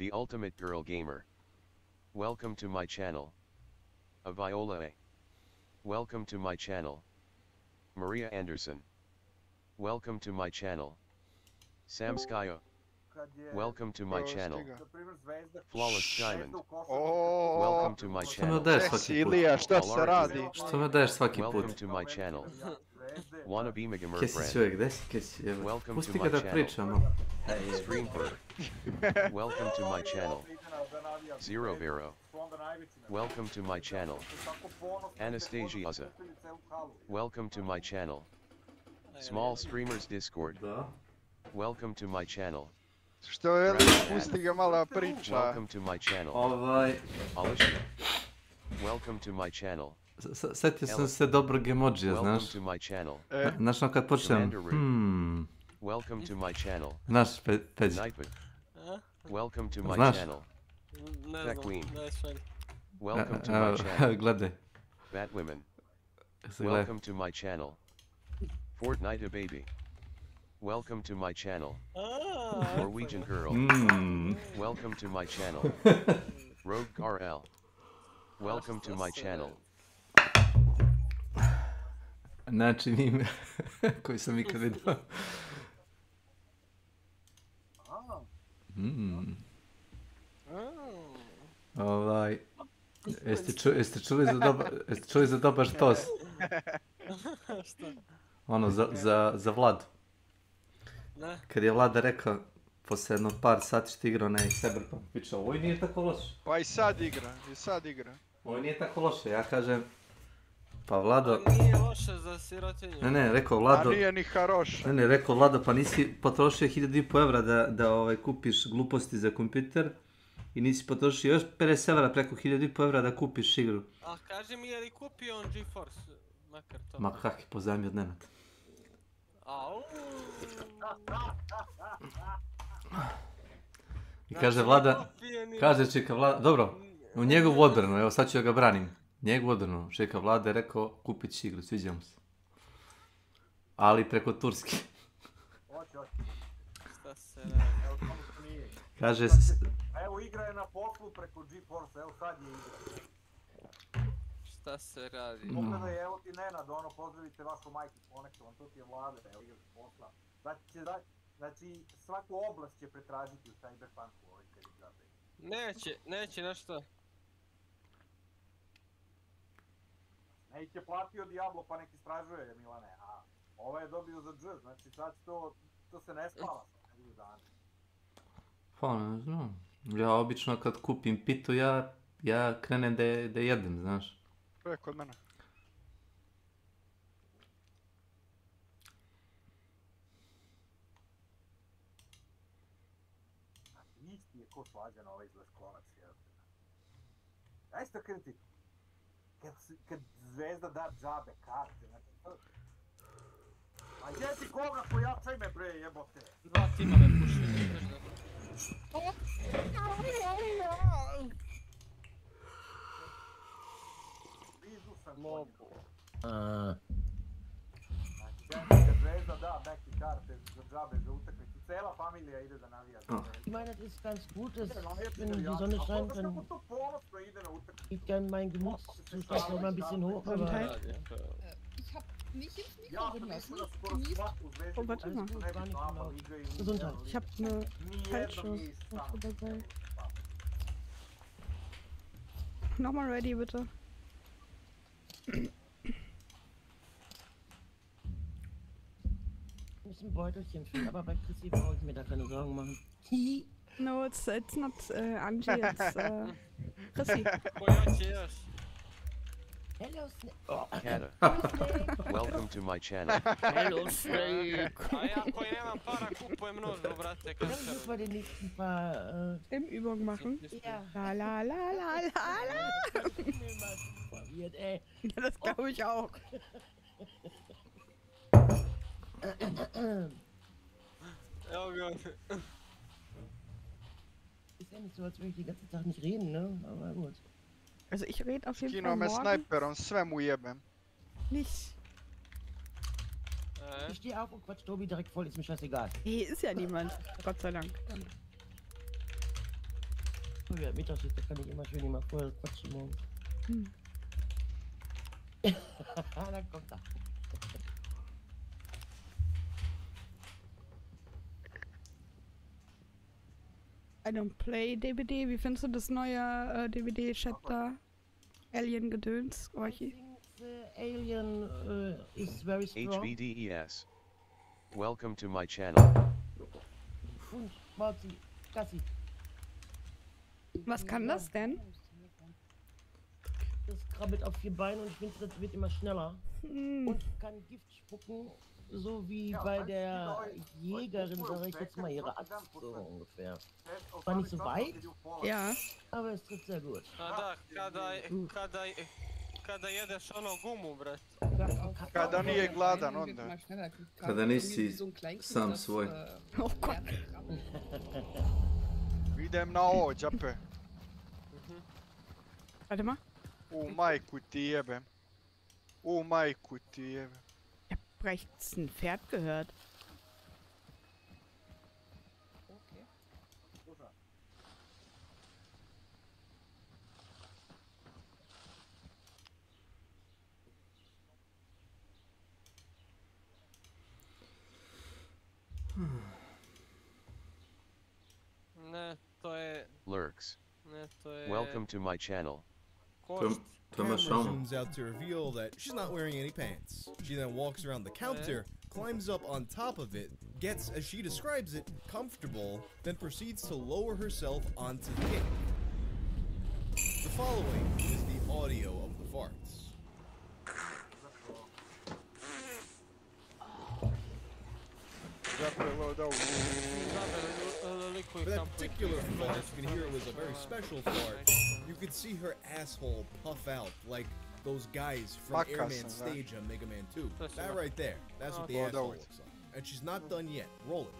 The ultimate girl gamer. Welcome to my channel. A Viola A. Welcome to my channel. Maria Anderson. Welcome to my channel. Sam Skyo. Welcome to my channel. Flawless Diamond. Welcome to my channel. Cecilija, šta se radi? Što me daješ svaki put? Welcome to my channel. Wannabe Megamer Kje si friend. čovjek, gdje si, kje si? Evo, Welcome pusti to ga my da channel. pričamo. Streamper. Welcome to my channel. Zero Vero. Welcome to my channel. Anastasiaza. Welcome to my channel. Small Streamers Discord. Da. Welcome to my channel. Što je, pusti ga malo priča. Welcome to my channel. Alicia. Welcome to my channel. Sjetio sam se dobrog emojija, znaš? Welcome to my channel. Znaš kad počnem, Welcome to my channel. Znaš, Peđi. Welcome to my Znaš? channel. Ne That znam, queen. daj sve. Welcome to my channel. Gledaj. Batwomen. Welcome to my channel. Fortnite a baby. Welcome to my channel. Norwegian girl. Welcome to my channel. Rogue RL. Welcome to my channel. Znači mime koji sam ikad vidio. Jeste čuli za dobar štos? Ono, za Vladu. Ne. Kad je Vlada rekao, poslije jedno par sati što igrao onaj Cyberpunk, pričao, ovo nije tako loše. Pa i sad igra. Ovo nije tako loše, ja kažem, pa Vlado... Nije loše za sirotinju. Ne, rekao Vlado... A nije ni haroš. Ne, rekao Vlado, pa nisi potrošio 1.500 evra da kupiš gluposti za kompjuter i nisi potrošio još 50 evra preko 1.500 evra da kupiš igru. A kaži mi je li kupio on GeForce, makar to? Ma kak je pozajmio od Nenada. Au. I kaže Vlada, kaže čeka Vlada, dobro, u njegovu odbranu, evo sad ću ga branim. Njegovu odbranu, čeka Vlada je rekao kupit će igru, sviđa mu se. Ali preko Turski. Šta se radi? Kaže... Evo igra je na poslu preko GeForce, evo sad je igra. Šta se radi? Pogledaj, evo ti Nenad, ono, pozdravite vašu majku s konektovom, to ti je Vlada, evo igra s posla. Znači, svaku oblast će pretražiti u Cyberpunku ovaj kad igra. Neće nešto. Neće platio Diablo pa nek istražuje, Milane, a ovo je dobio za dž, znači sad to se ne spava sa nedelju dana. Pa ne znam, ja obično kad kupim pitu ja krenem da jedem, znaš. To je kod mene. Isti je ko svađa na ovaj izleskovac, jel? Daj se kriti. Kad Zvezda da džabe karte, znači to... A gdje ti kobra pojačaj me bre, jebote? 2 tima me puši, ideš da... Blizu sam Mobu. Znači, kad Zvezda da neki karte za džabe za utakmicu, cela familija ide da navija. Ich meine, das ist ganz gut, dass, wenn die Sonne scheint, dann geht gerne mein Gemütszustand noch mal ein bisschen hoch. Aber Ich hab nicht ins Mikro gelassen. Genießt. oh, warte mal. Gar nicht so laut. Gesundheit. Ich hab eine falsche Sache dabei. Nochmal ready, bitte. Ich muss ein Beutelchen finden, aber bei Chrissy brauche ich mir da keine Sorgen machen. No, it's not Angie, it's Chrissy. Pojače još. Hello, Snake. Kata. Welcome to my channel. Hello, Snake. A ja koji nemam para kupujem nožu, brate, Dann müssen wir den nächsten paar... Übung machen. Ja. La la la la la la. Probiert, ey. Ja, das glaube ich auch. Evo ga. Ist ja nicht so, als würde ich den ganzen Tag nicht reden, ne? Aber gut. Also ich rede auf jeden Kino Fall me morgen snajperom, sve mu jebem. nicht. Ich stehe auf und quatsch Tobi direkt voll, ist mir scheißegal. Hier ist ja niemand, Gott sei Dank. Früher Mittagsschicht, da kann ich immer schön immer vorher quatschen morgen. Da kommt er. I don't play DVD. Wie findest du das neue DVD-Chapter? Alien-Gedöns, I Orchi? think Alien is very strong. HBDES. Welcome to my channel. Und Marzi, Gassi. Was kann das denn? Das krabbelt auf 4 Beinen und ich finde, das wird immer schneller. Hm. Und kann Gift spucken, so wie bei der Jägerin, sage ich jetzt mal, ihre Axt so ungefähr. War nicht so weit, Ja. aber es trifft sehr gut. A da, kada jedeš ono gumu, brat. Kada nije gladan onda. Kada nisi sam svoj. Oh Gott. Idem na ovo, džape. Warte mal. U majku ti jebem. U majku ti jebem. Ich hab rechts ein Pferd gehört. Ne, to je... Lurks. Ne, to je... Welcome to my channel. Kost. To imaš Camera ono. zooms out to reveal that she's not wearing any pants. She then walks around the counter, climbs up on top of it, gets, as she describes it, comfortable, then proceeds to lower herself onto the cake. The following is the audio of the farts. Džape loda u... For that particular fart, you can hear it was a very special fart. You could see her asshole puff out like those guys from Makasan, Airman huh? Stage on Mega Man 2. That's That right. right there. That's what the Oh, asshole that looks like. And she's not done yet. Roll it.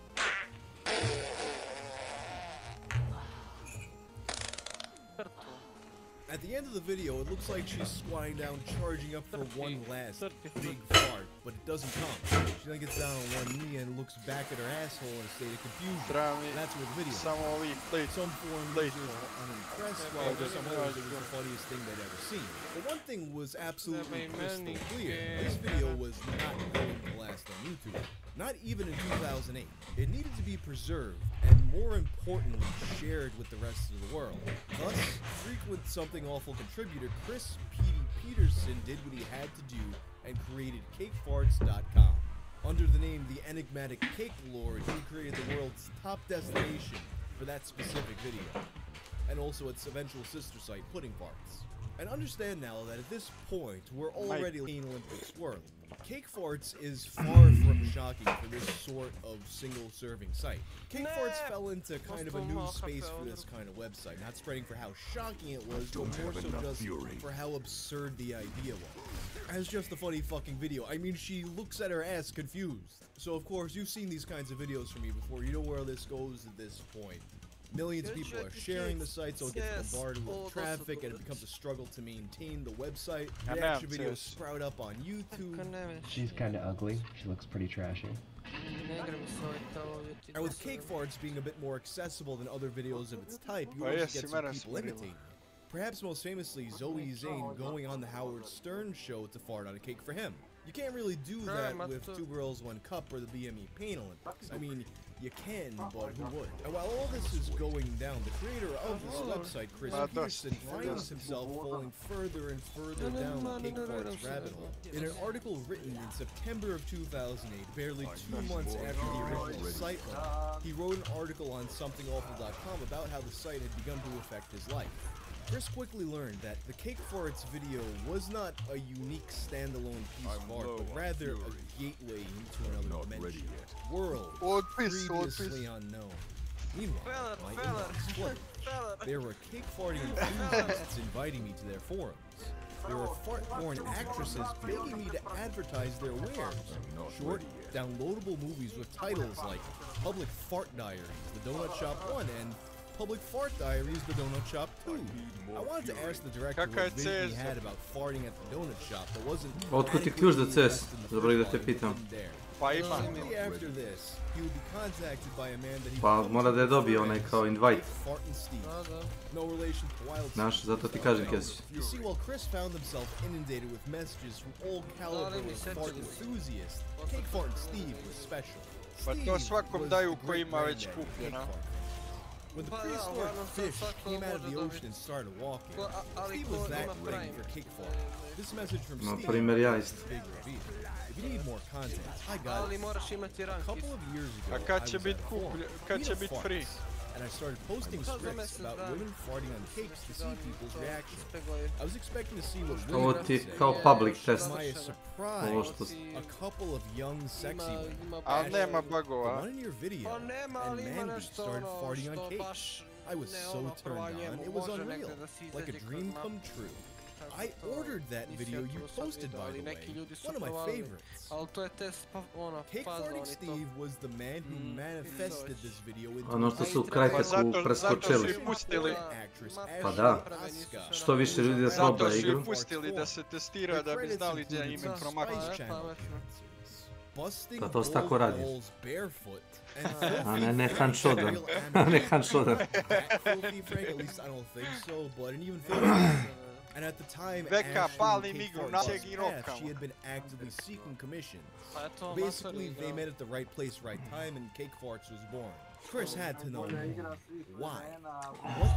At the end of the video, it looks like she's squatting down, charging up for one last big fart, but it doesn't come. She then gets down on one knee and looks back at her asshole in a state of confusion. Treba mi And that's where the video samo ovi plate. Some foreign Late users one. were unimpressed, while for some others it was the funniest thing they'd ever seen. But one thing was absolutely crystal clear. This video was not going to last on YouTube. Not even in 2008. It needed to be preserved, and more importantly, shared with the rest of the world. Thus, frequent Something Awful contributor Chris P.D. Peterson did what he had to do and created cakefarts.com. Under the name The Enigmatic Cake Lord, he created the world's top destination for that specific video, and also its eventual sister site, Pudding Farts. And understand now that at this point, we're already in Olympics world. Cake Farts is far from shocking for this sort of single-serving site. Cake Farts fell into kind of a new space for this kind of website, not spreading for how shocking it was, but more so just for how absurd the idea was. As just a funny fucking video, I mean, she looks at her ass confused. So of course, you've seen these kinds of videos from me before, you know where this goes at this point. Millions of people are sharing the site, so it gets bombarded with traffic, and it becomes a struggle to maintain the website. Reaction videos sprout up on YouTube. She's kind of ugly. She looks pretty trashy. And with Cake Farts being a bit more accessible than other videos of its type, you Oh, also yes, get you some might have people seen it. imitating. Perhaps most famously, Zoe Zane going on the Howard Stern show to fart on a cake for him. You can't really do that with Two Girls, One Cup or the BME Pain Olympics. I mean, you can, but who would? And while all this is going down, the creator of this website, Chris Peterson, finds himself falling further and further down the Cake Farts rabbit hole. In an article written in September of 2008, barely 2 months after the original site launched, he wrote an article on SomethingAwful.com about how the site had begun to affect his life. Chris quickly learned that the Cake Farts video was not a unique standalone piece of art, but rather a gateway into another dimension, world previously unknown. Meanwhile, my inbox flooded. There were cake farting enthusiasts inviting me to their forums. There were fart-born actresses begging me to advertise their wares. Short, downloadable movies with titles like Public Fart Diaries, The Donut Shop 1, and Public Fart Diaries, the donut shop too. I wanted to ask the director what vision he had about farting at the donut shop, but wasn't Otkud ti ključ za CES? Dobro da te pitam. Pa ima. After this, he would be contacted by a man that he Pa mora da je dobio onaj kao invite. No relation to Wild. Znaš, zato ti kažem Kesić. You see, while Chris found himself inundated with messages from all caliber of fart enthusiasts, Cake Fart Steve was special. Pa to svakom daju ko ima već kupljeno. When the prehistoric fish came out of the ocean and started walking, Steve was that ready for Cake Fart. This message from Steve Primer ja isto. is a big reveal. If you need more content, I got Ali it. moraš imati A rank. couple of years ago, A I kad će was bit at a forum, kad će bit Meet a free? Farts, and I started posting scripts about women farting on cakes to see people's reaction. I was expecting to see what Ovo women ti would say. kao public test. To my Ovo surprise, što... a couple of young, sexy women. Ali nema The bugova. one in your video, Pa nema, and ali ima Mandy nešto started ono farting on što cakes. baš I was ne so ono turned on, provaljujemo, it was može unreal, negde da se like a izađe dream kroz come map. true. Tako I to, ordered that nisi video you otkrilo sam posted, video, by ali the neki way. ljudi su One of my provalili. favorites. Ali to je test, pa ono, Cake faza, Farting oni to... Steve was the man who manifested this video into Ono što su u Pa krajteku zato su preskočili. i pustili. actress Pa Ashley da. Aska. Što više ljudi da Zato proba su igru. i pustili da se testira da bi znali gdje im Spice informacije. Channel busting Pa to se tako radi. balls barefoot and A ne filthy Han Shodan. aerial A ne animation. Han Shodan. That filthy, Frank, at least I don't think so, but an even filthier. And at the time Veka, Ashley palim and Cake igru, Fart našeg crossed i paths, rokamo. she had been actively seeking commissions. Pa je to Basically, amater they igra. met at the right place, right time, and Cake Farts was born. Chris had to know why. What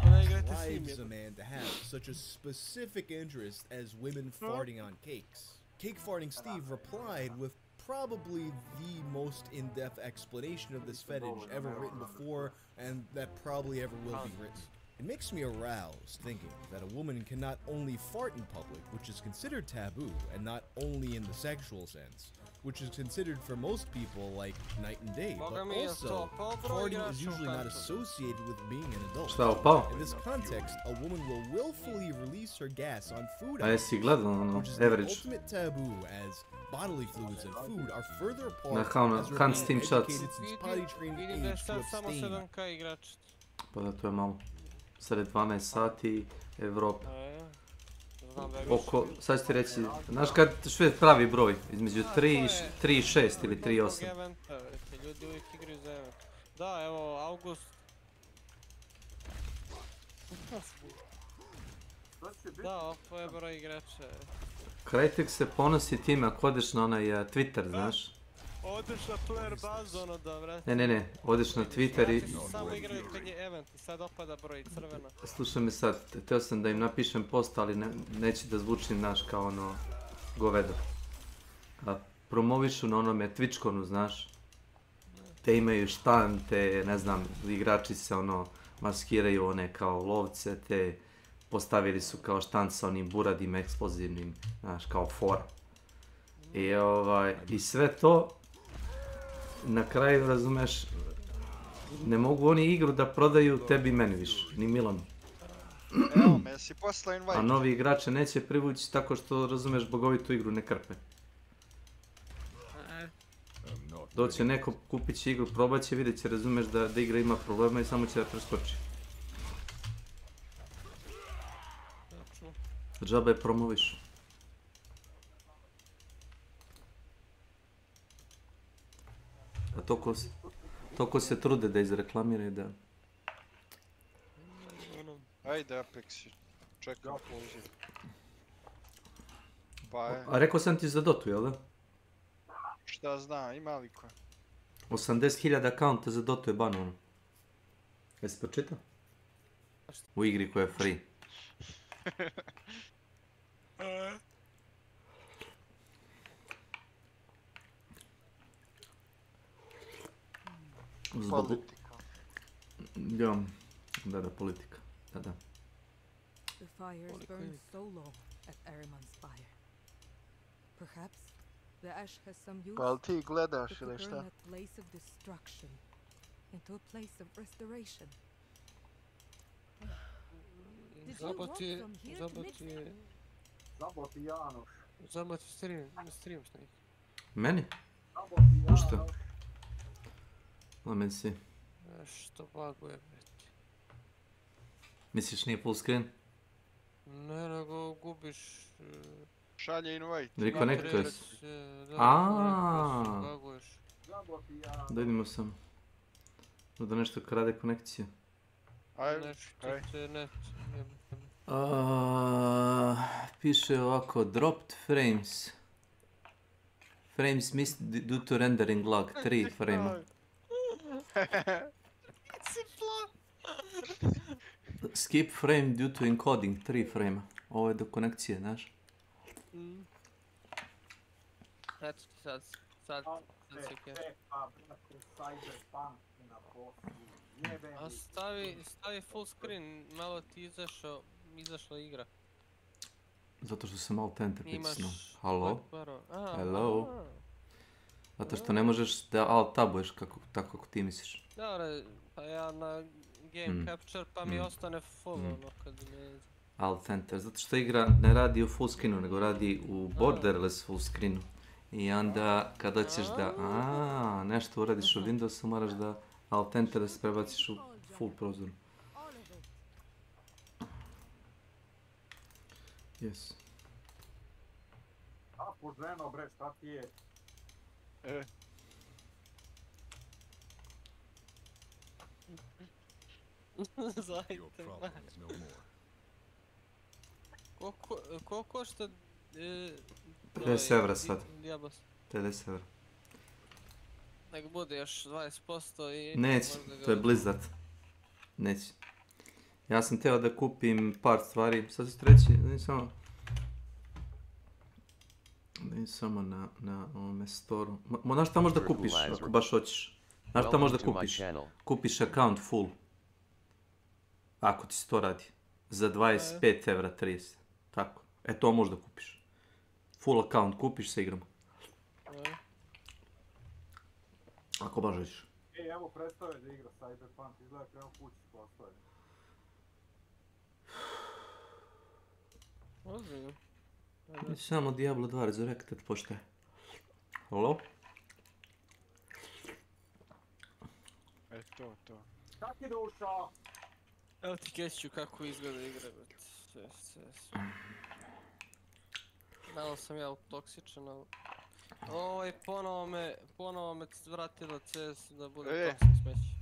drives a man to have such a specific interest as women farting on cakes? Cake Farting Steve replied with probably the most in-depth explanation of this fetish ever written before, and that probably ever will be written. It makes me aroused thinking that a woman can not only fart in public, which is considered taboo, and not only in the sexual sense, which is considered for most people like night and day, but also farting is usually not associated with being an adult. Šta opao? In this context, a woman will willfully release her gas on food A jesi gledao ono, which is the average? ultimate taboo, as bodily fluids and food are further Na apart kao na as Hans we're Team being Shots. educated since potty training Vidim da je age to sad samo abstain. 7K igrač. Pa da to je malo. Sad je 12 sati, Evropa. Znam da je Oko, sad ću ti reći, znaš kad sve pravi broj, između 3 i 6 ili 3 i 8. Ljudi uvijek igraju za event. Da, evo, August. Da, ovo je broj igrača. Krajtek se ponosi time ako odeš na onaj Twitter, znaš. Odeš na player bazu, ono da vrati. Ne, odeš na Twitter i... Samo igraju kad je event i sad opada broj crvena. Slušaj me sad, teo sam da im napišem post, ali neće da zvučim naš kao ono govedo. A promovišu na onome Twitchkonu, znaš. Te imaju štand, te ne znam, igrači se ono maskiraju one kao lovce, te postavili su kao štand sa onim buradim eksplozivnim, znaš, kao fora. I sve to, na kraju, razumeš, ne mogu oni igru da prodaju tebi i meni više, ni Milanu. Evo me, jesi poslao invite? A novi igrače neće privući tako što, razumeš, bogovitu igru ne krpe. Doće neko, kupit će igru, probat će, vidjet će, razumeš da igra ima problema i samo će da preskoči. Džabe je promoviš. A toko se trude da izreklamiraju da... Ajde Apexi, čekam poziv. Pa je, A rekao sam ti za Dotu, jel da? šta zna, ima li ko? 80.000 akaunta za Dotu je ban ono. Jesi pročitao? U igri koja je free. Politika. Ja, da, politika. Da. The fires burned so low at Ahriman's fire. Perhaps the ash has some use Pa jel ti gledaš to ili turn šta? that place of destruction into a place of restoration. Did you walk from here to Midfield? Zaboti Janoš. Zabati stream snake. Meni? Zaboti Janoš. Šta? Lamen si. Što baguje, breti. Misliš nije full screen? Ne, nego gubiš... Šalje invite. Rekonektuje se. Da, Aaaa. buguješ. Da vidimo sam. Da nešto krade konekciju. Nešto te net. Piše ovako, dropped frames. Frames missed due to rendering lag, 3 frame. Skip frame due to encoding, 3 frame. Ovo je do konekcije, znaš? Eto ti sad se kje. A stavi full screen, malo ti izašla igra. Zato što sam alt enter pritisnuo. Imaš... Halo? Hello? Aha. Zato što ne možeš da alt tabuješ tako kako ti misliš. Dobre, pa ja na game capture pa mi ostane full ono kad ne... Alt enter, zato što igra ne radi u full screenu, nego radi u borderless full screenu. I onda kada ćeš da nešto uradiš u Windowsu, moraš da alt enter da se prebaciš u full prozor. Yes. A, poženo bre, šta ti je? Zajte, koliko košta... 50 evra sad. Diablos? 50 evra. Nek bude još 20% i... Neće, to je Blizzard. Neće. Ja sam teo da kupim par stvari, sad ću ti reći, da im samo na ovome storu. Znaš šta možda kupiš ako baš hoćeš? Znaš šta možda kupiš? Kupiš account full. Ako ti se to radi. Za 25 evra 30. Tako. E to možda kupiš. Full account kupiš sa igrama. Ako baš hoćeš. Evo prestao je da igra Cyberpunk, izgleda krenuo kući postoje. Ozbiljno. Samo Diablo 2 Resurrected poštaje. Halo? To. Kak je duša? Evo ti keću kako izgleda igra, malo sam ja toksičan, ali... ponovo me vratilo CS da bude toksik smeći.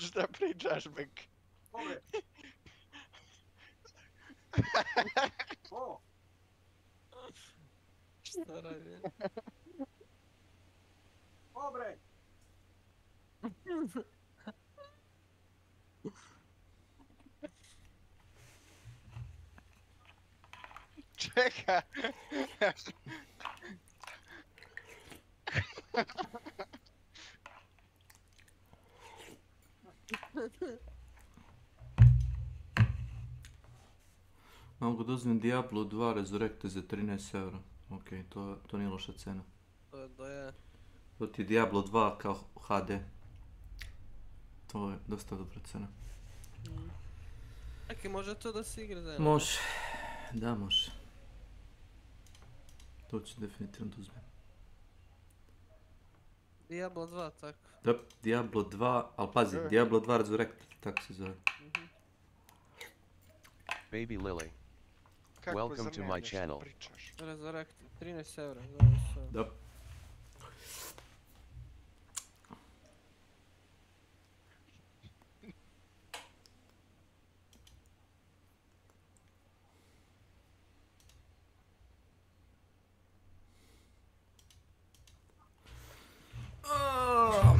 Šta pričaš, Bek? Dobre. O! Šta radi? Dobre! Čeka! Mogu da uzmem Diablo 2 Resurrected za 13 evra. Ok, to nije loša cena. To je... To ti je Diablo 2 kao HD. To je dosta dobra cena. Čekaj, može to da se igra zajedno? Može. Da, može. To ću definitivno da uzmem. Diablo 2, tako? Da, Diablo 2, ali pazi, Diablo 2 Resurrected, tako se zove. Baby Lily. Welcome to my channel. Resurrected, 13 evra. Da.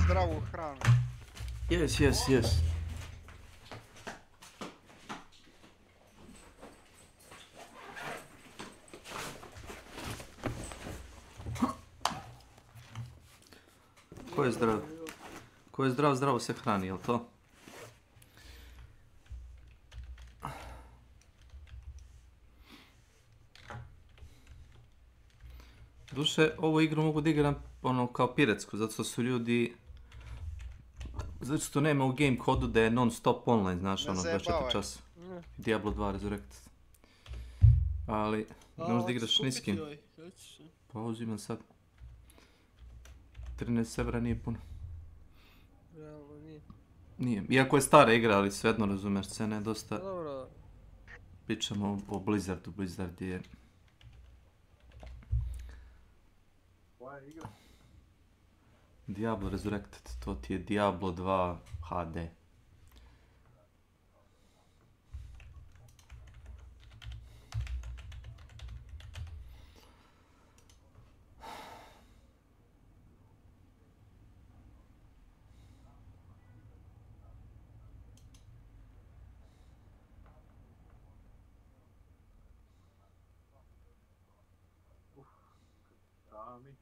Zdravu hranu. Yes. Ko je zdrav? Ko je zdrav, zdravo se hrani, jel to? Duše, ovu igru mogu da igram ono kao piretsku, zato što su ljudi... Zato što nema u game kodu da je non stop online, znaš, ono, 24 časa. Diablo 2 Resurrected. Ali, ne možeš da igraš ni s kim. Pa uzimam sad. 13 evra nije puno. Realno nije. Nije. Iako je stara igra, ali svejedno razumeš, scena je dosta... Dobro. Pričamo o Blizzardu, Blizzard je... Koja je igra? Diablo Resurrected, to ti je Diablo 2 HD. Sami.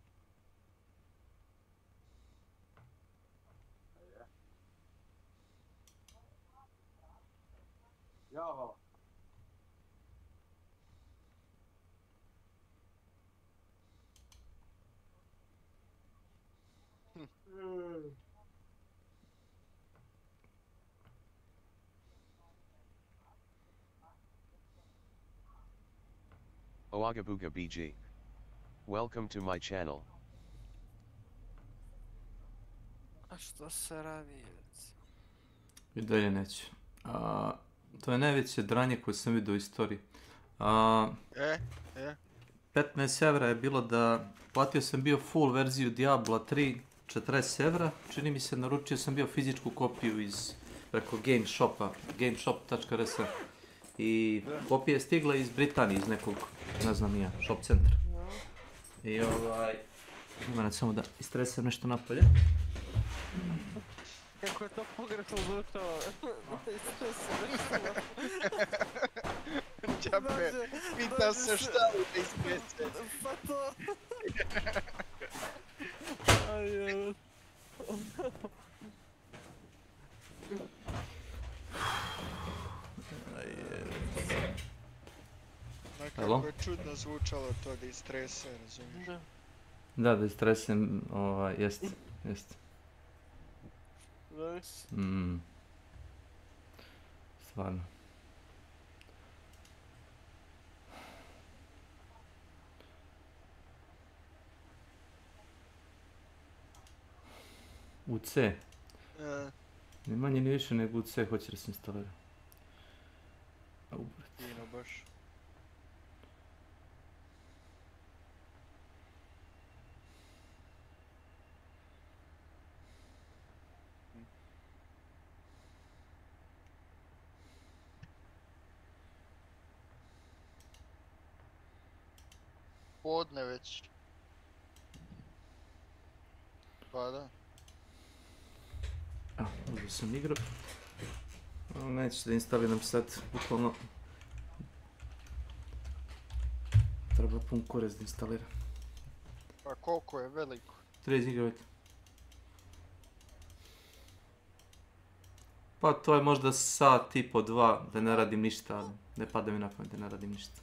Java. Oagabuga BG. Welcome to my channel. A što se radi? I dalje neću. To je najveće dranje koje sam vidio u istoriji. 15 evra je bilo da... Platio sam bio full verziju Diablo 3, 40 evra. Čini mi se, naručio sam bio fizičku kopiju preko Game Shopa, gameshop.rs. I kopija je stigla iz Britanije, iz nekog, ne znam ja, shop centra. I moram samo da istresem nešto napolje. Kako je to pogrešno zvučalo. Istresem nešto napolje. Čape, pitao se šta li da istrese. Pa to... Ajde. Kako je čudno zvučalo to da istrese, razumiješ? Da istresem, jest. Stvarno. U C. Ni manje ni više nego u C, hoće da se instalira. Fino baš. Podne već. Pa da. Uzeo sam igru. Neću da instaliram sad, bukvalno. Treba pun korez da instaliram. Pa koliko je veliko? 30 GB. Pa to je možda sat i po 2 da ne radim ništa, ali ne pada mi na pamet da ne radim ništa.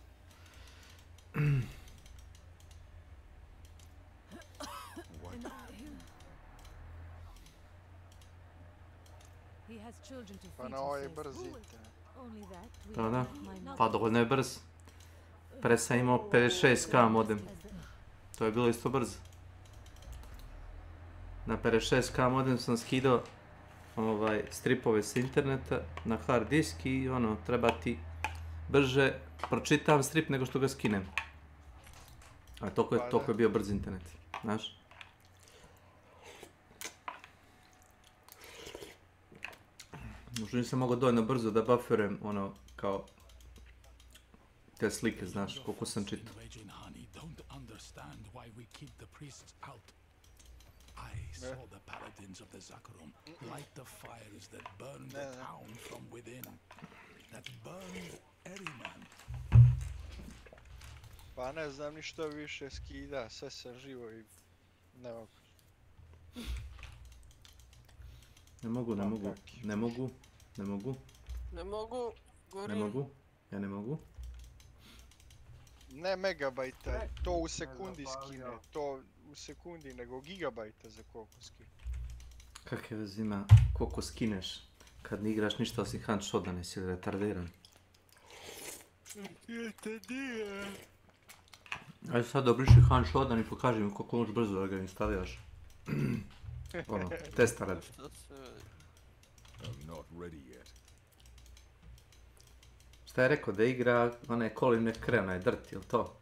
Pa na ovaj je brz internet. Da. Pa dovoljno je brz. Pre sam imao 56k modem. To je bilo isto brzo. Na 56k modem sam skidao stripove s interneta na hard disk i treba ti brže pročitam strip nego što ga skinem. A toliko je bio brz internet, znaš? Možda nisam mogao dovoljno brzo da bufferujem kao te slike, znaš, koliko sam čitao. Pa ne znam ni što više skida, sve sam živo i ne mogu. Ne mogu, ja ne mogu. Ne megabajta, to u sekundi skine, to u sekundi, nego gigabajta za koliko skine. Kakve veze ima koliko skineš kad ne igraš ništa osim handshota, nisi retardiran. Ajde sad obriši handshot i pokaži mi koliko možeš brzo da ga instaliraš. Ono, testa radi. I'm not ready yet. Šta je rekao, da igra onaj Colin McRae, onaj Dirt, jel to?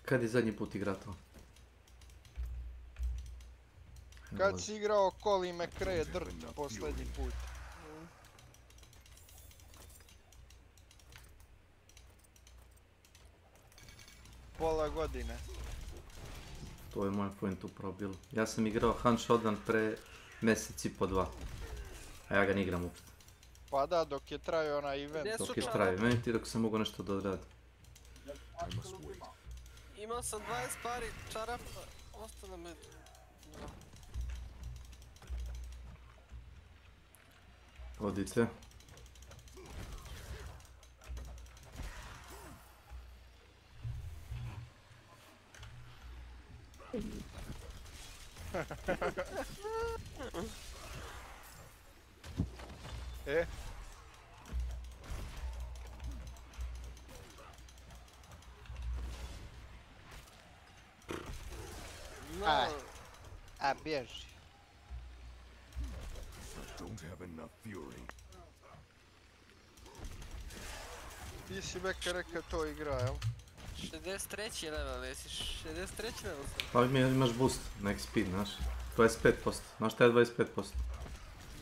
Kad je zadnji put igrao to? Kad si igrao Colin McRae Dirt posljednji put? Pola godine. To je moj point upravo bilo. Ja sam igrao Hunt Showdown pre mjesec i po 2. A ja ga ne igram uopšte. Pa da, dok je trajao onaj event. Dok je trajao event i dok sam mogao nešto da odradim. Imao sam 20 pari čarapa, ostalo me... Odite. E? Aj, a bježi. Don't have enough fury. Ti si Beka rekao to igra, jel? 63. level, jesi 63. level sam? Pa imaš boost na XP, znaš. 25%. Znaš šta je 25%?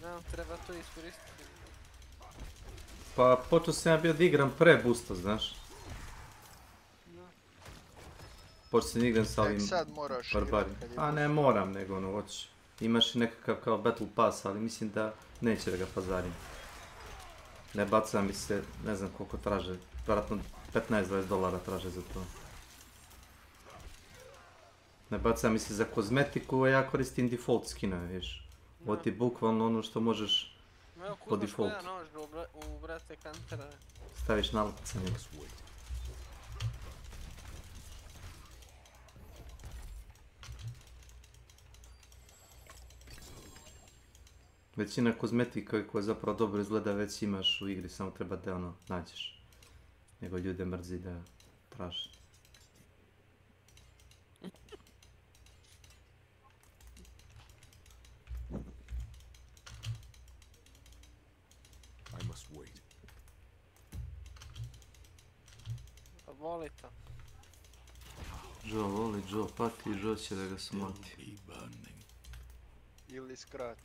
Da, treba to iskoristiti. Pa počeo sam ja bio da igram pre boosta, znaš. Počeo sam igram sa ovim barbarima. A ne moram, nego ono, hoću. Imaš i nekakav kao battle pass, ali mislim da neće da ga pazarim. Ne baca mi se, ne znam koliko traže, vjerojatno $15-20 traže za to. Ne baca mi se za kozmetiku, a ja koristim default skinove, viš. Ovo ti je bukvalno ono što možeš po defaultu. Evo, kuznaš koja nož u brate kantera. Staviš nalepce njega. Većina kozmetika koja zapravo dobro izgleda već imaš u igri, samo treba da ono nađeš. Nego ljude mrzi da traže. I must wait. Voli to. Joe voli, Joe pati, Joe će da ga smoti. Ili skrati.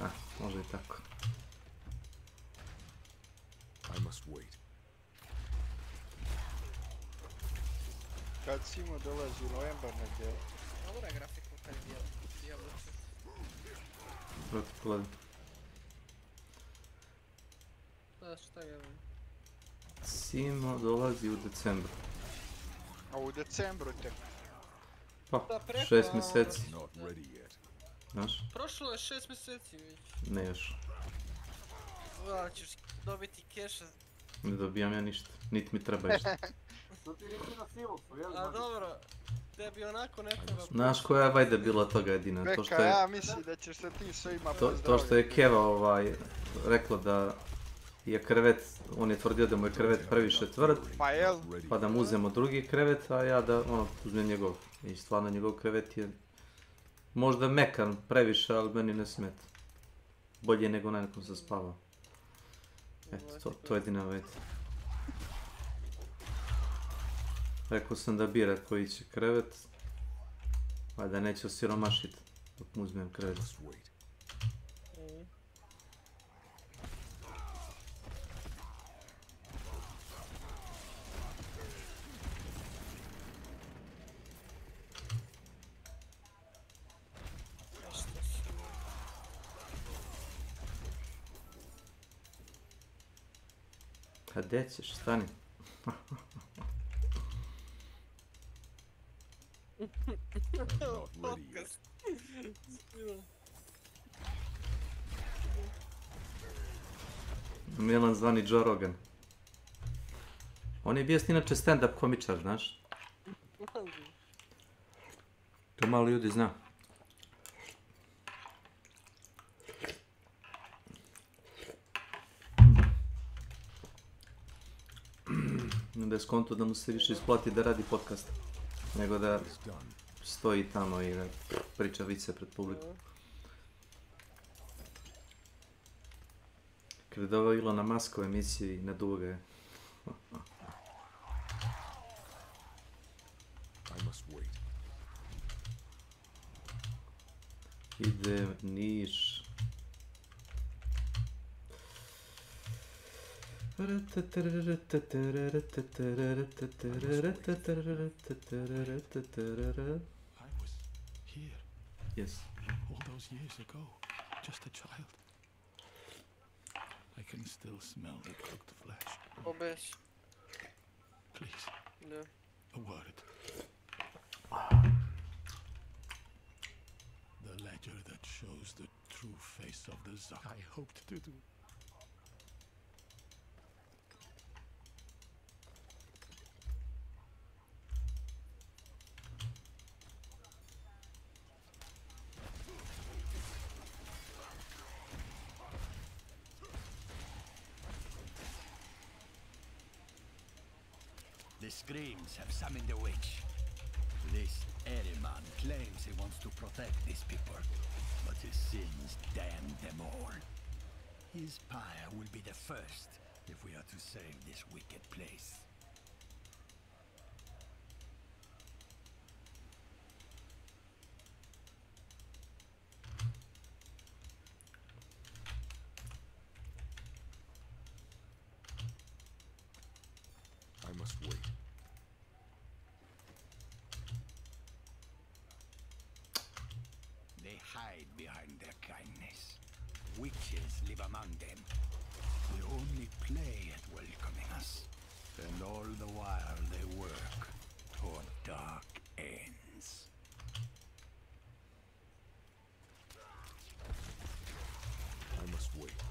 Ah, može i tako. I must wait. Kad Simo dolazi u novembar negdje. Dobra je grafika kad je Diablo 4. Proti pogledam. Šta je ovo? Simo dolazi u decembru. A u decembru tek. Pa, 6 mjeseci. Not ready yet. Znaš? Prošlo je 6 mjeseci već. Ne još. Da ćeš dobiti keša. Ne dobijam ja ništa. Niti mi treba išta. To ti nisi na silusu, jel? A dobro, tebi onako ne treba... Znaš koja je vajda bila toga jedina? To što Beka, je, ja mislim da ćeš se ti svima pozdraviti. to što je Keva reklo da je krevet, on je tvrdio da mu je krevet previše tvrd, Pa jel? pa da mu uzemo drugi krevet, a ja da uzmem njegov. I stvarno njegov krevet je možda mekan previše, ali meni ne smeta. Bolje nego na nekom se spava. Eto, to je jedina već. Rekao sam da bira koji će krevet, a da neće osiromašiti dok mu uzmem krevet. A gdje ćeš, stani. Podcast. Milan zvani Joe Rogan. On je bio inače stand-up komičar, znaš? To malo ljudi zna. Da je skonto da mu se više isplati da radi podcast, nego da stoji tamo i priča vice pred publikom. Kad je ovo bilo na Maskoj emisiji na duge. Ide Niš. I was here. Yes. All those years ago. Just a child. I can still smell the cooked flesh. Obes. Please. Da. A word. The ledger that shows the true face of the Zak I hoped to do. The Screams have summoned a witch. This Ahriman claims he wants to protect these people, but his sins damn them all. His pyre will be the first if we are to save this wicked place. I must wait. They hide behind their kindness. Witches live among them. They only play at welcoming us. And all the while they work toward dark ends. I must wait.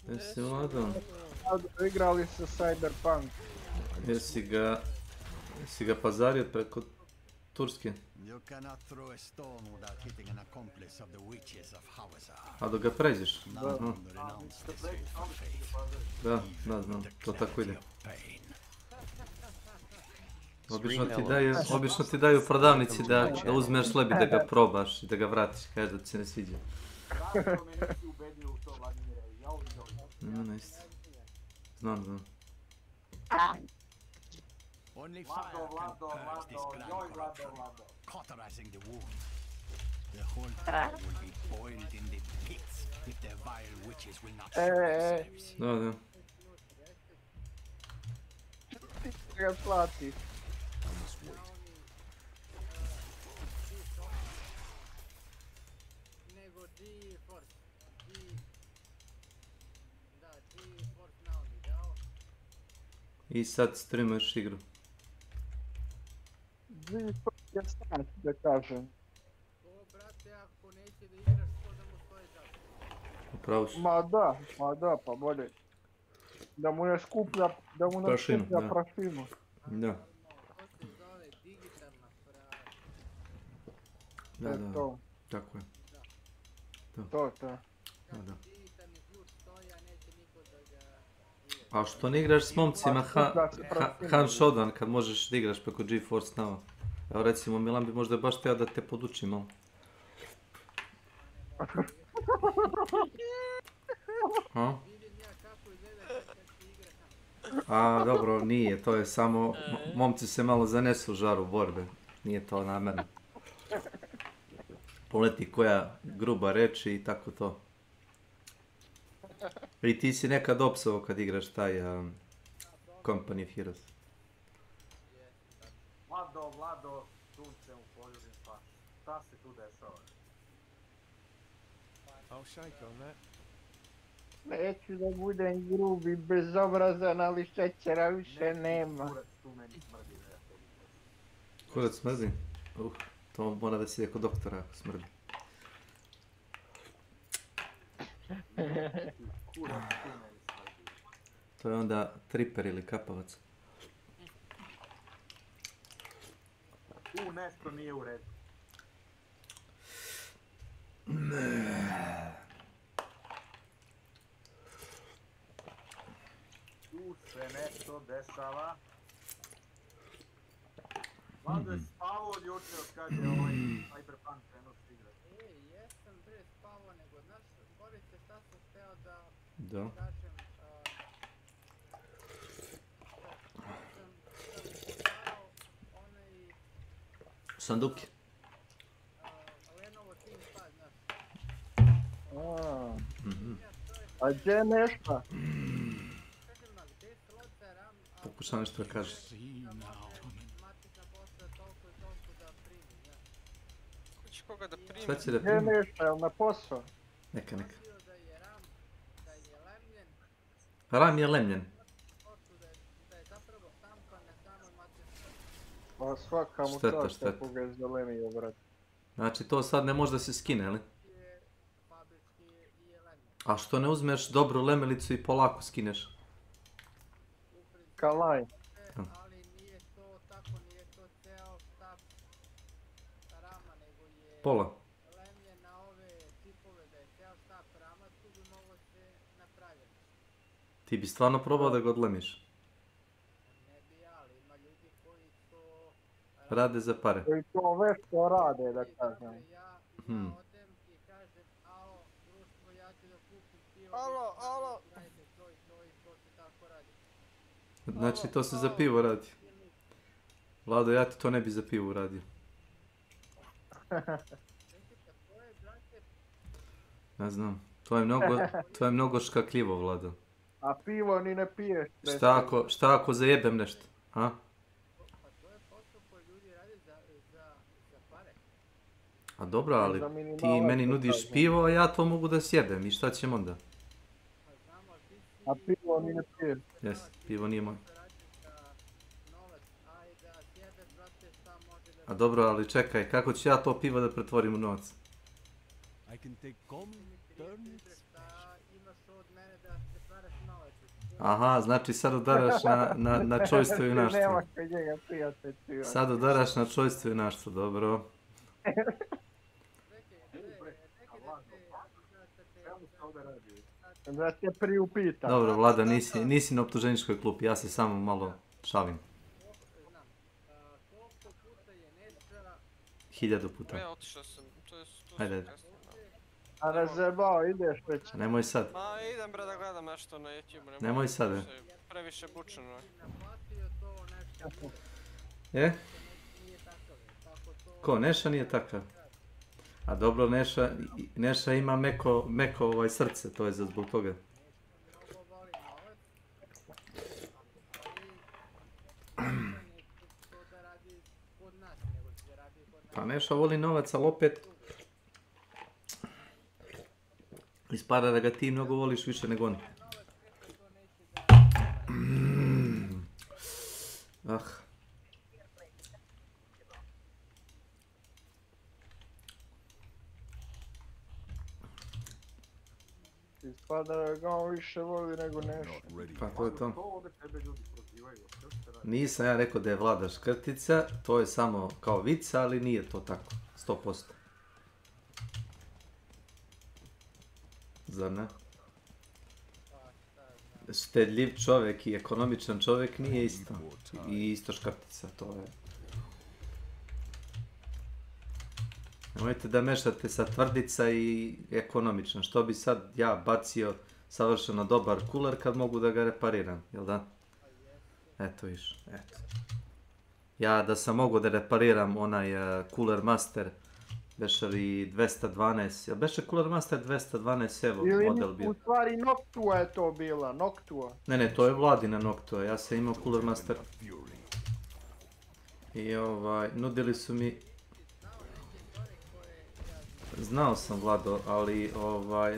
Jesi mladan? Igrali su Cyberpunk. Jesi ga pazario preko Turske? You cannot throw a stone without hitting an accomplice of the witches of Hawazar. A dok ga pređeš? None renounce this faithful faith. Da, znam, to tako ide. Obično ti daju u prodavnici da uzmeš lebi da ga probaš i da ga vratiš, kaže da ti se ne sviđa. Nice. Znam. Only fire can purge this grand corruption, cauterizing the wound. The whole town will be boiled in the pits if the vile witches will not show themselves. Da. Ga plati. I must wait. I sad streamuješ igru. Ja stat da kažem. Upravo si. Ma da, pa bolje. Da mu ne skuplja, Prašinu. prašinu. Da. Da, tako je. To. Da. A što ne igraš s momcima Han Shodan kad možeš da igraš preko GeForce Now? Evo recimo Milan bi možda baš teo da te poduči malo. A dobro, nije, to je samo, momci se malo zanesu u žaru borbe, nije to namjerno. Poleti koja gruba reč i tako to. I ti si nekad opsao kad igraš taj Company of Heroes. Vlado, sunce u poljubi, pa šta se tu dešava? I'll shake on that. Neću da budem grubi, bezobrazan, ali šećera više nema. Kurac smrdi? To mora da si kod doktora smrdi. To je onda triper ili kapavac. Tu nešto nije u redu. Tu se nešto dešava. Vlado je spavao od juče od kad je ovaj Cyberpunk krenuo s igre. Jesam bre spavao, nego znaš, Borice, šta sam hteo da Da. kažem, sam postavao onaj Sanduke. Lenovo ThinkPad, znaš. A gdje je nešto? Kažem, a gde slot za RAM, a Pokušam nešto da kažem. matica postaje toliko i toliko da primi, znaš. Ko će koga da primi? Šta će da Gdje je primi? nešto, jel na posao? Neka. Da je RAM, da je lemljen, Ram je lemljen. da je zapravo štampan na samoj matici. Pa svaka mu Šteta, čast šteta. kako ga je zelenio, brat. Znači to sad ne može da se skine, ali? Fabrički je lemljen. A što ne uzmeš dobru lemelicu i polako skineš? Kalaj. Ali nije to tako, nije to ceo štap rama, nego je Pola. lemljen na ove tipove, da je ceo štap rama, tu bi mogo se napraviti. Ti bi stvarno probao da ga odlemiš. Ne bi ja, ali ima ljudi koji to Rade za pare. Koji to vešto rade, da kažem. ja odem i kažem, alo, društvo, ja ću da kupim pivo. Alo. Dajte to i to se tako radi. Znači to se za pivo radi. Vlado, ja ti to ne bi za pivo uradio. Ne znam. To je mnogo škakljivo, Vlado. A pivo ni ne piješ. Šta ako zajebem nešto? A? Pa to je posao koji ljudi rade za pare. A dobro, ali ti meni nudiš pivo, a ja to mogu da sjedem. I šta ćemo onda? A pivo ni ne piješ. Jes, pivo nije moj. A dobro, ali čekaj, kako ću ja to pivo da pretvorim u novac? I can take common turnips. Aha, znači sad udaraš na čojstvo i junaštvo. Nema kod njega prijatelj. Sad udaraš na čojstvo i junaštvo, dobro. Da te priupitam. Dobro, Vlada, nisi na optuženičkoj klupi, ja se samo malo šalim. 1000 puta. Ja otišao sam, to je Ajde. A ne zebao, ideš već. Nemoj sad. Ma idem bre da gledam nešto na YouTube. Nemoj sad, Previše bučeno je. Je? Ko, Neša nije takav? A dobro, Neša ima meko srce, to je zbog toga. Pa Neša voli novac, ali opet ispada da ga ti mnogo voliš više nego on. Ispada da ga on više voli nego nešto. Pa to je to. Nisam ja rekao da je Vlada škrtica, to je samo kao vica, ali nije to tako, 100%. Zar ne? Štedljiv čovjek i ekonomičan čovjek nije isto. I isto škrtica, to je. Nemojte da mešate sa tvrdica i ekonomičan. Što bi sad ja bacio savršeno dobar kuler kad mogu da ga repariram, jel da? Eto viš, eto. Ja da sam mogu da repariram onaj Cooler Master, beše li 212, jel beše Cooler Master 212 evo model bio? Ili u stvari Noctua je to bila, Noctua. Ne, to je Vladina Noctua, ja sam imao Cooler Master. I nudili su mi... Znao sam, Vlado, ali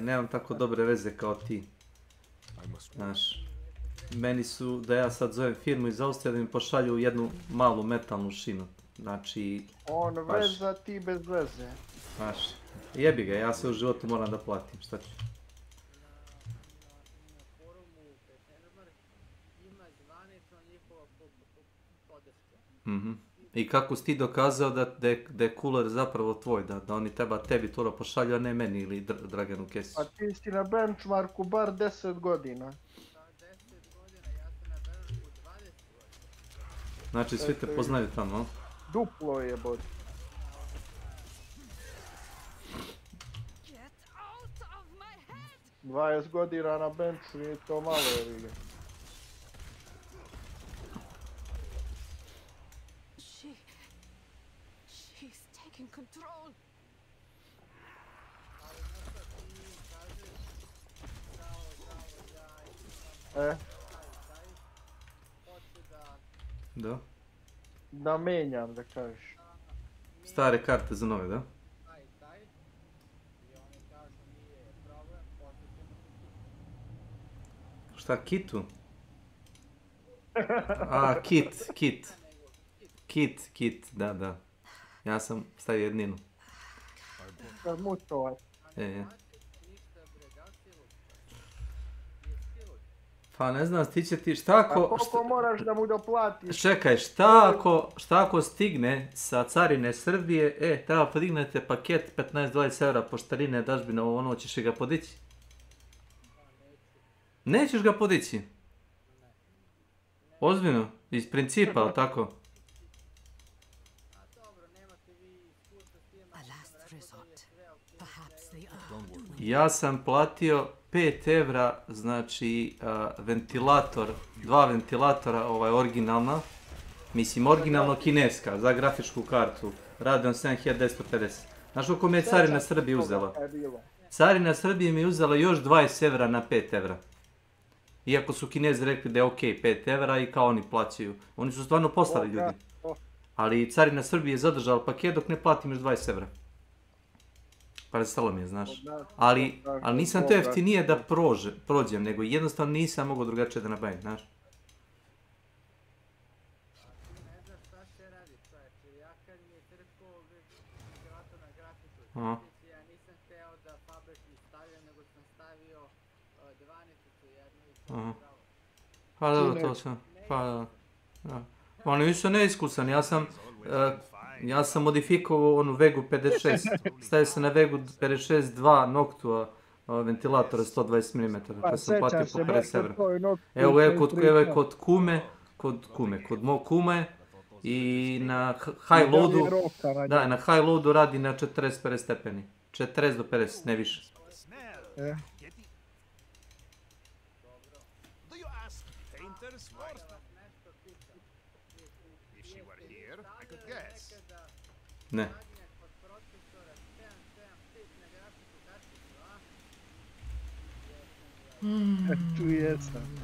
nemam tako dobre veze kao ti. Znaš, meni su da ja sad zovem firmu iz Austrije da mi pošalju jednu malu metalnu šinu. Znači... On veza, ti bez veze. Znaš, jebi ga, ja se u životu moram da platim, šta ću? Mhm. I kako si ti dokazao da je cooler zapravo tvoj, da oni tebi to pošalju, a ne meni ili Draganu Kesiću? Pa ti si na benchmarku bar 10 godina. Znači svi te poznaju tamo, a? Duplo je bod. Get out of my head! 20 godina na benchu nije to malo, jevi ga. She's taking control. Da. Da menjam, da kažeš. Stare karte za nove, da? Šta, kitu? A, kit, da. Ja sam stavio jedninu. Mutovac. Pa ne znam, stiće ti šta ako... A koliko moraš da mu doplatiš? Čekaj, šta ako stigne sa carine Srbije, treba podignete paket 15-20 eura poštarine, dažbina, ono, ćeš ga podići? Nećeš ga podići? Ozbiljno? Iz principa, ali tako? Ja sam platio 5 evra, znači ventilator, 2 ventilatora, originalna, mislim originalno kineska, za grafičku kartu, Radeon 7950. Znaš koliko mi je carina Srbije uzela? Carina Srbije mi je uzela još 20 evra na 5 evra. Iako su Kinezi rekli da je ok 5 evra i kao oni plaćaju. Oni su stvarno poslali ljudi. Ali carina Srbije je zadržala paket dok ne platim još 20 evra. Prestalo mi je, znaš. Ali nisam to jeftinije da prođem, nego jednostavno nisam mogao drugačije da nabavim, znaš. Aha. Aha. Pa da, to sam. Pa da. Oni nisu neiskusan, ja sam modifikovao onu Vegu 56, stavio sam na Vegu 56 2 Noctua ventilatora 120 mm, pa sam platio po 50 evra. Evo je kod mog kume i na high loadu, da, na high loadu radi na 40-50 stepeni, 40 do 50, ne više. Ne. Tu jesam.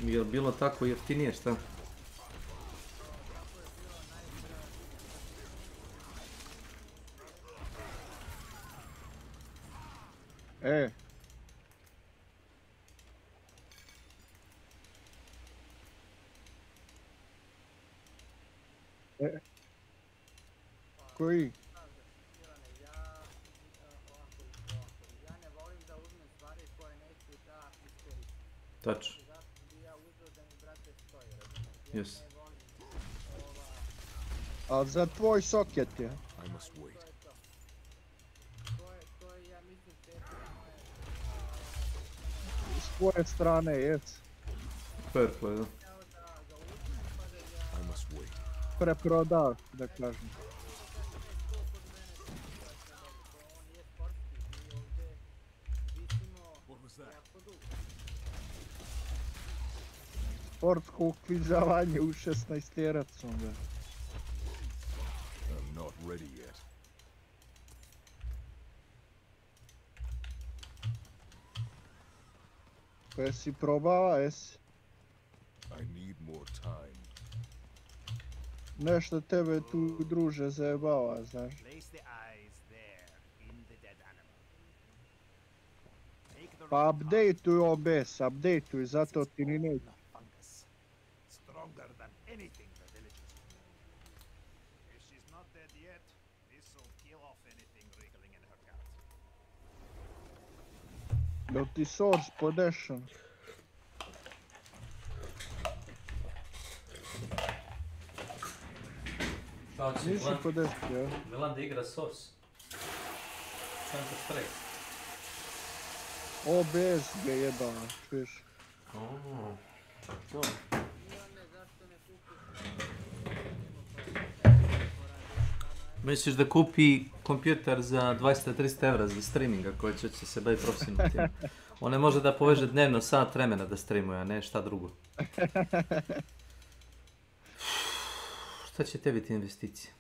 Je li bilo tako jeftinije, šta? Koji? Tačno. Yes. A za tvoj soket je? S tvoje strane, jes. Fair play, da. Preprodao, da kažem. Sportsko ukvizavanje u 16-teracom, da. I'm not ready yet. Pa jesi probava, jesi? I need more time. Nešto tebe tu druže zajebava, znaš. Pa updateuj OBS, updateuj, zato ti ni neće. Jel ti source podešan? Šta će Nisi Milan? po deseti, ja? Milan da igra Source. Counter Strike. OBS ga jebava, čuješ? To. Misliš da kupi kompjuter za 200-300 evra za streaminga koji će se baviti profesionalno tim? On ne može da poveže dnevno sat vremena da streamuje, a ne šta drugo. Šta će tebi ti investicije?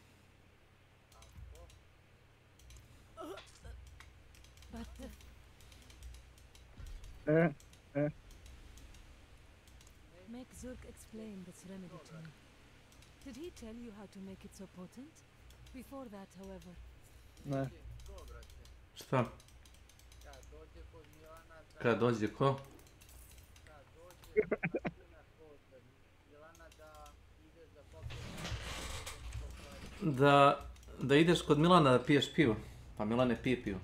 Make Zurg explain this remedy to me. Did he tell you how to make it so potent? Before that, however. Ne. Šta? Kad dođe ko? Da ideš kod Milana da piješ pivo. Pa Milan ne pije pivo.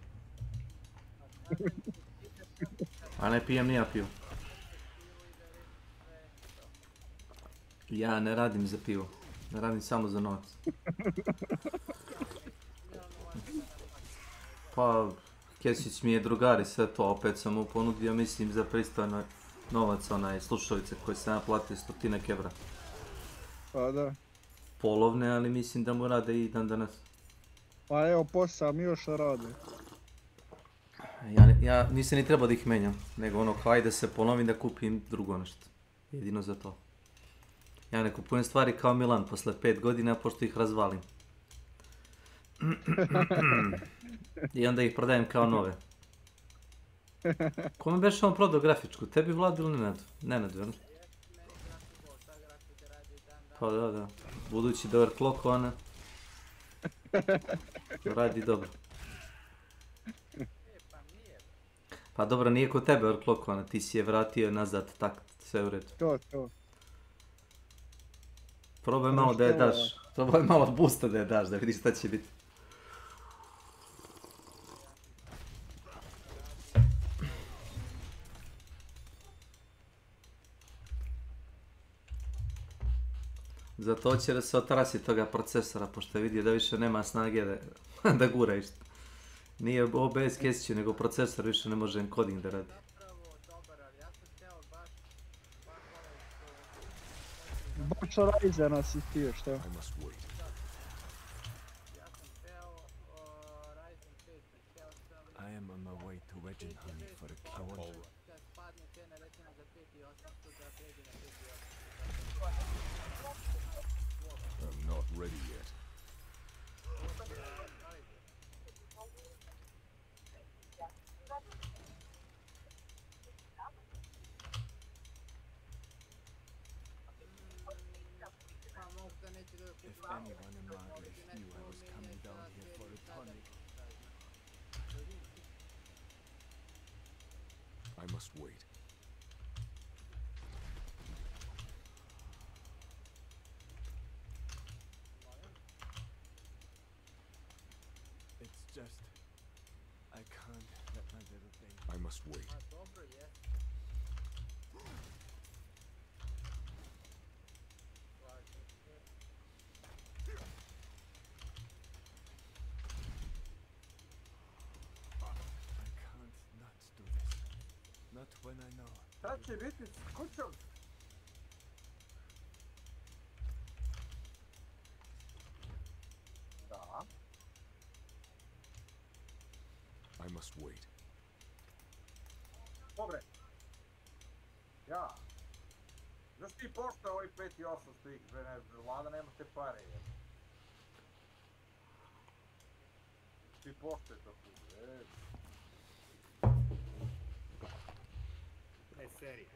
A ne pijem ni ja pivo. Ja ne radim za pivo. Ne radim samo za novac. Pa, Kesić mi je drugar i sve to, opet sam mu ponudio, mislim, za pristojno novac, onaj slušalice koje sam ja platio 100 evra. Pa da. Polovne, ali mislim da mu rade i dan danas. Pa evo, posao mi još rade. Ja nisam ni trebao da ih menjam, nego ono kao ajde se ponovim da kupim drugo nešto. Jedino za to. Ja ne kupujem stvari kao Milan posle 5 godina pošto ih razvalim. I onda ih prodajem kao nove. Kome beš on prodao grafičku? Tebi, Vladu ili Nenadu? Nenadu, jel? Pa da. Budući da overclock ona radi dobro. Pa dobro, nije kod tebe overclock ona, ti si je vratio nazad, tak, sve u redu. To. Probaj malo da je daš, probaj malo boosta da je daš, da vidiš šta će biti. Zato hoće da se otrasi toga procesora, pošto je vidio da više nema snage da gura išto. Nije OBS Kesiću, nego procesor više ne može encoding da radi. Baš Ryzena si htio, šta? I am on my way to Regent Honey for a cure. I'm not ready yet. If anyone in Margaret knew I was coming down here for a tonic, I must wait. It's just I can't let my little baby. I must wait. Not when I know. Šta će biti s kućom? Da. I must wait. Dobre. Ja. Znaš ti pošto ovaj 5 i 8 stik, Vlada nema te pare. Ti pošto je to tu. Serija.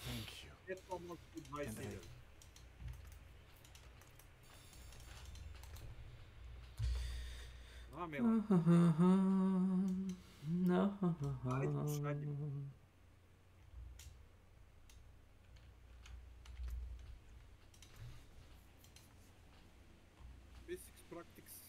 Thank you. And Basics practice.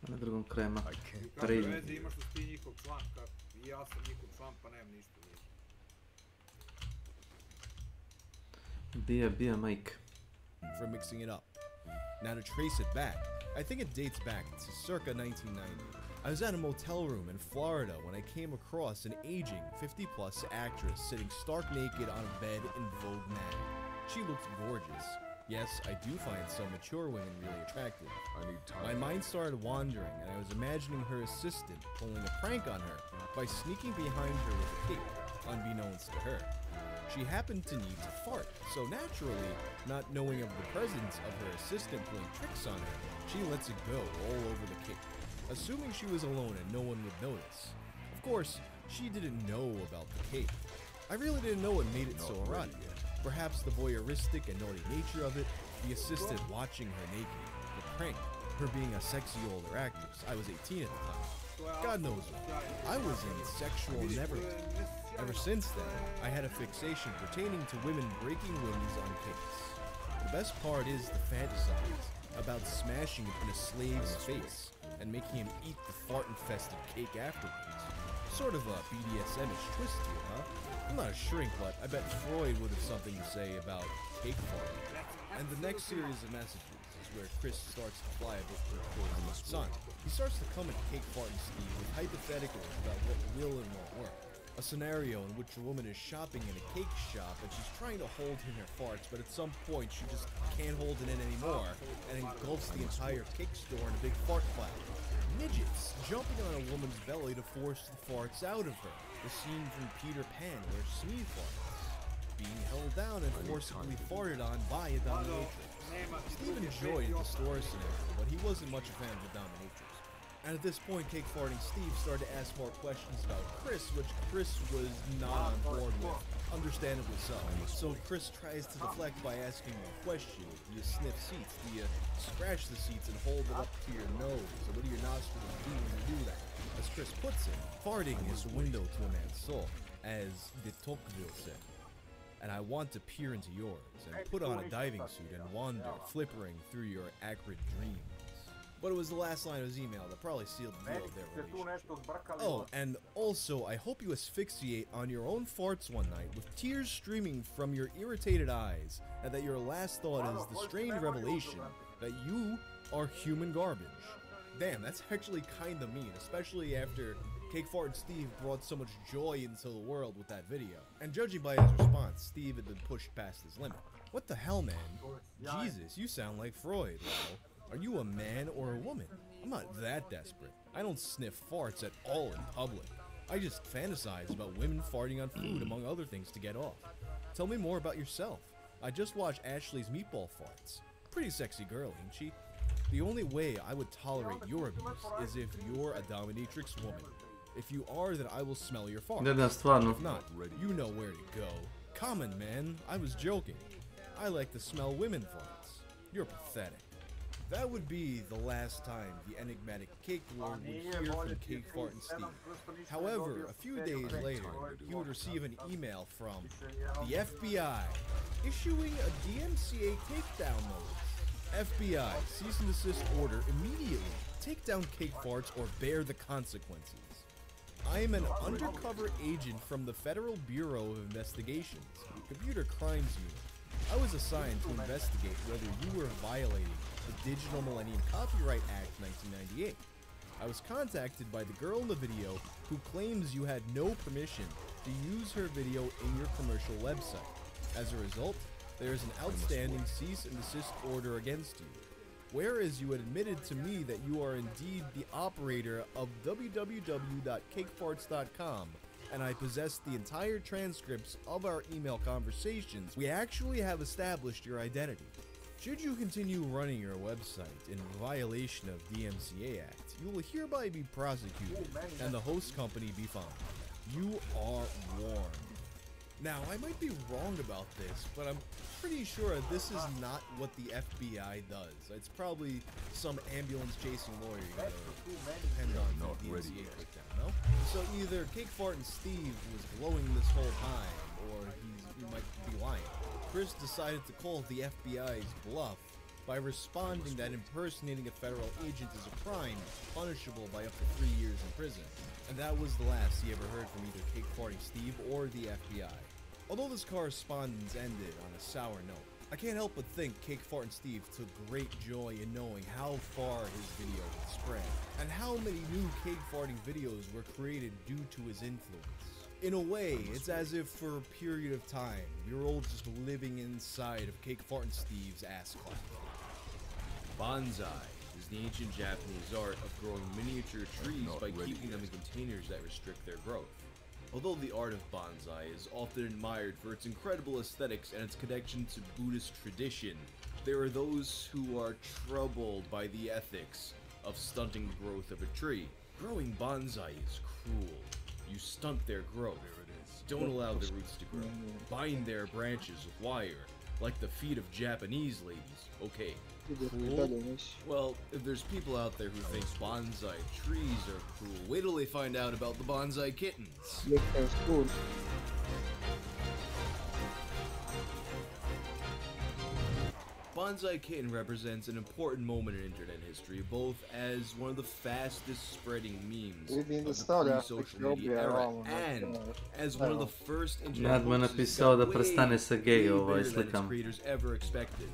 Na drugom krema. Kakve veze imaš što si ti njihov član, kako? I ja sam njihov član, pa nemam ništa. Bija Mike. For mixing it up. Now to trace it back, I think it dates back to circa 1990. I was at a motel room in Florida when I came across an aging 50-plus actress sitting stark naked on a bed in Vogue mag. She looked gorgeous. Yes, I do find some mature women really attractive. My mind started wandering, and I was imagining her assistant pulling a prank on her by sneaking behind her with a cape, unbeknownst to her. She happened to need to fart, so naturally, not knowing of the presence of her assistant playing tricks on her, she lets it go all over the cape, assuming she was alone and no one would notice. Of course, she didn't know about the cape. I really didn't know what made it so erotic. Perhaps the voyeuristic and naughty nature of it, the assistant watching her naked, the prank, her being a sexy older actress. I was 18 at the time. God knows what. I was in sexual neverland. Ever since then, I had a fixation pertaining to women breaking wings on cakes. The best part is the fantasize about smashing it in a slave's face and making him eat the fart-infested cake afterwards. Sort of a BDSM-ish twist here, huh? I'm not a shrink, but I bet Freud would have something to say about cake farting. And the next series of messages is where Chris starts to fly a bit towards his son. He starts to come at cake farting Steve with hypotheticals about what will and won't work. A scenario in which a woman is shopping in a cake shop and she's trying to hold in her farts, but at some point she just can't hold it in anymore and engulfs the entire cake store in a big fart cloud. Midgets jumping on a woman's belly to force the farts out of her. The scene from Peter Pan where Smee farts. Being held down and forcibly farted on by a dominatrix. Steve enjoyed the store scenario, but he wasn't much a fan of the dominatrix. And at this point, cake farting Steve started to ask more questions about Chris, which Chris was not on board with, understandably so. So Chris tries to deflect by asking more questions. Do you sniff seats? Do you scratch the seats and hold it up to your nose? Or what do your nostrils do when you do that? As Chris puts it, farting is a window to a man's soul, as de Tocqueville said. And I want to peer into yours and put on a diving suit and wander, flippering through your acrid dreams. But it was the last line of his email that probably sealed the deal of their relationship. Oh, and also, I hope you asphyxiate on your own farts one night with tears streaming from your irritated eyes, and that your last thought is the strange revelation that you are human garbage. Damn, that's actually kinda mean, especially after Cake Fart and Steve brought so much joy into the world with that video. And judging by his response, Steve had been pushed past his limit. What the hell, man? Jesus, you sound like Freud, Lalo. Are you a man or a woman? I'm not that desperate. I don't sniff farts at all in public. I just fantasize about women farting on food, among other things, to get off. Tell me more about yourself. I just watched Ashley's meatball farts. Pretty sexy girl, ain't she? The only way I would tolerate your abuse is if you're a dominatrix woman. If you are, then I will smell your farts. If not, you know where to go. Common, man. I was joking. I like to smell women farts. You're pathetic. That would be the last time the enigmatic Cake Lord would hear from Cake Fart and Steve. However, a few days later, he would receive an email from the FBI issuing a DMCA takedown notice. FBI, cease and desist order immediately. Take down Cake Farts or bear the consequences. I am an undercover agent from the Federal Bureau of Investigations, Computer Crimes Unit. I was assigned to investigate whether you were violating the Digital Millennium Copyright Act 1998. I was contacted by the girl in the video who claims you had no permission to use her video in your commercial website. As a result, there is an outstanding cease and desist order against you. Whereas you had admitted to me that you are indeed the operator of www.cakefarts.com, and I possess the entire transcripts of our email conversations, we actually have established your identity. Should you continue running your website in violation of DMCA Act, you will hereby be prosecuted and the host company be fined. You are warned. Now, I might be wrong about this, but I'm pretty sure this is not what the FBI does. It's probably some ambulance-chasing lawyer you gotta depend on for the DMCA takedown, no? So either Cake Fart and Steve was glowing this whole time, or he might be lying. Chris decided to call the FBI's bluff by responding that impersonating a federal agent is a crime punishable by up to 3 years in prison. And that was the last he ever heard from either Cake Farting Steve or the FBI. Although this correspondence ended on a sour note, I can't help but think Cake Farting Steve took great joy in knowing how far his video would spread, and how many new Cake Farting videos were created due to his influence. In a way, it's as if for a period of time, we were all just living inside of Cake Farting Steve's ass cloud. Bonsai is the ancient Japanese art of growing miniature trees by keeping them in containers that restrict their growth. Although the art of bonsai is often admired for its incredible aesthetics and its connection to Buddhist tradition, there are those who are troubled by the ethics of stunting the growth of a tree. Growing bonsai is cruel. You stunt their growth. Don't allow the roots to grow. Bind their branches with wire, like the feet of Japanese ladies. Okay. Cool. Well, if there's people out there who think bonsai trees are cool, wait till they find out about the bonsai kittens. Bonsai Kitten represents an important moment in internet history, both as one of the fastest spreading memes of the pre-social media era, and as one of the first internet hoaxes that way bigger than its creators ever expected.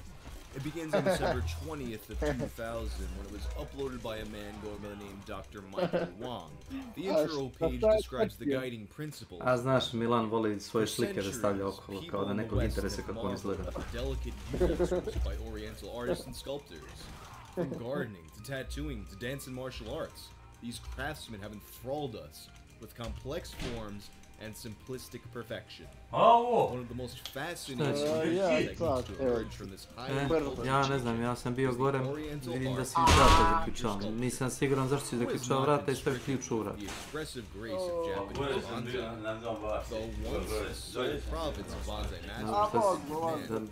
It begins on December 20th of 2000 when it was uploaded by a man going by the name Dr. Michael Wong. The intro page describes the guiding principles. A znaš, Milan voli svoje slike da stavlja okolo, kao da nekog interese kako on izgleda. Delicate uses by Oriental artists and sculptors. From gardening to tattooing to dance and martial arts, these craftsmen have enthralled us with complex forms and simplistic perfection. One of the most fascinating techniques to emerge from this high Ja ne znam, ja sam bio gore, vidim da si vrata zaključao. Nisam siguran zašto si zaključao vrata i stavi ključ u vrat. The expressive grace of Japanese bonsai, the once sole province of bonsai masters,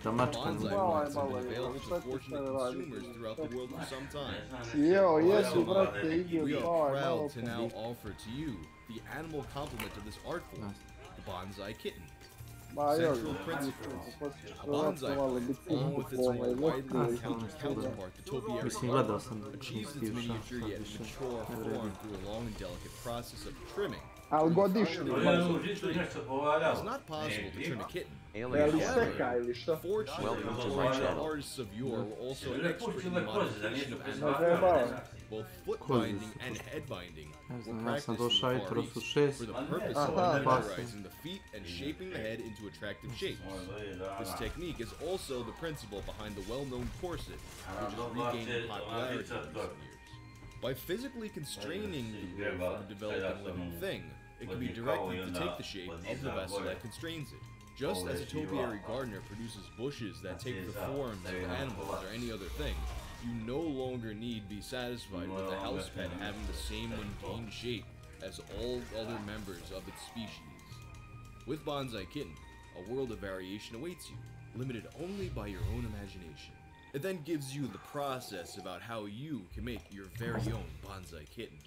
bonsai plants have been available to fortunate consumers throughout the world for some time. We are proud to now offer to you the animal complement of this art form, the bonsai kitten. Central principles. A bonsai plant, along with its more widely counterpart, the topiary garden, achieves its miniature yet mature form through a long and delicate process of trimming. It's not possible to trim a kitten. Fortunately, artists of yore were also an expert in the modification of animals. Both foot binding and head binding were practiced in the Far East for the purpose of miniaturizing the feet and shaping the head into attractive shapes. This technique is also the principle behind the well-known corset, which has regained in popularity in recent years. By physically constraining the growth of a developing living thing, it can be directed to take the shape of the vessel that constrains it. Just as a topiary gardener produces bushes that take the forms of animals or any other thing, you no longer need be satisfied with the house pet having the same mundane shape as all other members of its species. With Bonsai Kitten, a world of variation awaits you, limited only by your own imagination. It then gives you the process about how you can make your very own Bonsai Kitten.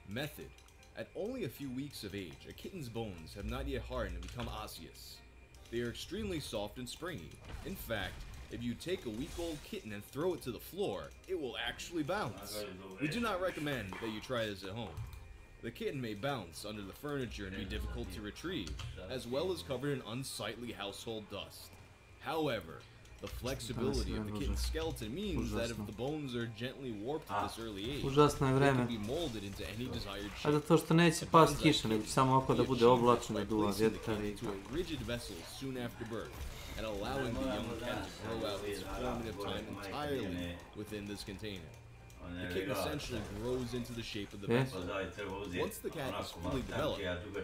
Method. At only a few weeks of age, a kitten's bones have not yet hardened and become osseous. They are extremely soft and springy. In fact, if you take a week-old kitten and throw it to the floor, it will actually bounce. We do not recommend that you try this at home. The kitten may bounce under the furniture and be difficult to retrieve, as well as covered in unsightly household dust. However, the flexibility of the kitten's skeleton means that if the bones are gently warped at this early age, they can be molded into any desired shape. A zato što neće past kiša, nego samo oko da bude oblačno, da duva vjetar i to a rigid vessel soon after birth, and allowing the young cat to grow out its formative time entirely within this container. The kitten essentially grows into the shape of the vessel. Once the cat is fully developed,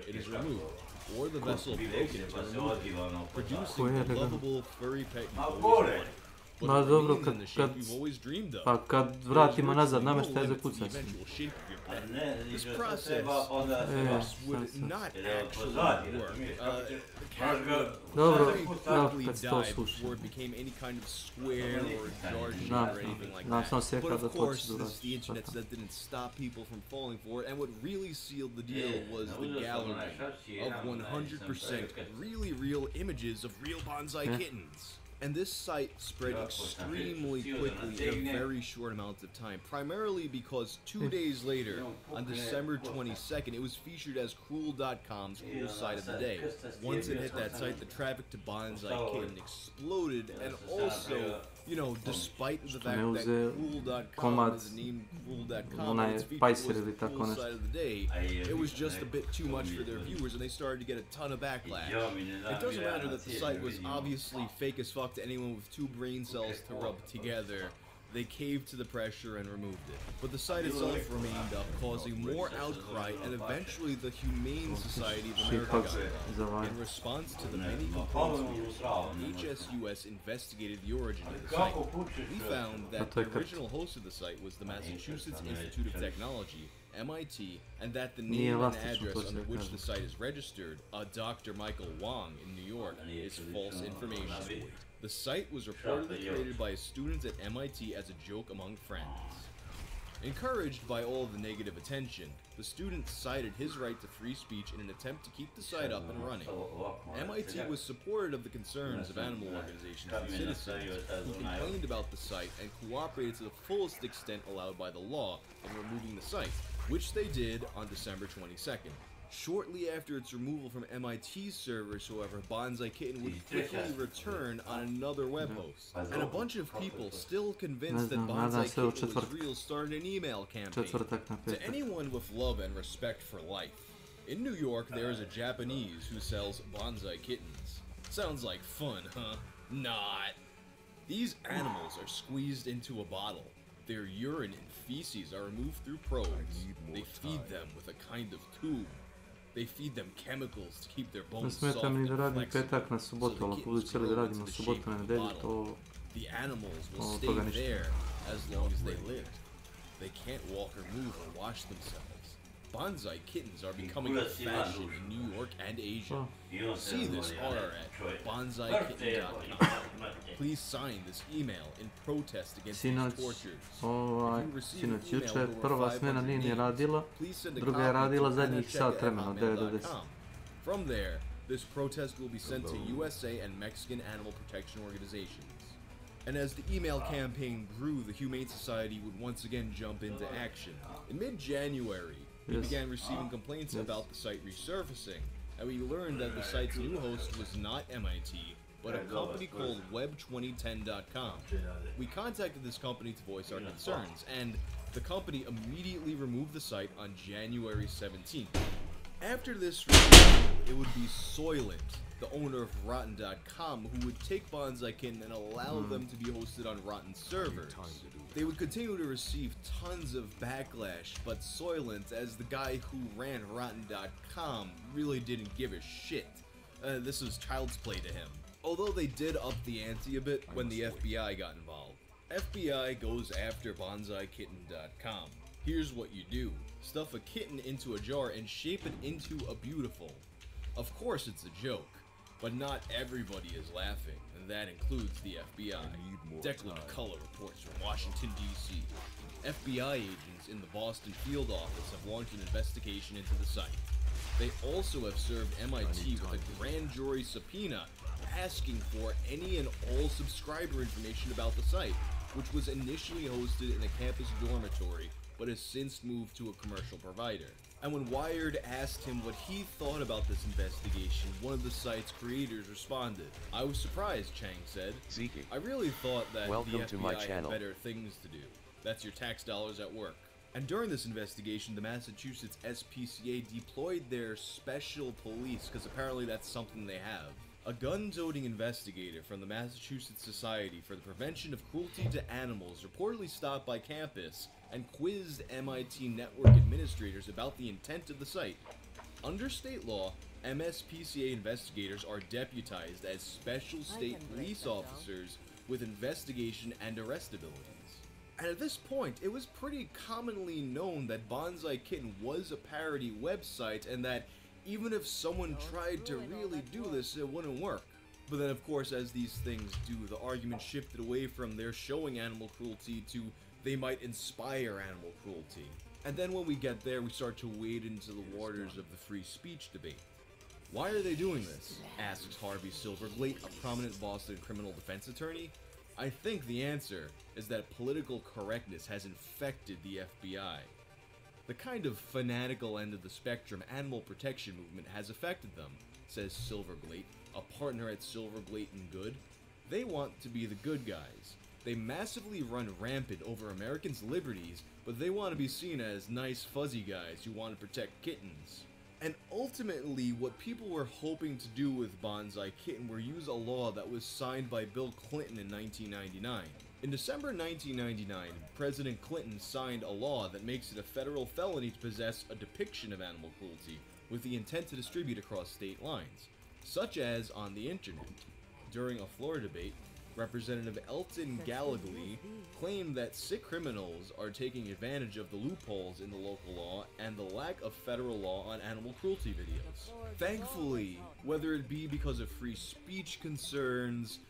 it is removed, or the vessel broken to remove it, producing the lovable furry pet you've always wanted. Ma dobro, kad vratimo nazad namještaj za kucac. This process would not actually work. The cat would very quickly die before it became any kind of square or jar shape or anything like that. But of course, the internet that didn't stop people from falling for it, and what really sealed the deal was the gallery of 100% really real images of real bonsai kittens. And this site spread extremely quickly in a very short amount of time, primarily because 2 days later, on December 22nd, it was featured as Cruel.com's Cruel Site of the Day. Once it hit that site, the traffic to Bonsai Kitten exploded, and also, you know, despite the fact that Cruel.com is named Cruel.com and its feature was the Cruel Site of the Day, it was just a bit too much for their viewers, and they started to get a ton of backlash. It doesn't matter that the site was obviously fake as fuck to anyone with 2 brain cells to rub together. They caved to the pressure and removed it. But the site itself remained up, causing more outcry, and eventually the Humane Society of America got involved. In response to the many complaints, HSUS investigated the origin of the site. We found that the original host of the site was the Massachusetts Institute of Technology, MIT, and that the name and address under which the site is registered, Dr. Michael Wong in New York, is false information. The site was reportedly created by students at MIT as a joke among friends. Encouraged by all of the negative attention, the student cited his right to free speech in an attempt to keep the site up and running. MIT was supportive of the concerns of animal organizations and citizens who complained about the site and cooperated to the fullest extent allowed by the law in removing the site, which they did on December 22nd. Shortly after its removal from MIT's servers, however, Bonsai Kitten would quickly return on another web host. And a bunch of people, still convinced that Bonsai Kitten was real, started an email campaign to anyone with love and respect for life. In New York, there is a Japanese who sells Bonsai Kittens. Sounds like fun, huh? Not. These animals are squeezed into a bottle. Their urine and feces are removed through probes. They feed them with a kind of tube. They feed them chemicals to keep their bones soft and flexible, so the kittens grow into the shape of the bottle. The animals will stay there as long as they live. They can't walk or move or wash themselves. Bonsai kittens are becoming a fashion in New York and Asia. See this horror at bonsaikitten.com. Please sign this email in protest against these tortures. Sinoć jučer prva smjena nije radila, druga je radila zadnjih sat vremena, od 9 do 10. From there, this protest will be sent to USA and Mexican animal protection organizations. And as the email campaign grew, the Humane Society would once again jump into action. In mid-January, we began receiving complaints about the site resurfacing, and we learned that the site's new host was not MIT, but a company called Web2010.com. We contacted this company to voice our concerns, and the company immediately removed the site on January 17th. After this removal, it would be Soylent, the owner of Rotten.com, who would take Bonsai Kitten and allow them to be hosted on Rotten servers. They would continue to receive tons of backlash, but Soylent, as the guy who ran Rotten.com, really didn't give a shit. This was child's play to him. Although they did up the ante a bit when the FBI got involved. FBI goes after bonsaikitten.com. Here's what you do. Stuff a kitten into a jar and shape it into a beautiful. Of course it's a joke, but not everybody is laughing, and that includes the FBI. Declan Culler reports from Washington, D.C. FBI agents in the Boston field office have launched an investigation into the site. They also have served MIT with a grand jury subpoena asking for any and all subscriber information about the site, which was initially hosted in a campus dormitory, but has since moved to a commercial provider. And when Wired asked him what he thought about this investigation, one of the site's creators responded. I was surprised, Chang said. Zeke, I really thought that welcome the to my FBI channel. had better things to do. That's your tax dollars at work. And during this investigation, the Massachusetts SPCA deployed their special police, because apparently that's something they have. A gun-toting investigator from the Massachusetts Society for the Prevention of Cruelty to Animals reportedly stopped by campus and quizzed MIT network administrators about the intent of the site. Under state law, MSPCA investigators are deputized as special state police officers with investigation and arrest abilities. And at this point, it was pretty commonly known that Bonsai Kitten was a parody website and that even if someone tried to really do this, it wouldn't work. But then, of course, as these things do, the argument shifted away from their showing animal cruelty to they might inspire animal cruelty. And then when we get there, we start to wade into the waters of the free speech debate. Why are they doing this? Asks Harvey Silverglate, a prominent Boston criminal defense attorney. I think the answer is that political correctness has infected the FBI. The kind of fanatical end of the spectrum animal protection movement has affected them, says Silverglate, a partner at Silverglate & Good. They want to be the good guys. They massively run rampant over Americans' liberties, but they want to be seen as nice fuzzy guys who want to protect kittens. And ultimately, what people were hoping to do with Bonsai Kitten were use a law that was signed by Bill Clinton in 1999. In December 1999, President Clinton signed a law that makes it a federal felony to possess a depiction of animal cruelty with the intent to distribute across state lines, such as on the internet. During a floor debate, Representative Elton Gallegly claimed that sick criminals are taking advantage of the loopholes in the local law and the lack of federal law on animal cruelty videos. Thankfully, whether it be because of free speech concerns,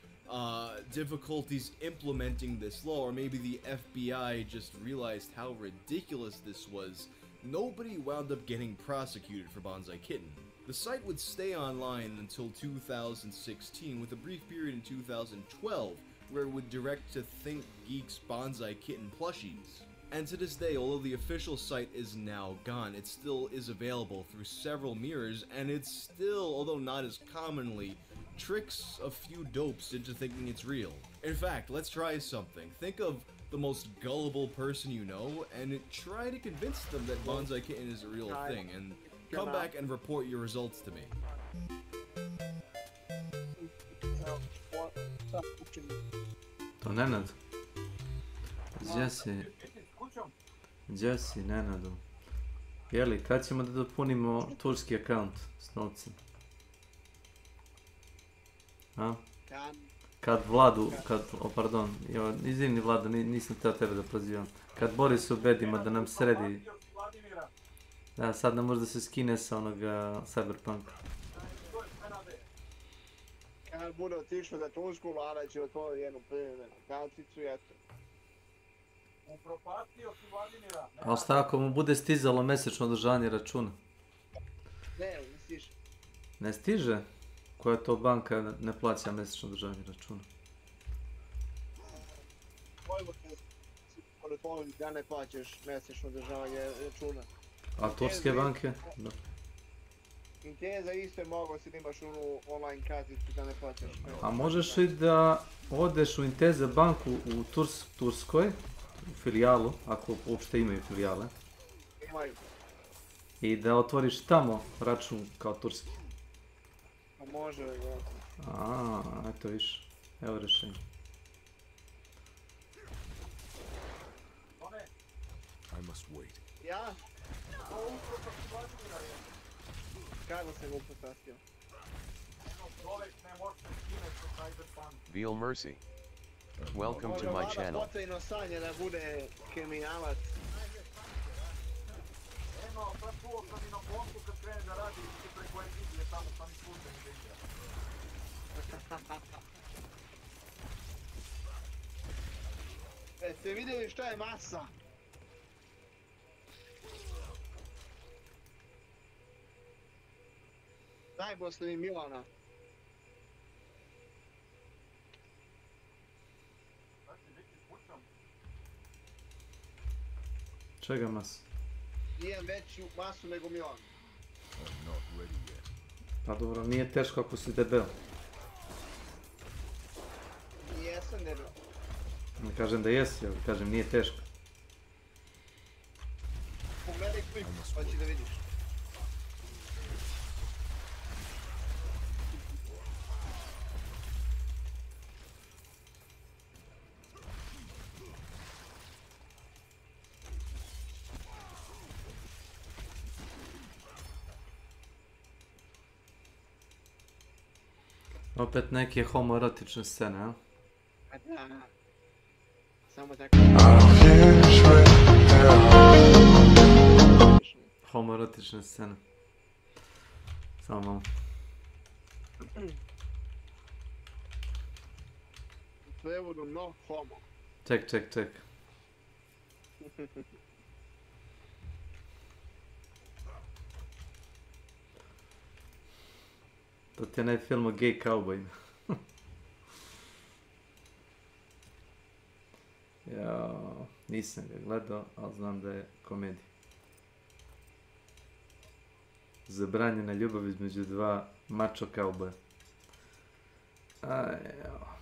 difficulties implementing this law, or maybe the FBI just realized how ridiculous this was, nobody wound up getting prosecuted for Bonsai Kitten. The site would stay online until 2016, with a brief period in 2012 where it would direct to Think Geek's Bonsai Kitten plushies. And to this day, although the official site is now gone, it still is available through several mirrors, and it still, although not as commonly, tricks a few dopes into thinking it's real. In fact, let's try something. Think of the most gullible person you know, and try to convince them that Bonsai Kitten is a real thing, and come back and report your results to me. To Nenad. Gdje si, Nenadu? Jeli, kad ćemo da dopunimo turski akaunt s novcem? A? Kad Vladu, izvini Vlado, nisam teo tebe da prozivam. Kad Boris ubedimo da nam sredi... Da, sad ne može da se skine sa onoga Cyberpunka. Kad bude otišao za tursku, Vlada će otvoriti jednu privremenu karticu i eto. Upropastio si Vladimira. A šta ako mu bude stizalo mesečno održanje računa? Ne stiže. Ne stiže? Koja to banka ne plaća mesečno održanje računa? Da ne plaćaš mesečno održavanje računa. A turske banke? Da. Inteza isto je mogao si da imaš online karticu da ne plaćaš. A možeš i da odeš u Inteza banku u Turskoj, u filijalu, ako uopšte imaju filijale. Imaju. I da otvoriš tamo račun kao turski. A može, da. A, eto više. Evo rješenje. I must wait. Ja? Kako se ga upostastio? Veal Mercy. Welcome to my channel. Može Vlada sanje da bude kriminalac. Eno, sad čuo sam i na poslu kad krene da radi i preko Egidije, tamo sam i slučajno da igra. Ste vidjeli šta je masa? Daj posle mi Milana. Čega mas? Nijem veću masu nego Milan. Pa dobro, nije teško ako si debel. Jesam debel. Ne kažem da jesi, ali kažem nije teško. Pogledaj klip, pa će da vidiš. Opet neke homoerotične scene, a? A da. Samo tako. Homoerotične scene. Samo malo. U prevodu no homo. Ček. To ti je onaj film o gay cowboyima. Jao, nisam ga gledao, ali znam da je komedija. Zabranjena ljubav između dva mačo cowboya. Aj, jao.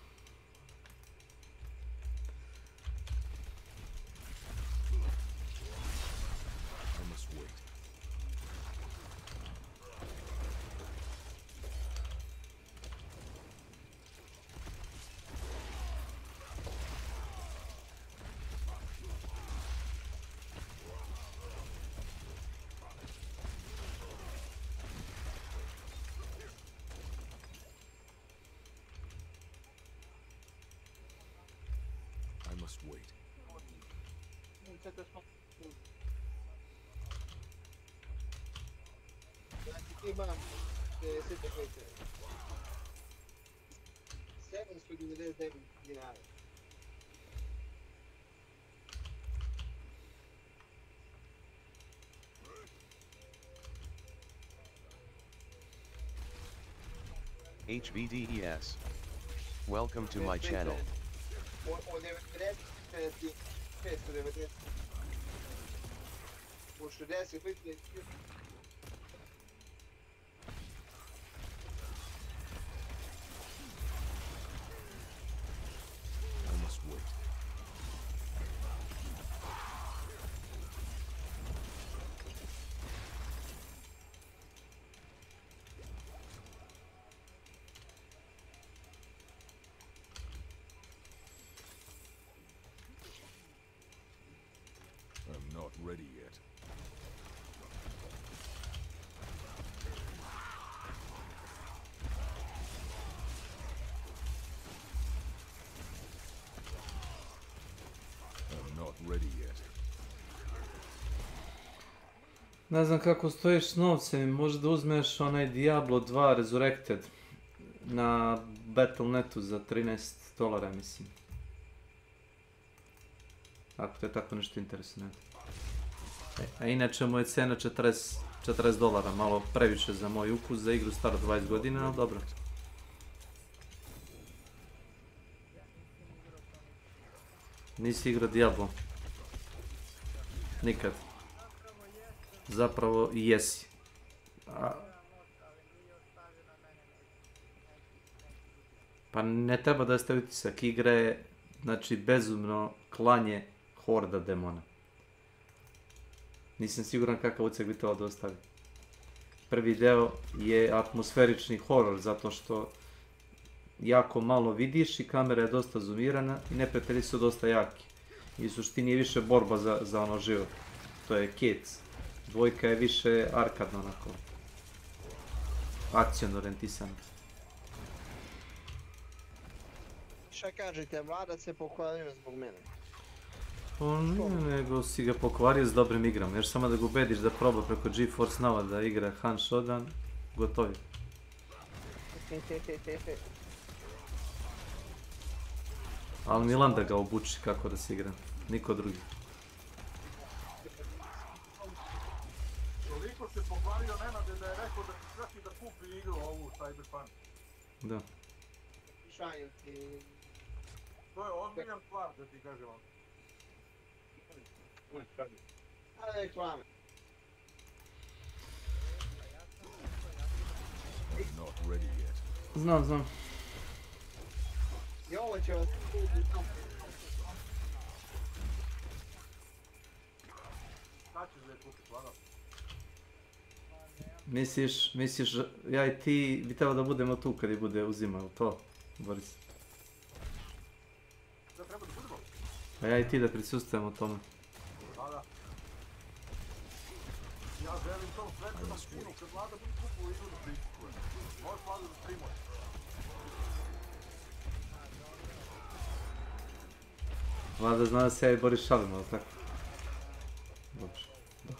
I must wait. Imam 55 799 dinara. HVDES. Welcome to my channel. O 90, 590. O 60, 50. I must wait. I'm not ready yet. I'm not ready yet. Ne znam kako stojiš s novcem, možda uzmeš onaj Diablo 2 Resurrected na Battle.netu za $13, mislim. Ako te tako nešto interesuje. A inače mu je cena $40, malo previše za moj ukus, za igru staru 20 godina, ali dobro. Nisi igrao Diablo? Nikad. Zapravo i jesi. Pa ne treba da ste utisak, igra je, znači, bezumno klanje horda demona. Nisam siguran kakav utisak bi to da ostavi. Prvi deo je atmosferični horor, zato što jako malo vidiš i kamera je dosta zoomirana i neprijatelji su dosta jaki. I u suštini je više borba za ono život. To je Kids. Dvojka je više arkadno, onako. Akcijno orijentisano. Šta kažete, Vlada se pokvario zbog mene? Pa ne, nego si ga pokvario s dobrim igram. Još samo da ga ubediš da proba preko GeForce Now da igra Han Shodan, gotovi. Ali Milan da ga obuči kako da se igra, niko drugi. Toliko se pokvario Nenade da je rekao da će čak i da kupi igru ovu Cyberpunk. Da. Šaju ti... To je ozbiljan stvar da ti kažem vam. A reklame. I'm not ready yet. Znam. I ovo će vas... Šta ćeš da je kupit, Vlada? Misliš, ja i ti bi trebalo da budemo tu kad je bude uzimao to, Boris? Da treba da budemo? A ja i ti da prisustujemo tome. Da. Ja želim tom svečanom činu kad Vlada bude kupu igru da prisustvuje. Možeš Vlada da streamuje. Vlada zna da se ja i Boris šalimo, ali tako?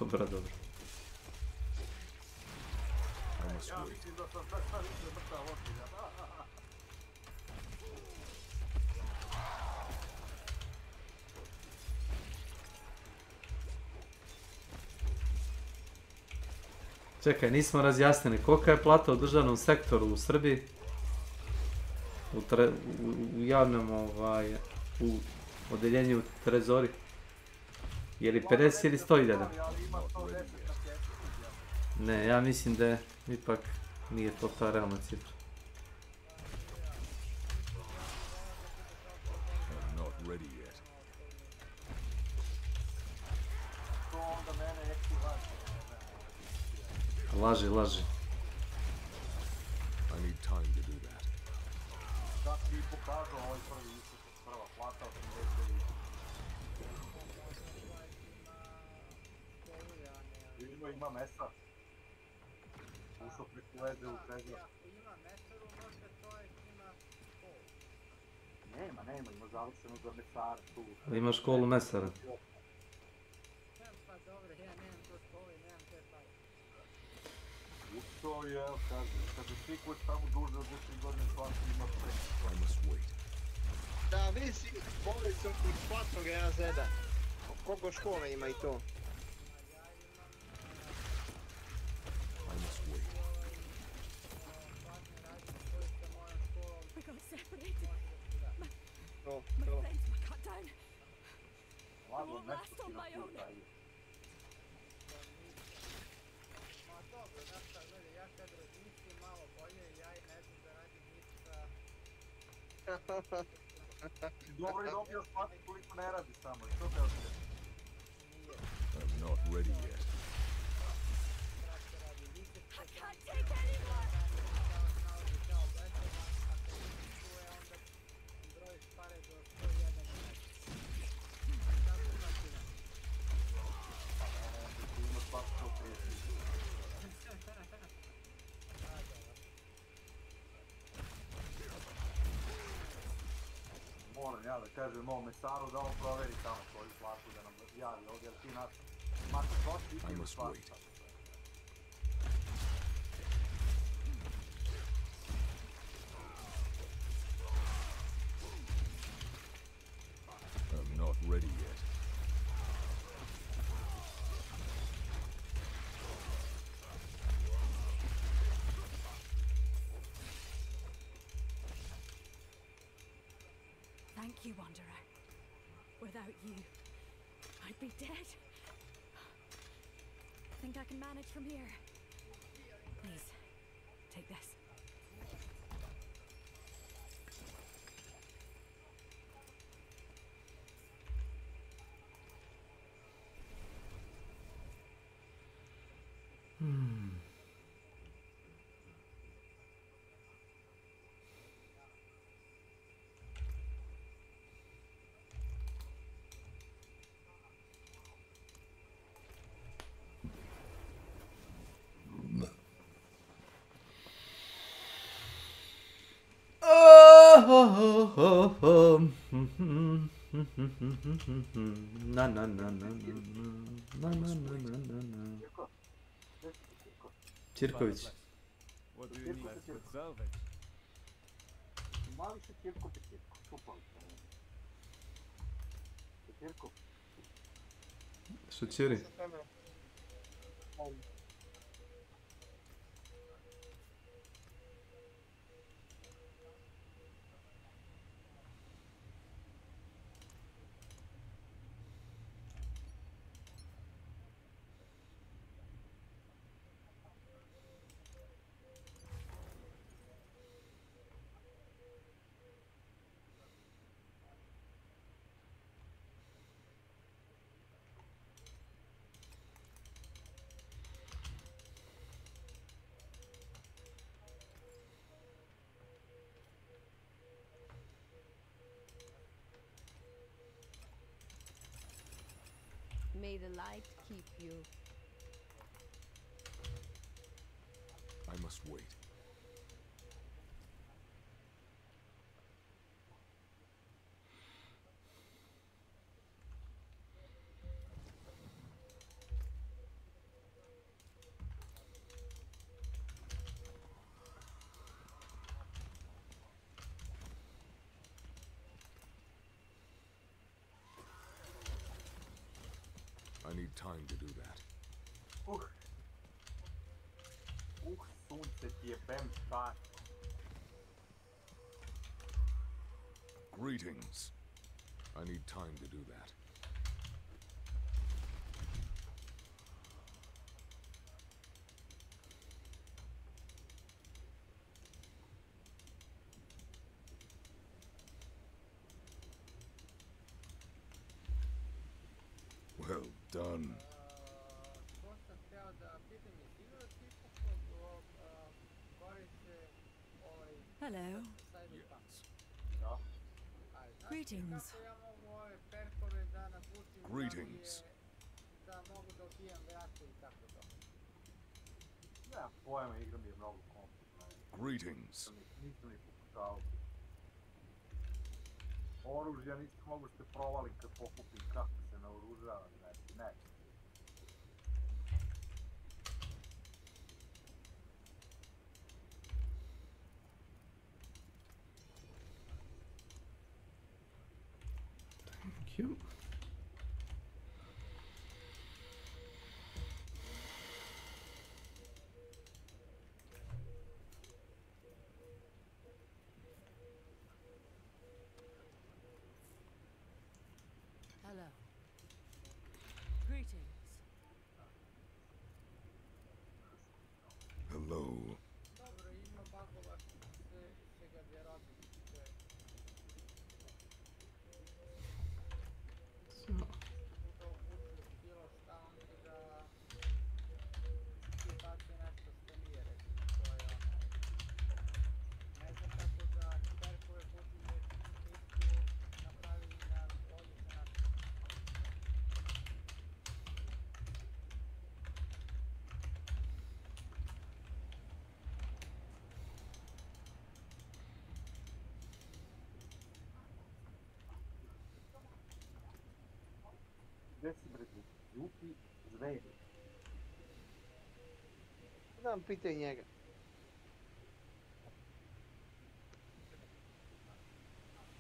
Dobro. Ja mislim da sam šta više mrtav ozbiljan. Čekaj, nismo razjasnili. Kolika je plata u državnom sektoru u Srbiji? U javnom, u odeljenju trezori? Je li 50 ili 100.000? Ne, ja mislim da ipak nije to ta realna cifra. Laži. I need time to do that. Čak mi pokazao ovaj prva plata 80. Ima mesa. Ušao preko veze u trezor. Ima mesaru, možda čovjek ima školu. Nema, ima završeno za mesara tu. Ima školu mesara. Pa dobro, ja nemam to škole, nemam te pare. Ušao je, kaže svi koji su tamo duže od 10 godine svaki ima preko. I must wait. Da, visi, boli sam kod platnog razreda. Koliko škole ima i to? I must wait. We got separated. To. My friends were cut down. I Lago won't last on my own. Ma dobro, znaš šta, gledaj, ja kad razmislim malo bolje, ja i ne znam da radim ništa. Dobro i dobio shvati koliko ne radi samo, što te ostaje? I'm not ready yet. I can't take anymore. Moram ja da kažem mom mesaru da on proveri tamo svoju platu da nam javi ovdje, jer ti nas mati prosti i ti stvari. I'm not ready yet. Thank you, Wanderer. Without you, I'd be dead. Think I can manage from here? Please, take this. Čirković. What do you need with salvage? Mali se Čirko Petirko, šupali. Petirko. Šućiri. May the light keep you. I must wait. I need time to do that. sunce ti je bem stan. Greetings. I need time to do that. Well done. To sam htio da pitam, je sigurno ti pošto koriste Hello. Cyberpunk? Da. A znaš Greetings. kako ja mogu ove perkove da naputim Greetings. da mogu da ubijam vrate i tako to? Nemam pojma, igra mi je mnogo kompletna. Greetings. Nisam ni pokušao. Oružja nisam mogu što provalim kad pokupim kako se naoružava, znači ne. Thank you. Hello. Greetings. Hello. Dobro, ima bagova se ga vjerojatno tiče. Da upućuju bilo šta onda da ti baci nešto što nije, recimo to je ne znam kako da perkove počinje nisu napravili na odličan način. Gdje si bre, ljuti zveri? Znam, pitaj njega.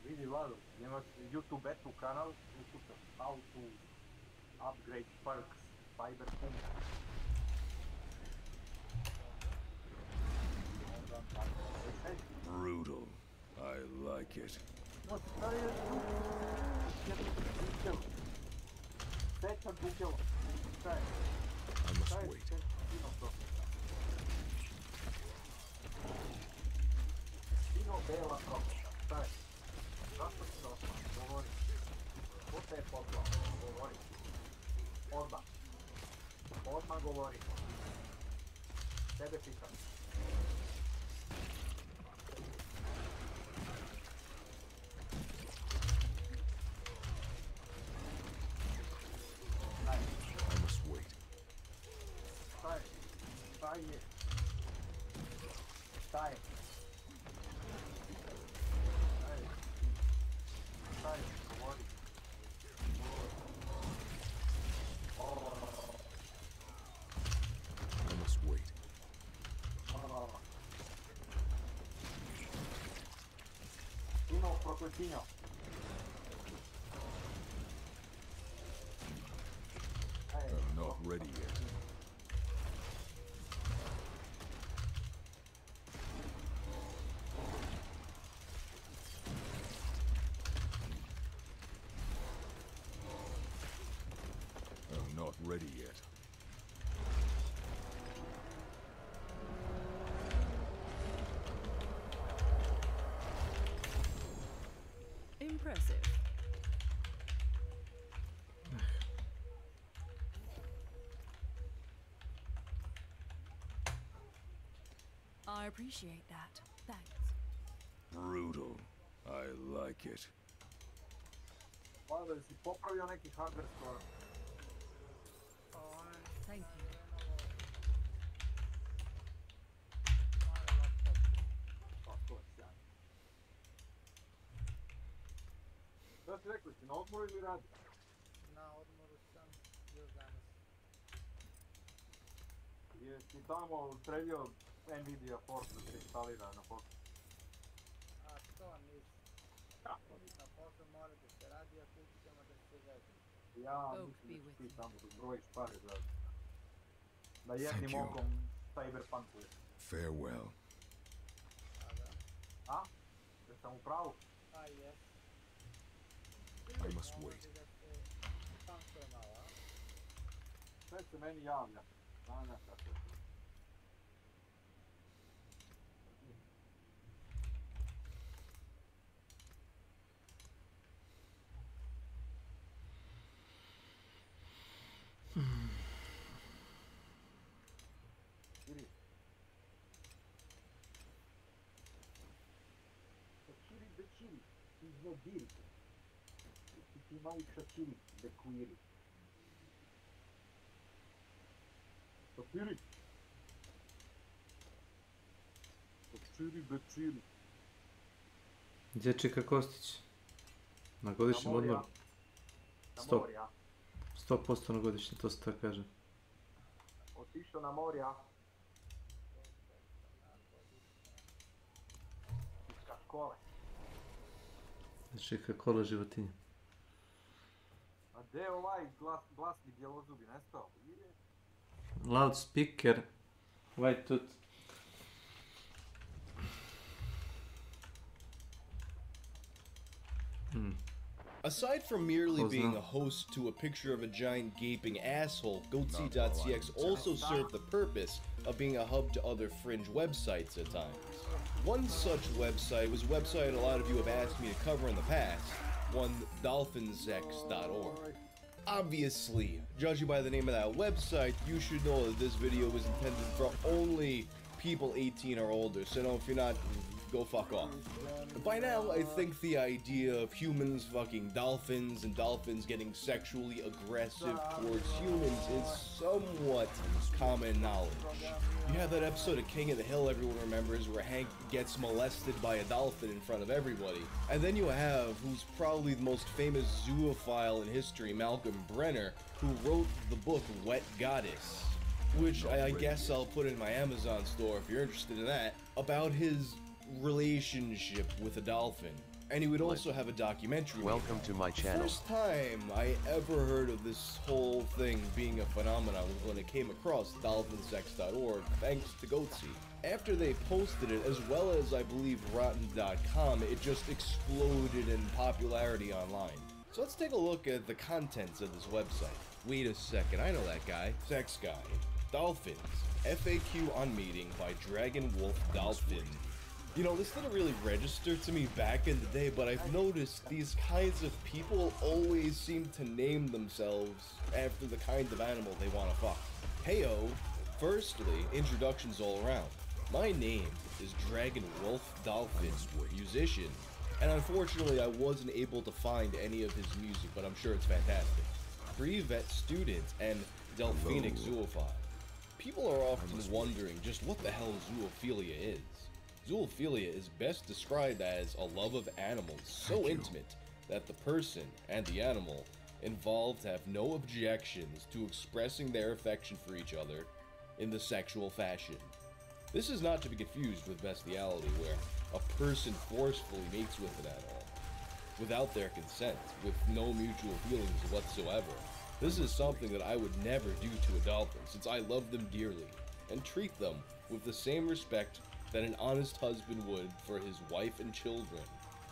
Vidi Vlado, imaš YouTube etu kanal, ukucaš how to upgrade perks Cyberpunk. Brutal. I like it. No, šta je tu? Sečan dukelo. Šta je? I must Šta je wait. Sino to? Sino bela profeta. Šta je? Zašto si to? Govori. Ko te je poslao? Govori. Odmah. Odmah govori. Tebe pitam. I must wait. Šta je? Šta je? Šta je? Šta je? Šta je? Govori. I must wait. Sino prokletinjo. I'm not ready yet. I'm not ready yet. Impressive. I appreciate that. Thanks. Brutal. I like it. Vlado, jesi popravio neki hardware skoro? Thank you. Tako je, sjajno. Šta ti rekli, si na odmoru ili radi? Na odmoru sam još danas. Jesi tamo streljio Nvidia Force da se instalira na poslu? A to nisam. Na poslu mora da se radi, a kući ćemo da se vežemo. Ja mislim da ti tamo da brojiš pare da jednim okom Cyberpunkuje. Farewell. A? Jesam u pravu? A jes. I must wait. Sve se meni javlja. Znaš kako je. Širi. Širi bečiri. Izvediri. Ti mali šačiri bekuiri. Šačiri. Šačiri bečiri. Gdje je Čika Kostić? Na godišnjem Na morja. odmoru? Na 100%. morja. 100% na godišnje, to se tako kaže. Otišao na morja. Iska škole. Čika kola životinja. A gdje je ovaj glasni bjelozubi nestao? Ide. Loudspeaker. White tooth. Aside from merely Close being now. a host to a picture of a giant gaping asshole, Goatsy.cx also served the purpose of being a hub to other fringe websites at times. One such website was a website a lot of you have asked me to cover in the past, one dolphinsex.org. Obviously, judging by the name of that website, you should know that this video was intended for only people 18 or older, so no, if you're not, go fuck off. By now, I think the idea of humans fucking dolphins and dolphins getting sexually aggressive towards humans is somewhat common knowledge. You have that episode of King of the Hill everyone remembers where Hank gets molested by a dolphin in front of everybody. And then you have, who's probably the most famous zoophile in history, Malcolm Brenner, who wrote the book Wet Goddess, which I guess I'll put in my Amazon store if you're interested in that, about his relationship with a dolphin. And he would also have a documentary. Welcome to my channel. The first time I ever heard of this whole thing being a phenomenon was when it came across dolphinsex.org, thanks to Goatsy. After they posted it, as well as I believe Rotten.com, it just exploded in popularity online. So let's take a look at the contents of this website. Wait a second, I know that guy. Sex guy. Dolphins. FAQ on meeting by Dragon Wolf Dolphin. You know, this didn't really register to me back in the day, but I've noticed these kinds of people always seem to name themselves after the kind of animal they want to fuck. Heyo, firstly, introductions all around. My name is Dragon Wolf Dolphin, musician, and unfortunately I wasn't able to find any of his music, but I'm sure it's fantastic. Pre-vet student and Delphinic zoophile. People are often wondering just what the hell zoophilia is. Zoophilia is best described as a love of animals so intimate that the person and the animal involved have no objections to expressing their affection for each other in the sexual fashion. This is not to be confused with bestiality, where a person forcefully mates with an animal without their consent, with no mutual feelings whatsoever. This is something that I would never do to a dolphin, since I love them dearly and treat them with the same respect that an honest husband would for his wife and children.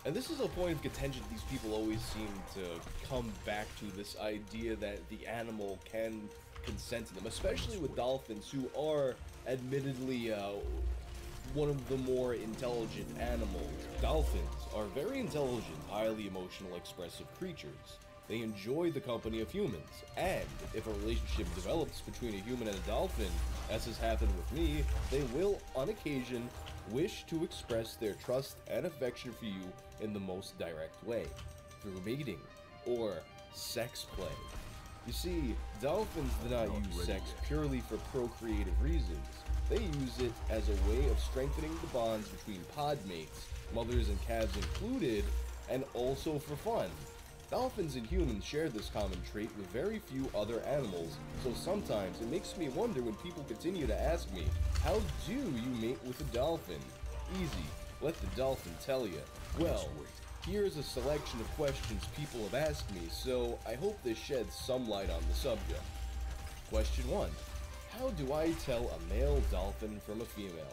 And this is a point of contention these people always seem to come back to, this idea that the animal can consent to them, especially with dolphins, who are admittedly one of the more intelligent animals. Dolphins are very intelligent, highly emotional, expressive creatures. They enjoy the company of humans, and if a relationship develops between a human and a dolphin, as has happened with me, they will, on occasion, wish to express their trust and affection for you in the most direct way, through mating or sex play. You see, dolphins do not use sex purely for procreative reasons. They use it as a way of strengthening the bonds between pod mates, mothers and calves included, and also for fun. Dolphins and humans share this common trait with very few other animals, so sometimes it makes me wonder when people continue to ask me, how do you mate with a dolphin? Easy, let the dolphin tell you. Well, here's a selection of questions people have asked me, so I hope this sheds some light on the subject. Question 1. how do I tell a male dolphin from a female one?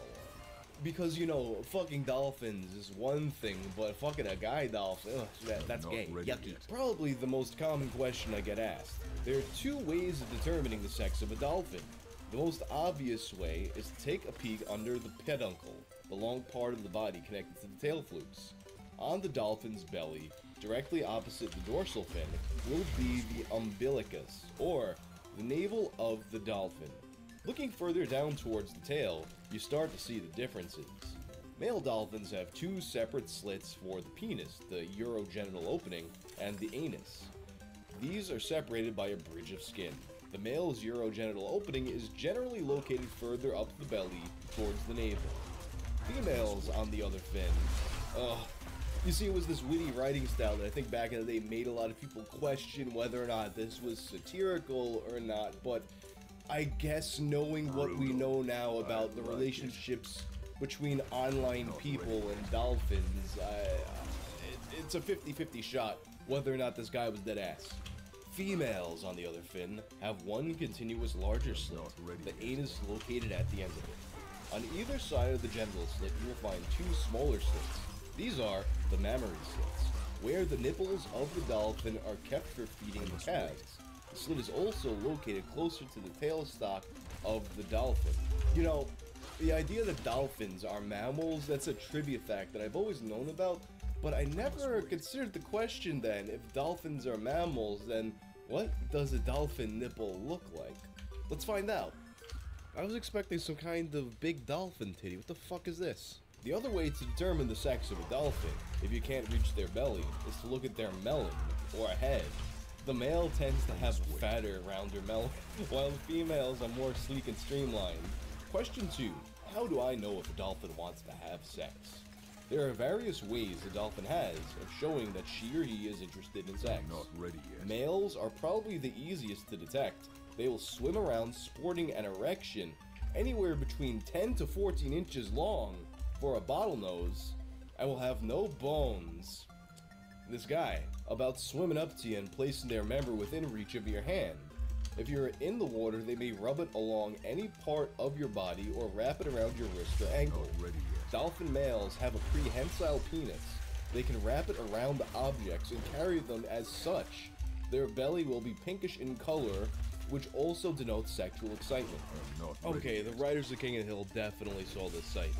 Because, you know, fucking dolphins is one thing, but fucking a guy dolphin, ugh, that's gay, yucky. Probably the most common question I get asked. There are two ways of determining the sex of a dolphin. The most obvious way is to take a peek under the peduncle, the long part of the body connected to the tail flukes. On the dolphin's belly, directly opposite the dorsal fin, will be the umbilicus, or the navel of the dolphin. Looking further down towards the tail, you start to see the differences. Male dolphins have two separate slits for the penis, the urogenital opening, and the anus. These are separated by a bridge of skin. The male's urogenital opening is generally located further up the belly towards the navel. Females, on the other fin, you see, it was this witty writing style that I think back in the day made a lot of people question whether or not this was satirical or not, but I guess knowing what we know now about the relationships between online people and dolphins, it's a 50-50 shot whether or not this guy was dead ass. Females, on the other fin, have one continuous larger slit, the anus located at the end of it. On either side of the genital slit, you will find two smaller slits. These are the mammary slits, where the nipples of the dolphin are kept for feeding the calves. The slit is also located closer to the tailstock of the dolphin. You know, the idea that dolphins are mammals, that's a trivia fact that I've always known about, but I never considered the question then, if dolphins are mammals, then what does a dolphin nipple look like? Let's find out. I was expecting some kind of big dolphin titty. What the fuck is this? The other way to determine the sex of a dolphin, if you can't reach their belly, is to look at their melon, or head. The male tends to have a fatter, rounder melon, while the females are more sleek and streamlined. Question 2. How do I know if a dolphin wants to have sex? There are various ways a dolphin has of showing that she or he is interested in sex. Not ready yet. Males are probably the easiest to detect. They will swim around sporting an erection anywhere between 10 to 14 inches long for a bottlenose, and will have no bones. This guy, about swimming up to you and placing their member within reach of your hand. If you're in the water, they may rub it along any part of your body or wrap it around your wrist or ankle. Dolphin males have a prehensile penis. They can wrap it around objects and carry them as such. Their belly will be pinkish in color, which also denotes sexual excitement. Okay, the writers of King of the Hill definitely saw this sight.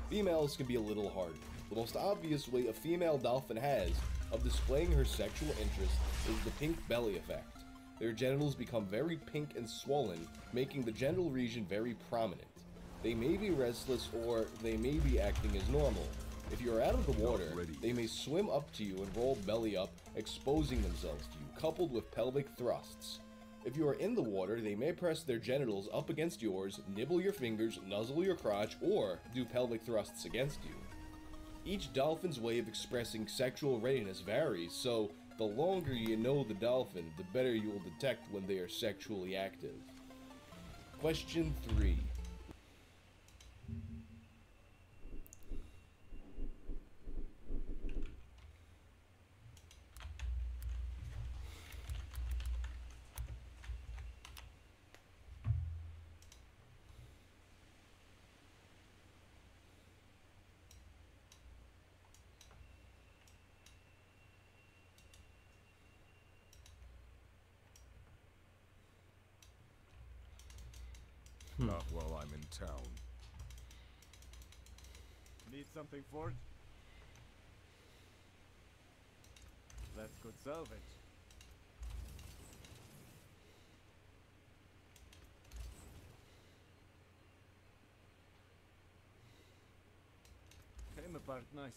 Females can be a little harder. The most obvious way a female dolphin has of displaying her sexual interest is the pink belly effect. Their genitals become very pink and swollen, making the genital region very prominent. They may be restless or they may be acting as normal. If you are out of the water, they may swim up to you and roll belly up, exposing themselves to you, coupled with pelvic thrusts. If you are in the water, they may press their genitals up against yours, nibble your fingers, nuzzle your crotch, or do pelvic thrusts against you. Each dolphin's way of expressing sexual readiness varies, so the longer you know the dolphin, the better you will detect when they are sexually active. Question 3. Not while I'm in town. Need something forged? That's good salvage. Came apart nicely.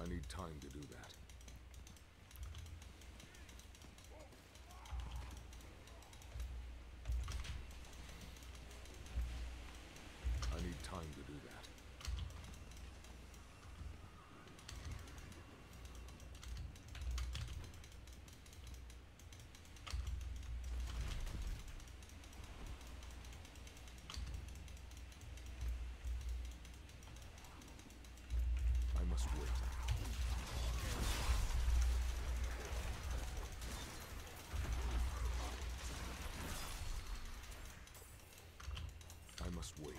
I need time to do that. I need time to do that. I must wait. I must wait.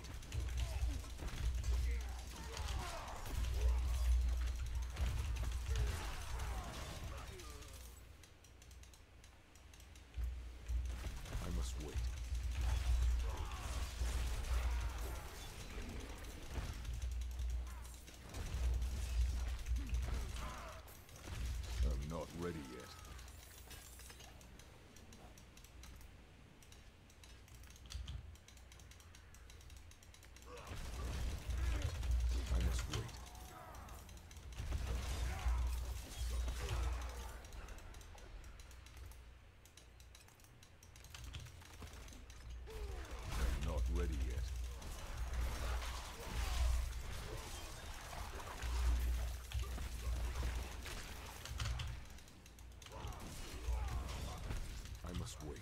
I must wait. I'm not ready yet. I must wait. I'm not ready yet. I must wait.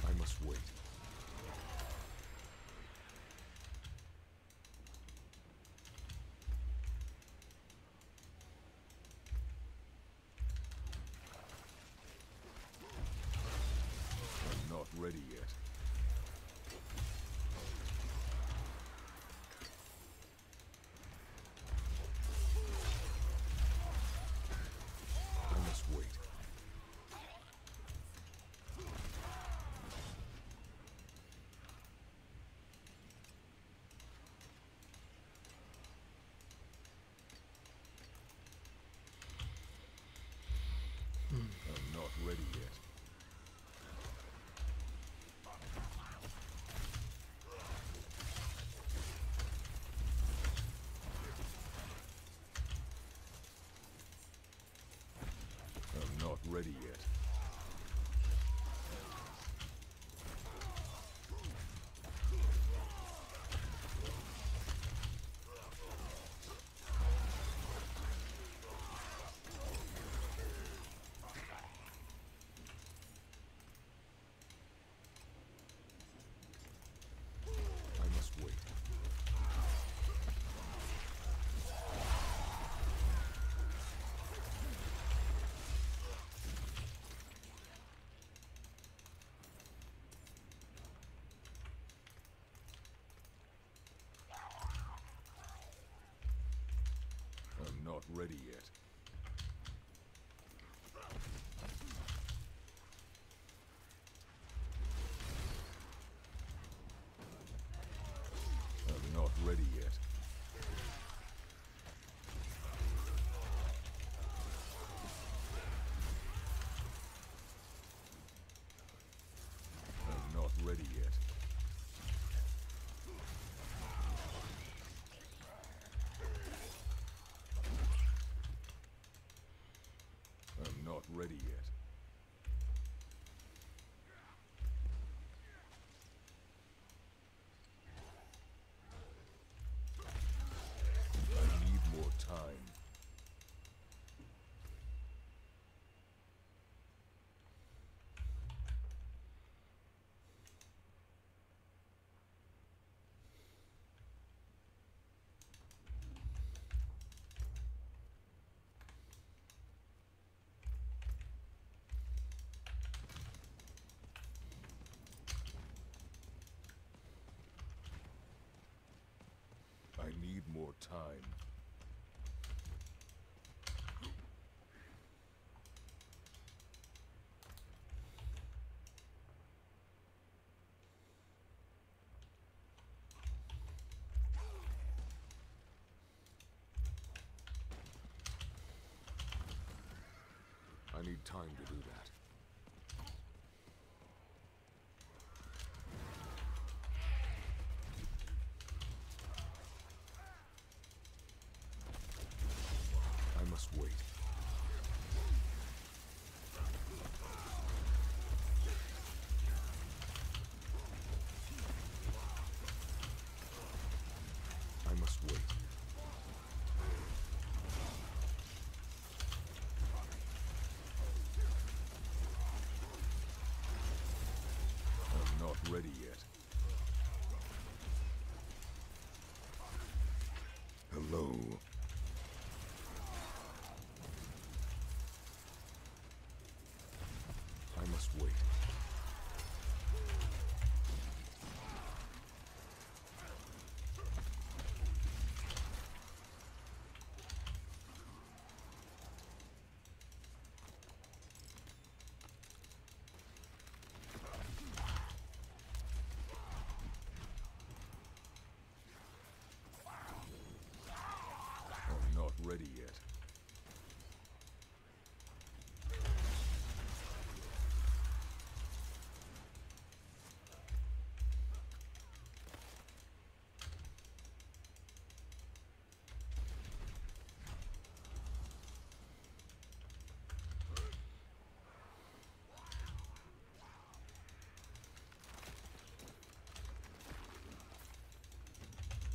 I must wait. I'm not ready yet. I must wait. I'm not ready yet. I'm not ready yet. I must wait. I'm not ready yet. I'm not ready yet. I'm not ready yet. I'm not ready yet. I need more time. I need more time. I need time to do that. I must wait. I must wait. I'm not ready yet. Hello. I must wait. I'm not ready yet.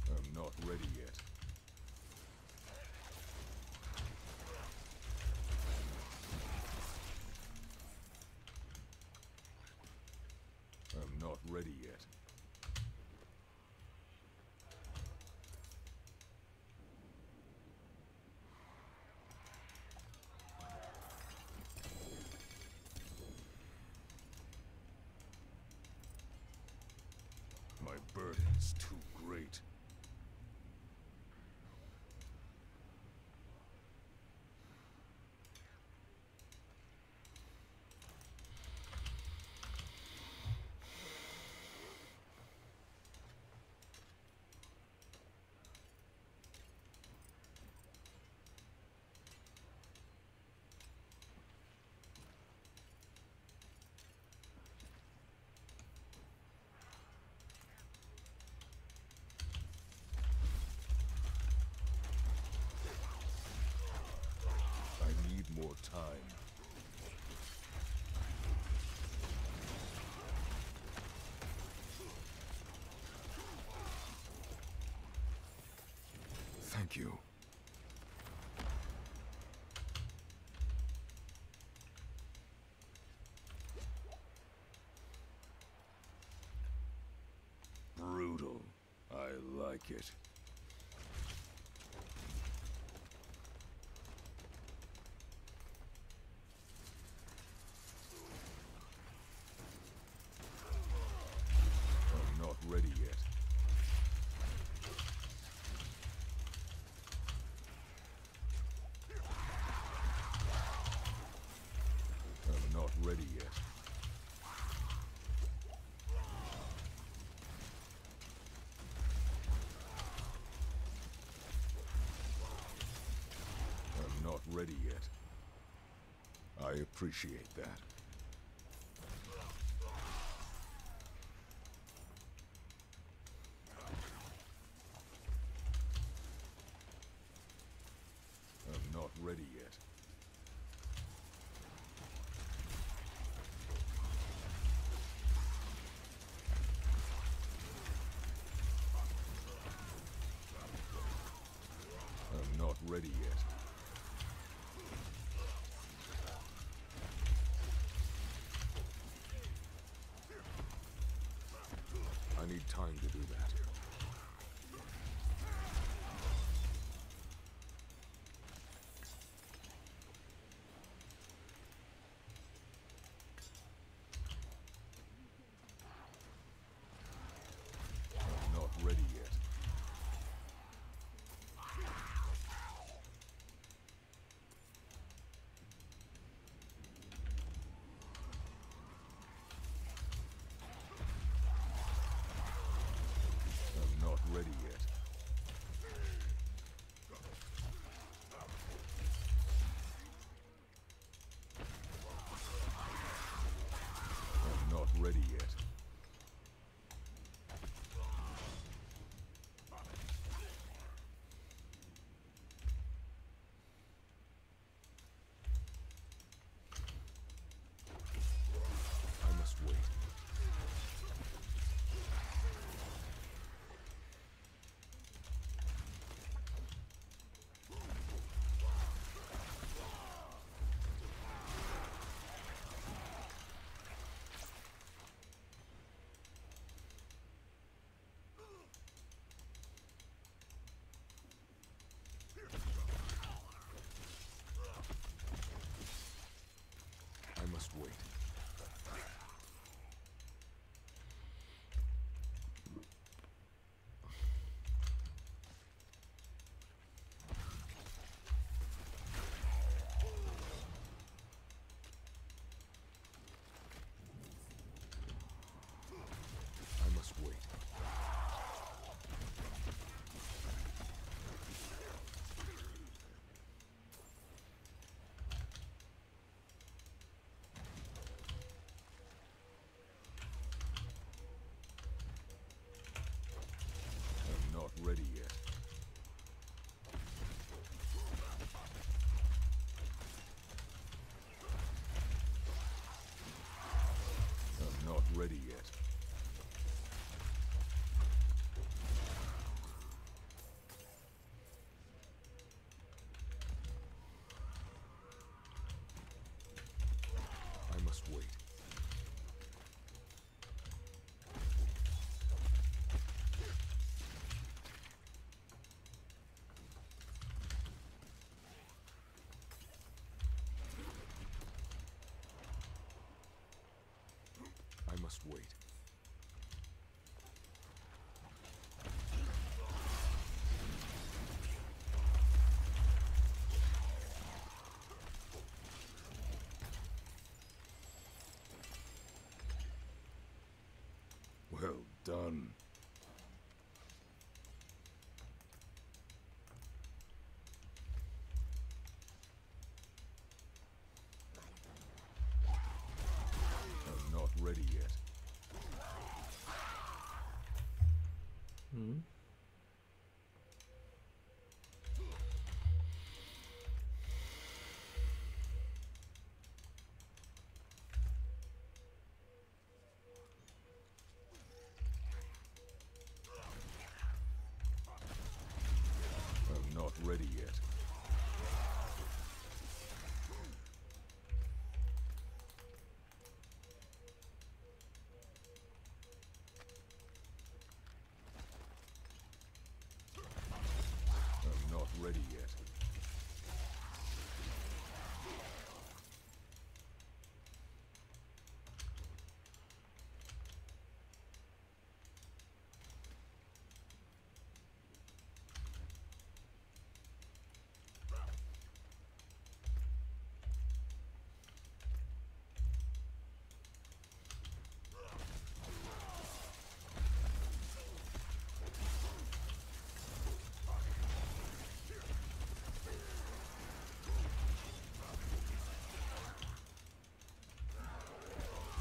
I'm not ready yet. I'm not ready yet. My burden's too great. I need more time. Thank you. Brutal. I like it. I'm not ready yet. I'm not ready yet. I'm not ready yet. I appreciate that. I'm not ready yet. I'm not ready yet. I need time to do that. I'm not ready yet. ready yet. I must wait. I must wait. I must wait. I'm not ready yet. I'm not ready yet. I must wait. I must wait. Well done. I'm not ready yet. Hmm. I'm not ready yet. I'm not ready yet.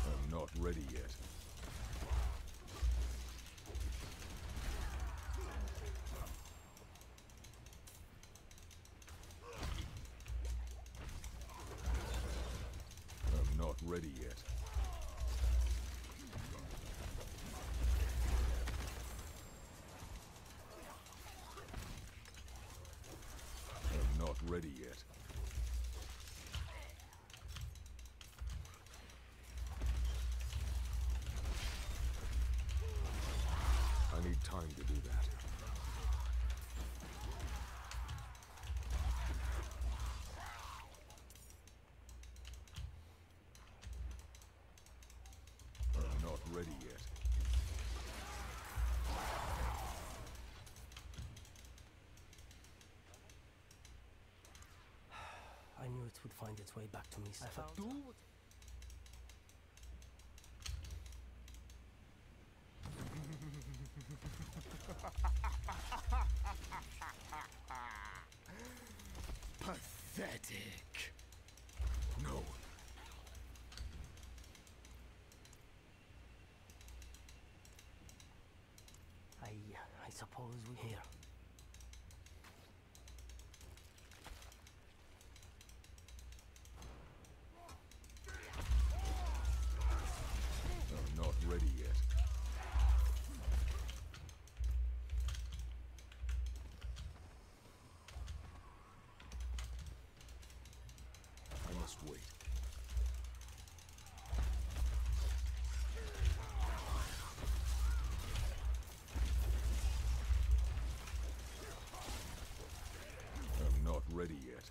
I'm not ready yet. I'm not ready yet. I'm not ready yet. I need time to do that. I'm not ready yet. I knew it would find its way back to me. If I do what... Pathetic. No. suppose we here. I'm not ready yet. I must wait. I'm not ready yet.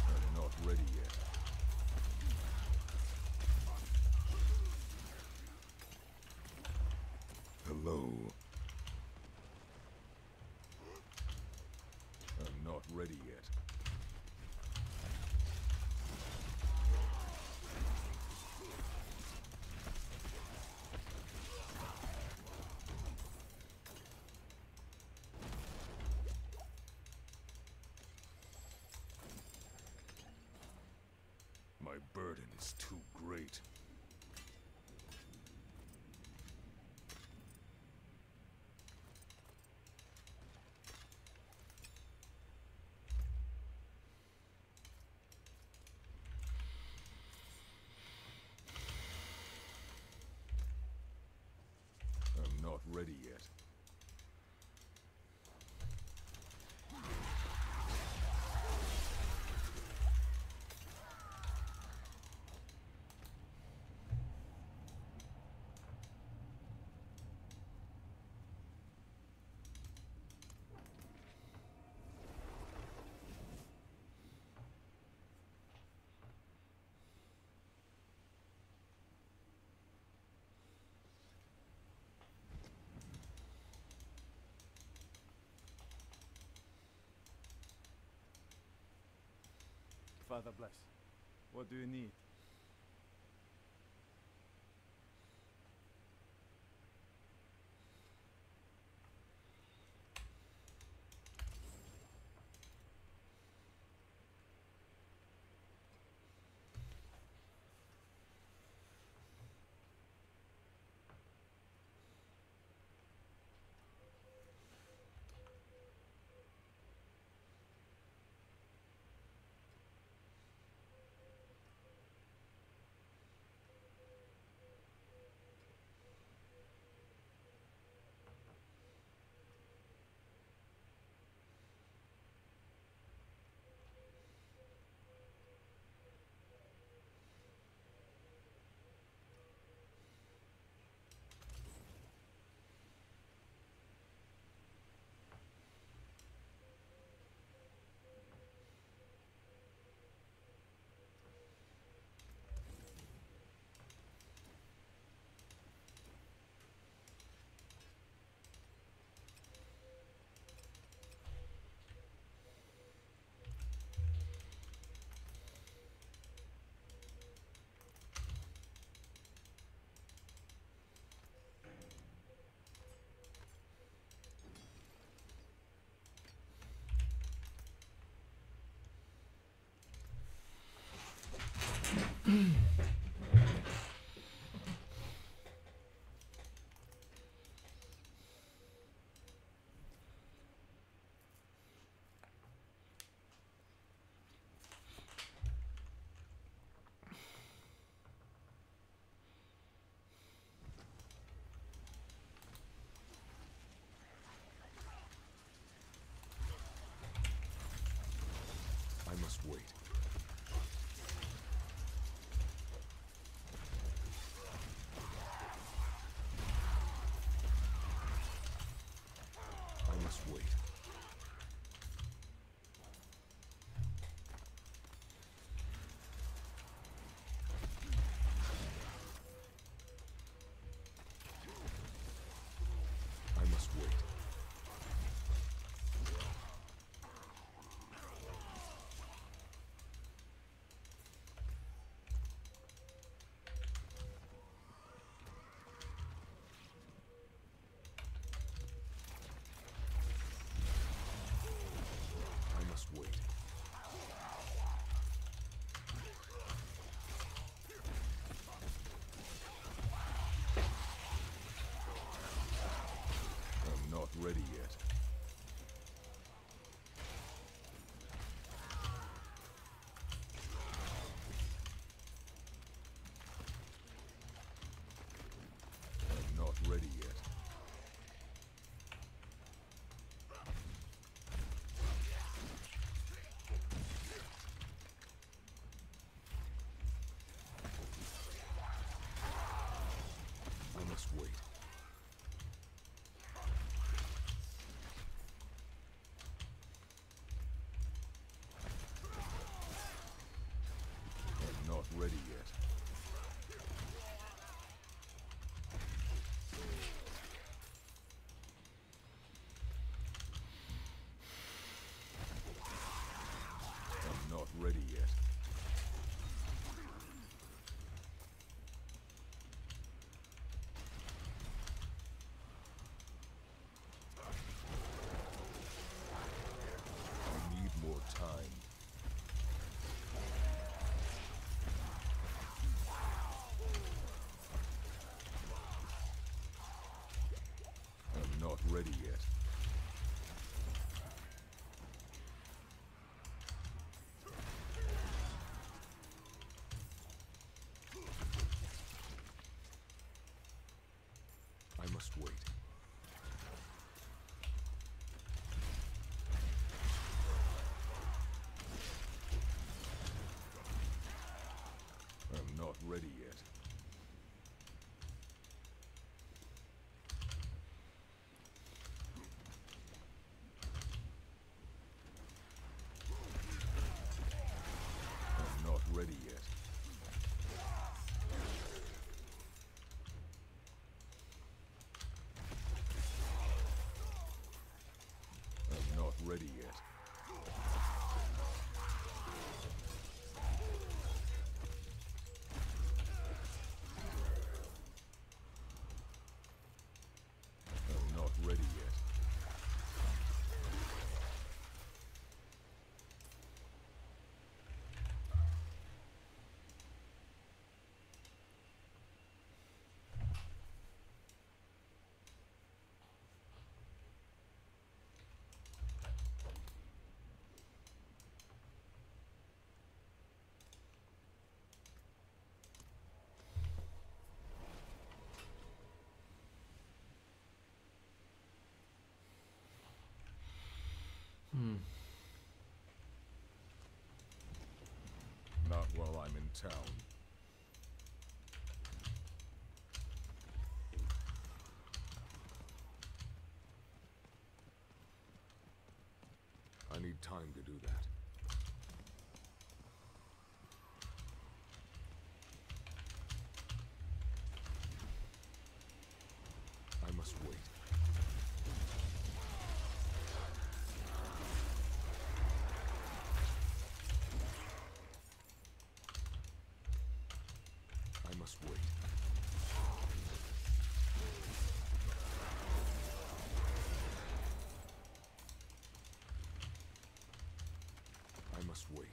I'm not ready yet. Hello. I'm not ready yet. My burden is too great. I'm not ready yet. Father bless. What do you need? ready yet. I must wait. I'm not ready yet. I'm not ready yet. I'm not ready yet. I'm not ready yet. Not while I'm in town. I need time to do that. I must wait. I must wait. I must wait.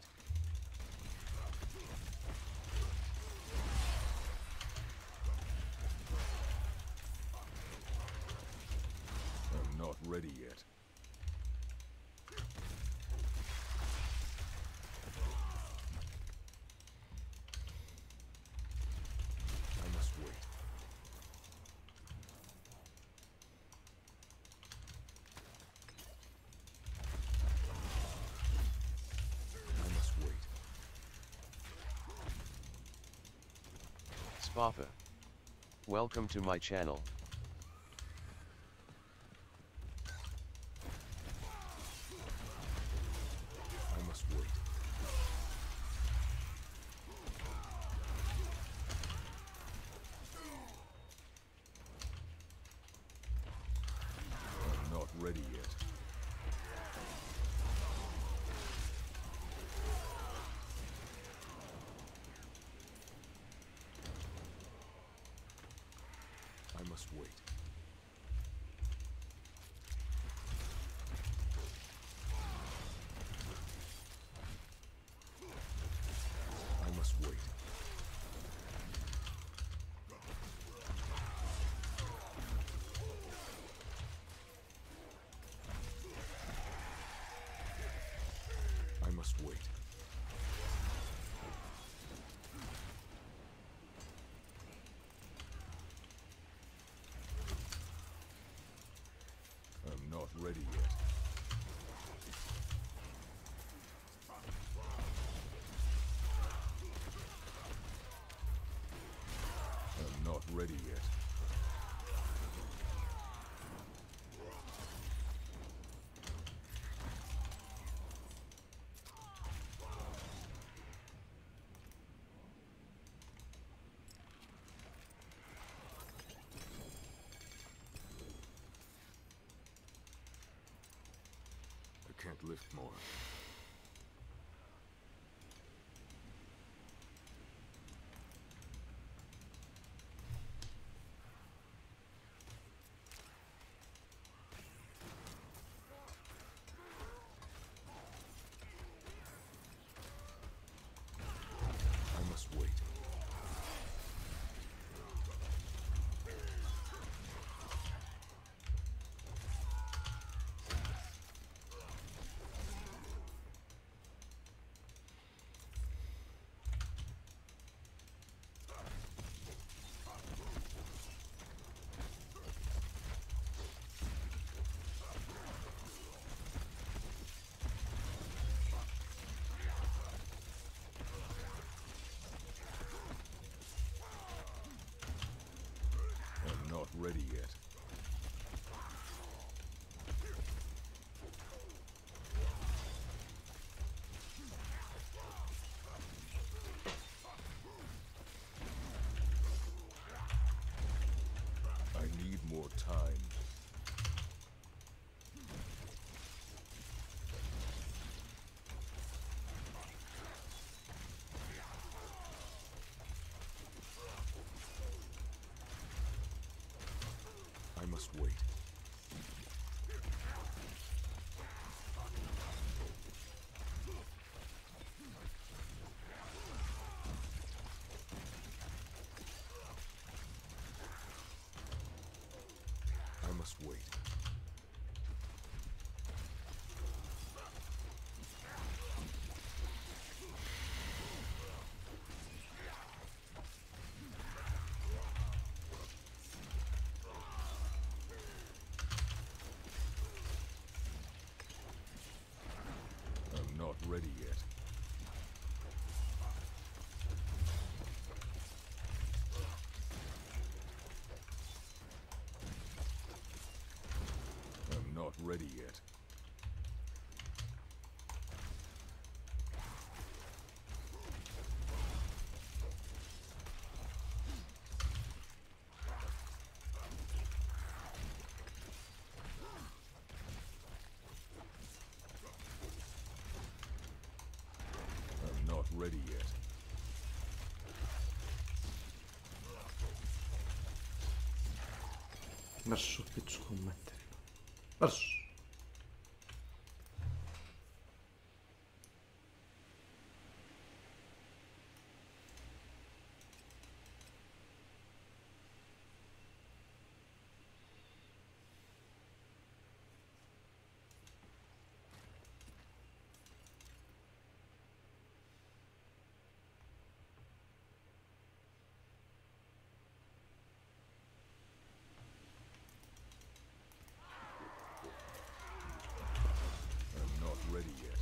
I'm not ready yet. I must wait. I must wait. Spapa. Welcome to my channel. I must wait. I'm not ready yet. I must wait. I must wait. I must wait. I'm not ready yet. I'm not ready yet. I can't lift more. I must wait. ready yet. I need more time. I must wait. I must wait. I'm not ready yet. I'm not ready yet. I'm not ready yet. Marš u pičku materinu. Marš! I'm not ready yet.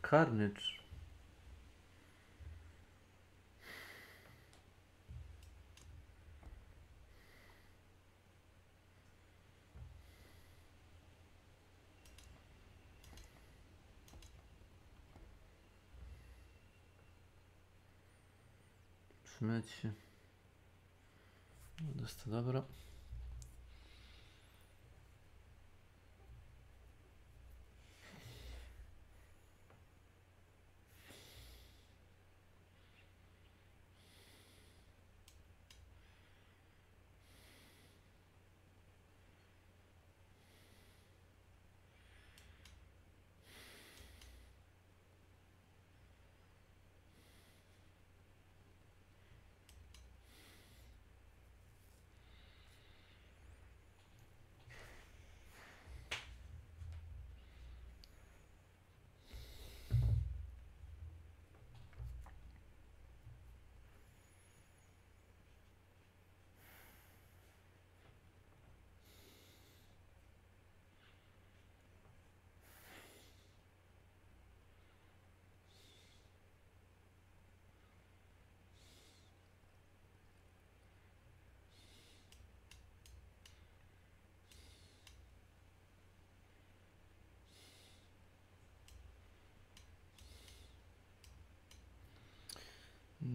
Carnage. Smeće. Dosta dobro.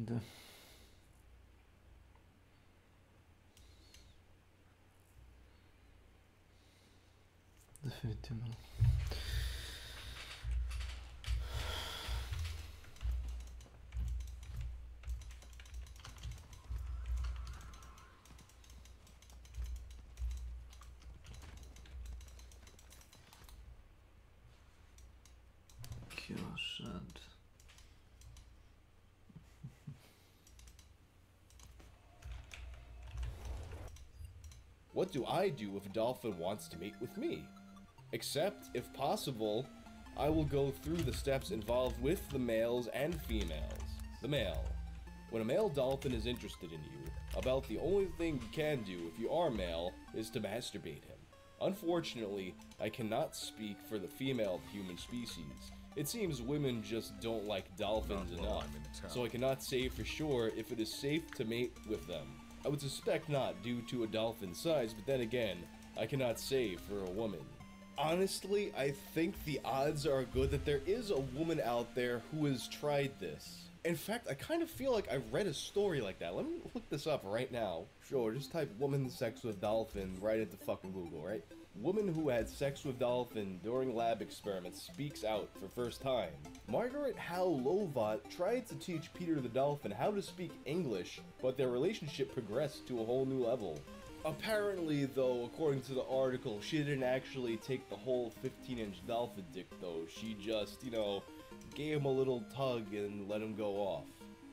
Da. Definitivno. Kjošad. What do I do if a dolphin wants to mate with me? Except, if possible, I will go through the steps involved with the males and females. The male. When a male dolphin is interested in you, about the only thing you can do if you are male is to masturbate him. Unfortunately, I cannot speak for the female human species. It seems women just don't like dolphins enough, so I cannot say for sure if it is safe to mate with them. I would suspect not due to a dolphin's size, but then again, I cannot say for a woman. Honestly, I think the odds are good that there is a woman out there who has tried this. In fact, I kind of feel like I've read a story like that. Let me look this up right now. Sure, just type woman sex with dolphin right into fucking Google, right? Woman who had sex with dolphin during lab experiments speaks out for first time. Margaret Howe Lovat tried to teach Peter the dolphin how to speak English, but their relationship progressed to a whole new level. Apparently, though, according to the article, she didn't actually take the whole 15-inch dolphin dick, though. She just, you know, gave him a little tug and let him go off.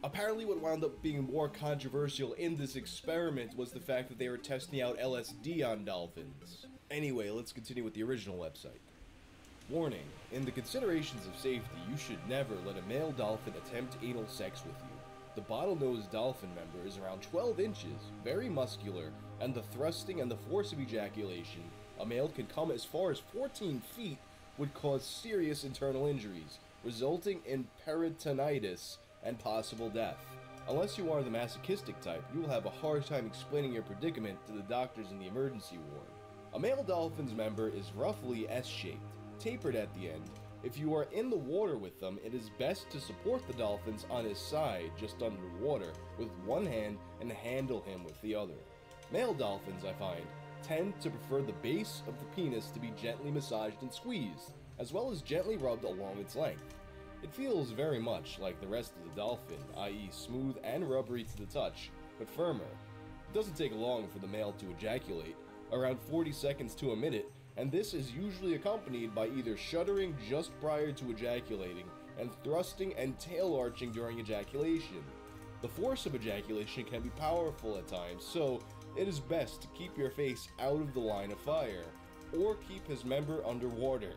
Apparently what wound up being more controversial in this experiment was the fact that they were testing out LSD on dolphins. Anyway, let's continue with the original website. Warning, in the considerations of safety, you should never let a male dolphin attempt anal sex with you. The bottlenose dolphin member is around 12 inches, very muscular, and the thrusting and the force of ejaculation, a male can come as far as 14 feet, would cause serious internal injuries, resulting in peritonitis and possible death. Unless you are the masochistic type, you will have a hard time explaining your predicament to the doctors in the emergency ward. A male dolphin's member is roughly S-shaped, tapered at the end. If you are in the water with them, it is best to support the dolphins on his side, just under water, with one hand and handle him with the other. Male dolphins, I find, tend to prefer the base of the penis to be gently massaged and squeezed, as well as gently rubbed along its length. It feels very much like the rest of the dolphin, i.e. smooth and rubbery to the touch, but firmer. It doesn't take long for the male to ejaculate, around 40 seconds to a minute, and this is usually accompanied by either shuddering just prior to ejaculating and thrusting and tail arching during ejaculation. The force of ejaculation can be powerful at times, so it is best to keep your face out of the line of fire, or keep his member underwater.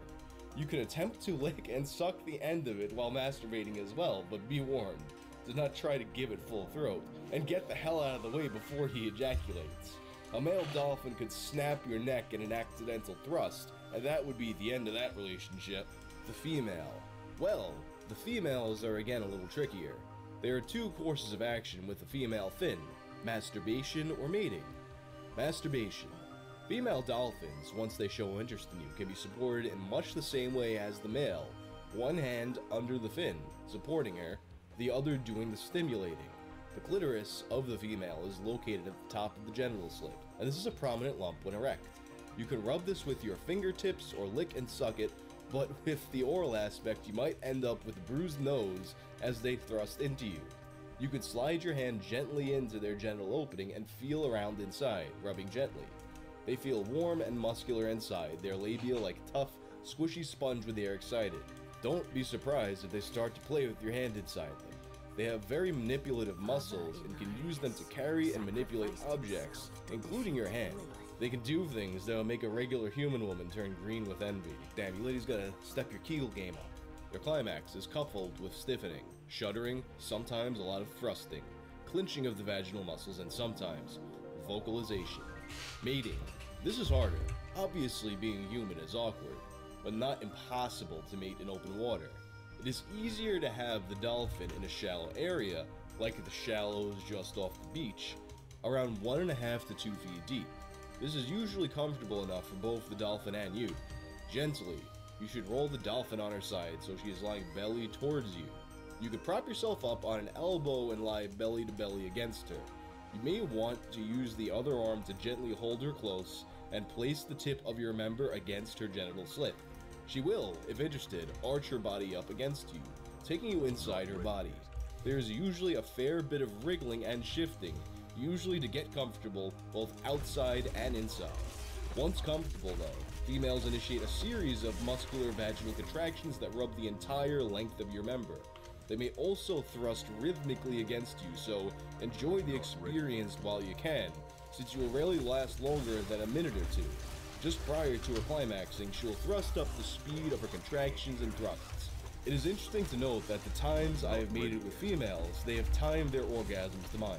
You can attempt to lick and suck the end of it while masturbating as well, but be warned, do not try to give it full throat, and get the hell out of the way before he ejaculates. A male dolphin could snap your neck in an accidental thrust, and that would be the end of that relationship. The female. Well, the females are again a little trickier. There are two courses of action with the female fin: masturbation or mating. Masturbation. Female dolphins, once they show interest in you, can be supported in much the same way as the male. One hand under the fin, supporting her, the other doing the stimulating. The clitoris of the female is located at the top of the genital slit, and this is a prominent lump when erect. You can rub this with your fingertips or lick and suck it, but with the oral aspect you might end up with a bruised nose as they thrust into you. You can slide your hand gently into their genital opening and feel around inside, rubbing gently. They feel warm and muscular inside, their labia like tough, squishy sponge when they are excited. Don't be surprised if they start to play with your hand inside them. They have very manipulative muscles and can use them to carry and manipulate objects, including your hand. They can do things that will make a regular human woman turn green with envy. Damn, you ladies gotta step your Kegel game up. Their climax is coupled with stiffening, shuddering, sometimes a lot of thrusting, clenching of the vaginal muscles, and sometimes vocalization. Mating. This is harder. Obviously, being human is awkward, but not impossible to mate in open water. It is easier to have the dolphin in a shallow area, like the shallows just off the beach, around 1.5 to 2 feet deep. This is usually comfortable enough for both the dolphin and you. Gently, you should roll the dolphin on her side so she is lying belly towards you. You could prop yourself up on an elbow and lie belly to belly against her. You may want to use the other arm to gently hold her close and place the tip of your member against her genital slit. She will, if interested, arch her body up against you, taking you inside her body. There is usually a fair bit of wriggling and shifting, usually to get comfortable both outside and inside. Once comfortable though, females initiate a series of muscular vaginal contractions that rub the entire length of your member. They may also thrust rhythmically against you, so enjoy the experience while you can, since you will rarely last longer than a minute or two. Just prior to her climaxing, she will thrust up the speed of her contractions and thrusts. It is interesting to note that the times I have made it with females, they have timed their orgasms to mine.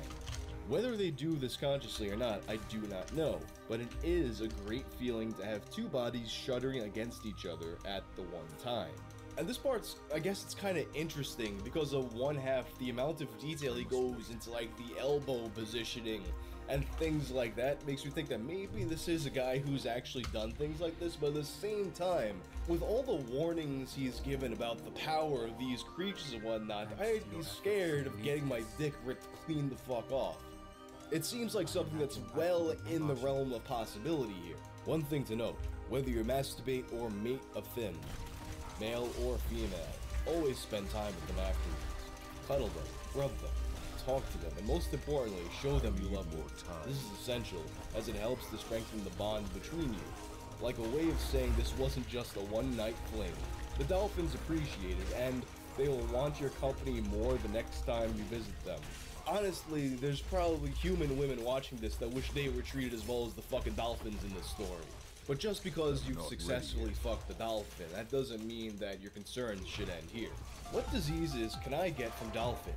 Whether they do this consciously or not, I do not know, but it is a great feeling to have two bodies shuddering against each other at the one time. And this part's, I guess it's kind of interesting because of one half, the amount of detail he goes into like the elbow positioning and things like that makes me think that maybe this is a guy who's actually done things like this, but at the same time, with all the warnings he's given about the power of these creatures and whatnot, I'd be scared of getting my dick ripped clean the fuck off. It seems like something that's well in the realm of possibility here. One thing to note, whether you masturbate or mate a Finn, male or female, always spend time with them afterwards. Cuddle them, rub them, talk to them, and most importantly, show them you love them. This is essential, as it helps to strengthen the bond between you. Like a way of saying this wasn't just a one-night fling. The dolphins appreciate it, and they will want your company more the next time you visit them. Honestly, there's probably human women watching this that wish they were treated as well as the fucking dolphins in this story. But just because you've successfully fucked the dolphin, that doesn't mean that your concerns should end here. What diseases can I get from dolphins?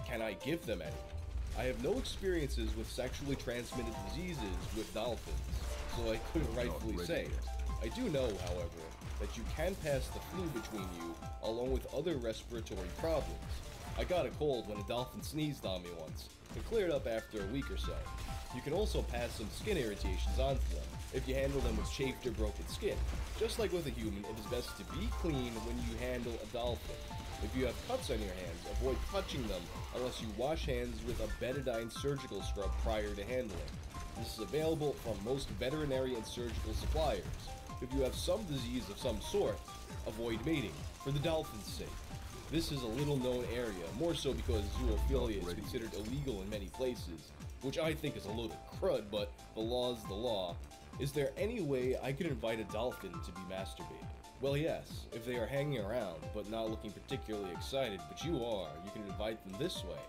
Can I give them any? I have no experiences with sexually transmitted diseases with dolphins, so I couldn't rightfully say. I do know, however, that you can pass the flu between you, along with other respiratory problems. I got a cold when a dolphin sneezed on me once, and cleared up after a week or so. You can also pass some skin irritations onto them, if you handle them with chafed or broken skin. Just like with a human, it is best to be clean when you handle a dolphin. If you have cuts on your hands, avoid touching them unless you wash hands with a betadine surgical scrub prior to handling. This is available from most veterinary and surgical suppliers. If you have some disease of some sort, avoid mating, for the dolphin's sake. This is a little known area, more so because zoophilia is considered illegal in many places, which I think is a load of crud, but the law's the law. Is there any way I could invite a dolphin to be masturbated? Well, yes, if they are hanging around, but not looking particularly excited, but you are, you can invite them this way.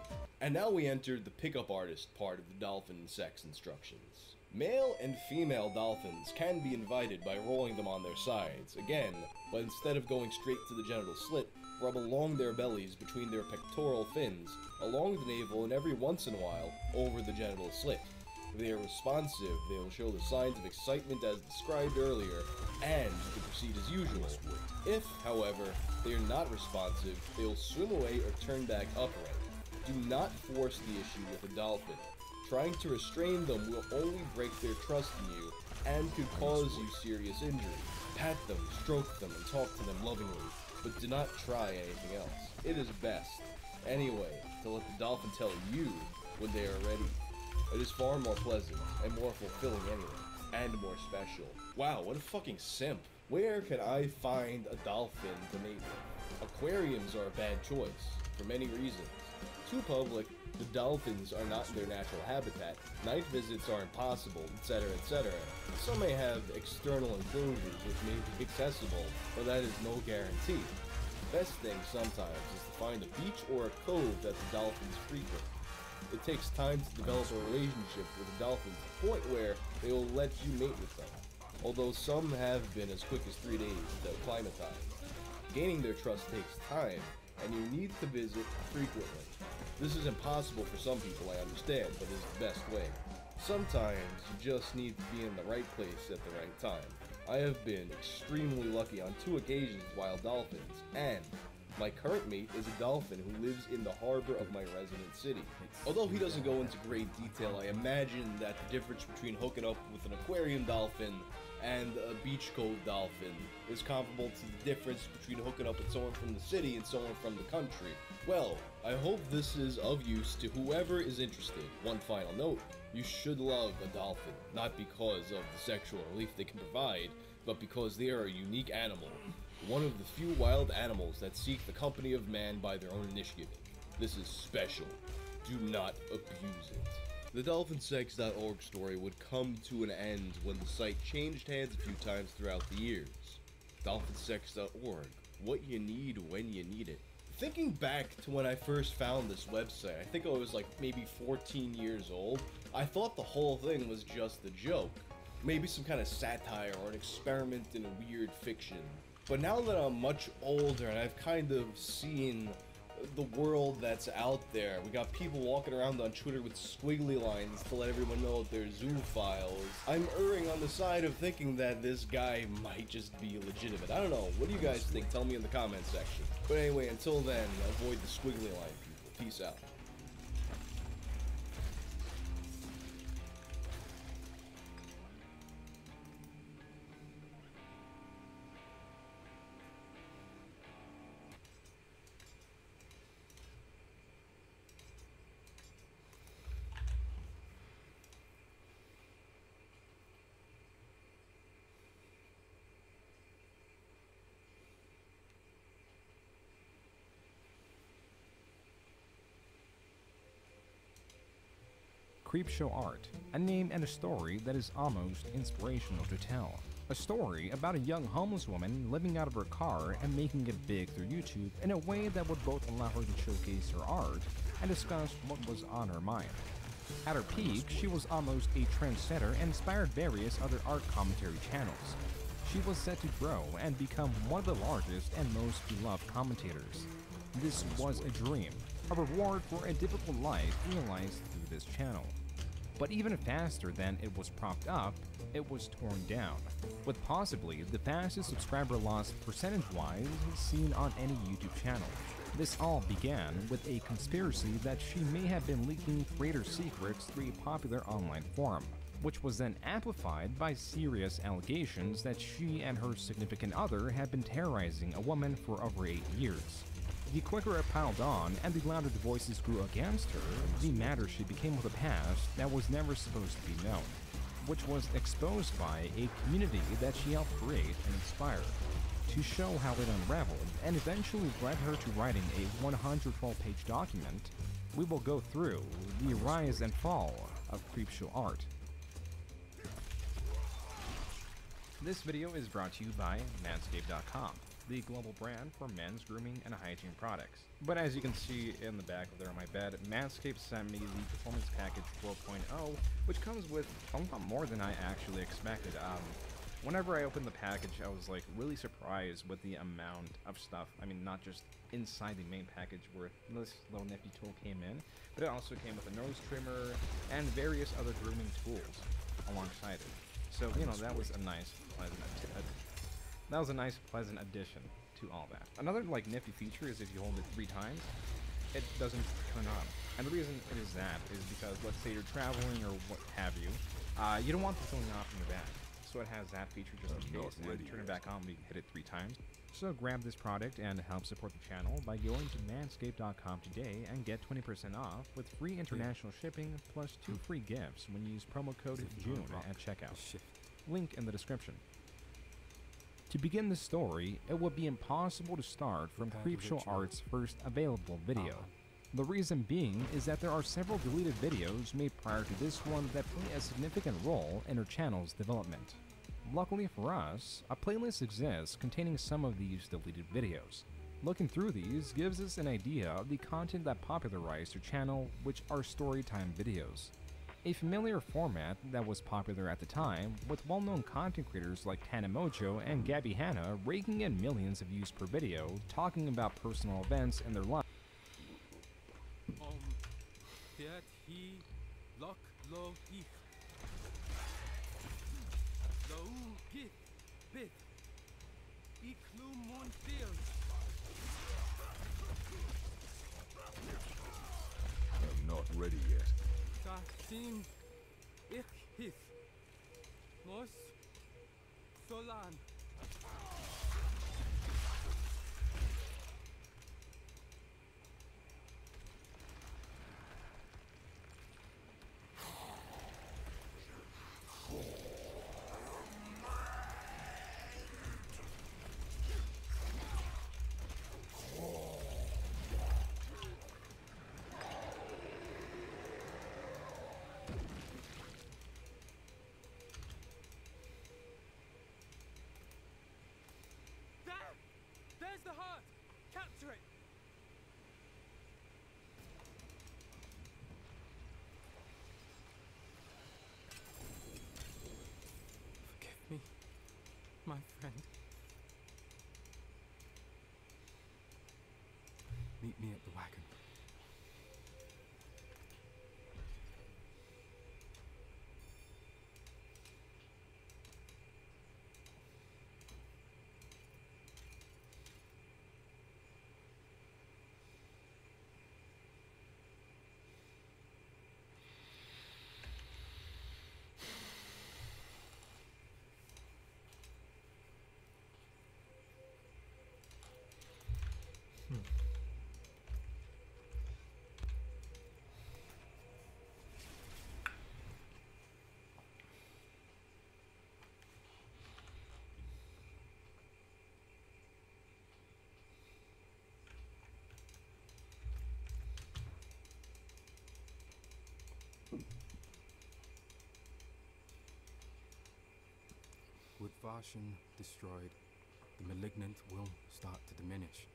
And now we entered the pickup artist part of the dolphin sex instructions. Male and female dolphins can be invited by rolling them on their sides, again, but instead of going straight to the genital slit, rub along their bellies between their pectoral fins, along the navel, and every once in a while, over the genital slit. If they are responsive, they will show the signs of excitement as described earlier, and you can proceed as usual. If, however, they are not responsive, they will swim away or turn back upright. Do not force the issue with a dolphin. Trying to restrain them will only break their trust in you, and could cause you serious injury. Pat them, stroke them, and talk to them lovingly, but do not try anything else. It is best, anyway, to let the dolphin tell you when they are ready. It is far more pleasant, and more fulfilling anyway, and more special. Wow, what a fucking simp. Where can I find a dolphin to mate with? Aquariums are a bad choice, for many reasons. Too public, the dolphins are not in their natural habitat, night visits are impossible, etc., etc. Some may have external enclosures which may be accessible, but that is no guarantee. Best thing sometimes is to find a beach or a cove that the dolphins frequent. It takes time to develop a relationship with the dolphins to the point where they will let you mate with them, although some have been as quick as 3 days to acclimatize. Gaining their trust takes time, and you need to visit frequently. This is impossible for some people, I understand, but it is the best way. Sometimes you just need to be in the right place at the right time. I have been extremely lucky on 2 occasions with wild dolphins, and my current mate is a dolphin who lives in the harbor of my resident city. Although he doesn't go into great detail, I imagine that the difference between hooking up with an aquarium dolphin and a beach cove dolphin is comparable to the difference between hooking up with someone from the city and someone from the country. Well, I hope this is of use to whoever is interested. One final note, you should love a dolphin, not because of the sexual relief they can provide, but because they are a unique animal, one of the few wild animals that seek the company of man by their own initiative. This is special. Do not abuse it. The dolphinsex.org story would come to an end when the site changed hands a few times throughout the years. Dolphinsex.org, what you need when you need it. Thinking back to when I first found this website, I think I was like maybe 14 years old, I thought the whole thing was just a joke. Maybe some kind of satire or an experiment in weird fiction. But now that I'm much older and I've kind of seen the world that's out there, we got people walking around on Twitter with squiggly lines to let everyone know that they're zoophiles. I'm erring on the side of thinking that this guy might just be legitimate. I don't know. What do you guys think? Tell me in the comment section. But anyway, until then, avoid the squiggly line, people. Peace out. Creepshow Art, a name and a story that is almost inspirational to tell. A story about a young homeless woman living out of her car and making it big through YouTube in a way that would both allow her to showcase her art and discuss what was on her mind. At her peak, she was almost a trendsetter and inspired various other art commentary channels. She was set to grow and become one of the largest and most beloved commentators. This was a dream, a reward for a difficult life realized through this channel. But even faster than it was propped up, it was torn down, with possibly the fastest subscriber loss percentage-wise seen on any YouTube channel. This all began with a conspiracy that she may have been leaking creator secrets through a popular online forum, which was then amplified by serious allegations that she and her significant other had been terrorizing a woman for over 8 years. The quicker it piled on and the louder the voices grew against her, the madder she became with a past that was never supposed to be known, which was exposed by a community that she helped create and inspire. To show how it unraveled and eventually led her to writing a 112-page document, we will go through the rise and fall of Creepshow Art. This video is brought to you by Manscaped.com, the global brand for men's grooming and hygiene products. But as you can see in the back there on my bed, Manscaped sent me the Performance Package 4.0, which comes with a lot more than I actually expected. Whenever I opened the package, I was like really surprised with the amount of stuff. I mean, not just inside the main package where this little nifty tool came in, but it also came with a nose trimmer and various other grooming tools alongside it. So, you know, that was a nice, pleasant addition to all that. Another like nifty feature is if you hold it 3 times, it doesn't turn on. And the reason it is that is because, let's say you're traveling or what have you, you don't want this going off in your bag. So it has that feature just in case, and turn it back on when you hit it 3 times. So grab this product and help support the channel by going to manscaped.com today and get 20% off with free international shipping plus 2 free gifts when you use promo code JUNE at checkout. Link in the description. To begin the story, it would be impossible to start from Creepshow Art's first available video. The reason being is that there are several deleted videos made prior to this one that play a significant role in her channel's development. Luckily for us, a playlist exists containing some of these deleted videos. Looking through these gives us an idea of the content that popularized her channel, which are storytime videos. A familiar format that was popular at the time, with well-known content creators like Tanamojo and Gabby Hanna raking in millions of views per video, talking about personal events in their life. That he lock low ich. Low git bit. Iklu montil. I'm not ready yet. Da sin ich his. Mos plan. There's the heart! Capture it! Forgive me, my friend. Meet me at the wagon. With Varshan destroyed, the malignant will start to diminish.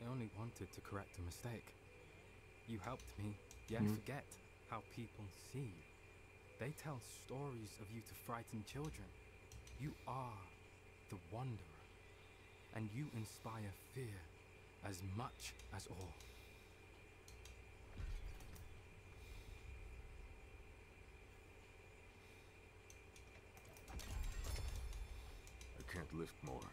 I only wanted to correct a mistake. You helped me, yet forget how people see you. They tell stories of you to frighten children. You are the Wanderer, and you inspire fear as much as awe. I can't lift more.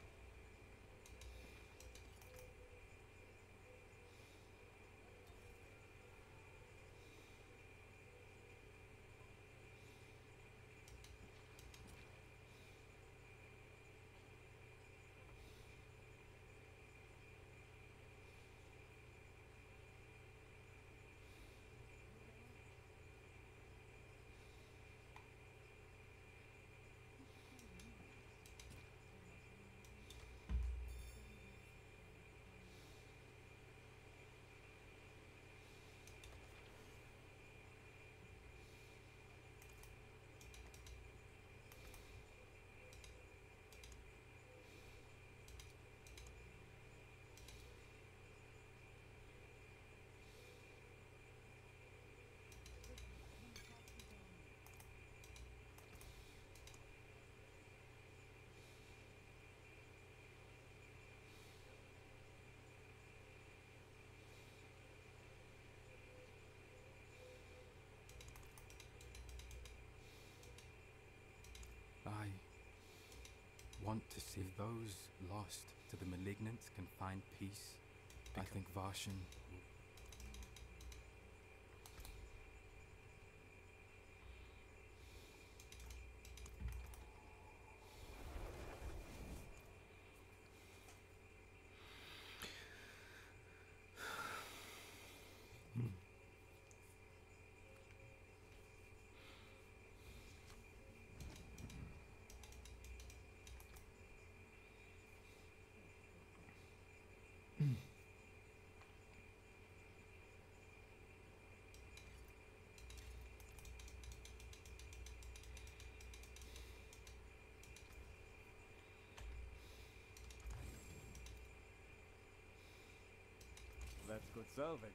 I want to see those lost to the malignant can find peace. I think Varshan will. That's good salvage.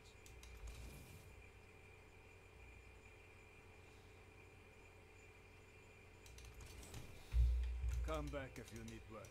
Come back if you need work.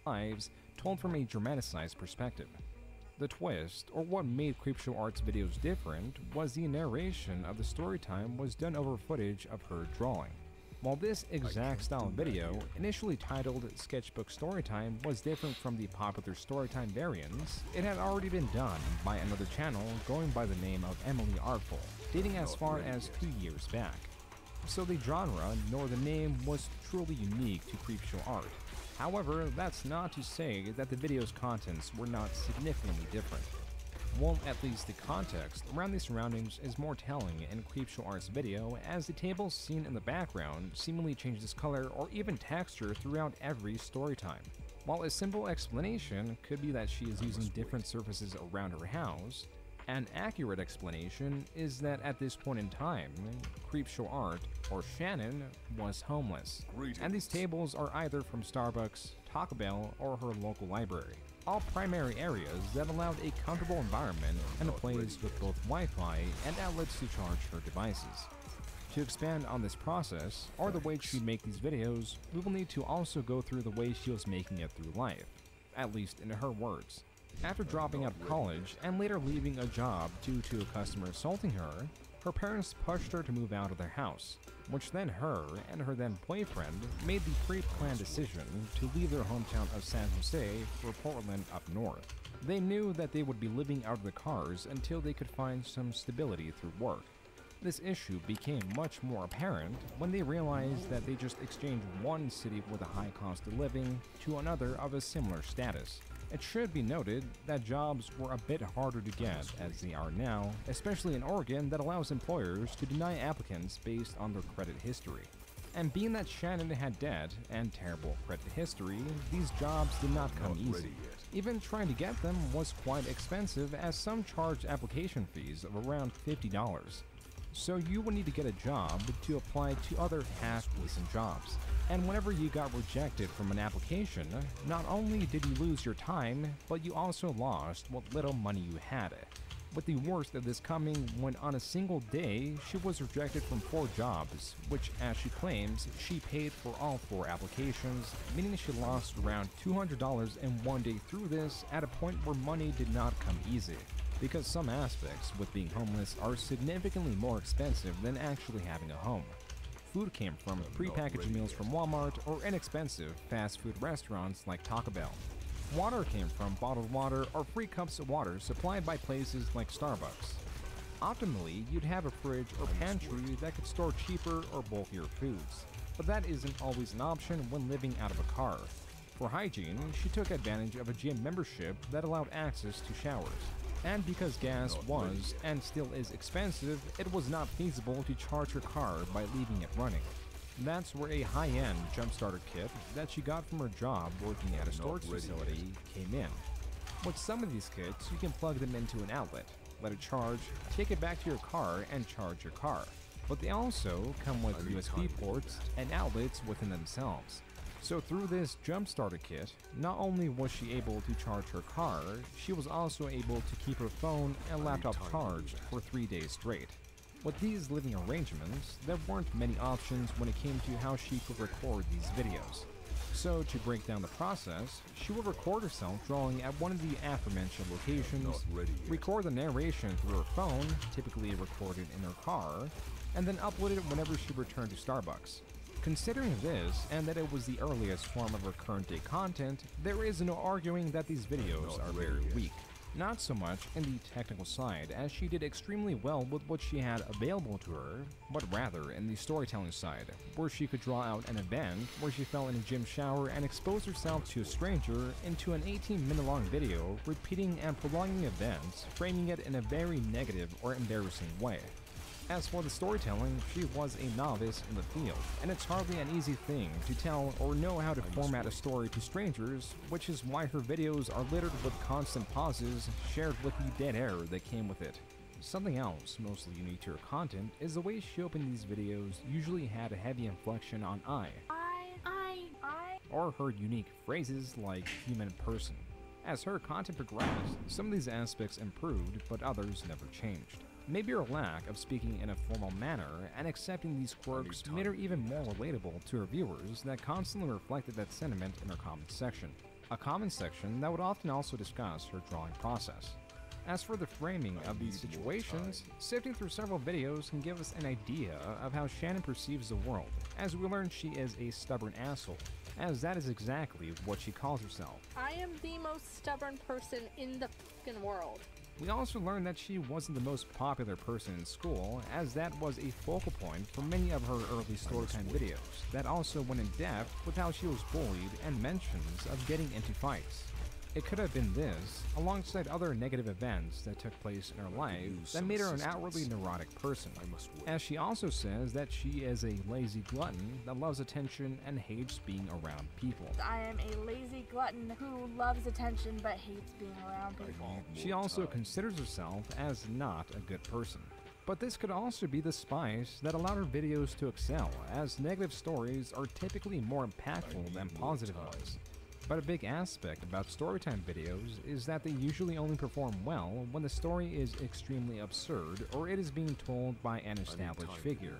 lives told from a dramatized perspective. The twist, or what made Creepshow Art's videos different, was the narration of the storytime was done over footage of her drawing. While this exact style video, initially titled Sketchbook Storytime, was different from the popular Storytime variants, it had already been done by another channel going by the name of Emily Artful, dating as far as 2 years back. So the genre, nor the name, was truly unique to Creepshow Art. However, that's not to say that the video's contents were not significantly different. Well, at least the context around the surroundings is more telling in Creepshow Art's video, as the tables seen in the background seemingly changes color or even texture throughout every story time. While a simple explanation could be that she is using different surfaces around her house, an accurate explanation is that at this point in time, Creepshow Art, or Shannon, was homeless, and these tables are either from Starbucks, Taco Bell, or her local library. All primary areas that allowed a comfortable environment and a place with both Wi-Fi and outlets to charge her devices. To expand on this process, or the way she'd make these videos, we will need to also go through the way she was making it through life, at least in her words. After dropping out of college and later leaving a job due to a customer assaulting her, her parents pushed her to move out of their house, which then her and her then boyfriend made the pre-planned decision to leave their hometown of San Jose for Portland up north. They knew that they would be living out of the cars until they could find some stability through work. This issue became much more apparent when they realized that they just exchanged one city with a high cost of living to another of a similar status. It should be noted that jobs were a bit harder to get as they are now, especially in Oregon that allows employers to deny applicants based on their credit history. And being that Shannon had debt and terrible credit history, these jobs did not come easy. Even trying to get them was quite expensive, as some charged application fees of around $50. So you would need to get a job to apply to other half-decent jobs. And whenever you got rejected from an application, not only did you lose your time, but you also lost what little money you had. With the worst of this coming when on a single day, she was rejected from 4 jobs, which, as she claims, she paid for all 4 applications, meaning she lost around $200 in one day through this, at a point where money did not come easy. Because some aspects with being homeless are significantly more expensive than actually having a home. Food came from prepackaged meals from Walmart or inexpensive fast food restaurants like Taco Bell. Water came from bottled water or free cups of water supplied by places like Starbucks. Optimally, you'd have a fridge or pantry that could store cheaper or bulkier foods, but that isn't always an option when living out of a car. For hygiene, she took advantage of a gym membership that allowed access to showers. And because gas was, and still is, expensive, it was not feasible to charge her car by leaving it running. That's where a high-end jump starter kit that she got from her job working at a storage facility came in. With some of these kits, you can plug them into an outlet, let it charge, take it back to your car, and charge your car. But they also come with USB ports and outlets within themselves. So through this jump starter kit, not only was she able to charge her car, she was also able to keep her phone and laptop charged for 3 days straight. With these living arrangements, there weren't many options when it came to how she could record these videos. So to break down the process, she would record herself drawing at one of the aforementioned locations, record the narration through her phone, typically recorded in her car, and then upload it whenever she returned to Starbucks. Considering this, and that it was the earliest form of her current day content, there is no arguing that these videos are very weak. Not so much in the technical side, as she did extremely well with what she had available to her, but rather in the storytelling side, where she could draw out an event where she fell in a gym shower and exposed herself to a stranger into an 18-minute long video, repeating and prolonging events, framing it in a very negative or embarrassing way. As for the storytelling, she was a novice in the field, and it's hardly an easy thing to tell or know how to format a story to strangers, which is why her videos are littered with constant pauses shared with the dead air that came with it. Something else mostly unique to her content is the way she opened these videos usually had a heavy inflection on I, or her unique phrases like human person. As her content progressed, some of these aspects improved, but others never changed. Maybe her lack of speaking in a formal manner and accepting these quirks made her even more relatable to her viewers that constantly reflected that sentiment in her comment section. a comment section that would often also discuss her drawing process. As for the framing of these situations, sifting through several videos can give us an idea of how Shannon perceives the world, as we learn she is a stubborn asshole, as that is exactly what she calls herself. I am the most stubborn person in the fucking world. We also learned that she wasn't the most popular person in school, as that was a focal point for many of her early storytime videos that also went in depth with how she was bullied and mentions of getting into fights. It could have been this, alongside other negative events that took place in her life that made her an outwardly neurotic person, as she also says that she is a lazy glutton that loves attention and hates being around people. I am a lazy glutton who loves attention but hates being around people. She also considers herself as not a good person. But this could also be the spice that allowed her videos to excel, as negative stories are typically more impactful than positive ones. But a big aspect about storytime videos is that they usually only perform well when the story is extremely absurd or it is being told by an established figure.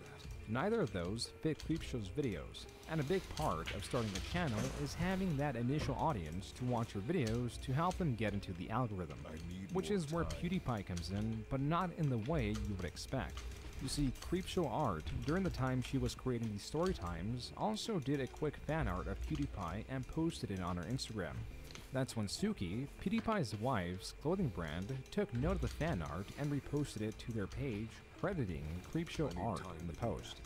Neither of those fit Creepshow's videos, and a big part of starting the channel is having that initial audience to watch your videos to help them get into the algorithm, which is where PewDiePie comes in, but not in the way you would expect. You see, Creepshow Art, during the time she was creating these story times, also did a quick fan art of PewDiePie and posted it on her Instagram. That's when Suki, PewDiePie's wife's clothing brand, took note of the fan art and reposted it to their page, crediting Creepshow Art in the post.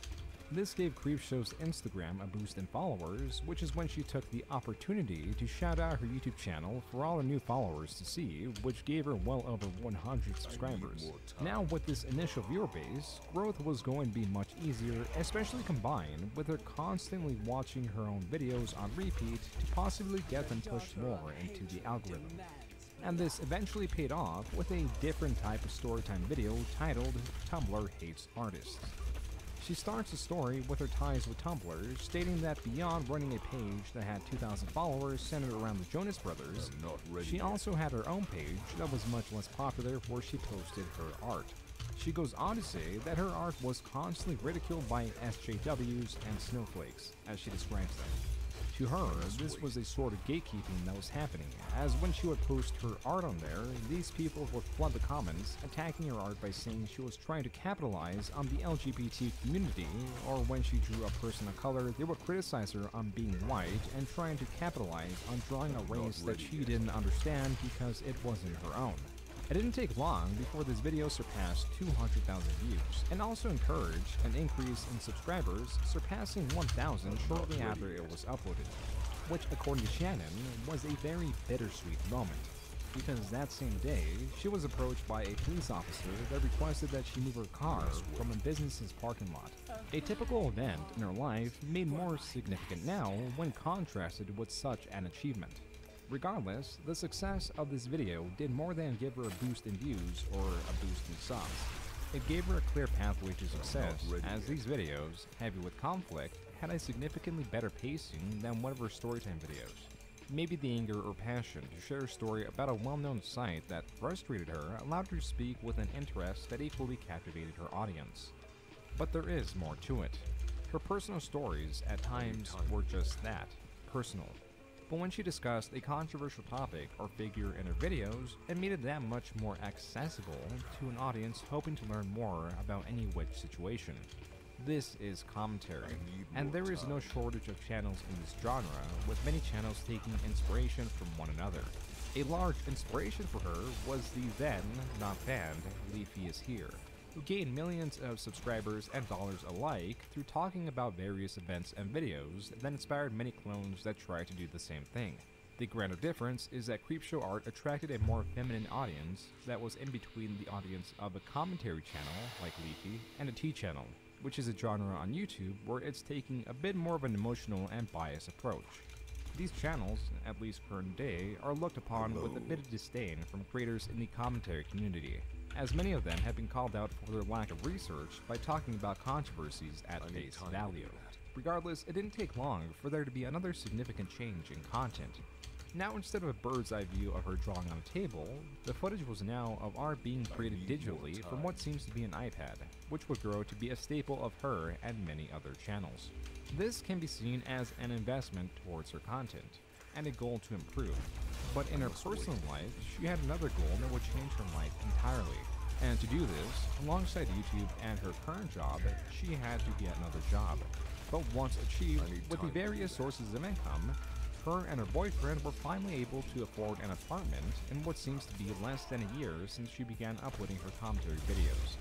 This gave Creepshow's Instagram a boost in followers, which is when she took the opportunity to shout out her YouTube channel for all the new followers to see, which gave her well over 100 subscribers. Now with this initial viewer base, growth was going to be much easier, especially combined with her constantly watching her own videos on repeat to possibly get them pushed more into the algorithm. And this eventually paid off with a different type of storytime video titled Tumblr Hates Artists. She starts the story with her ties with Tumblr, stating that beyond running a page that had 2,000 followers centered around the Jonas Brothers, she also had her own page that was much less popular where she posted her art. She goes on to say that her art was constantly ridiculed by SJWs and snowflakes, as she describes them. To her, this was a sort of gatekeeping that was happening, as when she would post her art on there, these people would flood the comments, attacking her art by saying she was trying to capitalize on the LGBT community, or when she drew a person of color, they would criticize her on being white and trying to capitalize on drawing a race that she didn't understand because it wasn't her own. It didn't take long before this video surpassed 200,000 views, and also encouraged an increase in subscribers, surpassing 1,000 shortly after it was uploaded, which according to Shannon was a very bittersweet moment, because that same day, she was approached by a police officer that requested that she move her car from a business's parking lot. A typical event in her life made more significant now when contrasted with such an achievement. Regardless, the success of this video did more than give her a boost in views or a boost in subs. It gave her a clear pathway to success, as these videos, heavy with conflict, had a significantly better pacing than one of her storytime videos. Maybe the anger or passion to share a story about a well-known site that frustrated her allowed her to speak with an interest that equally captivated her audience. But there is more to it. Her personal stories at times were just that, personal. But when she discussed a controversial topic or figure in her videos, it made it that much more accessible to an audience hoping to learn more about any which situation. This is commentary, and there is no shortage of channels in this genre, with many channels taking inspiration from one another. A large inspiration for her was the then, not banned, Leafy is Here, who gained millions of subscribers and dollars alike through talking about various events and videos that inspired many clones that tried to do the same thing. The grander difference is that Creepshow Art attracted a more feminine audience that was in between the audience of a commentary channel, like Leafy, and a T channel, which is a genre on YouTube where it's taking a bit more of an emotional and biased approach. These channels, at least current day, are looked upon with a bit of disdain from creators in the commentary community, as many of them have been called out for their lack of research by talking about controversies at face value. Regardless, it didn't take long for there to be another significant change in content. Now, instead of a bird's eye view of her drawing on a table, the footage was now of art being created digitally from what seems to be an iPad, which would grow to be a staple of her and many other channels. This can be seen as an investment towards her content. and a goal to improve. But in her personal life, she had another goal that would change her life entirely. And to do this, alongside YouTube and her current job, she had to get another job. But once achieved, with the various sources of income, her and her boyfriend were finally able to afford an apartment in what seems to be less than a year since she began uploading her commentary videos.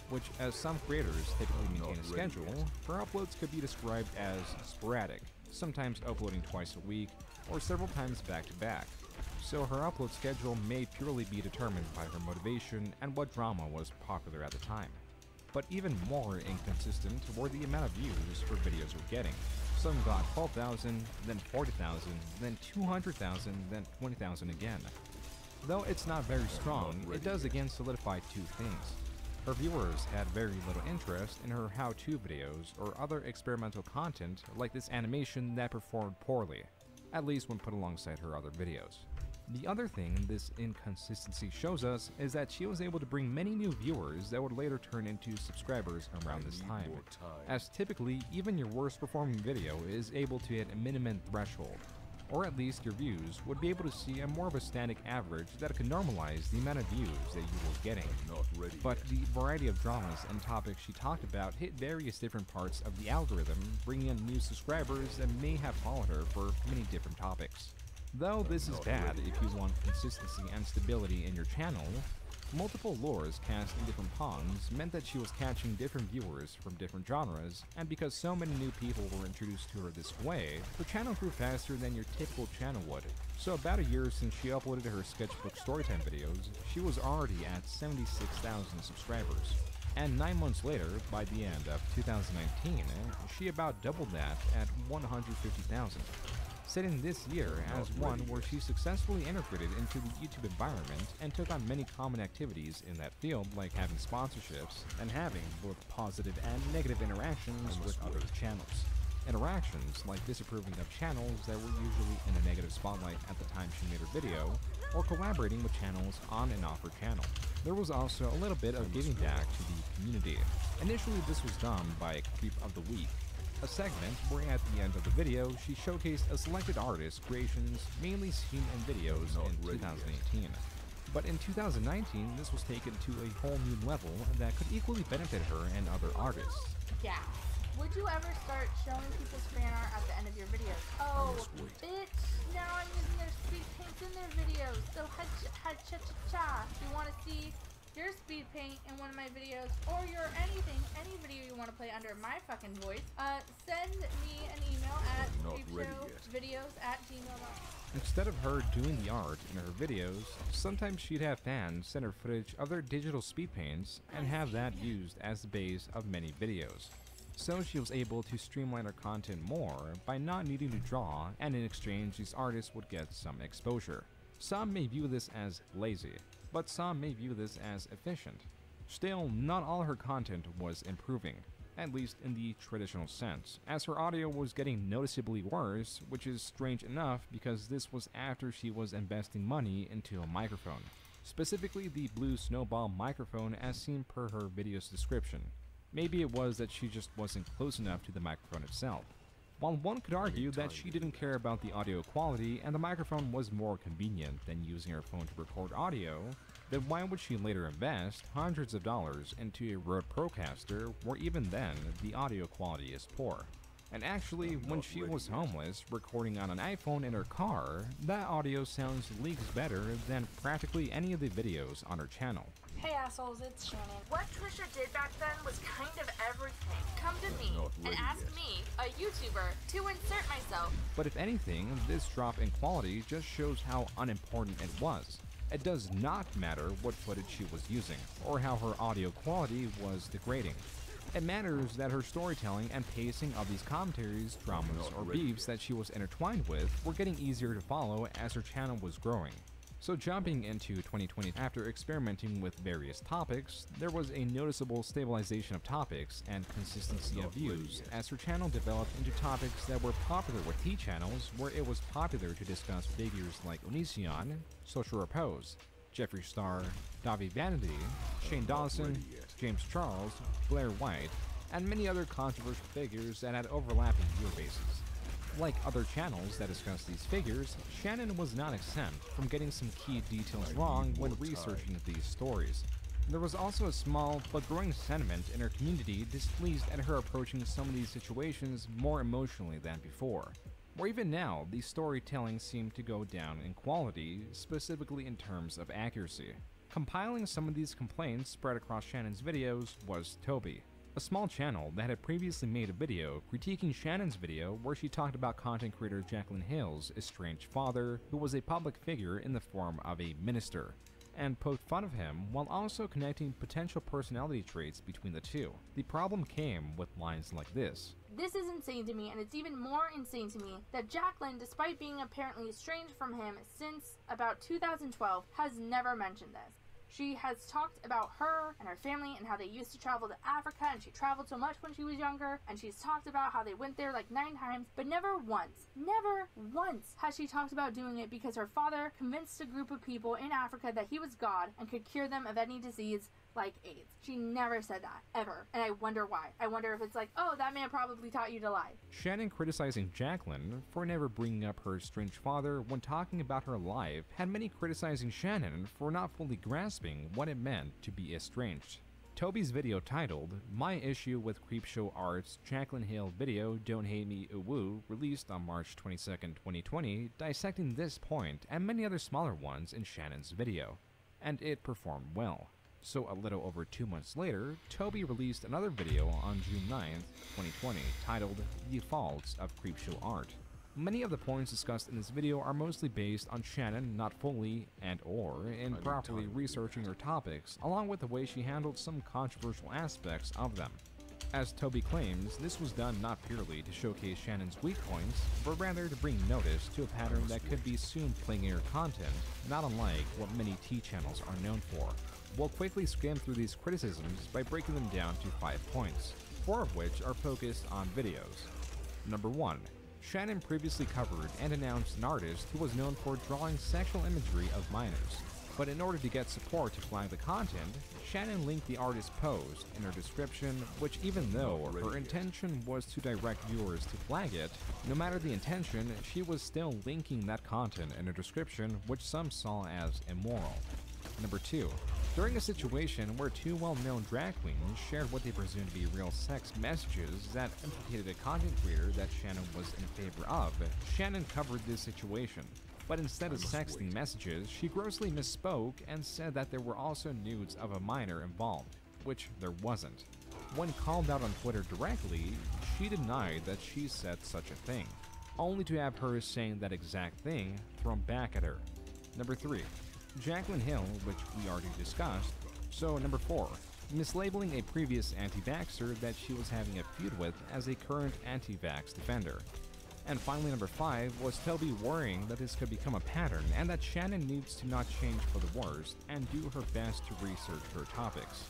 Which, as some creators typically maintain a schedule, her uploads could be described as sporadic, sometimes uploading twice a week, or several times back to back. So her upload schedule may purely be determined by her motivation and what drama was popular at the time. But even more inconsistent were the amount of views her videos were getting. Some got 12,000, then 40,000, then 200,000, then 20,000 again. Though it's not very strong, it does again solidify two things. Her viewers had very little interest in her how-to videos or other experimental content like this animation that performed poorly, at least when put alongside her other videos. The other thing this inconsistency shows us is that she was able to bring many new viewers that would later turn into subscribers around this time, as typically even your worst performing video is able to hit a minimum threshold, or at least your views would be able to see a more of a static average that could normalize the amount of views that you were getting. But the variety of dramas and topics she talked about hit various different parts of the algorithm, bringing in new subscribers that may have followed her for many different topics. Though this is bad if you want consistency and stability in your channel, multiple lures cast in different ponds meant that she was catching different viewers from different genres, and because so many new people were introduced to her this way, her channel grew faster than your typical channel would. So about a year since she uploaded her sketchbook storytime videos, she was already at 76,000 subscribers. And 9 months later, by the end of 2019, she about doubled that at 150,000. Setting this year as one where she successfully integrated into the YouTube environment and took on many common activities in that field, like having sponsorships and having both positive and negative interactions with other channels. Interactions like disapproving of channels that were usually in a negative spotlight at the time she made her video, or collaborating with channels on and off her channel. There was also a little bit of giving back to the community. Initially this was done by Creep of the Week, a segment where at the end of the video she showcased a selected artist's creations mainly seen in videos in 2018. But in 2019 this was taken to a whole new level that could equally benefit her and other artists. Yeah. Would you ever start showing people's fan art at the end of your videos? Oh, bitch! Now I'm using their speed paints in their videos. So ha-cha-cha-cha. If you want to see your speed paint in one of my videos, or your any video you want to play under my fucking voice, send me an email at creepshowvideos@gmail.com. Instead of her doing the art in her videos, sometimes she'd have fans send her footage of their digital speed paints and have that used as the base of many videos. So she was able to streamline her content more by not needing to draw, and in exchange these artists would get some exposure. Some may view this as lazy, but some may view this as efficient. Still, not all her content was improving, at least in the traditional sense, as her audio was getting noticeably worse, which is strange enough because this was after she was investing money into a microphone. Specifically the Blue Snowball microphone as seen per her video's description. Maybe it was that she just wasn't close enough to the microphone itself. While one could argue that she didn't care about the audio quality and the microphone was more convenient than using her phone to record audio, then why would she later invest hundreds of dollars into a Rode Procaster where even then the audio quality is poor? And actually, when she was homeless, recording on an iPhone in her car, that audio sounds leagues better than practically any of the videos on her channel. Hey assholes, it's Shannon. What Trisha did back then was kind of everything. Come to me and ask me, a YouTuber, to insert myself. But if anything, this drop in quality just shows how unimportant it was. It does not matter what footage she was using, or how her audio quality was degrading. It matters that her storytelling and pacing of these commentaries, dramas, or beefs that she was intertwined with were getting easier to follow as her channel was growing. So jumping into 2020, after experimenting with various topics, there was a noticeable stabilization of topics and consistency of views as her channel developed into topics that were popular with T-channels, where it was popular to discuss figures like Onision, Social Repose, Jeffree Star, Davi Vanity, Shane Dawson, James Charles, Blair White, and many other controversial figures that had overlapping viewer bases. Like other channels that discuss these figures, Shannon was not exempt from getting some key details wrong when researching these stories. There was also a small but growing sentiment in her community displeased at her approaching some of these situations more emotionally than before. Where even now, the storytelling seemed to go down in quality, specifically in terms of accuracy. Compiling some of these complaints spread across Shannon's videos was Toby, a small channel that had previously made a video critiquing Shannon's video where she talked about content creator Jacqueline Hill's estranged father, who was a public figure in the form of a minister, and poked fun of him while also connecting potential personality traits between the two. The problem came with lines like this. This is insane to me, and it's even more insane to me that Jacqueline, despite being apparently estranged from him since about 2012, has never mentioned this. She has talked about her and her family and how they used to travel to Africa, and she traveled so much when she was younger, and she's talked about how they went there like 9 times, but never once has she talked about doing it because her father convinced a group of people in Africa that he was God and could cure them of any disease like AIDS. She never said that, ever, and I wonder why. I wonder if it's like, oh, that man probably taught you to lie. Shannon criticizing Jacqueline for never bringing up her estranged father when talking about her life had many criticizing Shannon for not fully grasping what it meant to be estranged. Toby's video titled, My Issue with Creepshow Art's Jacqueline Hill video Don't Hate Me Uwu, released on March 22, 2020, dissecting this point and many other smaller ones in Shannon's video, and it performed well. So a little over 2 months later, Toby released another video on June 9th, 2020, titled The Faults of Creepshow Art. Many of the points discussed in this video are mostly based on Shannon not fully and/or improperly researching her topics, along with the way she handled some controversial aspects of them. As Toby claims, this was done not purely to showcase Shannon's weak points, but rather to bring notice to a pattern that could be soon plaguing her content, not unlike what many T channels are known for. We'll quickly skim through these criticisms by breaking them down to 5 points, 4 of which are focused on videos. Number 1. Shannon previously covered and announced an artist who was known for drawing sexual imagery of minors, but in order to get support to flag the content, Shannon linked the artist's post in her description, which even though her intention was to direct viewers to flag it, no matter the intention, she was still linking that content in her description, which some saw as immoral. Number 2. During a situation where 2 well-known drag queens shared what they presumed to be real sex messages that implicated a content creator that Shannon was in favor of, Shannon covered this situation. But instead of sexting messages, she grossly misspoke and said that there were also nudes of a minor involved, which there wasn't. When called out on Twitter directly, she denied that she said such a thing, only to have her saying that exact thing thrown back at her. Number 3. Jacqueline Hill, which we already discussed. So number 4, mislabeling a previous anti-vaxxer that she was having a feud with as a current anti-vax defender. And finally number 5 was Toby worrying that this could become a pattern and that Shannon needs to not change for the worst and do her best to research her topics.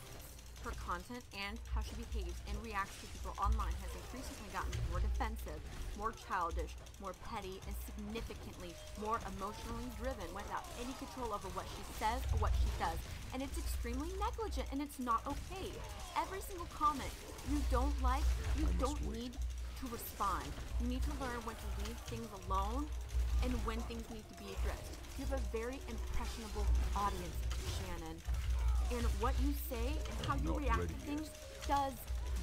Her content and how she behaves and reacts to people online has increasingly gotten more defensive, more childish, more petty, and significantly more emotionally driven without any control over what she says or what she does. And it's extremely negligent, and it's not okay. Every single comment you don't like, you don't need to respond. You need to learn when to leave things alone and when things need to be addressed. You have a very impressionable audience, Shannon. And what you say and how you react to things does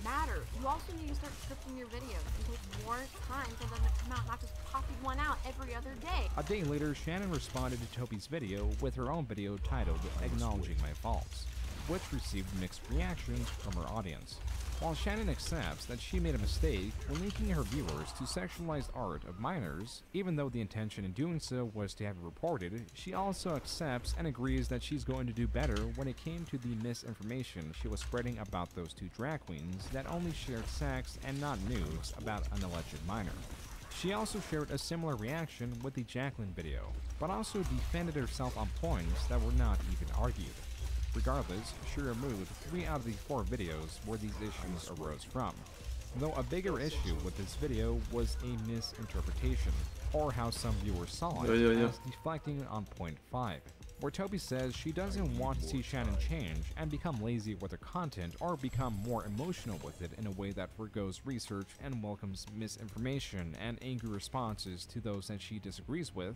matter. You also need to start scripting your videos and take more time for them to come out, not just popping one out every other day. A day later, Shannon responded to Toby's video with her own video titled Acknowledging My Faults, which received mixed reactions from her audience. While Shannon accepts that she made a mistake when linking her viewers to sexualized art of minors, even though the intention in doing so was to have it reported, she also accepts and agrees that she's going to do better when it came to the misinformation she was spreading about those 2 drag queens that only shared sex and not nudes about an alleged minor. She also shared a similar reaction with the Jacqueline video, but also defended herself on points that were not even argued. Regardless, she removed 3 out of the 4 videos where these issues arose from, though a bigger issue with this video was a misinterpretation, or how some viewers saw it as deflecting on point 5. where Toby says she doesn't want to see Shannon change and become lazy with her content or become more emotional with it in a way that forgoes research and welcomes misinformation and angry responses to those that she disagrees with.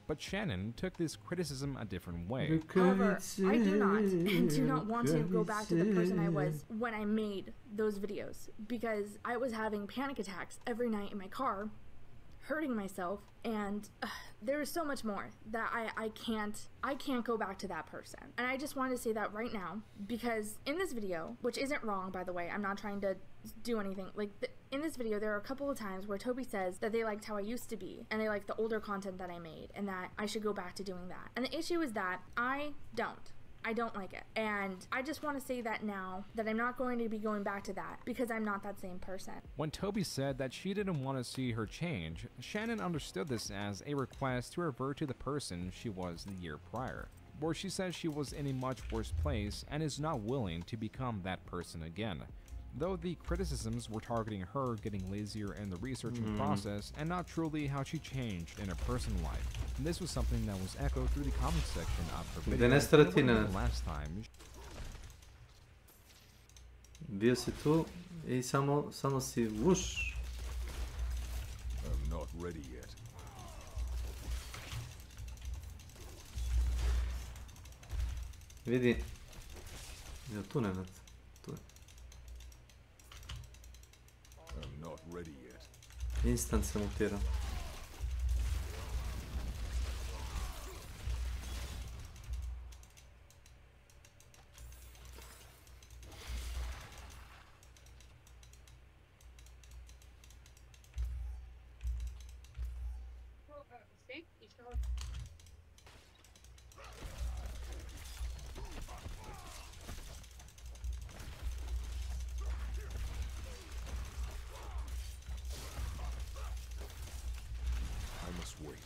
But Shannon took this criticism a different way. However, I do not want to go back to the person I was when I made those videos, because I was having panic attacks every night in my car, hurting myself, and there is so much more that I can't go back to that person. And I just wanted to say that right now, because in this video, which isn't wrong, by the way, I'm not trying to do anything, like in this video there are a couple of times where Toby says that they liked how I used to be and they liked the older content that I made and that I should go back to doing that. And the issue is that I don't like it, and I just want to say that now, that I'm not going to be going back to that, because I'm not that same person. When Toby said that she didn't want to see her change, Shannon understood this as a request to revert to the person she was the year prior, where she says she was in a much worse place and is not willing to become that person again. Though the criticisms were targeting her getting lazier in the researching process and not truly how she changed in her personal life. And this was something that was echoed through the comment section of her video last time. Bio si tu I samo si vuš. I'm not ready yet. Vidi. Jo, tu Nenad. Tu. I'm not ready yet. Instant se mutira. I must wait.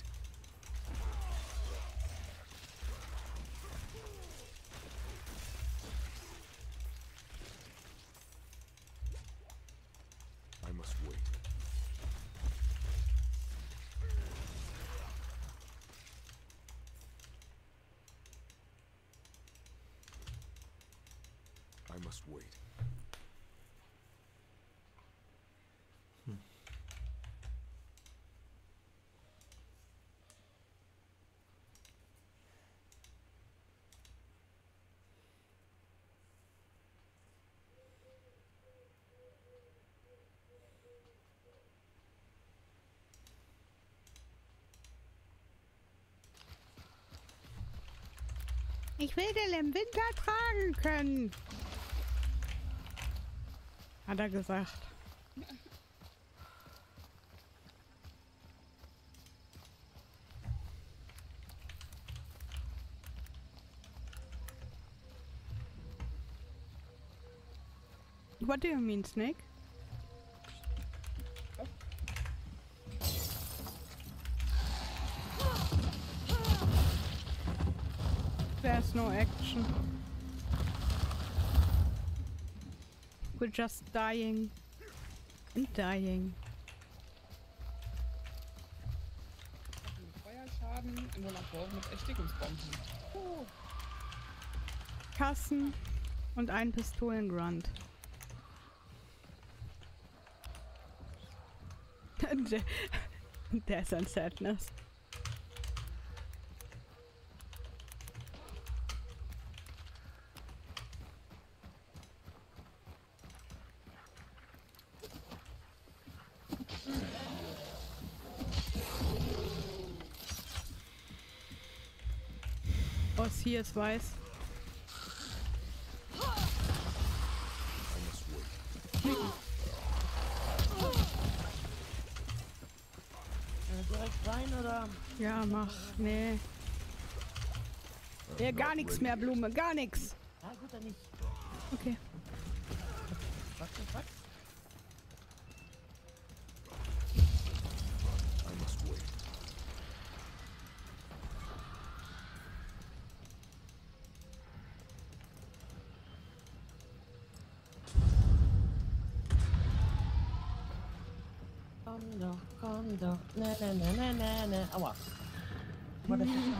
I must wait. I must wait. Ich will den im Winter tragen können, hat er gesagt. What do you mean, Snake? There's no action. We're just dying and dying. Feuerschaden in 100 mit Erstickungsbomben. Oh. Kassen und ein Pistolengrund. There's some sadness. Oh, hier ist weiß. Direkt rein oder? Ja, mach. Nee. Ja, gar nichts mehr, Blume. Gar nichts. Ah, gut, dann nicht. Okay. Was? I must wait. Komm doch. Ne. Aua. Aber das ist schon mal...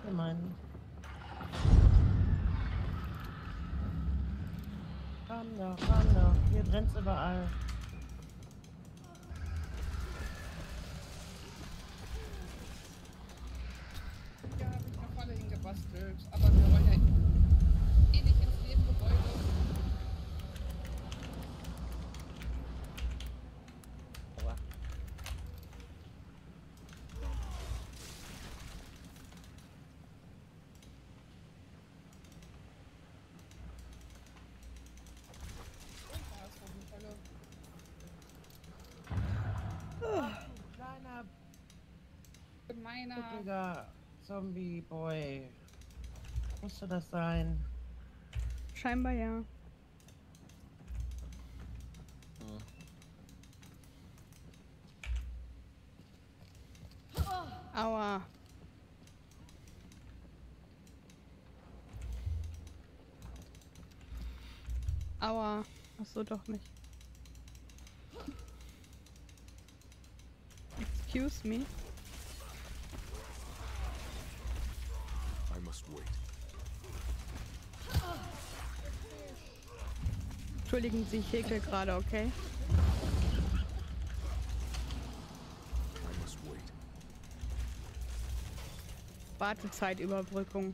Wir meinen. Komm doch. Hier brennt's überall. Hier habe ich eine Falle hingebastelt, aber wir wollen ja eh nicht ins Nebengebäude. Kleiner, gemeiner buckliger Zombie-Boy. Musste das sein? Scheinbar ja. Aua. Aua. Achso, doch nicht. Excuse me. I must wait. Entschuldigen Sie, ich häkel gerade, okay? I must wait. Wartezeitüberbrückung.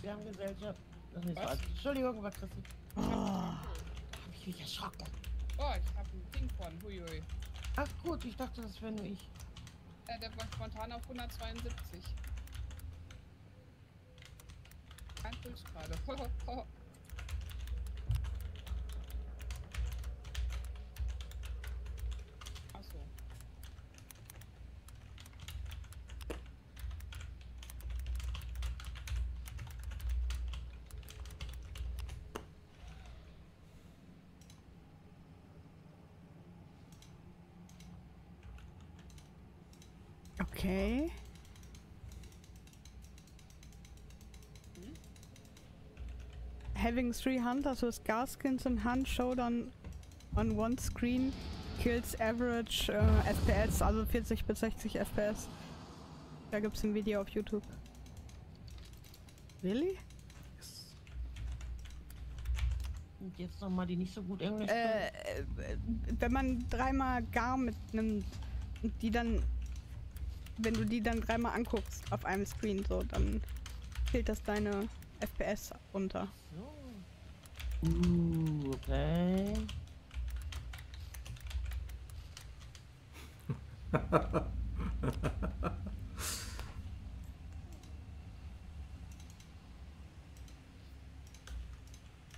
Wir haben Gesellschaft. Das ist was? Entschuldigung, war Christi. Oh, hab ich mich erschrocken. Oh, ich habe ein Ding von. Huiui. Ach gut, ich dachte, das wäre nur ich. Der war spontan auf 172. Kein Puls gerade. Achso. Okay. Having 3 hunters with scar skins in hand showed on one screen kills average FPS, also 40 bis 60 FPS. Da gibt's ein Video auf YouTube. Really? Und jetzt nochmal die nicht so gut Englisch. Wenn man dreimal gar mitnimmt und die dann, wenn du die dann dreimal anguckst auf einem Screen, so, dann killt das deine FPS runter. Okay.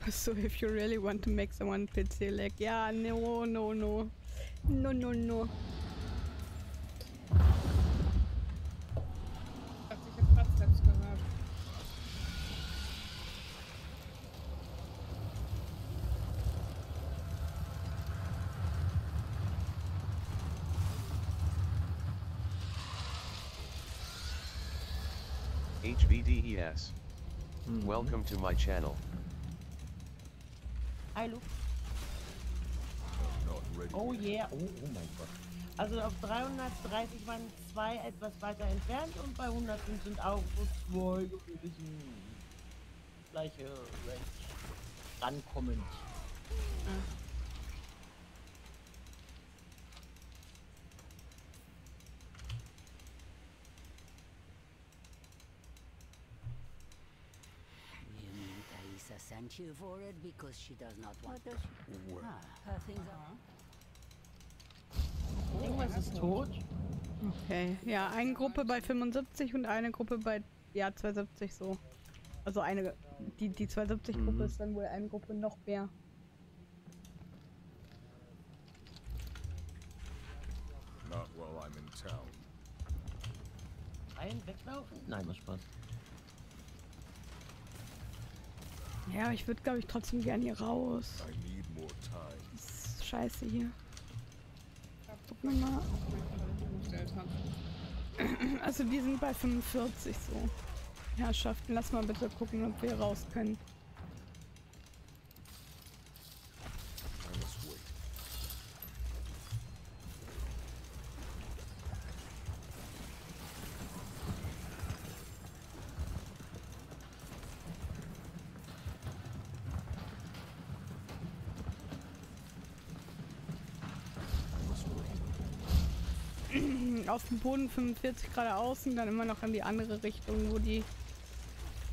So if you really want to make someone pity, like, yeah, no. No. Ich hab grad Steps gehört. HVDES. Welcome to my channel. Hallo. Not ready. Oh yeah, oh mein Gott. Also auf 330 waren 2 etwas weiter entfernt und bei 105 sind auch so 2 gewesen. Gleiche Range. Rankommend. Thaisa sent you for it because she does not want. What does she? Her things are. Irgendwas ist tot. Okay, ja, eine Gruppe bei 75 und eine Gruppe bei, ja, 270 so. Also eine, die 270-Gruppe ist dann wohl eine Gruppe noch mehr. Not while I'm in town. Ein weglaufen? Nein, das Spaß. Ja, ich würde, glaube ich, trotzdem gern hier raus. I need more time. Das ist scheiße hier. Gucken wir mal. Also die sind bei 45 so. Herrschaften, lass mal bitte gucken, ob wir raus können. I must wait. auf dem Boden 45 geradeaus und dann immer noch in die andere Richtung, wo die...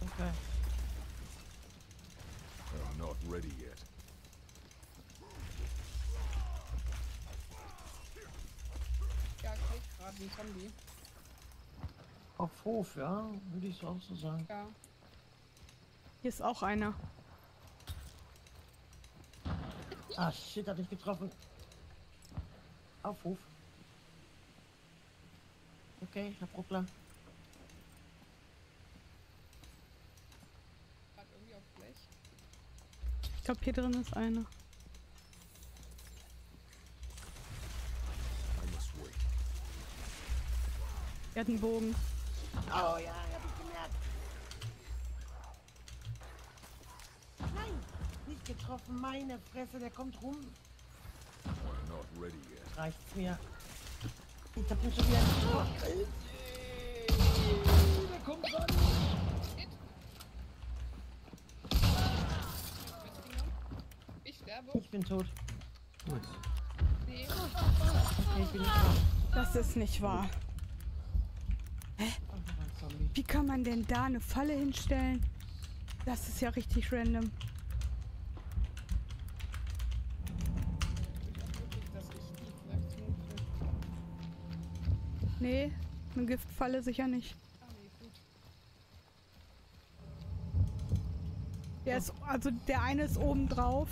Okay. I'm not ready yet. Ja, okay, gerade ein Zombie. Auf Hof, ja, würde ich auch so sagen. Ja. Hier ist auch einer. Ah, shit, hat ich getroffen. Auf Hof. Okay, ich hab Ruckler. Gerade irgendwie auf Blech. Ich glaube, hier drin ist einer. I must wait. Er hat einen Bogen. Oh ja, hab ich gemerkt. Nein, nicht getroffen, meine Fresse, der kommt rum. I'm not ready yet. Reicht's mir. Ich hab ihn schon wieder getroffen. Der kommt ran. Ich sterbe. Ich bin tot. Nee. Okay, ich bin nicht tot. Das ist nicht wahr. Hä? Wie kann man denn da eine Falle hinstellen? Das ist ja richtig random. Nee, eine Giftfalle sicher nicht. Der ist, also der eine ist oben drauf.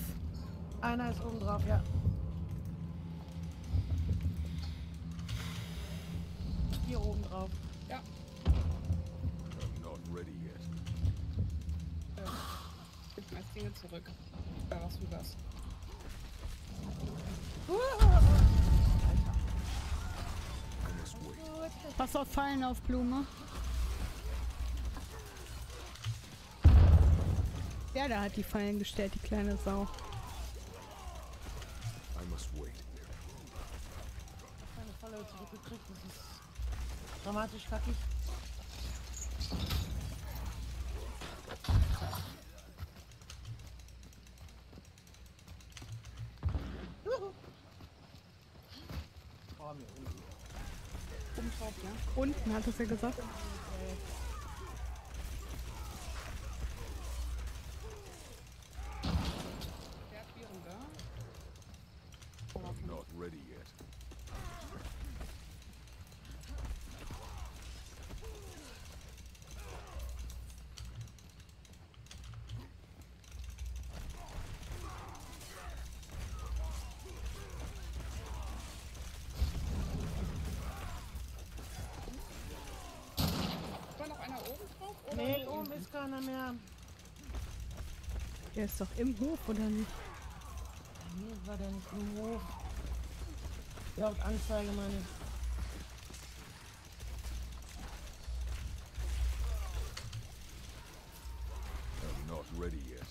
Einer ist oben drauf, ja. Hier oben drauf. Ja. I'm not ready yet. Gib mir das Ding zurück. Da was wie was. Pass auf Fallen auf, Blume. Ja, da hat die Fallen gestellt, die kleine Sau. I must wait. Keine Falle zurückgekriegt, das ist dramatisch kackig. Oh, mir unten. Oben drauf, ja? Unten hat es ja gesagt. I'm not ready yet. War noch einer oben drauf? Oder Nee, oben ist keiner mehr. Der ist doch im Hof, oder nicht? Nee, war der nicht im Hof. Ja, auf Anzeige meine ich. I'm not ready yet.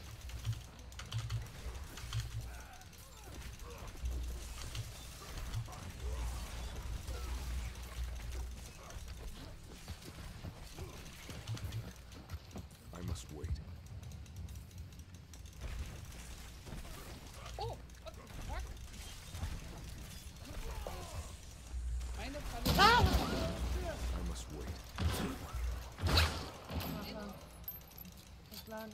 I must wait. Oh, what the fuck? Eine Falle. I must wait. Verschlagen.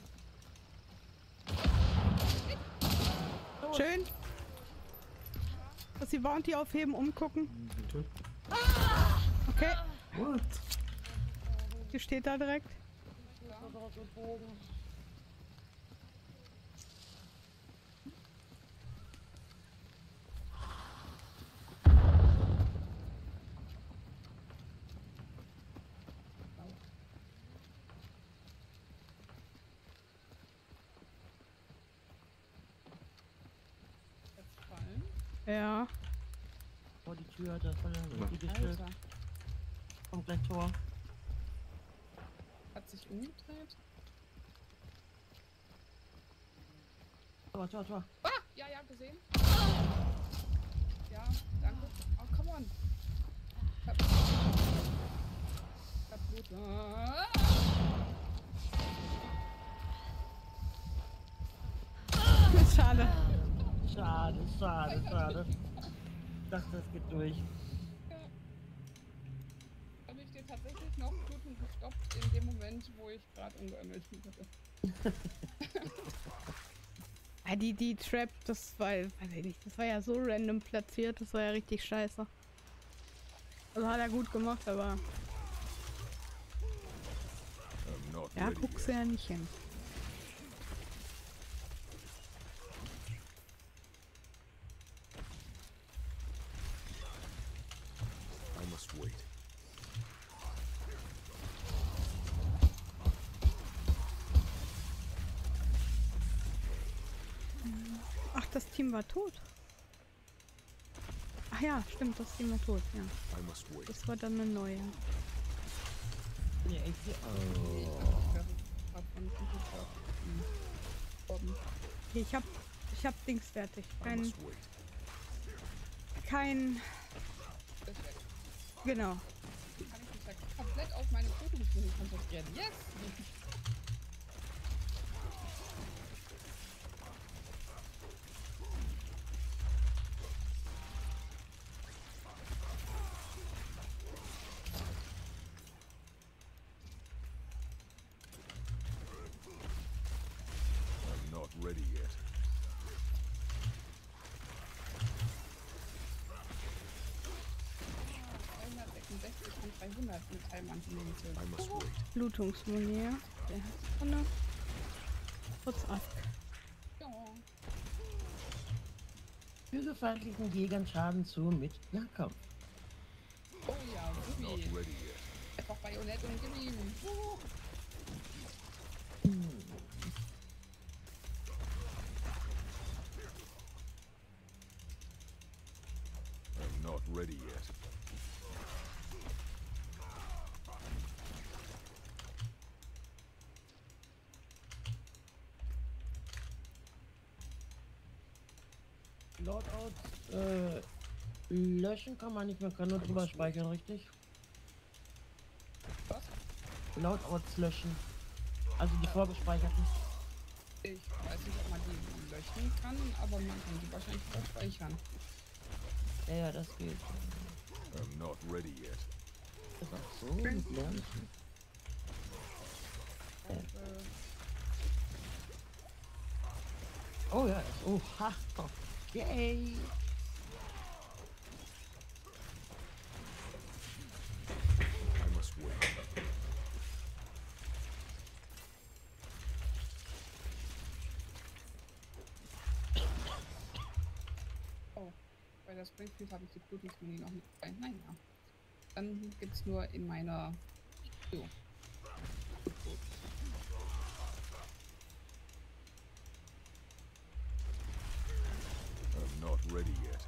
Schön. Dass die Bounty aufheben, umgucken. Okay. What? Die steht da direkt. Ja. Vor die Tür, da voll die gestellt. Alter. Kommt gleich Tor. Hat sich umgedreht. Tor, Tor, Tor. Ah! Ja, ja, gesehen. Ja, danke. Oh, come on. Hab Blut. Ah! Schade. Schade, schade, schade. Ich dachte, das geht durch. mir tatsächlich noch Bluten gestoppt in dem Moment, wo ich gerade umgeömmelt wurde. Ja, die Trap, das war, weiß ich nicht, das war ja so random platziert, das war ja richtig scheiße. Also hat er gut gemacht, aber ja, guckst du ja nicht hin. I must wait. Ach, das Team war tot. Ach ja, stimmt, das Team war tot, ja. Das war dann eine neue. Ja, Ich hab Dings fertig. Kein... Genau. Kann ich mich ja komplett auf meine Fotos konzentrieren. Yes! I'm not ready yet. 366 von 300 Metallmantel-Munition. Blutungsmuni, ja. Der hat drinne. Kurz ab. Ja. Füge feindlichen Jägern Schaden zu mit Nahkampf. Oh ja, Ruby. Einfach Bajonett und Gib ihm. I'm not ready yet. Loadouts löschen kann man nicht, man kann nur drüber speichern, richtig? Was? Loadouts löschen. Also die vorbespeicherten. Ich weiß nicht, ob man die löschen kann, aber man kann die wahrscheinlich speichern. Ja, das geht. I'm not ready yet. Das ist auch so mit Lernen. Oh ja, oha, okay. I must wait. Oh, bei der Springfield habe ich die Blutungsmuni noch nicht dabei. Naja. Dann gibt's nur in meiner... So. I'm not ready yet.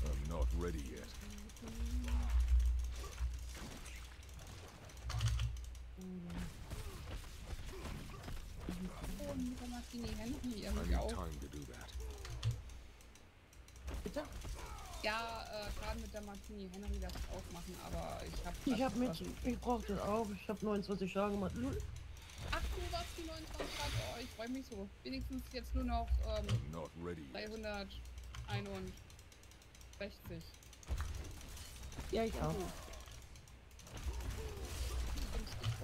I'm not ready yet. Und Martini Henry I need irgendwie auch. time to do that. Bitte? Ja, Schaden mit der Martini Henry das auch machen, aber Ich hab mit, ich brauch das auch. Ich hab 29 Schaden gemacht. Ach, du warst die 29 Grad. Oh, ich freue mich so. Wenigstens jetzt nur noch 361. Ja, ich auch.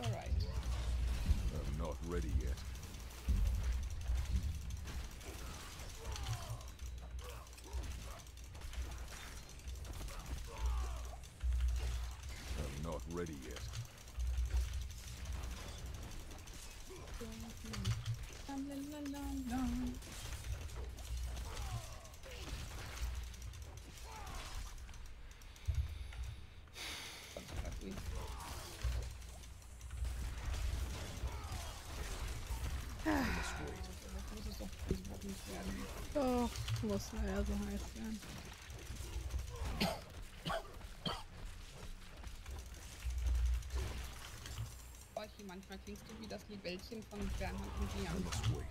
Alright. I'm not ready yet. I'm not ready yet. Doch, muss ja so heiß werden. Orchi, manchmal klingst du wie das Libellchen von Bernhard und Liam. I must wait.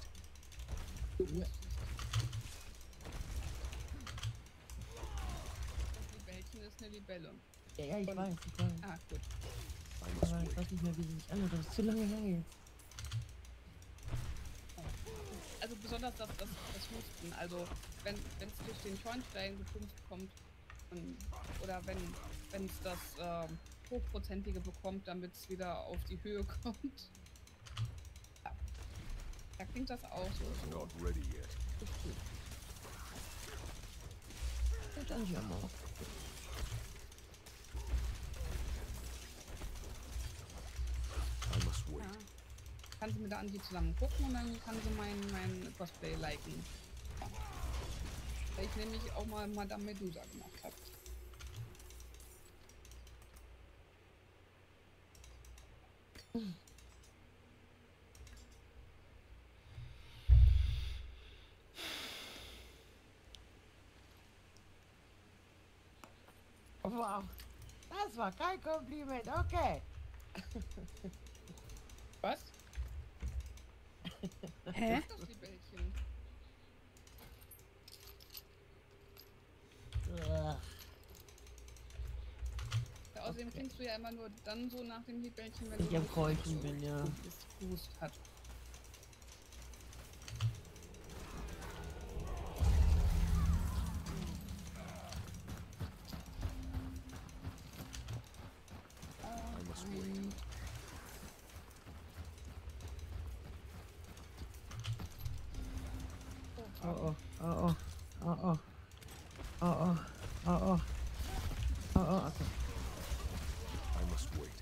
Das Libellchen ist eine Libelle. Ja, ich weiß. Ah, gut. Aber ich weiß nicht mehr, wie sie sich anhört. Das ist zu lange her jetzt. Also besonders das Husten. Also wenn es durch den Schornstein gepumpt kommt oder wenn es das Hochprozentige bekommt, damit es wieder auf die Höhe kommt. Ja. Da klingt das auch so. Not ready yet. Dann ja mal. I must wait. Ja. Kann sie mit der Andi zusammen gucken und dann kann sie mein Cosplay liken. Weil ich nämlich auch mal Madame Medusa gemacht habe. Wow, das war kein Kompliment, okay. Was? Hä? Das ist die Bällchen. Ja, außerdem klingst du ja immer nur dann so nach dem Hiebällchen, wenn ich du am Keuchen bin, ja. Hust hat. I must wait. Oh, oh, oh, oh, oh, oh, oh, oh, oh, oh, oh, okay. I must wait.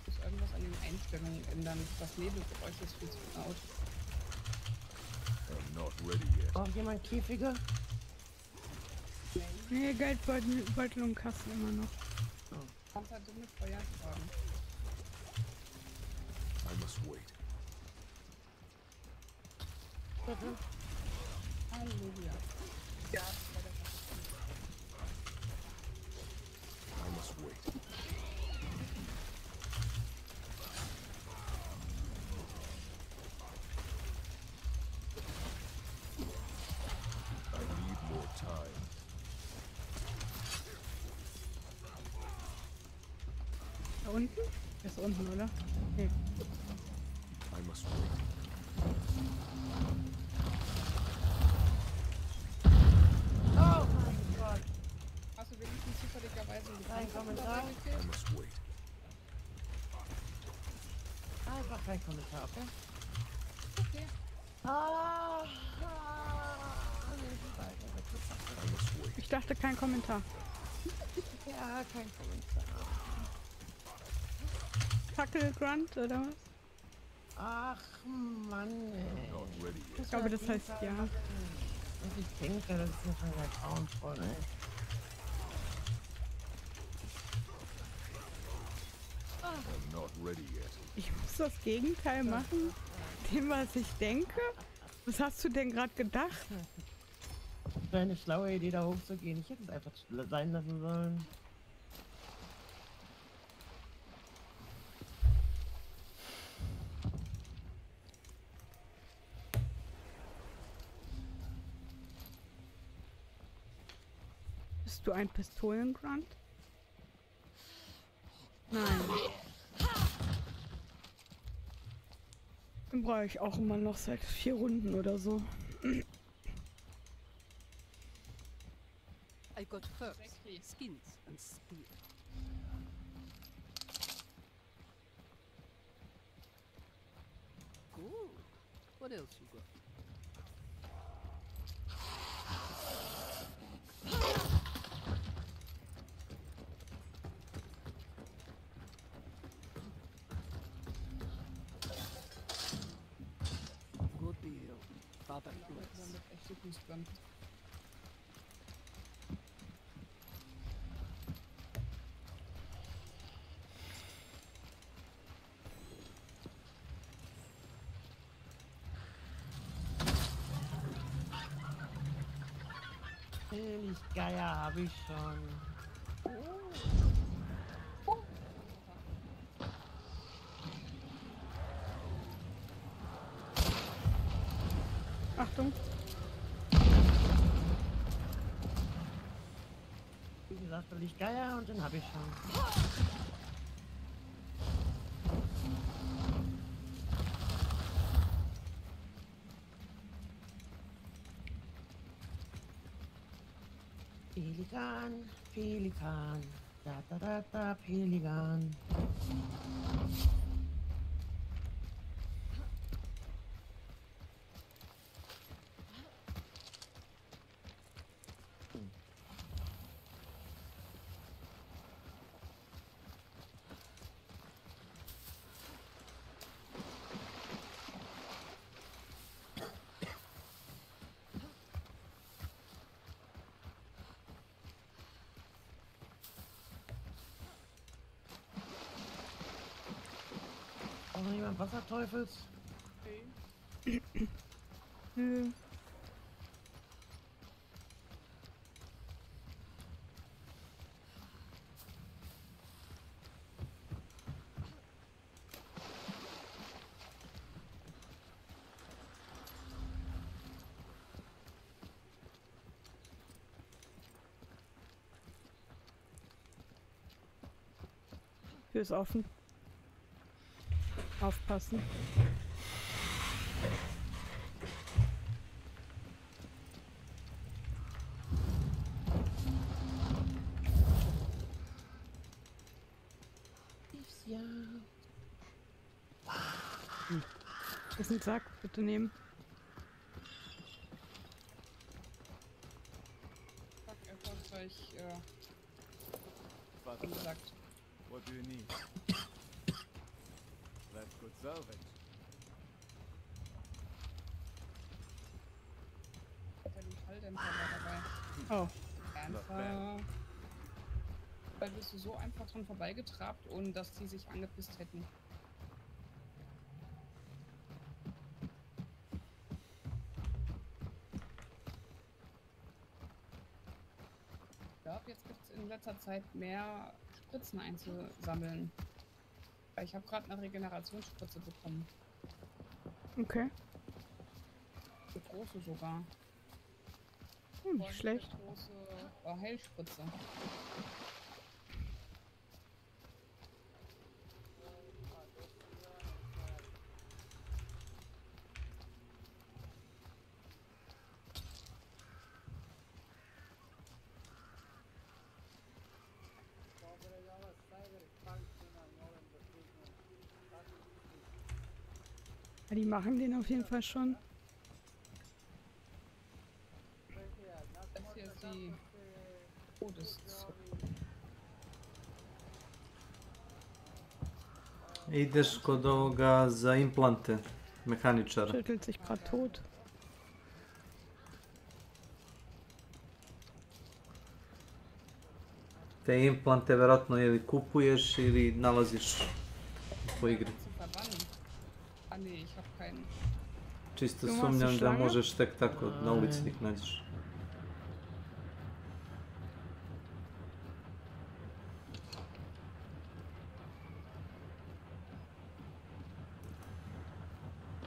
Ich muss irgendwas an den Einstellungen ändern. Das Nebelgeräusch ist viel zu laut. I'm not ready yet. Braucht jemand Käfige? Nee, Geldbeutel und Kasten immer noch. Kannst halt dumme Feuer tragen. I must wait. Halleluja. Ja, I must wait. I need more time. Da unten? Ist unten, oder? Nee. I must wait. Oh mein Gott. hast du wenigstens zufälligerweise Kein Kommentar. I must wait. Einfach kein Kommentar, okay? Okay. I must wait. Ich dachte kein Kommentar. Ja, kein Kommentar. Fackel Grunt oder was? Ach Mann, ey. Not ready yet. Ich glaube, das heißt ja. Und ich denke, das ist ja schon sehr grauenvoll, ey. I'm not ready yet. Ich muss das Gegenteil machen, dem was ich denke. Was hast du denn gerade gedacht? Das war eine schlaue Idee, da hochzugehen. Ich hätte es einfach sein lassen sollen. Bist du ein Pistolengrunt? Nein. Den brauche ich auch immer noch seit 4 Runden oder so. I got furs, skins, and steel. Cool. What else you got? Good deal. Father bless. Damit echt so gut dran. Geier habe ich schon. Achtung. Das will ich Geier und den habe ich schon. Pelikan, Pelikan, da, Pelikan. Auch noch jemand Wasserteufels? Nö. Tür ist offen. Aufpassen. Ja. Ist ein Sack, bitte nehmen. Fuck, erfolgreich, wie gesagt. What do you need? Let's go salvage. Bei dem Falldämpfer war dabei. Oh. Dämpfer. Weil bist du so einfach dran vorbeigetrabt, ohne dass die sich angepisst hätten. Ich glaube, jetzt gibt es in letzter Zeit mehr Spritzen einzusammeln. Weil ich habe gerade eine Regenerationsspritze bekommen. Okay. Eine große sogar. Nicht schlecht. Eine große Heilspritze. Ja, die machen den auf jeden Fall schon. Das hier ist die Todeszone. Ideš kod ovoga za implante, mehaničara. Schüttelt sich gerade tot. Te implante vjerojatno ili kupuješ ili nalaziš po igri. Ah nee, ich hab keinen. Čisto sumnjam da možeš tek tako na ulici ih nađeš.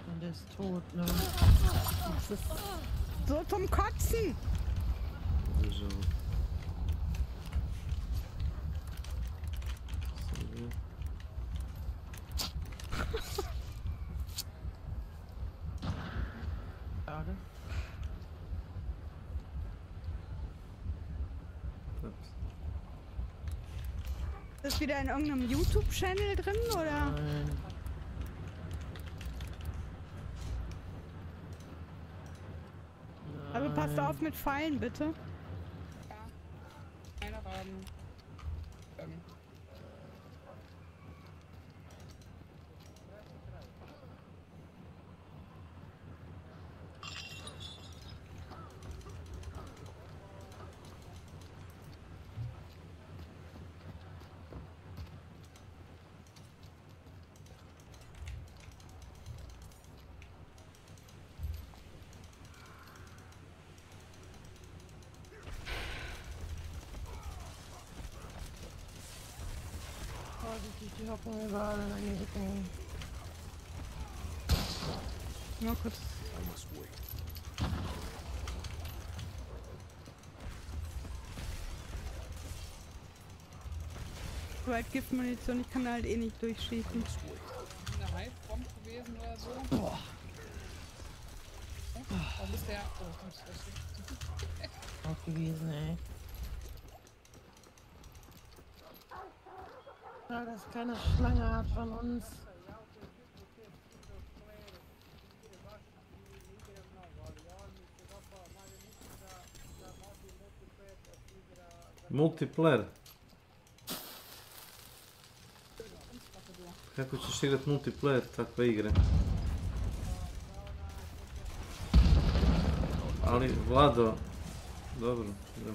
Und ist tot, ne? Das ist so zum Kotzen! So. Schade. Ist das wieder in irgendeinem YouTube-Channel drin, oder? Nein. Also passt auf mit Fallen, bitte. Ja. Keine Raben. Vorsichtig, die hocken überall an den Ecken. Mal kurz. I must wait. so weit Giftmunition, ich kann halt eh nicht durchschießen. Eine Hive-Bomb gewesen oder so. Boah. Warum ist der... Oh Gott, das ist Auch gewesen, ey. Ja, dass keine Schlange hat von uns. Multiplayer. Kako ćeš igrat multiplayer takve igre? Ali, Vlado... Dobro, da.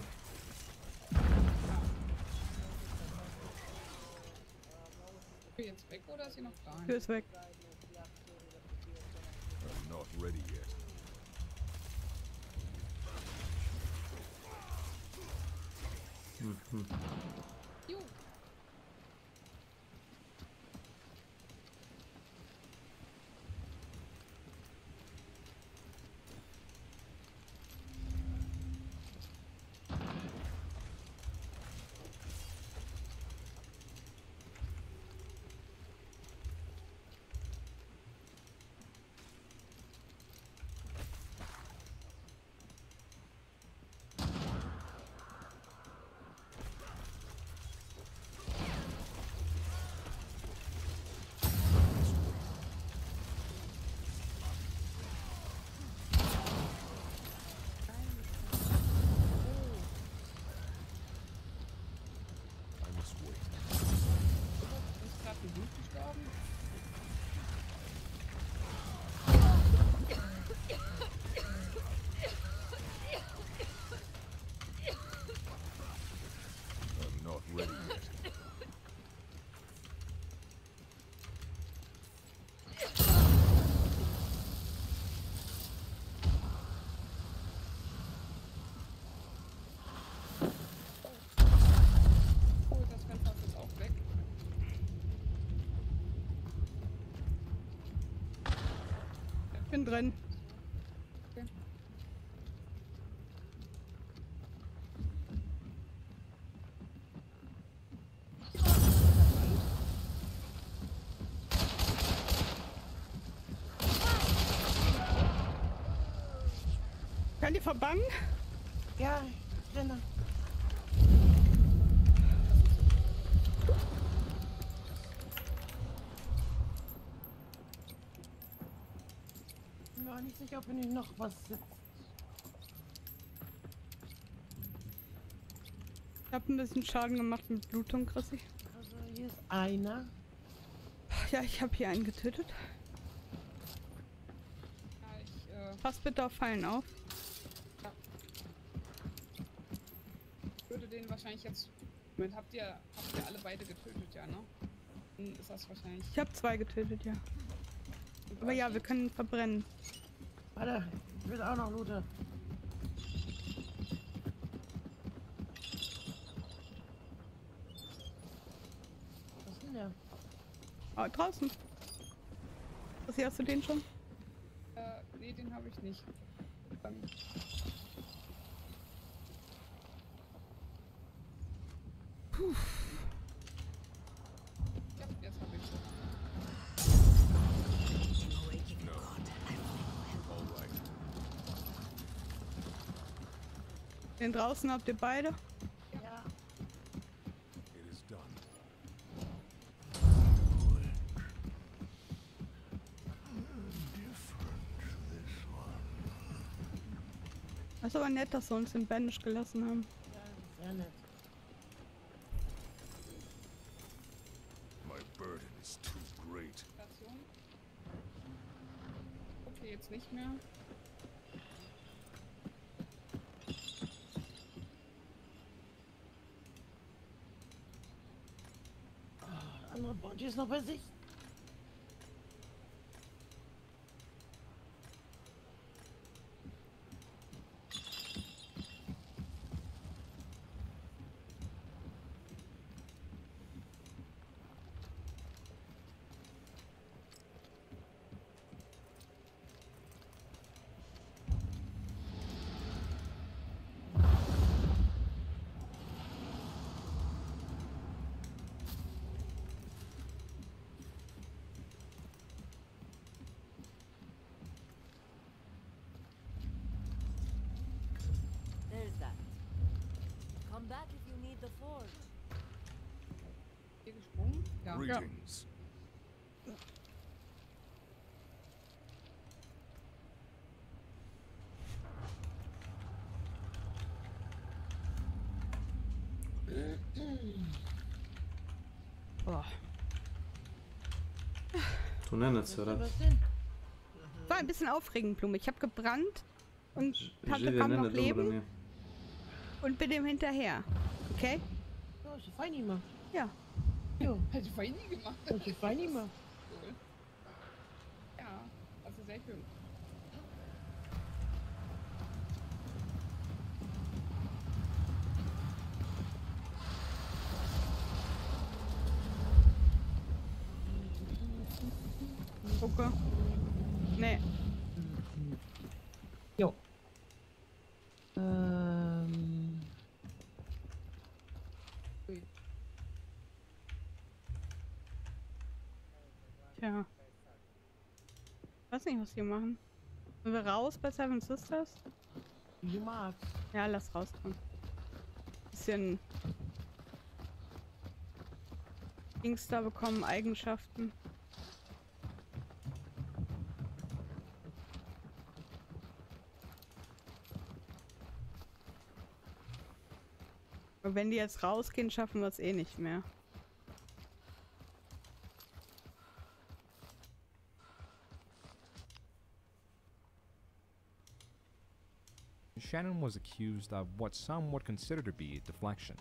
jetzt weg oder ist sie noch da? Tür ist weg. I'm not ready yet. Jo. Bin drin. Okay. Kann die verbannen? Ja, genau. Ich bin mir auch nicht sicher, ob nicht noch was sitzt. Ich hab ein bisschen Schaden gemacht mit Blutung, Chrissy. Also hier ist einer. Ja, ich habe hier einen getötet. Ja, Pass bitte auf Fallen auf. ich würde den wahrscheinlich jetzt... Moment, habt ihr alle beide getötet, ja, ne? Dann ist das wahrscheinlich... Ich habe 2 getötet, ja. Aber ja, wir können verbrennen. Warte, ich will auch noch looten. Was ist denn der? Oh, draußen. Hast du den schon? Nee, den habe ich nicht. Puh. Ja, jetzt habe ich schon. Den draußen habt ihr beide? Ja. It is done. Das ist aber nett, dass sie uns den Banish gelassen haben. Ja, sehr nett. My burden is too great. Station. Okay, jetzt nicht mehr. Andere Body ist noch bei sich. Come back if you need the forge. Hier gesprungen? Ja. Greetings. Boah. Tu ne oder? War ein bisschen aufregend, Blume. Ich habe gebrannt und hatte Živi kaum ne noch dobro Leben mi je. und bin dem hinterher. Okay? Ja, hast du fein gemacht. Ja. Ja. Hätte ich vorhin nie gemacht. Hast du fein gemacht. Cool. Ja, also sehr schön. Gucke. Nee. Jo. Tja. Weiß nicht, was die machen. Sind wir raus bei Seven Sisters? Wie du magst. Ja, lass rauskommen. Bisschen Gangster bekommen Eigenschaften. Und wenn die jetzt rausgehen, schaffen wir es eh nicht mehr. Shannon was accused of what some would consider to be deflection.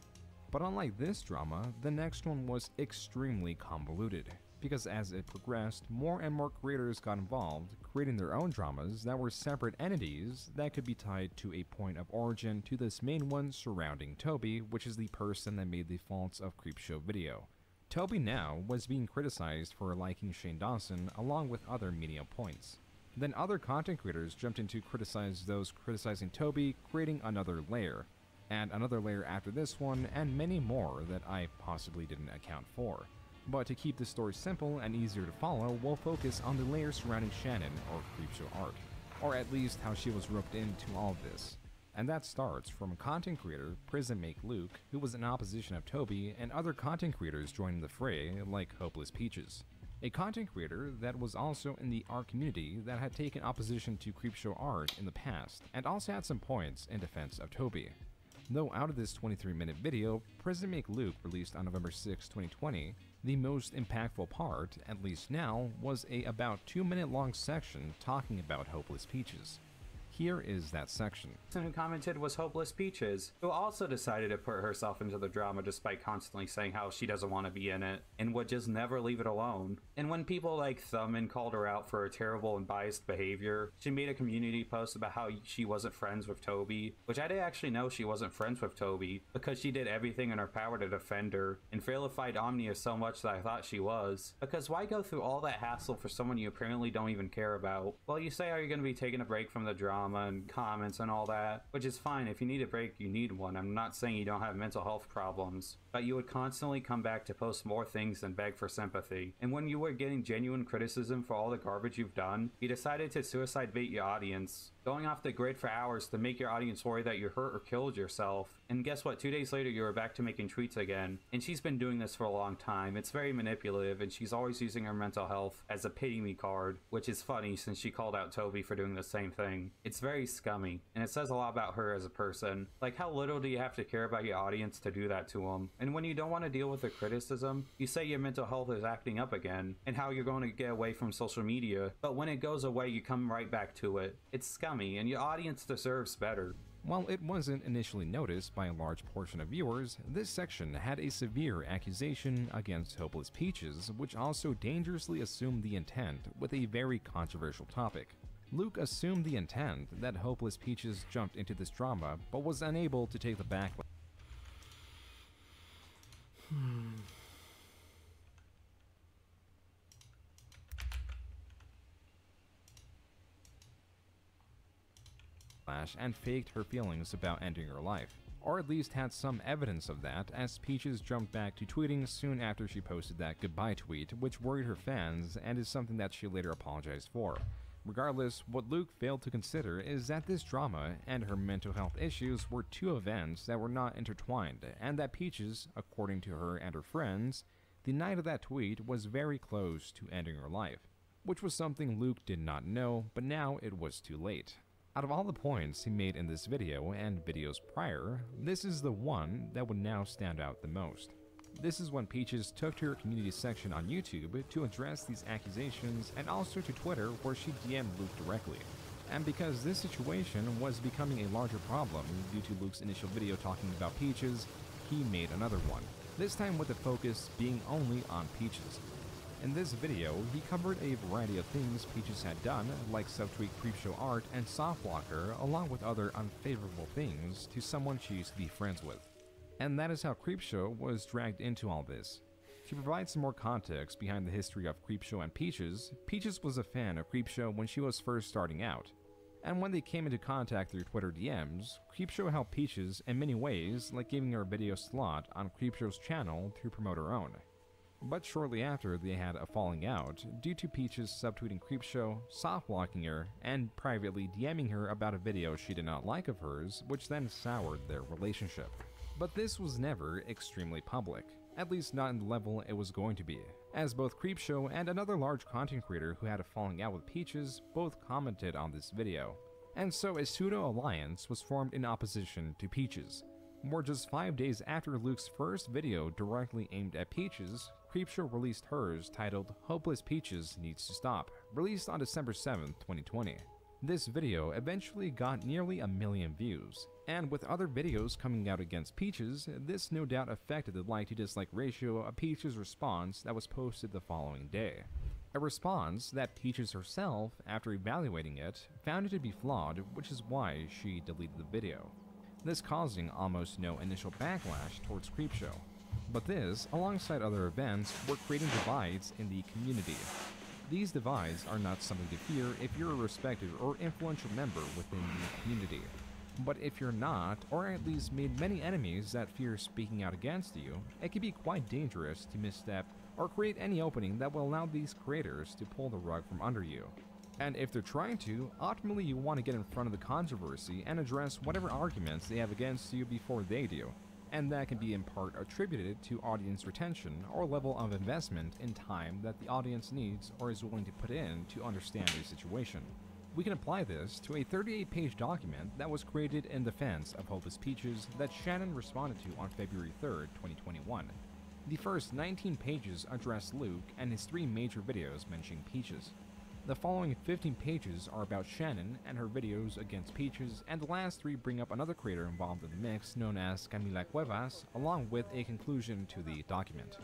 But unlike this drama, the next one was extremely convoluted, because as it progressed, more and more creators got involved, creating their own dramas that were separate entities that could be tied to a point of origin to this main one surrounding Toby, which is the person that made the faults of Creepshow video. Toby now was being criticized for liking Shane Dawson along with other media points. Then other content creators jumped in to criticize those criticizing Toby, creating another layer, and another layer after this one, and many more that I possibly didn't account for. But to keep the story simple and easier to follow, we'll focus on the layers surrounding Shannon, or Creepshow art, or at least how she was roped into all of this. And that starts from content creator Prison Make Luke, who was in opposition of Toby, and other content creators joining the fray, like Hopeless Peaches. A content creator that was also in the art community that had taken opposition to Creepshow art in the past, and also had some points in defense of Toby. Though out of this 23-minute video, Prison Make Luke released on November 6, 2020, the most impactful part, at least now, was a about 2-minute long section talking about Hopeless Peaches. Here is that section. The person who commented was Hopeless Peaches, who also decided to put herself into the drama despite constantly saying how she doesn't want to be in it, and would just never leave it alone. And when people like Thummin called her out for her terrible and biased behavior, she made a community post about how she wasn't friends with Toby, which I didn't actually know she wasn't friends with Toby, because she did everything in her power to defend her, and vilified Omnia so much that I thought she was. Because why go through all that hassle for someone you apparently don't even care about? Well, you say, are you going to be taking a break from the drama and comments and all that, which is fine. If you need a break, you need one. I'm not saying you don't have mental health problems, but you would constantly come back to post more things and beg for sympathy. And when you were getting genuine criticism for all the garbage you've done, you decided to suicide bait your audience, going off the grid for hours to make your audience worry that you hurt or killed yourself. And guess what? 2 days later, you were back to making tweets again. And she's been doing this for a long time. It's very manipulative, and she's always using her mental health as a pity me card, which is funny since she called out Toby for doing the same thing. It's very scummy, and it says a lot about her as a person. Like, how little do you have to care about your audience to do that to them? And when you don't want to deal with the criticism, you say your mental health is acting up again, and how you're going to get away from social media, but when it goes away, you come right back to it. It's scummy, and your audience deserves better. While it wasn't initially noticed by a large portion of viewers, this section had a severe accusation against Hopeless Peaches, which also dangerously assumed the intent with a very controversial topic. Luke assumed the intent that Hopeless Peaches jumped into this drama, but was unable to take the backlash. And faked her feelings about ending her life, or at least had some evidence of that, as Peaches jumped back to tweeting soon after she posted that goodbye tweet, which worried her fans and is something that she later apologized for. Regardless, what Luke failed to consider is that this drama and her mental health issues were two events that were not intertwined, and that Peaches, according to her and her friends, the night of that tweet was very close to ending her life, which was something Luke did not know, but now it was too late. Out of all the points he made in this video and videos prior, this is the one that would now stand out the most. This is when Peaches took to her community section on YouTube to address these accusations, and also to Twitter where she DM'd Luke directly. And because this situation was becoming a larger problem due to Luke's initial video talking about Peaches, he made another one, this time with the focus being only on Peaches. In this video, he covered a variety of things Peaches had done, like subtweet creepshow art and softblock her, along with other unfavorable things to someone she used to be friends with. And that is how Creepshow was dragged into all this. To provide some more context behind the history of Creepshow and Peaches, Peaches was a fan of Creepshow when she was first starting out. And when they came into contact through Twitter DMs, Creepshow helped Peaches in many ways, like giving her a video slot on Creepshow's channel to promote her own. But shortly after, they had a falling out due to Peaches subtweeting Creepshow, soft-blocking her, and privately DMing her about a video she did not like of hers, which then soured their relationship. But this was never extremely public, at least not in the level it was going to be, as both Creepshow and another large content creator who had a falling out with Peaches both commented on this video. And so a pseudo-alliance was formed in opposition to Peaches. More just 5 days after Luke's first video directly aimed at Peaches, Creepshow released hers titled Hopeless Peaches Needs to Stop, released on December 7th, 2020. This video eventually got nearly 1 million views, and with other videos coming out against Peaches, this no doubt affected the like to dislike ratio of Peaches' response that was posted the following day. A response that Peaches herself, after evaluating it, found it to be flawed, which is why she deleted the video. This causing almost no initial backlash towards Creepshow. But this, alongside other events, were creating divides in the community. These divides are not something to fear if you're a respected or influential member within the community. But if you're not, or at least made many enemies that fear speaking out against you, it can be quite dangerous to misstep or create any opening that will allow these creators to pull the rug from under you. And if they're trying to, ultimately you want to get in front of the controversy and address whatever arguments they have against you before they do. And that can be in part attributed to audience retention or level of investment in time that the audience needs or is willing to put in to understand a situation. We can apply this to a 38-page document that was created in defense of Hopeless Peaches that Shannon responded to on February 3rd, 2021. The first 19 pages address Luke and his 3 major videos mentioning Peaches. The following 15 pages are about Shannon and her videos against Peaches, and the last 3 bring up another creator involved in the mix known as Camila Cuevas, along with a conclusion to the document.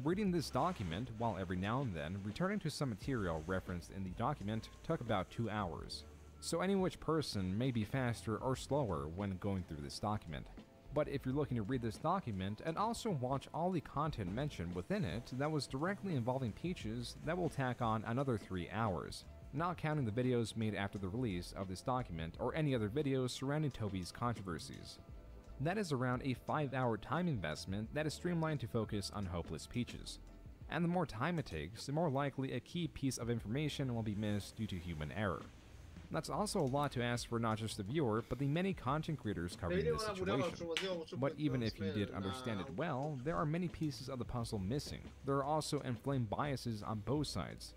Reading this document, while every now and then returning to some material referenced in the document, took about 2 hours. So any which person may be faster or slower when going through this document. But if you're looking to read this document and also watch all the content mentioned within it that was directly involving Peaches, that will tack on another 3 hours, not counting the videos made after the release of this document or any other videos surrounding Toby's controversies. That is around a 5-hour time investment that is streamlined to focus on Hopeless Peaches. And the more time it takes, the more likely a key piece of information will be missed due to human error. That's also a lot to ask for not just the viewer, but the many content creators covering this situation. But even if you did understand it well, there are many pieces of the puzzle missing. There are also inflamed biases on both sides.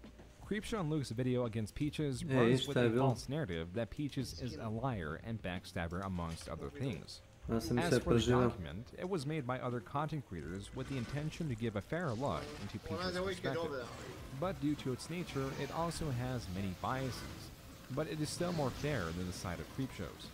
Creepshow and Luke's video against Peaches runs with a false narrative that Peaches is a liar and backstabber amongst other things. As for the document, it was made by other content creators with the intention to give a fairer look into Peaches' perspective. But due to its nature, it also has many biases. But it is still more fair than the side of Creepshow's.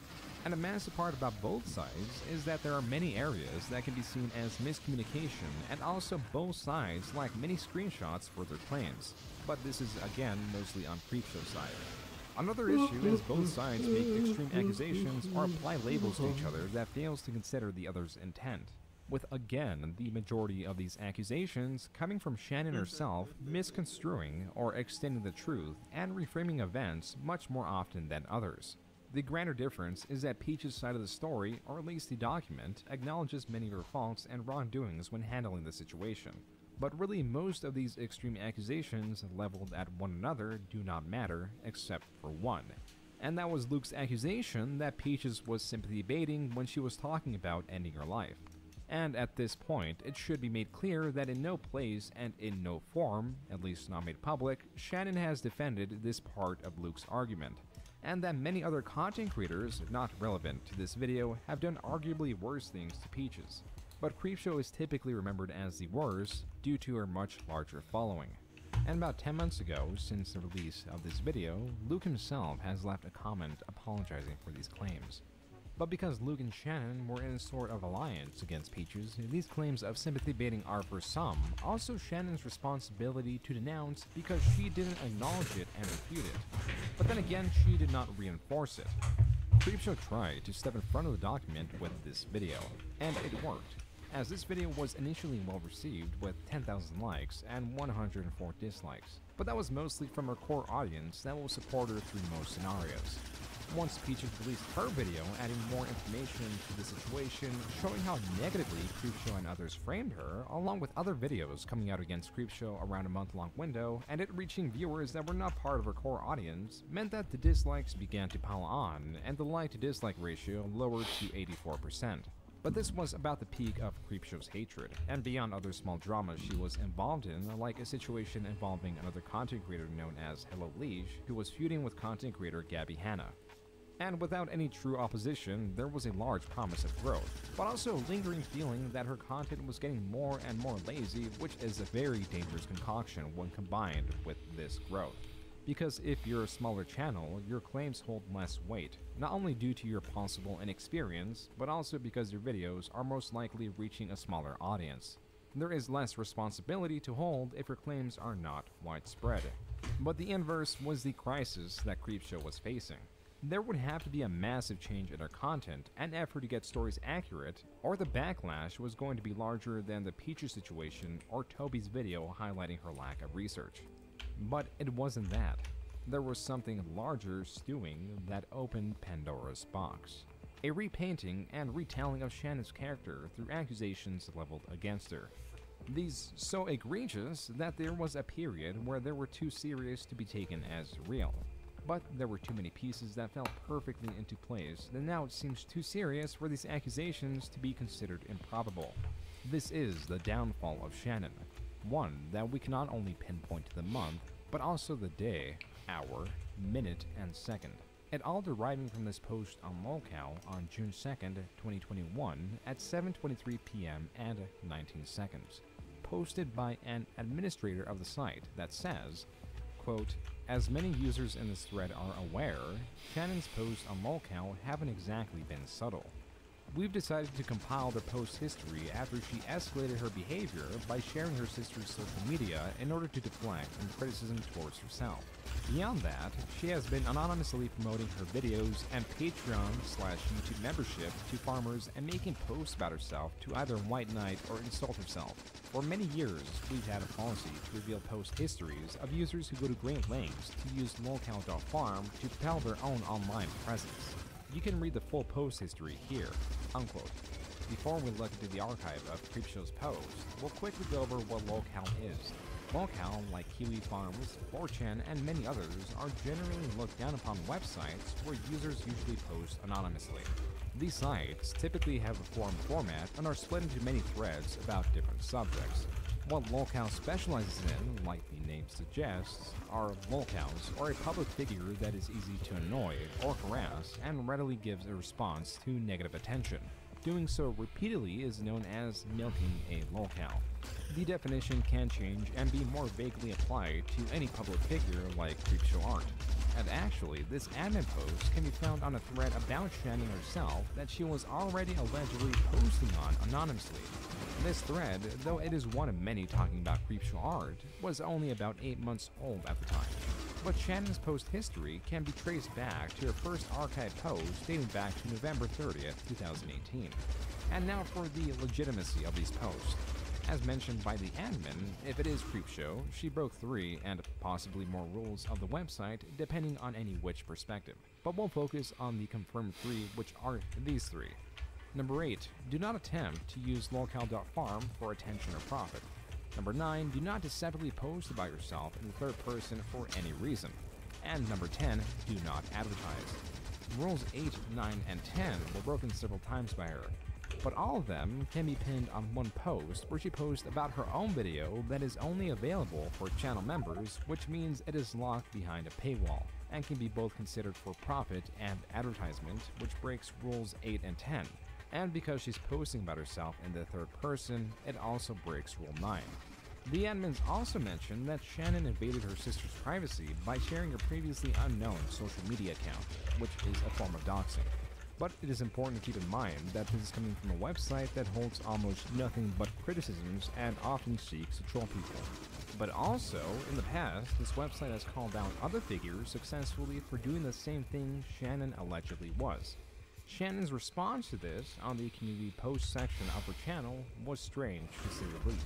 And a massive part about both sides is that there are many areas that can be seen as miscommunication, and also both sides lack many screenshots for their claims. But this is again mostly on Creepshow's side. Another issue is both sides make extreme accusations or apply labels to each other that fails to consider the other's intent, with again the majority of these accusations coming from Shannon herself misconstruing or extending the truth and reframing events much more often than others. The grander difference is that Peach's side of the story, or at least the document, acknowledges many of her faults and wrongdoings when handling the situation, But really, most of these extreme accusations leveled at one another do not matter, except for one. And that was Luke's accusation that Peaches was sympathy baiting when she was talking about ending her life. And at this point, it should be made clear that in no place and in no form, at least not made public, Shannon has defended this part of Luke's argument, and that many other content creators not relevant to this video have done arguably worse things to Peaches. But Creepshow is typically remembered as the worst due to her much larger following. And about 10 months ago, since the release of this video, Luke himself has left a comment apologizing for these claims. But because Luke and Shannon were in a sort of alliance against Peaches, these claims of sympathy baiting are for some also Shannon's responsibility to denounce because she didn't acknowledge it and refute it. But then again, she did not reinforce it. Creepshow tried to step in front of the document with this video, and it worked, as this video was initially well received with 10,000 likes and 104 dislikes. But that was mostly from her core audience that will support her through most scenarios. Once Peaches released her video adding more information to the situation, showing how negatively Creepshow and others framed her, along with other videos coming out against Creepshow around a month-long window, and it reaching viewers that were not part of her core audience, meant that the dislikes began to pile on, and the like-to-dislike ratio lowered to 84%. But this was about the peak of Creepshow's hatred, and beyond other small dramas she was involved in, like a situation involving another content creator known as Hello Leash, who was feuding with content creator Gabby Hanna. And without any true opposition, there was a large promise of growth, but also a lingering feeling that her content was getting more and more lazy, which is a very dangerous concoction when combined with this growth. Because if you're a smaller channel, your claims hold less weight, not only due to your possible inexperience, but also because your videos are most likely reaching a smaller audience. There is less responsibility to hold if your claims are not widespread. But the inverse was the crisis that Creepshow was facing. There would have to be a massive change in her content and effort to get stories accurate, or the backlash was going to be larger than the Peaches situation or Toby's video highlighting her lack of research. But it wasn't that. There was something larger stewing that opened Pandora's box. A repainting and retelling of Shannon's character through accusations leveled against her. These so egregious that there was a period where they were too serious to be taken as real. But there were too many pieces that fell perfectly into place that now it seems too serious for these accusations to be considered improbable. This is the downfall of Shannon, one that we can not only pinpoint to the month, but also the day, hour, minute, and second. It all deriving from this post on lolcow on June 2nd, 2021 at 7:23 p.m. and 19 seconds, posted by an administrator of the site that says, quote, "As many users in this thread are aware, Shannon's posts on lolcow haven't exactly been subtle. We've decided to compile the post history after she escalated her behavior by sharing her sister's social media in order to deflect from criticism towards herself. Beyond that, she has been anonymously promoting her videos and Patreon/YouTube membership to farmers and making posts about herself to either white knight or insult herself. For many years, we've had a policy to reveal post histories of users who go to great lengths to use lolcow.farm to propel their own online presence. You can read the full post history here." Unquote. Before we look into the archive of Creepshow's posts, we'll quickly go over what lolcow is. Lolcow, like Kiwi Farms, 4chan, and many others, are generally looked down upon websites where users usually post anonymously. These sites typically have a forum format and are split into many threads about different subjects. What lolcow specializes in, like the name suggests, are lolcows, or a public figure that is easy to annoy or harass and readily gives a response to negative attention. Doing so repeatedly is known as milking a lolcow. The definition can change and be more vaguely applied to any public figure like Creepshow Art. And actually, this admin post can be found on a thread about Shannon herself that she was already allegedly posting on anonymously. This thread, though it is one of many talking about Creepshow Art, was only about 8 months old at the time. But Shannon's post history can be traced back to her first archived post dating back to November 30th, 2018. And now for the legitimacy of these posts. As mentioned by the admin, if it is Creepshow, she broke 3 and possibly more rules of the website depending on any which perspective. But we'll focus on the confirmed 3, which are these 3. Number 8. Do not attempt to use lolcow.farm for attention or profit. Number 9, do not deceptively post about yourself in the third person for any reason. And number 10, do not advertise. Rules 8, 9, and 10 were broken several times by her, but all of them can be pinned on one post where she posts about her own video that is only available for channel members, which means it is locked behind a paywall, and can be both considered for profit and advertisement, which breaks rules 8 and 10. And because she's posting about herself in the third person, it also breaks rule 9. The admins also mentioned that Shannon invaded her sister's privacy by sharing a previously unknown social media account, which is a form of doxing. But it is important to keep in mind that this is coming from a website that holds almost nothing but criticisms and often seeks to troll people. But also, in the past, this website has called out other figures successfully for doing the same thing Shannon allegedly was. Shannon's response to this on the community post section of her channel was strange, to say the least.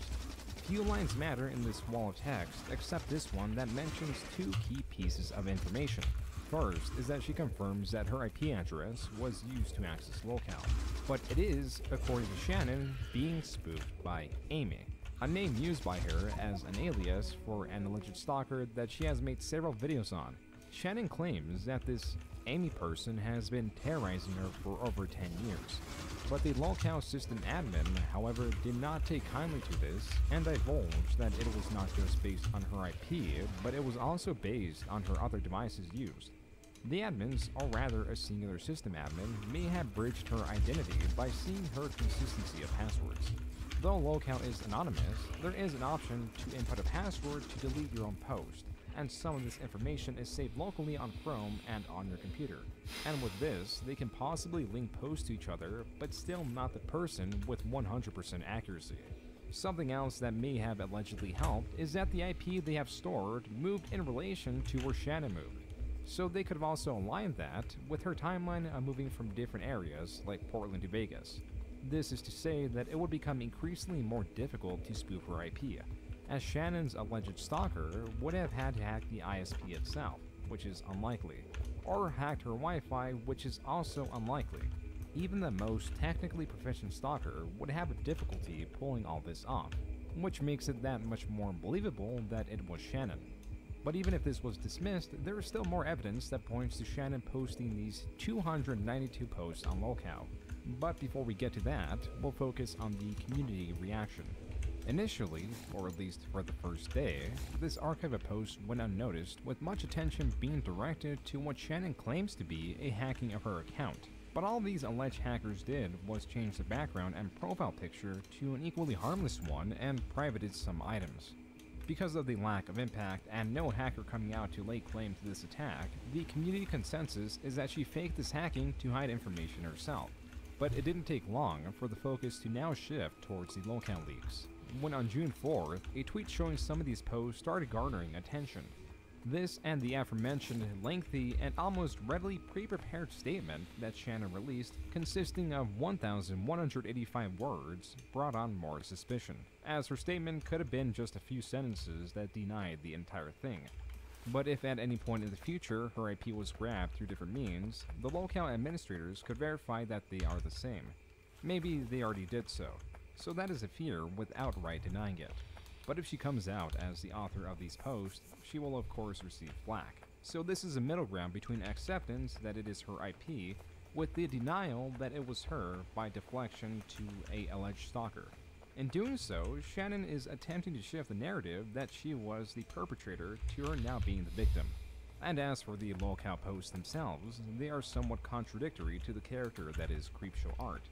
Few lines matter in this wall of text, except this one that mentions two key pieces of information. First is that she confirms that her IP address was used to access locale, but it is, according to Shannon, being spoofed by Amy, a name used by her as an alias for an alleged stalker that she has made several videos on. Shannon claims that this Amy person has been terrorizing her for over 10 years. But the locale system admin, however, did not take kindly to this and divulged that it was not just based on her IP, but it was also based on her other devices used. The admins, or rather a singular system admin, may have bridged her identity by seeing her consistency of passwords. Though locale is anonymous, there is an option to input a password to delete your own post, and some of this information is saved locally on Chrome and on your computer. And with this, they can possibly link posts to each other, but still not the person with 100% accuracy. Something else that may have allegedly helped is that the IP they have stored moved in relation to where Shannon moved. So they could have also aligned that with her timeline of moving from different areas, like Portland to Vegas. This is to say that it would become increasingly more difficult to spoof her IP, as Shannon's alleged stalker would have had to hack the ISP itself, which is unlikely, or hacked her Wi-Fi, which is also unlikely. Even the most technically proficient stalker would have a difficulty pulling all this off, which makes it that much more believable that it was Shannon. But even if this was dismissed, there is still more evidence that points to Shannon posting these 292 posts on locale. But before we get to that, we'll focus on the community reaction. Initially, or at least for the first day, this archive of posts went unnoticed, with much attention being directed to what Shannon claims to be a hacking of her account. But all these alleged hackers did was change the background and profile picture to an equally harmless one and privated some items. Because of the lack of impact and no hacker coming out to lay claim to this attack, the community consensus is that she faked this hacking to hide information herself. But it didn't take long for the focus to now shift towards the locale leaks, when on June 4th, a tweet showing some of these posts started garnering attention. This and the aforementioned lengthy and almost readily pre-prepared statement that Shannon released, consisting of 1,185 words, brought on more suspicion, as her statement could have been just a few sentences that denied the entire thing. But if at any point in the future her IP was grabbed through different means, the locale administrators could verify that they are the same. Maybe they already did so that is a fear without outright denying it. But if she comes out as the author of these posts, she will of course receive flack. So this is a middle ground between acceptance that it is her IP, with the denial that it was her by deflection to a alleged stalker. In doing so, Shannon is attempting to shift the narrative that she was the perpetrator to her now being the victim. And as for the locale posts themselves, they are somewhat contradictory to the character that is Creepshow Art.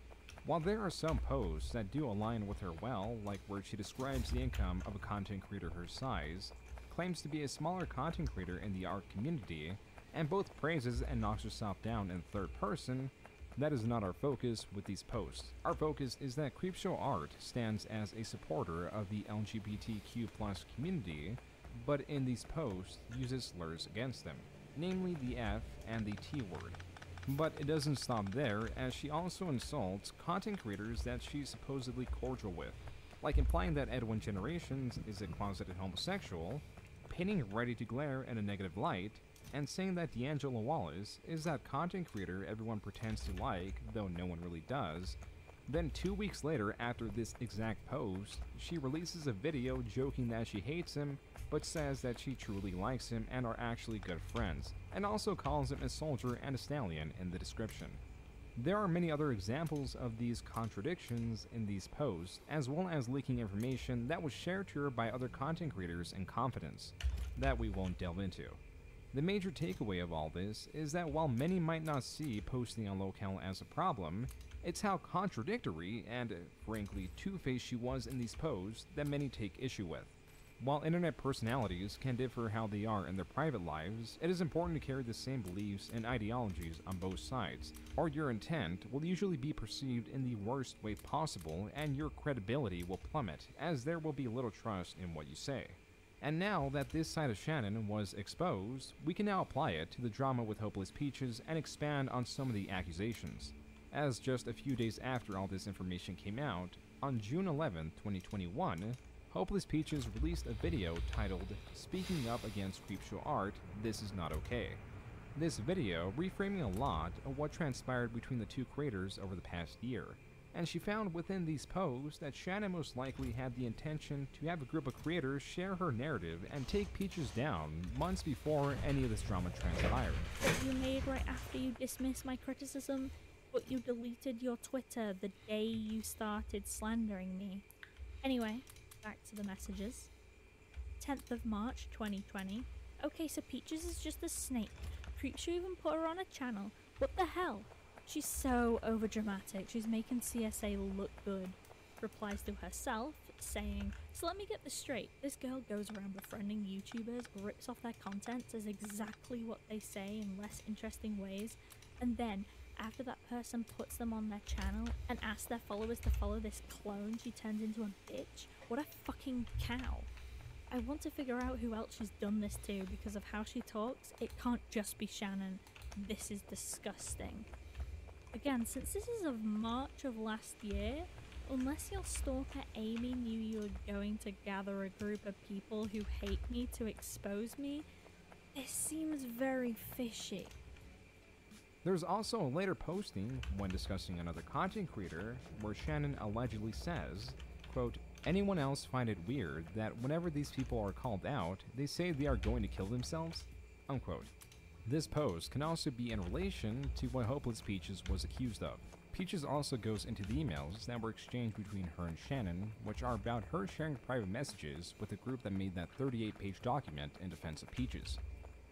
While there are some posts that do align with her well, like where she describes the income of a content creator her size, claims to be a smaller content creator in the art community, and both praises and knocks herself down in third person, that is not our focus with these posts. Our focus is that Creepshow Art stands as a supporter of the LGBTQ+ community, but in these posts uses slurs against them, namely the F and the T word. But it doesn't stop there, as she also insults content creators that she's supposedly cordial with, like implying that Edwin Generations is a closeted homosexual, painting Ready to Glare in a negative light, and saying that D'Angelo Wallace is that content creator everyone pretends to like, though no one really does, Then 2 weeks later, after this exact post, she releases a video joking that she hates him, but says that she truly likes him and are actually good friends, and also calls him a soldier and a stallion in the description. There are many other examples of these contradictions in these posts, as well as leaking information that was shared to her by other content creators in confidence, that we won't delve into. The major takeaway of all this is that while many might not see posting on locale as a problem, it's how contradictory and, frankly, two-faced she was in these posts that many take issue with. While internet personalities can differ how they are in their private lives, it is important to carry the same beliefs and ideologies on both sides, or your intent will usually be perceived in the worst way possible and your credibility will plummet, as there will be little trust in what you say. And now that this side of Shannon was exposed, we can now apply it to the drama with Hopeless Peaches and expand on some of the accusations. As just a few days after all this information came out, on June 11, 2021, Hopeless Peaches released a video titled, "Speaking Up Against Creepshow Art, This Is Not Okay." This video reframing a lot of what transpired between the two creators over the past year, and she found within these posts that Shannon most likely had the intention to have a group of creators share her narrative and take Peaches down months before any of this drama transpired. That you made right after you dismissed my criticism, but you deleted your Twitter the day you started slandering me. Anyway, back to the messages. 10th of March 2020. Okay, so Peaches is just a snake. Creepshow even put her on a channel. What the hell? She's so overdramatic. She's making CSA look good. Replies to herself, saying, "So let me get this straight. This girl goes around befriending YouTubers, rips off their content, says exactly what they say in less interesting ways, and then after that person puts them on their channel and asks their followers to follow this clone, she turns into a bitch? What a fucking cow." I want to figure out who else she's done this to because of how she talks. It can't just be Shannon. This is disgusting. Again, since this is of March of last year, unless your stalker Amy knew you were going to gather a group of people who hate me to expose me, this seems very fishy. There's also a later posting when discussing another content creator where Shannon allegedly says, quote, "Anyone else find it weird that whenever these people are called out, they say they are going to kill themselves?" Unquote. This post can also be in relation to what Hopeless Peaches was accused of. Peaches also goes into the emails that were exchanged between her and Shannon, which are about her sharing private messages with a group that made that 38-page document in defense of Peaches.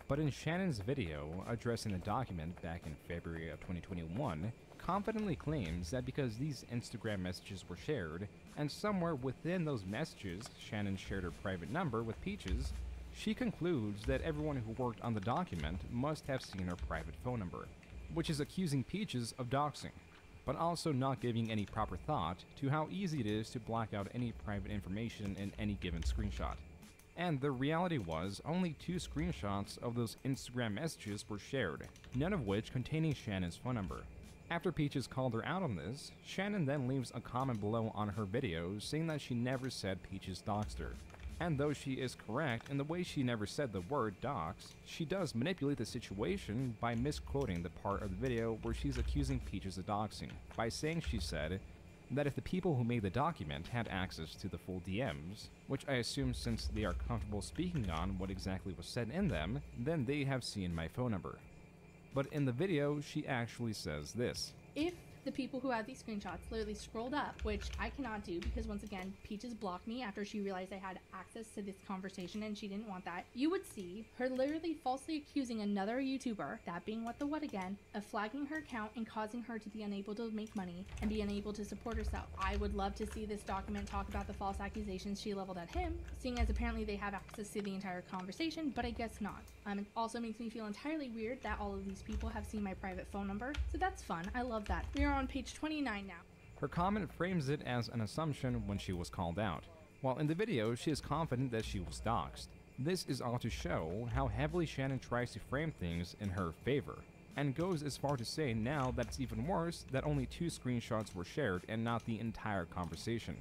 But in Shannon's video addressing the document back in February of 2021, confidently claims that because these Instagram messages were shared, and somewhere within those messages Shannon shared her private number with Peaches, she concludes that everyone who worked on the document must have seen her private phone number, which is accusing Peaches of doxing, but also not giving any proper thought to how easy it is to black out any private information in any given screenshot. And the reality was, only 2 screenshots of those Instagram messages were shared, none of which containing Shannon's phone number. After Peaches called her out on this, Shannon then leaves a comment below on her video saying that she never said Peaches doxed her. And though she is correct in the way she never said the word dox, she does manipulate the situation by misquoting the part of the video where she's accusing Peaches of doxing, by saying she said that if the people who made the document had access to the full DMs, which I assume since they are comfortable speaking on what exactly was said in them, then they have seen my phone number. But in the video, she actually says this. If the people who had these screenshots literally scrolled up, which I cannot do because once again, Peaches blocked me after she realized I had access to this conversation and she didn't want that, you would see her literally falsely accusing another YouTuber, that being What the What again, of flagging her account and causing her to be unable to make money and be unable to support herself. I would love to see this document talk about the false accusations she leveled at him, seeing as apparently they have access to the entire conversation, but I guess not. It also makes me feel entirely weird that all of these people have seen my private phone number, so that's fun. I love that. We are on page 29 now. Her comment frames it as an assumption when she was called out, while in the video she is confident that she was doxxed. This is all to show how heavily Shannon tries to frame things in her favor, and goes as far to say now that it's even worse that only 2 screenshots were shared and not the entire conversation.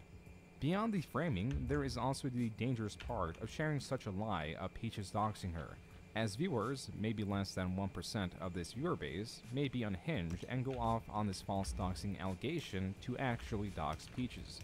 Beyond the framing, there is also the dangerous part of sharing such a lie of Peaches doxing her, as viewers, maybe less than 1% of this viewer base, may be unhinged and go off on this false doxing allegation to actually dox Peaches.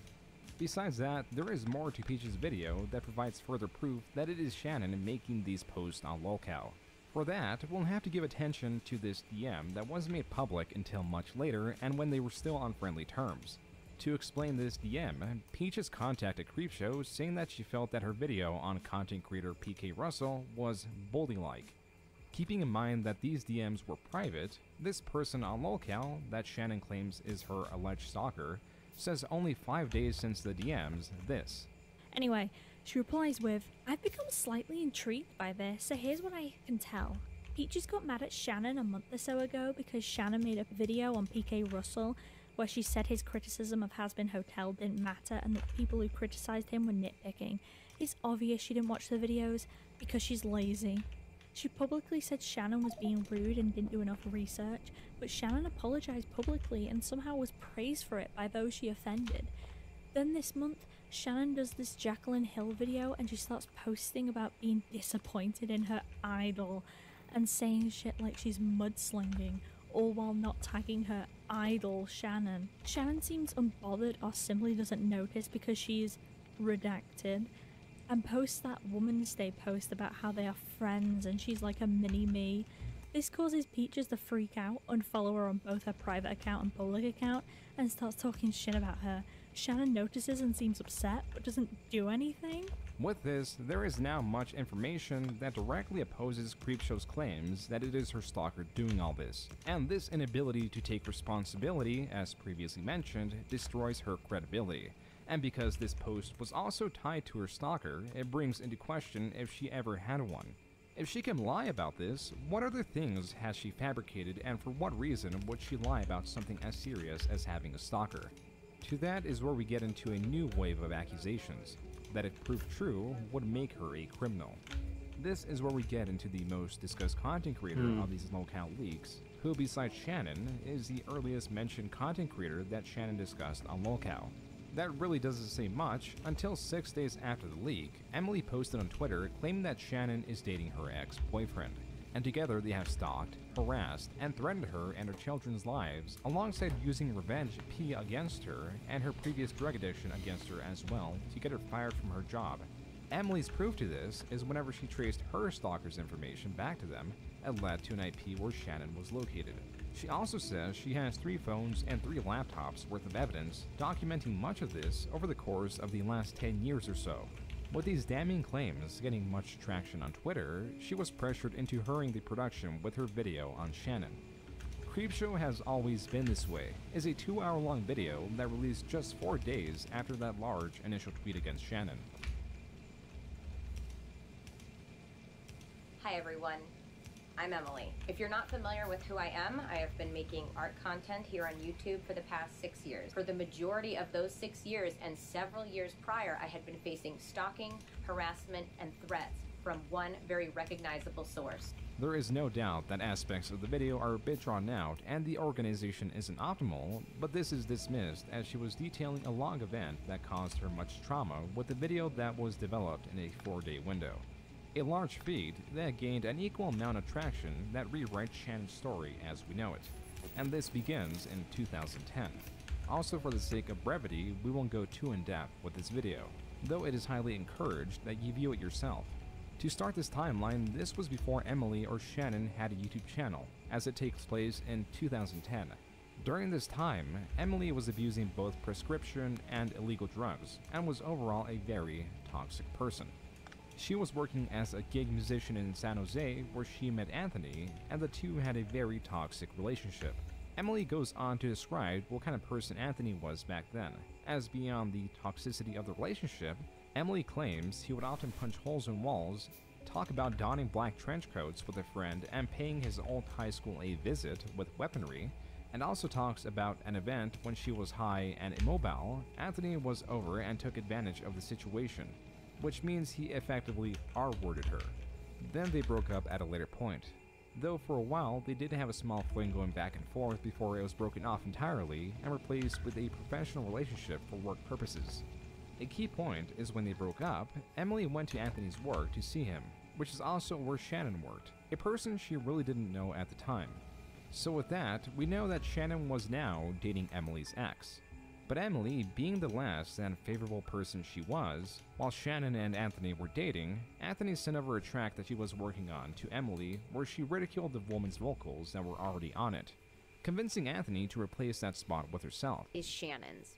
Besides that, there is more to Peaches' video that provides further proof that it is Shannon making these posts on lolcow. For that, we'll have to give attention to this DM that wasn't made public until much later and when they were still on friendly terms. To explain this DM, Peaches contacted Creepshow saying that she felt that her video on content creator PK Russell was bully-like. Keeping in mind that these DMs were private, this person on lolcow that Shannon claims is her alleged stalker says only 5 days since the DMs this. Anyway, she replies with, "I've become slightly intrigued by this, so here's what I can tell. Peaches got mad at Shannon a month or so ago because Shannon made a video on PK Russell where she said his criticism of Has Been Hotel didn't matter and that the people who criticized him were nitpicking. It's obvious she didn't watch the videos because she's lazy. She publicly said Shannon was being rude and didn't do enough research, but Shannon apologized publicly and somehow was praised for it by those she offended. Then this month, Shannon does this Jacqueline Hill video and she starts posting about being disappointed in her idol and saying shit like she's mudslinging, all while not tagging her idol Shannon. Shannon seems unbothered or simply doesn't notice because she's redacted, and posts that Woman's Day post about how they are friends and she's like a mini-me. This causes Peaches to freak out, unfollow her on both her private account and public account, and starts talking shit about her. Shannon notices and seems upset, but doesn't do anything. With this, there is now much information that directly opposes Creepshow's claims that it is her stalker doing all this, and this inability to take responsibility, as previously mentioned, destroys her credibility. And because this post was also tied to her stalker, it brings into question if she ever had one. If she can lie about this, what other things has she fabricated, and for what reason would she lie about something as serious as having a stalker? To that is where we get into a new wave of accusations, that if proved true, would make her a criminal. This is where we get into the most discussed content creator of these lolcow leaks, who besides Shannon, is the earliest mentioned content creator that Shannon discussed on lolcow. That really doesn't say much until 6 days after the leak, Emily posted on Twitter claiming that Shannon is dating her ex-boyfriend, and together they have stalked, harassed, and threatened her and her children's lives, alongside using revenge P against her and her previous drug addiction against her as well to get her fired from her job. Emily's proof to this is whenever she traced her stalker's information back to them, it led to an IP where Shannon was located. She also says she has 3 phones and 3 laptops worth of evidence documenting much of this over the course of the last 10 years or so. With these damning claims getting much traction on Twitter, she was pressured into hurrying the production with her video on Shannon. Creepshow has always been this way, is a 2-hour-long video that released just 4 days after that large initial tweet against Shannon. Hi everyone, I'm Emily. If you're not familiar with who I am, I have been making art content here on YouTube for the past 6 years. For the majority of those 6 years and several years prior, I had been facing stalking, harassment, and threats from one very recognizable source. There is no doubt that aspects of the video are a bit drawn out and the organization isn't optimal, but this is dismissed as she was detailing a long event that caused her much trauma with the video that was developed in a 4-day window. A large feat that gained an equal amount of traction that rewrites Shannon's story as we know it, and this begins in 2010. Also, for the sake of brevity, we won't go too in-depth with this video, though it is highly encouraged that you view it yourself. To start this timeline, this was before Emily or Shannon had a YouTube channel, as it takes place in 2010. During this time, Emily was abusing both prescription and illegal drugs, and was overall a very toxic person. She was working as a gig musician in San Jose where she met Anthony, and the two had a very toxic relationship. Emily goes on to describe what kind of person Anthony was back then, as beyond the toxicity of the relationship, Emily claims he would often punch holes in walls, talk about donning black trench coats with a friend and paying his old high school a visit with weaponry, and also talks about an event when she was high and immobile, Anthony was over and took advantage of the situation, which means he effectively R-worded her. Then they broke up at a later point, though for a while they did have a small fling going back and forth before it was broken off entirely and replaced with a professional relationship for work purposes. A key point is when they broke up, Emily went to Anthony's work to see him, which is also where Shannon worked, a person she really didn't know at the time. So with that, we know that Shannon was now dating Emily's ex. But Emily, being the less than favorable person she was, while Shannon and Anthony were dating, Anthony sent over a track that she was working on to Emily where she ridiculed the woman's vocals that were already on it, convincing Anthony to replace that spot with herself. Is Shannon's.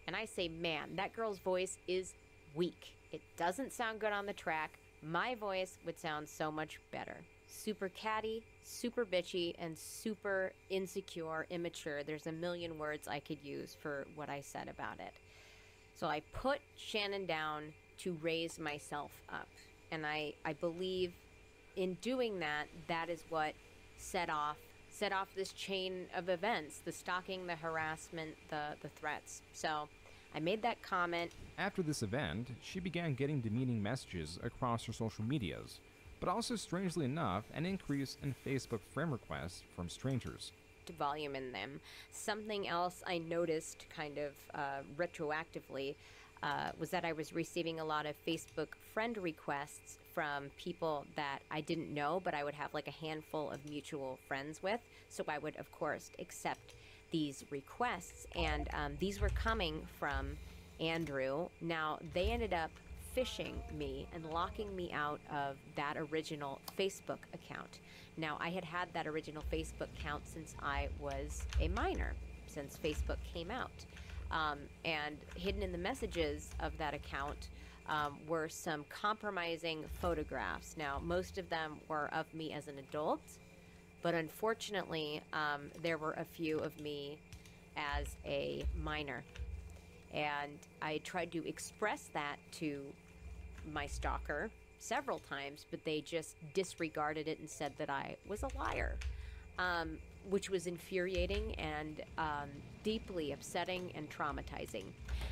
And I say, man, that girl's voice is weak. It doesn't sound good on the track. My voice would sound so much better. Super catty, super bitchy, and super insecure, immature. There's a million words I could use for what I said about it. So I put Shannon down to raise myself up. And I believe in doing that, that is what set off this chain of events, the stalking, the harassment, the threats. So I made that comment. After this event, she began getting demeaning messages across her social medias, but also, strangely enough, an increase in Facebook friend requests from strangers. Volume in them. Something else I noticed kind of retroactively was that I was receiving a lot of Facebook friend requests from people that I didn't know, but I would have like a handful of mutual friends with. So I would, of course, accept these requests, and these were coming from Andrew. Now, they ended up phishing me and locking me out of that original Facebook account. Now, I had had that original Facebook account since I was a minor, since Facebook came out. And hidden in the messages of that account were some compromising photographs. Now, most of them were of me as an adult, but unfortunately, there were a few of me as a minor. And I tried to express that to my stalker several times, but they just disregarded it and said that I was a liar, which was infuriating and deeply upsetting and traumatizing.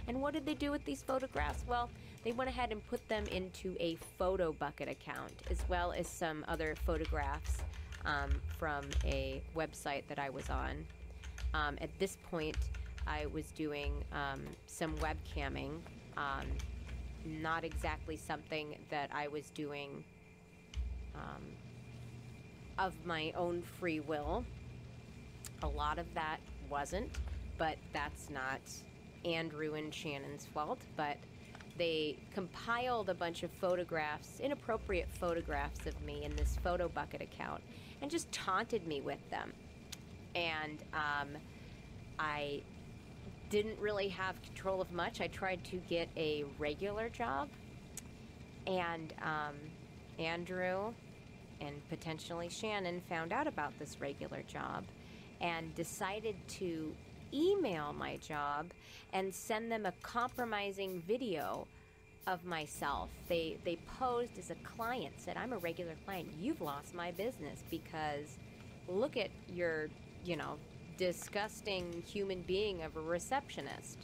And what did they do with these photographs? Well, they went ahead and put them into a photo bucket account, as well as some other photographs from a website that I was on. At this point, I was doing some webcamming, not exactly something that I was doing of my own free will. A lot of that wasn't, but that's not Andrew and Shannon's fault. But they compiled a bunch of photographs, inappropriate photographs of me in this photo bucket account, and just taunted me with them. And I didn't really have control of much. I tried to get a regular job, and Andrew and potentially Shannon found out about this regular job and decided to email my job and send them a compromising video of myself. They posed as a client, said, "I'm a regular client. You've lost my business because look at your, disgusting human being of a receptionist."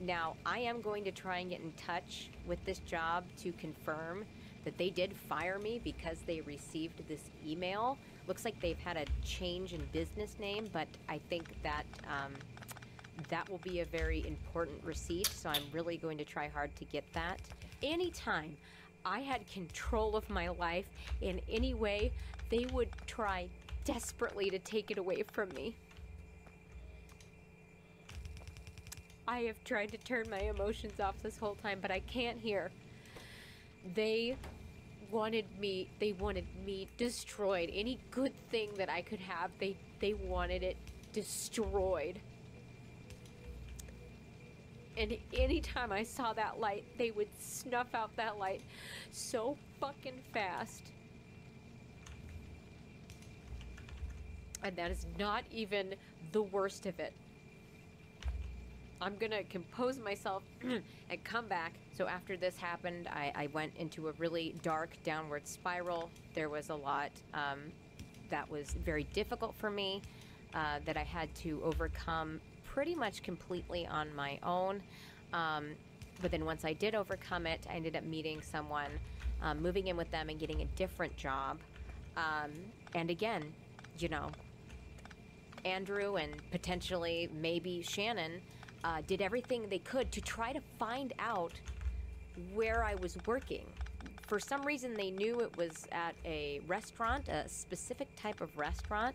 Now, I am going to try and get in touch with this job to confirm that they did fire me because they received this email. Looks like they've had a change in business name, but I think that that will be a very important receipt, so I'm really going to try hard to get that. Anytime I had control of my life in any way, they would try desperately to take it away from me. I have tried to turn my emotions off this whole time, but I can't hear. They wanted me destroyed. Any good thing that I could have, they wanted it destroyed. And anytime I saw that light, they would snuff out that light so fucking fast. And that is not even the worst of it. I'm gonna compose myself and come back. So after this happened, I went into a really dark downward spiral. There was a lot that was very difficult for me that I had to overcome pretty much completely on my own. But then once I did overcome it, I ended up meeting someone, moving in with them and getting a different job. And again, Andrew and potentially maybe Shannon did everything they could to try to find out where I was working. For some reason, they knew it was at a restaurant, a specific type of restaurant.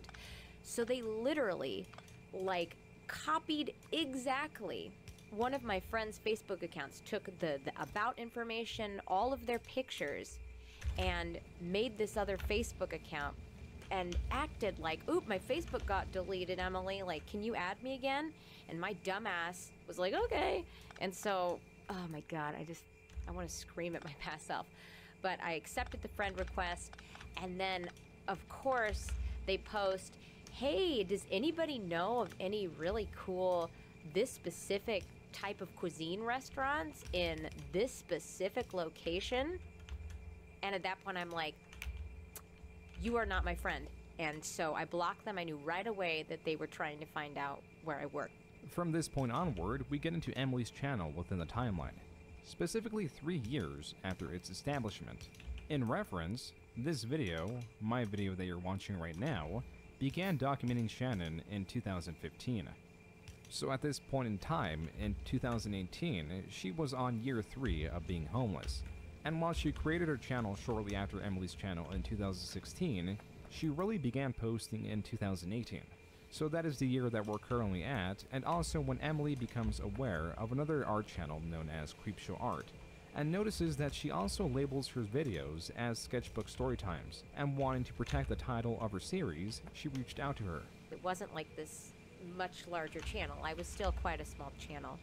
So they literally, like, copied exactly one of my friend's Facebook accounts, took the about information, all of their pictures, and made this other Facebook account and acted like, oop, my Facebook got deleted, Emily. Like, can you add me again? And my dumbass was like, okay. And so, oh my God, I want to scream at my past self. But I accepted the friend request. And then, of course, they post, hey, does anybody know of any really cool, this specific type of cuisine restaurants in this specific location? And at that point, I'm like, you are not my friend. And so I blocked them. I knew right away that they were trying to find out where I worked. From this point onward, we get into Emily's channel within the timeline, specifically 3 years after its establishment. In reference, this video, my video that you're watching right now, began documenting Shannon in 2015. So at this point in time, in 2018, she was on year 3 of being homeless. And while she created her channel shortly after Emily's channel in 2016, she really began posting in 2018. So that is the year that we're currently at, and also when Emily becomes aware of another art channel known as Creepshow Art, and notices that she also labels her videos as sketchbook storytimes, and wanting to protect the title of her series, she reached out to her. It wasn't like this much larger channel. I was still quite a small channel.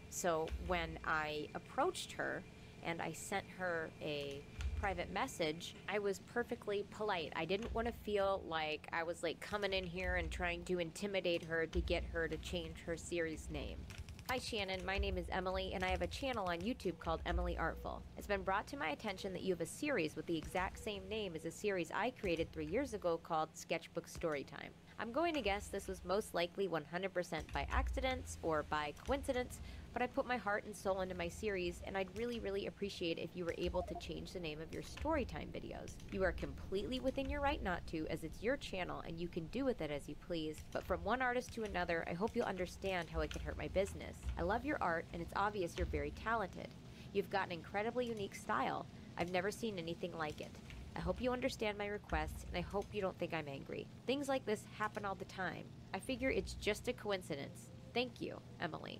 So when I approached her and I sent her a private message, I was perfectly polite. I didn't want to feel like I was like coming in here and trying to intimidate her to get her to change her series name. Hi Shannon, my name is Emily and I have a channel on YouTube called Emily Artful. It's been brought to my attention that you have a series with the exact same name as a series I created 3 years ago called Sketchbook Storytime. I'm going to guess this was most likely 100% by accidents or by coincidence, but I put my heart and soul into my series, and I'd really appreciate if you were able to change the name of your Storytime videos. You are completely within your right not to, as it's your channel and you can do with it as you please, but from one artist to another, I hope you'll understand how it can hurt my business. I love your art, and it's obvious you're very talented. You've got an incredibly unique style. I've never seen anything like it. I hope you understand my requests, and I hope you don't think I'm angry. Things like this happen all the time. I figure it's just a coincidence. Thank you, Emily.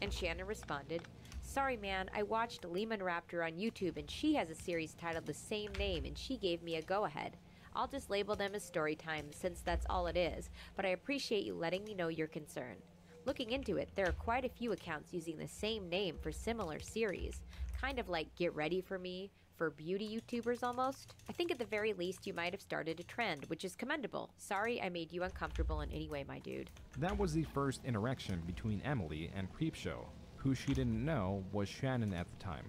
And Shannon responded, sorry man, I watched Lehman Raptor on YouTube and she has a series titled the same name and she gave me a go-ahead. I'll just label them as Storytime since that's all it is, but I appreciate you letting me know your concern. Looking into it, there are quite a few accounts using the same name for similar series, kind of like Get Ready For Me, for beauty YouTubers almost. I think at the very least you might have started a trend, which is commendable. Sorry I made you uncomfortable in any way, my dude. That was the first interaction between Emily and Creepshow, who she didn't know was Shannon at the time.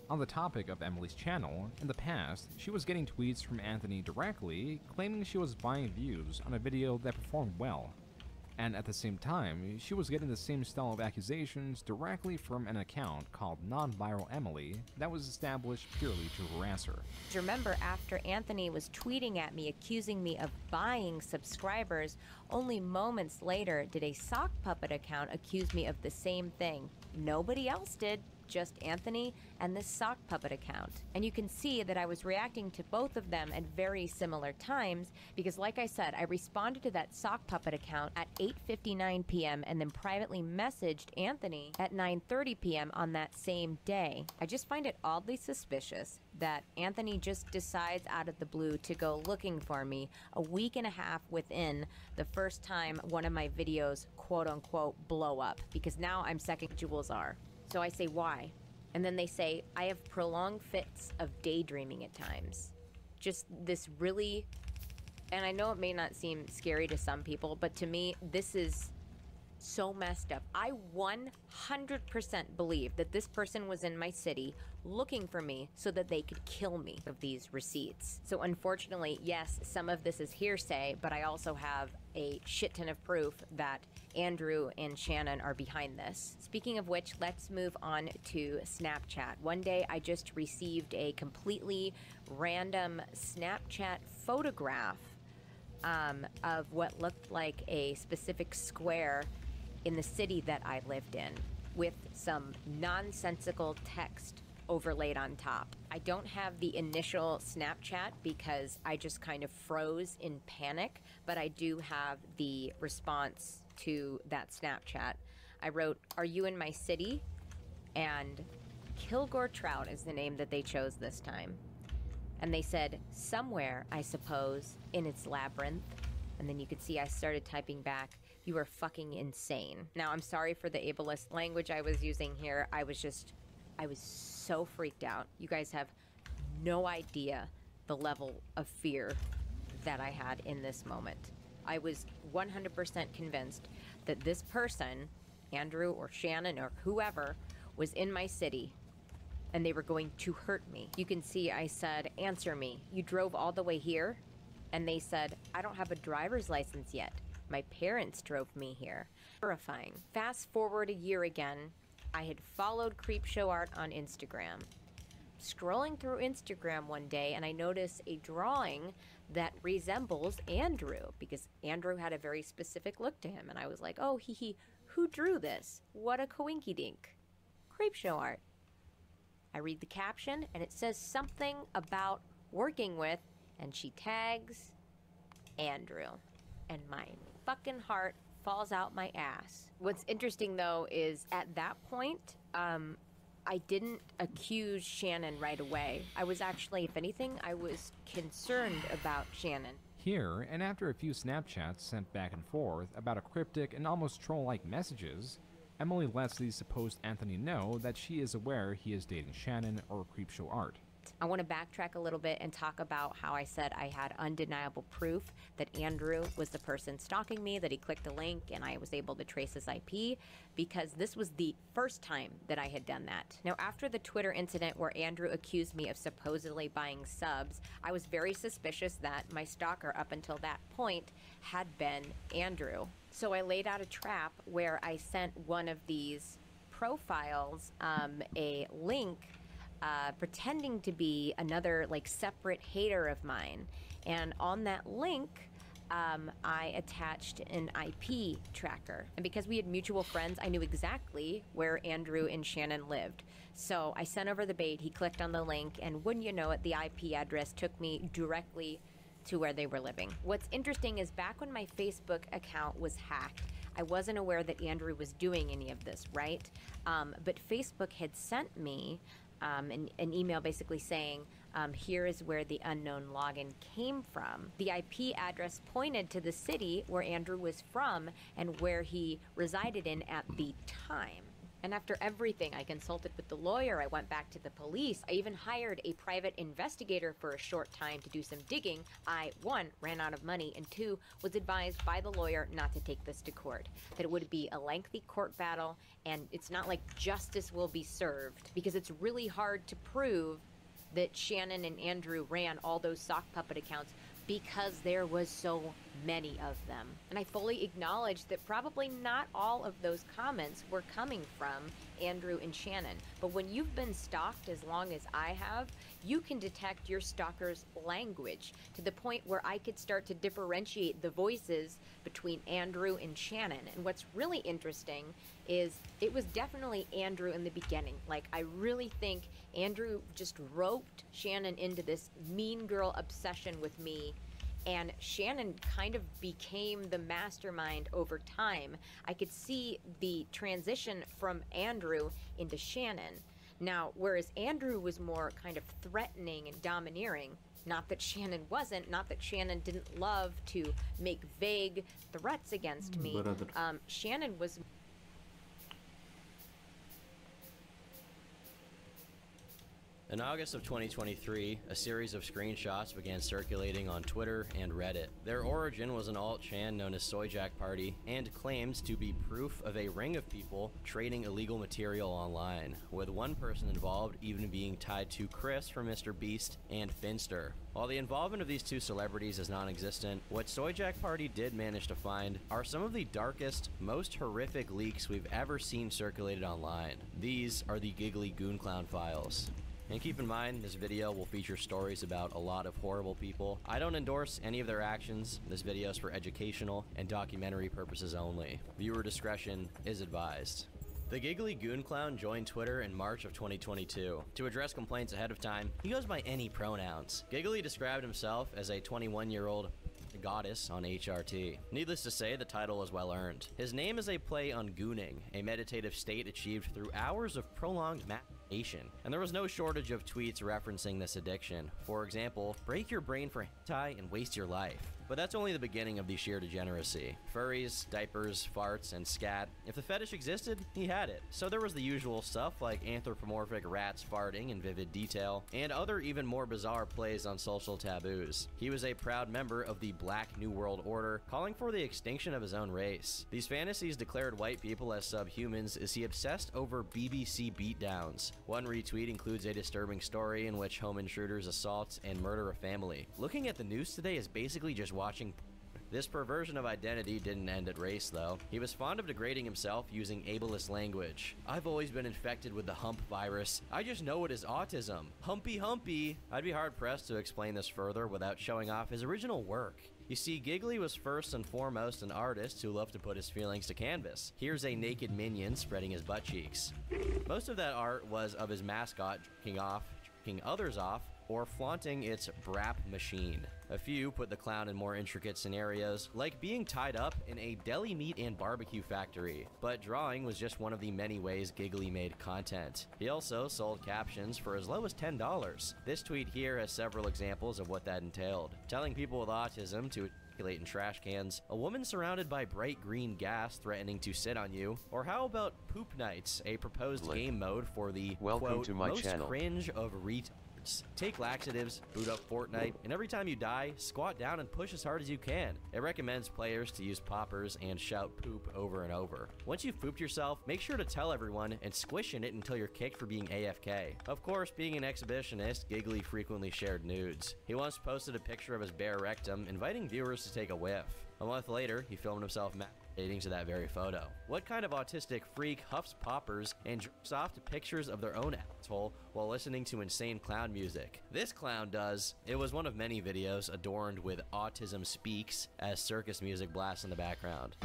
On the topic of Emily's channel, in the past, she was getting tweets from Anthony directly, claiming she was buying views on a video that performed well. And at the same time, she was getting the same style of accusations directly from an account called Non-Viral Emily that was established purely to harass her. Remember, after Anthony was tweeting at me accusing me of buying subscribers, only moments later did a sock puppet account accuse me of the same thing. Nobody else did, just Anthony and this sock puppet account. And you can see that I was reacting to both of them at very similar times because, like I said, I responded to that sock puppet account at 8:59 p.m. and then privately messaged Anthony at 9:30 p.m. on that same day. I just find it oddly suspicious that Anthony just decides out of the blue to go looking for me a week and a half within the first time one of my videos quote-unquote blow up, because now I'm second Jules R. So I say, why? And then they say, I have prolonged fits of daydreaming at times. Just this really, and I know it may not seem scary to some people, but to me, this is so messed up. I 100% believe that this person was in my city looking for me so that they could kill me of these receipts. So unfortunately, yes, some of this is hearsay, but I also have a shit ton of proof that Andrew and Shannon are behind this. Speaking of which, let's move on to Snapchat. One day I just received a completely random Snapchat photograph of what looked like a specific square in the city that I lived in, with some nonsensical text overlaid on top. I don't have the initial Snapchat because I just kind of froze in panic, but I do have the response to that Snapchat. I wrote, "Are you in my city?" And Kilgore Trout is the name that they chose this time. And they said, "Somewhere, I suppose, in its labyrinth." And then you could see I started typing back, "You are fucking insane." Now, I'm sorry for the ableist language I was using here. I was so freaked out. You guys have no idea the level of fear that I had in this moment. I was 100% convinced that this person, Andrew or Shannon or whoever, was in my city and they were going to hurt me. You can see I said, "Answer me. You drove all the way here?" And they said, "I don't have a driver's license yet. My parents drove me here." Terrifying. Fast forward a year again, I had followed Creepshow Art on Instagram. Scrolling through Instagram one day and I noticed a drawing that resembles Andrew because Andrew had a very specific look to him. And I was like, "Oh, who drew this? What a coinky-dink." Creepshow Art. I read the caption and it says something about working with, and she tags Andrew. And my fucking heart falls out my ass. What's interesting though is at that point, I didn't accuse Shannon right away. I was actually, if anything, I was concerned about Shannon. Here, and after a few Snapchats sent back and forth about a cryptic and almost troll-like messages, Emily lets the supposed Anthony know that she is aware he is dating Shannon or Creepshow Art. I want to backtrack a little bit and talk about how I said I had undeniable proof that Andrew was the person stalking me, that he clicked a link and I was able to trace his IP, because this was the first time that I had done that. Now, after the Twitter incident where Andrew accused me of supposedly buying subs, I was very suspicious that my stalker up until that point had been Andrew. So I laid out a trap where I sent one of these profiles a link pretending to be another like separate hater of mine, and on that link I attached an IP tracker, and because we had mutual friends I knew exactly where Andrew and Shannon lived. So I sent over the bait, he clicked on the link, and wouldn't you know it, the IP address took me directly to where they were living. What's interesting is back when my Facebook account was hacked, I wasn't aware that Andrew was doing any of this, right? But Facebook had sent me an email basically saying, here is where the unknown login came from. The IP address pointed to the city where Andrew was from and where he resided in at the time. And after everything, I consulted with the lawyer, I went back to the police, I even hired a private investigator for a short time to do some digging. I, 1, ran out of money, and 2, was advised by the lawyer not to take this to court, that it would be a lengthy court battle, and it's not like justice will be served, because it's really hard to prove that Shannon and Andrew ran all those sock puppet accounts because there was so many of them. And I fully acknowledge that probably not all of those comments were coming from Andrew and Shannon. But when you've been stalked as long as I have, you can detect your stalker's language to the point where I could start to differentiate the voices between Andrew and Shannon. And what's really interesting is it was definitely Andrew in the beginning. Like, I really think Andrew just roped Shannon into this mean girl obsession with me, and Shannon kind of became the mastermind over time. I could see the transition from Andrew into Shannon. Now, whereas Andrew was more kind of threatening and domineering, not that Shannon wasn't, not that Shannon didn't love to make vague threats against me. Shannon was... In August of 2023, a series of screenshots began circulating on Twitter and Reddit. Their origin was an alt-chan known as Soyjack Party, and claimed to be proof of a ring of people trading illegal material online, with one person involved even being tied to Chris from Mr. Beast and Finster. While the involvement of these two celebrities is non-existent, what Soyjack Party did manage to find are some of the darkest, most horrific leaks we've ever seen circulated online. These are the Giggly Goon Clown files. And keep in mind, this video will feature stories about a lot of horrible people. I don't endorse any of their actions. This video is for educational and documentary purposes only. Viewer discretion is advised. The Giggly Goon Clown joined Twitter in March of 2022. To address complaints ahead of time, he goes by any pronouns. Giggly described himself as a 21-year-old goddess on HRT. Needless to say, the title was well earned. His name is a play on gooning, a meditative state achieved through hours of prolonged masturbation. And there was no shortage of tweets referencing this addiction. For example, break your brain for hentai and waste your life. But that's only the beginning of the sheer degeneracy. Furries, diapers, farts, and scat. If the fetish existed, he had it. So there was the usual stuff like anthropomorphic rats farting in vivid detail, and other even more bizarre plays on social taboos. He was a proud member of the Black New World Order, calling for the extinction of his own race. These fantasies declared white people as subhumans as he obsessed over BBC beatdowns. One retweet includes a disturbing story in which home intruders assault and murder a family. Looking at the news today is basically just watching. This perversion of identity didn't end at race, though. He was fond of degrading himself using ableist language. I've always been infected with the hump virus. I just know it is autism. Humpy humpy. I'd be hard-pressed to explain this further without showing off his original work. You see, Giggly was first and foremost an artist who loved to put his feelings to canvas. Here's a naked minion spreading his butt cheeks. Most of that art was of his mascot jerking others off, or flaunting its brap machine. A few put the clown in more intricate scenarios, like being tied up in a deli meat and barbecue factory. But drawing was just one of the many ways Giggly made content. He also sold captions for as low as $10. This tweet here has several examples of what that entailed. Telling people with autism to in trash cans, a woman surrounded by bright green gas threatening to sit on you, or how about Poop Nights, a proposed game mode for the quote, most cringe of retards. Take laxatives, boot up Fortnite, and every time you die, squat down and push as hard as you can. It recommends players to use poppers and shout poop over and over. Once you've pooped yourself, make sure to tell everyone and squish in it until you're kicked for being AFK. Of course, being an exhibitionist, Giggly frequently shared nudes. He once posted a picture of his bare rectum, inviting viewers to take a whiff. A month later, he filmed himself masturbating to that very photo. What kind of autistic freak huffs poppers and jerks off to pictures of their own asshole while listening to insane clown music? This clown does. It was one of many videos adorned with Autism Speaks as circus music blasts in the background.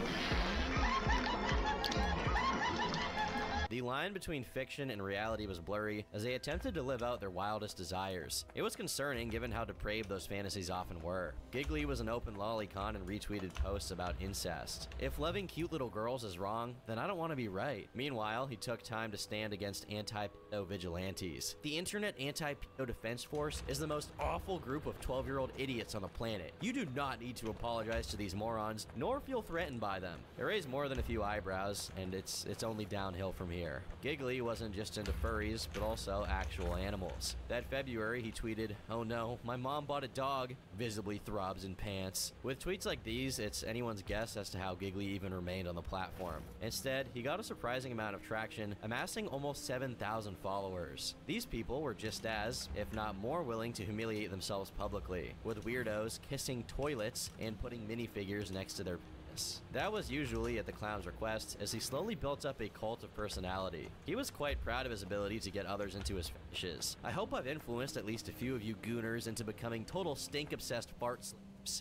The line between fiction and reality was blurry as they attempted to live out their wildest desires. It was concerning given how depraved those fantasies often were. Giggly was an open lolicon and retweeted posts about incest. If loving cute little girls is wrong, then I don't want to be right. Meanwhile, he took time to stand against anti-pedo vigilantes. The Internet Anti-Pedo Defense Force is the most awful group of 12-year-old idiots on the planet. You do not need to apologize to these morons, nor feel threatened by them. They raise more than a few eyebrows, and it's only downhill from here. Giggly wasn't just into furries, but also actual animals. That February, he tweeted, "Oh no, my mom bought a dog," visibly throbs in pants. With tweets like these, it's anyone's guess as to how Giggly even remained on the platform. Instead, he got a surprising amount of traction, amassing almost 7,000 followers. These people were just as, if not more, willing to humiliate themselves publicly, with weirdos kissing toilets and putting minifigures next to their That was usually at the clown's request, as he slowly built up a cult of personality. He was quite proud of his ability to get others into his fetishes. I hope I've influenced at least a few of you gooners into becoming total stink-obsessed fart slaves.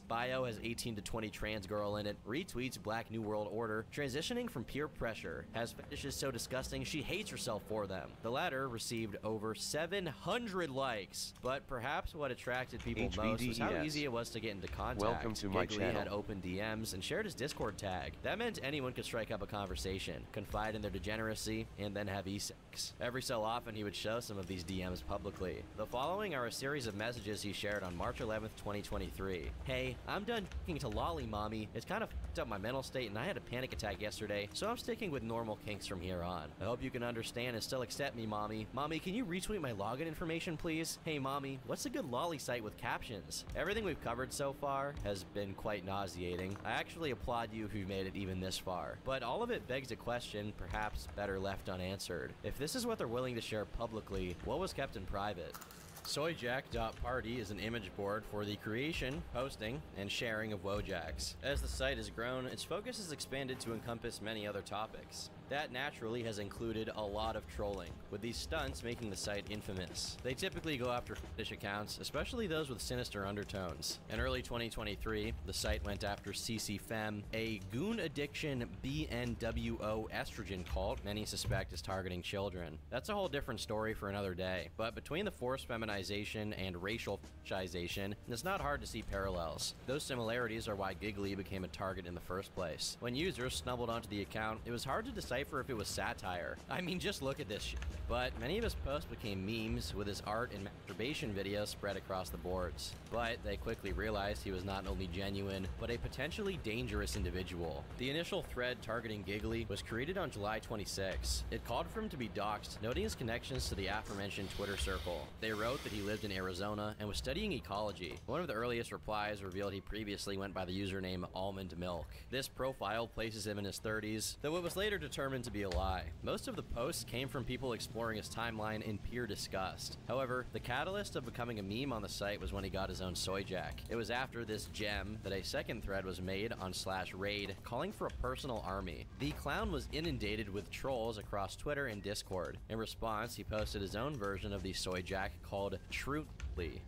Bio has 18 to 20 trans girl in it, retweets Black New World Order, transitioning from peer pressure, has fetishes so disgusting she hates herself for them. The latter received over 700 likes, but perhaps what attracted people most was how easy it was to get into contact. Welcome to my channel. Had open DMs and shared his Discord tag. That meant anyone could strike up a conversation, confide in their degeneracy, and then have e-sex. Every so often he would show some of these DMs publicly. The following are a series of messages he shared on March 11th, 2023. Hey, I'm done f***ing to lolly mommy. It's kind of f***ed up my mental state and I had a panic attack yesterday, so I'm sticking with normal kinks from here on. I hope you can understand and still accept me, mommy. Mommy, can you retweet my login information, please? Hey, mommy, what's a good lolly site with captions? Everything we've covered so far has been quite nauseating. I actually applaud you if you've made it even this far. But all of it begs a question, perhaps better left unanswered. If this is what they're willing to share publicly, what was kept in private? Soyjack.party is an image board for the creation, posting, and sharing of Wojaks. As the site has grown, its focus has expanded to encompass many other topics. That naturally has included a lot of trolling, with these stunts making the site infamous. They typically go after fetish accounts, especially those with sinister undertones. In early 2023, the site went after CC Femme, a goon addiction BNWO estrogen cult many suspect is targeting children. That's a whole different story for another day, but between the forced feminization and racial fetishization, it's not hard to see parallels. Those similarities are why Giggly became a target in the first place. When users stumbled onto the account, it was hard to decipher if it was satire. I mean, just look at this shit. But many of his posts became memes, with his art and masturbation videos spread across the boards. But they quickly realized he was not only genuine, but a potentially dangerous individual. The initial thread targeting Giggly was created on July 26. It called for him to be doxxed, noting his connections to the aforementioned Twitter circle. They wrote that he lived in Arizona and was studying ecology. One of the earliest replies revealed he previously went by the username Almond Milk. This profile places him in his 30s, though it was later determined to be a lie. Most of the posts came from people exploring his timeline in pure disgust. However, the catalyst of becoming a meme on the site was when he got his own soy jack. It was after this gem that a second thread was made on /raid calling for a personal army. The clown was inundated with trolls across Twitter and Discord. In response, he posted his own version of the soy jack called Truthly.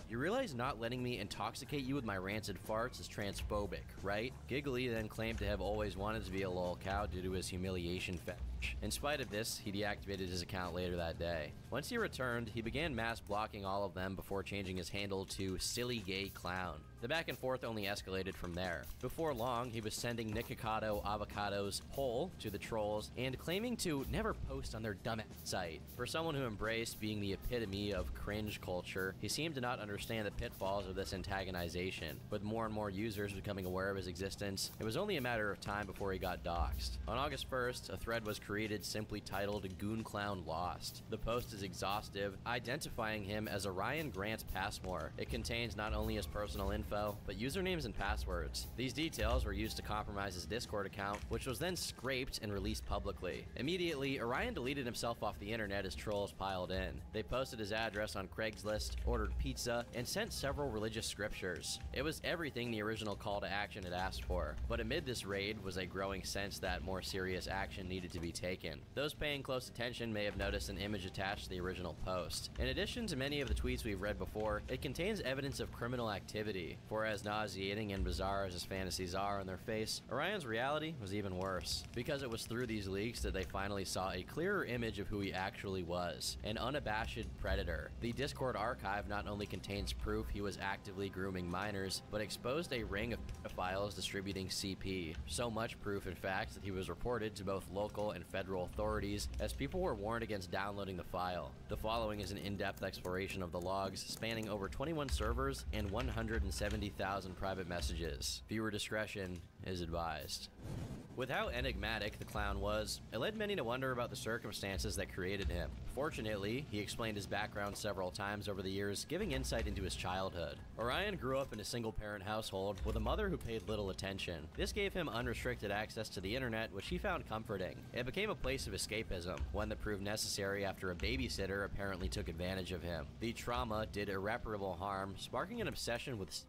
You realize not letting me intoxicate you with my rancid farts is transphobic, right? Giggly then claimed to have always wanted to be a lol cow due to his humiliation fetish. In spite of this, he deactivated his account later that day. Once he returned, he began mass blocking all of them before changing his handle to Silly Gay Clown. The back and forth only escalated from there. Before long, he was sending Nikocado Avocados whole to the trolls and claiming to never post on their dumbass site. For someone who embraced being the epitome of cringe culture, he seemed to not understand the pitfalls of this antagonization. With more and more users becoming aware of his existence, it was only a matter of time before he got doxxed. On August 1st, a thread was created simply titled Goon Clown Lost. The post is exhaustive, identifying him as Orion Grant Passmore. It contains not only his personal info, but usernames and passwords. These details were used to compromise his Discord account, which was then scraped and released publicly. Immediately, Orion deleted himself off the internet as trolls piled in. They posted his address on Craigslist, ordered pizza, and sent several religious scriptures. It was everything the original call to action had asked for, but amid this raid was a growing sense that more serious action needed to be taken. Those paying close attention may have noticed an image attached to the original post. In addition to many of the tweets we've read before, it contains evidence of criminal activity. For as nauseating and bizarre as his fantasies are on their face, Orion's reality was even worse. Because it was through these leaks that they finally saw a clearer image of who he actually was, an unabashed predator. The Discord archive not only contains proof he was actively grooming minors, but exposed a ring of pedophiles distributing CP. So much proof, in fact, that he was reported to both local and federal authorities, as people were warned against downloading the file. The following is an in-depth exploration of the logs, spanning over 21 servers and 170,000 private messages. Viewer discretion is advised. With how enigmatic the clown was, it led many to wonder about the circumstances that created him. Fortunately, he explained his background several times over the years, giving insight into his childhood. Orion grew up in a single-parent household with a mother who paid little attention. This gave him unrestricted access to the internet, which he found comforting. It became a place of escapism, one that proved necessary after a babysitter apparently took advantage of him. The trauma did irreparable harm, sparking an obsession with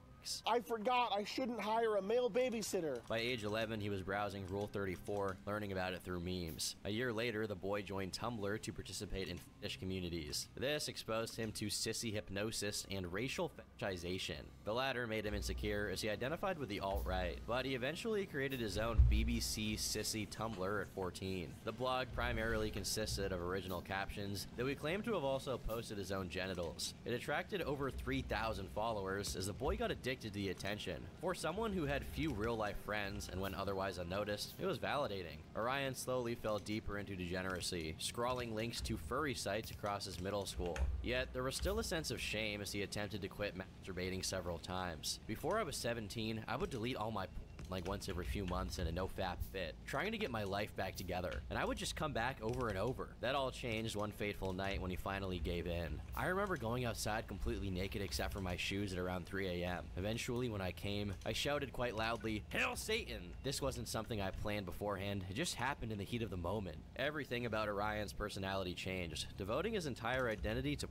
I forgot I shouldn't hire a male babysitter. By age 11, he was browsing Rule 34, learning about it through memes. A year later, the boy joined Tumblr to participate in fetish communities. This exposed him to sissy hypnosis and racial fetishization. The latter made him insecure as he identified with the alt-right, but he eventually created his own BBC Sissy Tumblr at 14. The blog primarily consisted of original captions, though he claimed to have also posted his own genitals. It attracted over 3,000 followers as the boy got addicted to the attention. For someone who had few real-life friends and went otherwise unnoticed, it was validating. Orion slowly fell deeper into degeneracy, scrawling links to furry sites across his middle school. Yet, there was still a sense of shame as he attempted to quit masturbating several times. Before I was 17, I would delete all my like once every few months in a no-fap fit, trying to get my life back together, and I would just come back over and over. That all changed one fateful night when he finally gave in. I remember going outside completely naked except for my shoes at around 3 a.m. Eventually, when I came, I shouted quite loudly, "Hail Satan!" This wasn't something I planned beforehand, it just happened in the heat of the moment. Everything about Orion's personality changed, devoting his entire identity to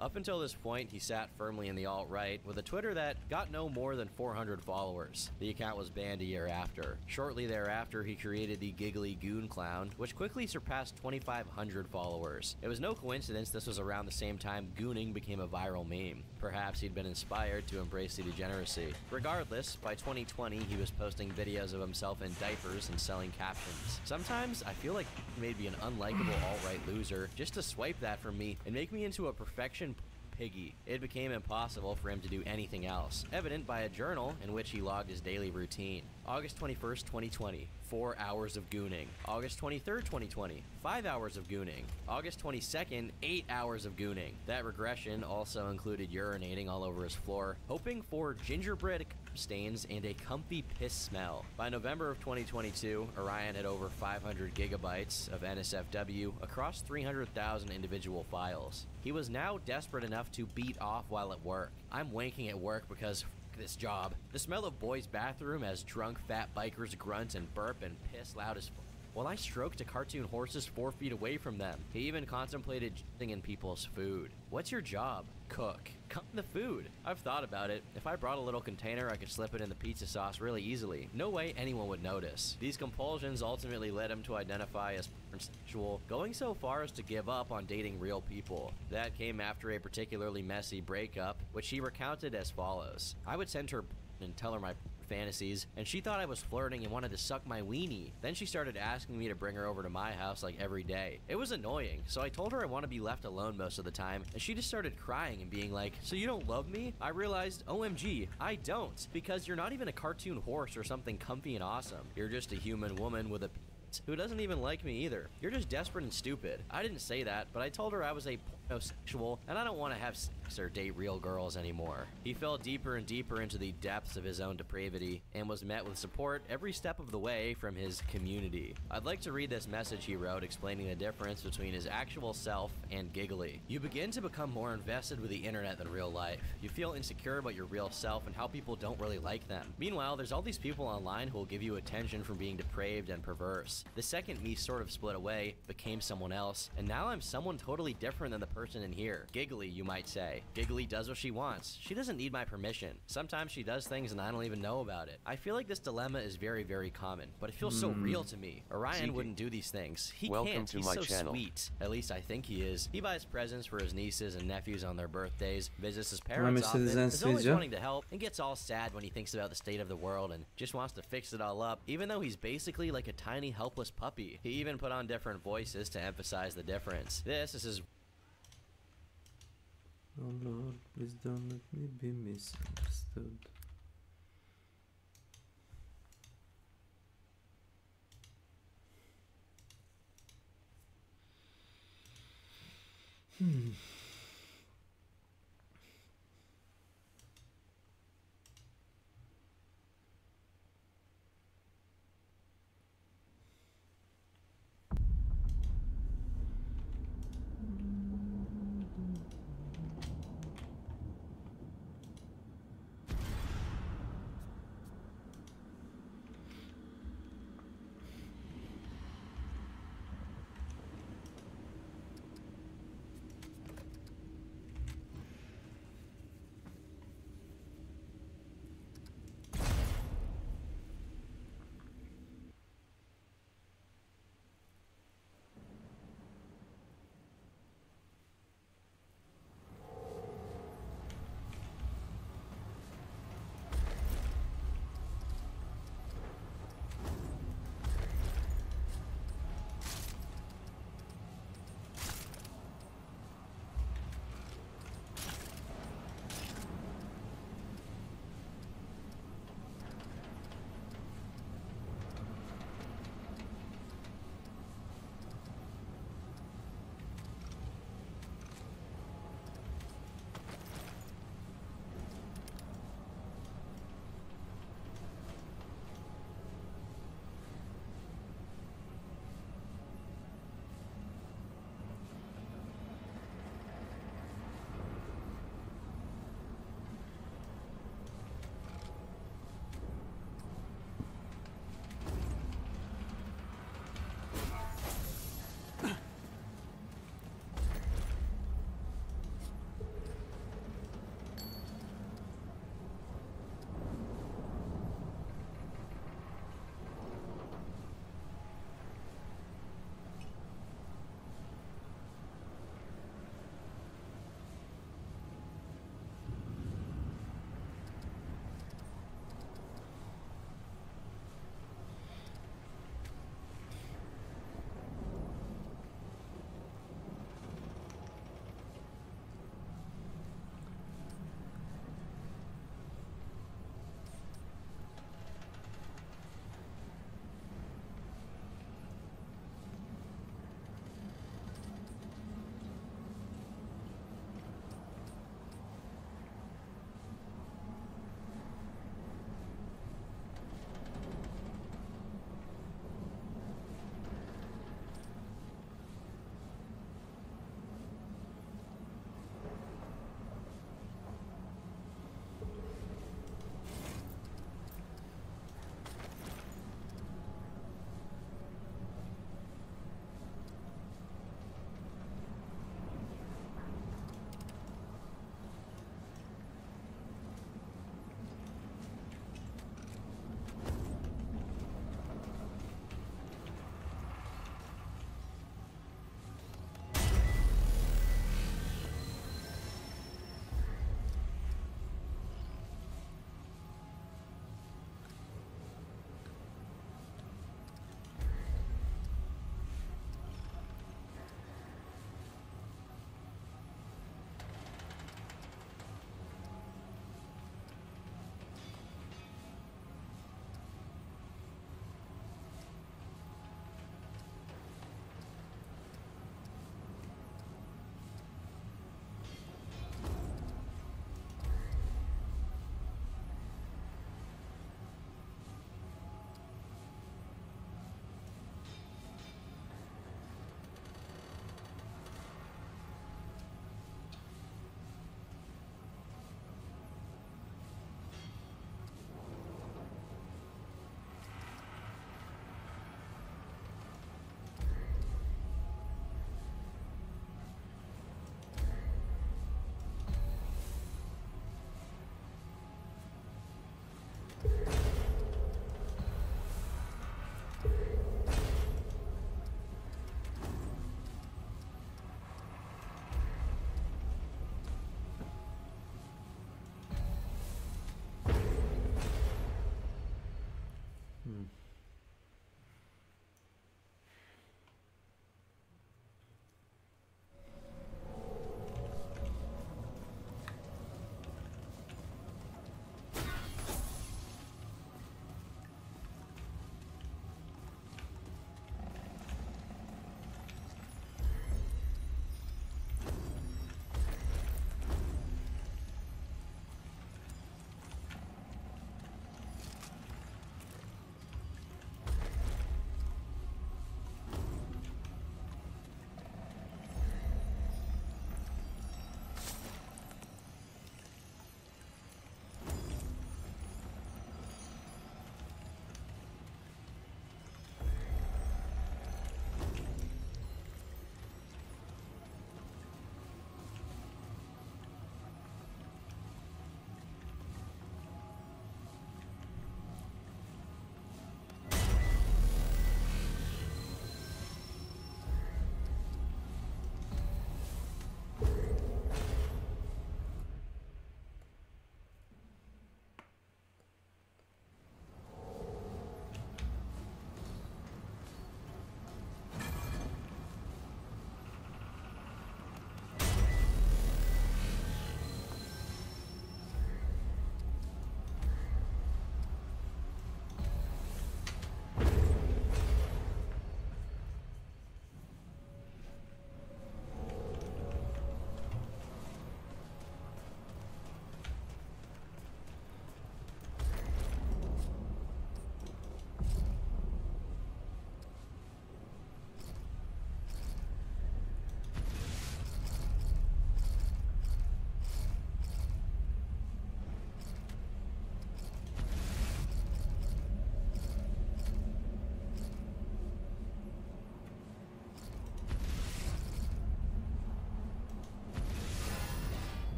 Up until this point, he sat firmly in the alt-right with a Twitter that got no more than 400 followers. The account was banned a year after. Shortly thereafter, he created the Giggly Goon Clown, which quickly surpassed 2,500 followers. It was no coincidence this was around the same time gooning became a viral meme. Perhaps he'd been inspired to embrace the degeneracy. Regardless, by 2020, he was posting videos of himself in diapers and selling captions. Sometimes, I feel like he made me an unlikable alt-right loser just to swipe that from me and make me into a perfection piggy. It became impossible for him to do anything else, evident by a journal in which he logged his daily routine. August 21st, 2020, 4 hours of gooning. August 23rd, 2020, 5 hours of gooning. August 22nd, 8 hours of gooning. That regression also included urinating all over his floor, hoping for gingerbread stains and a comfy piss smell. By November of 2022, Orion had over 500 gigabytes of NSFW across 300,000 individual files. He was now desperate enough to beat off while at work. I'm wanking at work because this job. The smell of boys' bathroom as drunk fat bikers grunt and burp and piss loud as while I stroked a cartoon horses 4 feet away from them. He even contemplated jizzing in people's food. What's your job? Cook. Cut the food. I've thought about it. If I brought a little container, I could slip it in the pizza sauce really easily. No way anyone would notice. These compulsions ultimately led him to identify as sexual, going so far as to give up on dating real people. That came after a particularly messy breakup, which he recounted as follows. I would send her and tell her my fantasies, and she thought I was flirting and wanted to suck my weenie. Then she started asking me to bring her over to my house like every day. It was annoying, so I told her I want to be left alone most of the time, and she just started crying and being like, so you don't love me? I realized, OMG, I don't, because you're not even a cartoon horse or something comfy and awesome. You're just a human woman with a who doesn't even like me either. You're just desperate and stupid. I didn't say that, but I told her I was a pornosexual and I don't want to have sex or date real girls anymore. He fell deeper and deeper into the depths of his own depravity and was met with support every step of the way from his community. I'd like to read this message he wrote explaining the difference between his actual self and Giggly. You begin to become more invested with the internet than real life. You feel insecure about your real self and how people don't really like them. Meanwhile, there's all these people online who will give you attention from being depraved and perverse. The second me sort of split away, became someone else, and now I'm someone totally different than the person in here. Giggly, you might say. Giggly does what she wants. She doesn't need my permission. Sometimes she does things and I don't even know about it. I feel like this dilemma is very, very common, but it feels so real to me. Orion wouldn't do these things. He can't. He's so sweet. At least I think he is. He buys presents for his nieces and nephews on their birthdays, visits his parents often, is always wanting to help, and gets all sad when he thinks about the state of the world and just wants to fix it all up, even though he's basically like a tiny helpless puppy. He even put on different voices to emphasize the difference. This is his. Oh Lord, please don't let me be misunderstood.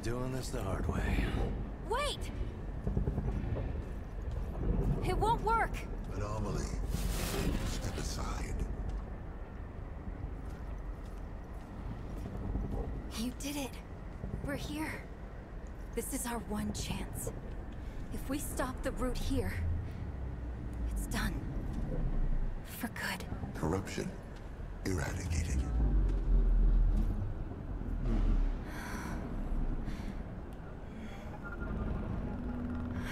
doing this the hard way. Wait! It won't work! Anomaly. Step aside. You did it. We're here. This is our one chance. If we stop the root here, it's done. For good. Corruption eradicated.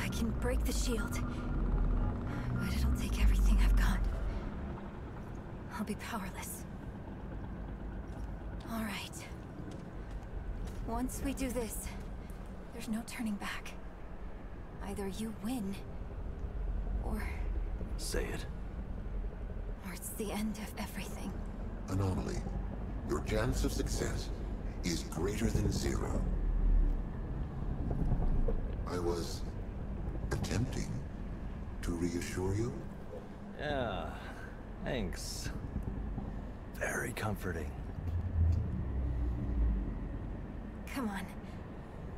I can break the shield, but it'll take everything I've got. I'll be powerless. All right. Once we do this, there's no turning back. Either you win, or... Say it. Or it's the end of everything. Anomaly. Your chance of success is greater than 0. I was attempting to reassure you. Yeah, thanks. Very comforting. Come on.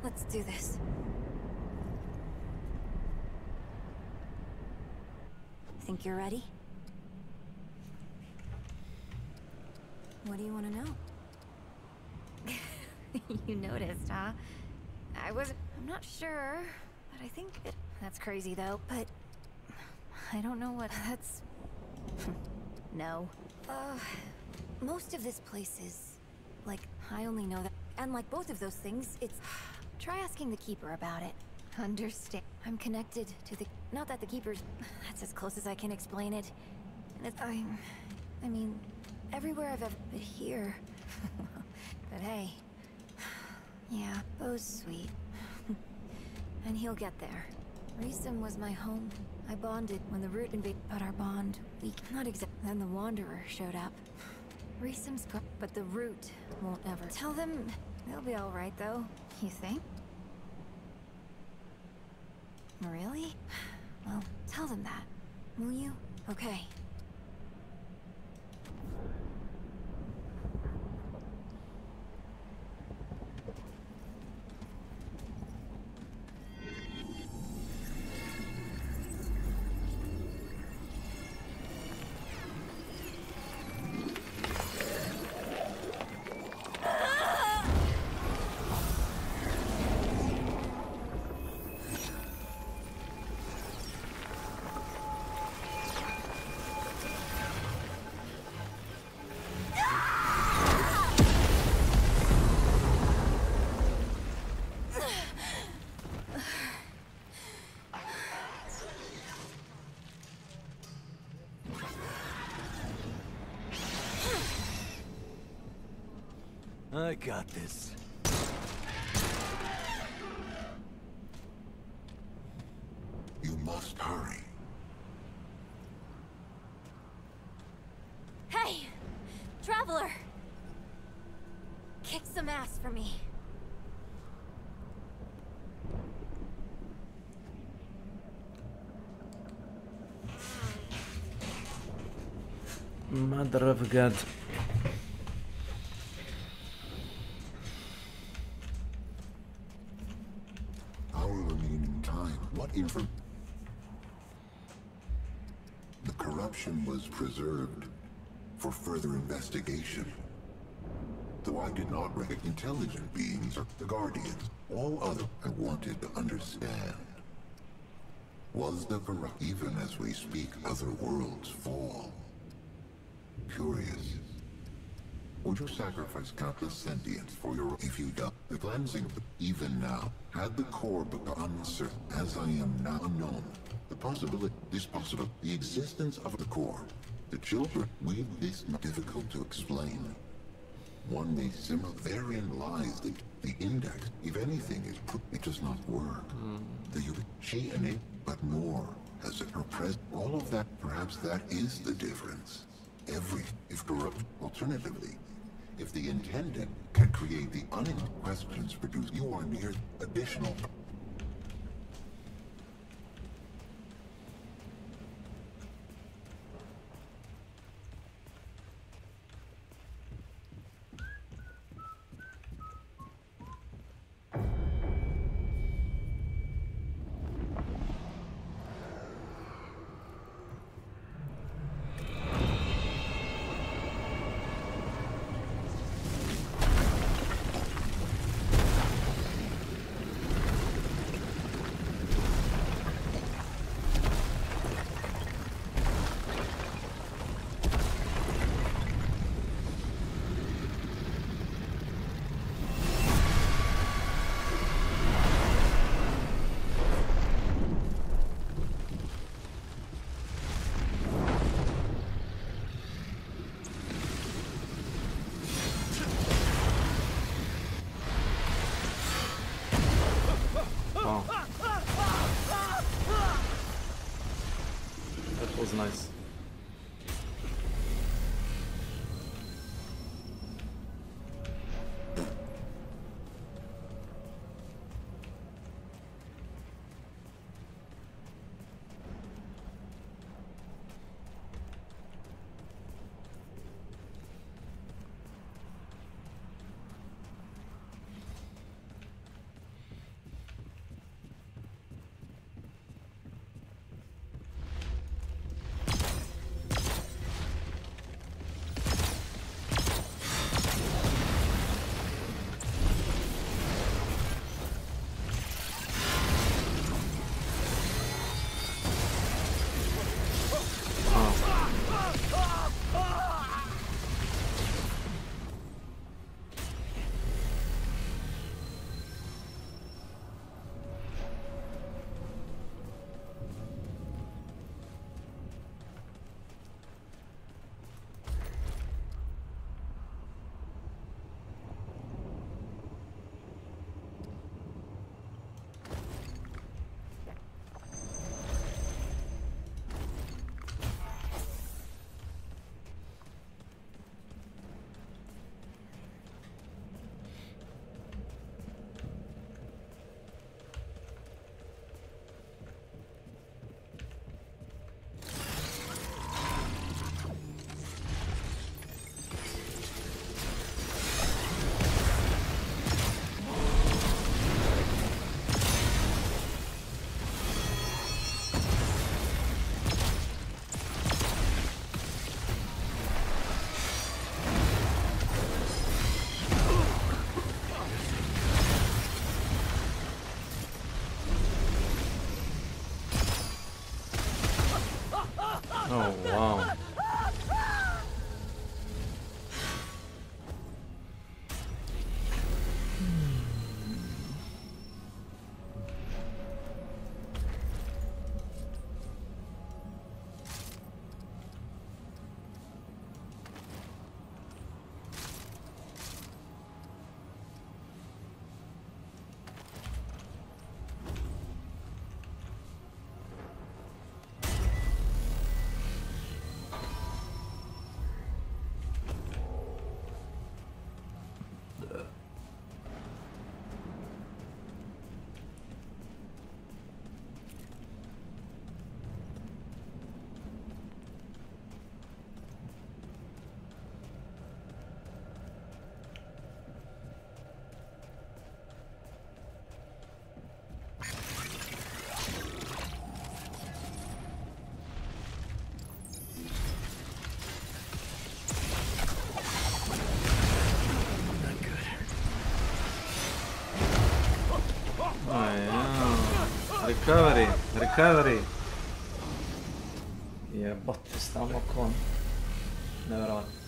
Let's do this. Think you're ready? What do you want to know? You noticed, huh? I'm not sure, but I think that's crazy though, but I don't know what that's... No. Most of this place is, like, I only know that, and like both of those things, it's... Try asking the Keeper about it. Understand. I'm connected to the... Not that the Keeper's... That's as close as I can explain it. And it's... I mean, everywhere I've ever... But here... But hey... Yeah, Bo's sweet. And he'll get there. Reesum was my home. I bonded when the Root invaded, but our bond weak. Not exactly. Then the Wanderer showed up. Reesum's gone, but the Root won't ever. Tell them they'll be all right, though. You think? Really? Well, tell them that. Will you? Okay. I got this. You must hurry. Hey! Traveler! Kick some ass for me. Mother of God. Our remaining time. What information? The corruption was preserved for further investigation. Though I did not recognize intelligent beings or the Guardians, all other I wanted to understand. Was the corrupt, even as we speak, other worlds fall? Curious. Would you sacrifice countless sentience for your... If you don't, the cleansing, even now, had the core become uncertain, as I am now unknown, the possibility, the existence of the core, the children, we this not difficult to explain. One may simmer, therein lies the index. If anything is put, it does not work. She and it, but more, as a her present. All of that, perhaps that is the difference. If corrupt, alternatively, if the intended can create the unintended questions produced, you are near additional. was nice. Oh, wow. Recovery, recovery. Jebote, stalno kon. Nevjerovatno.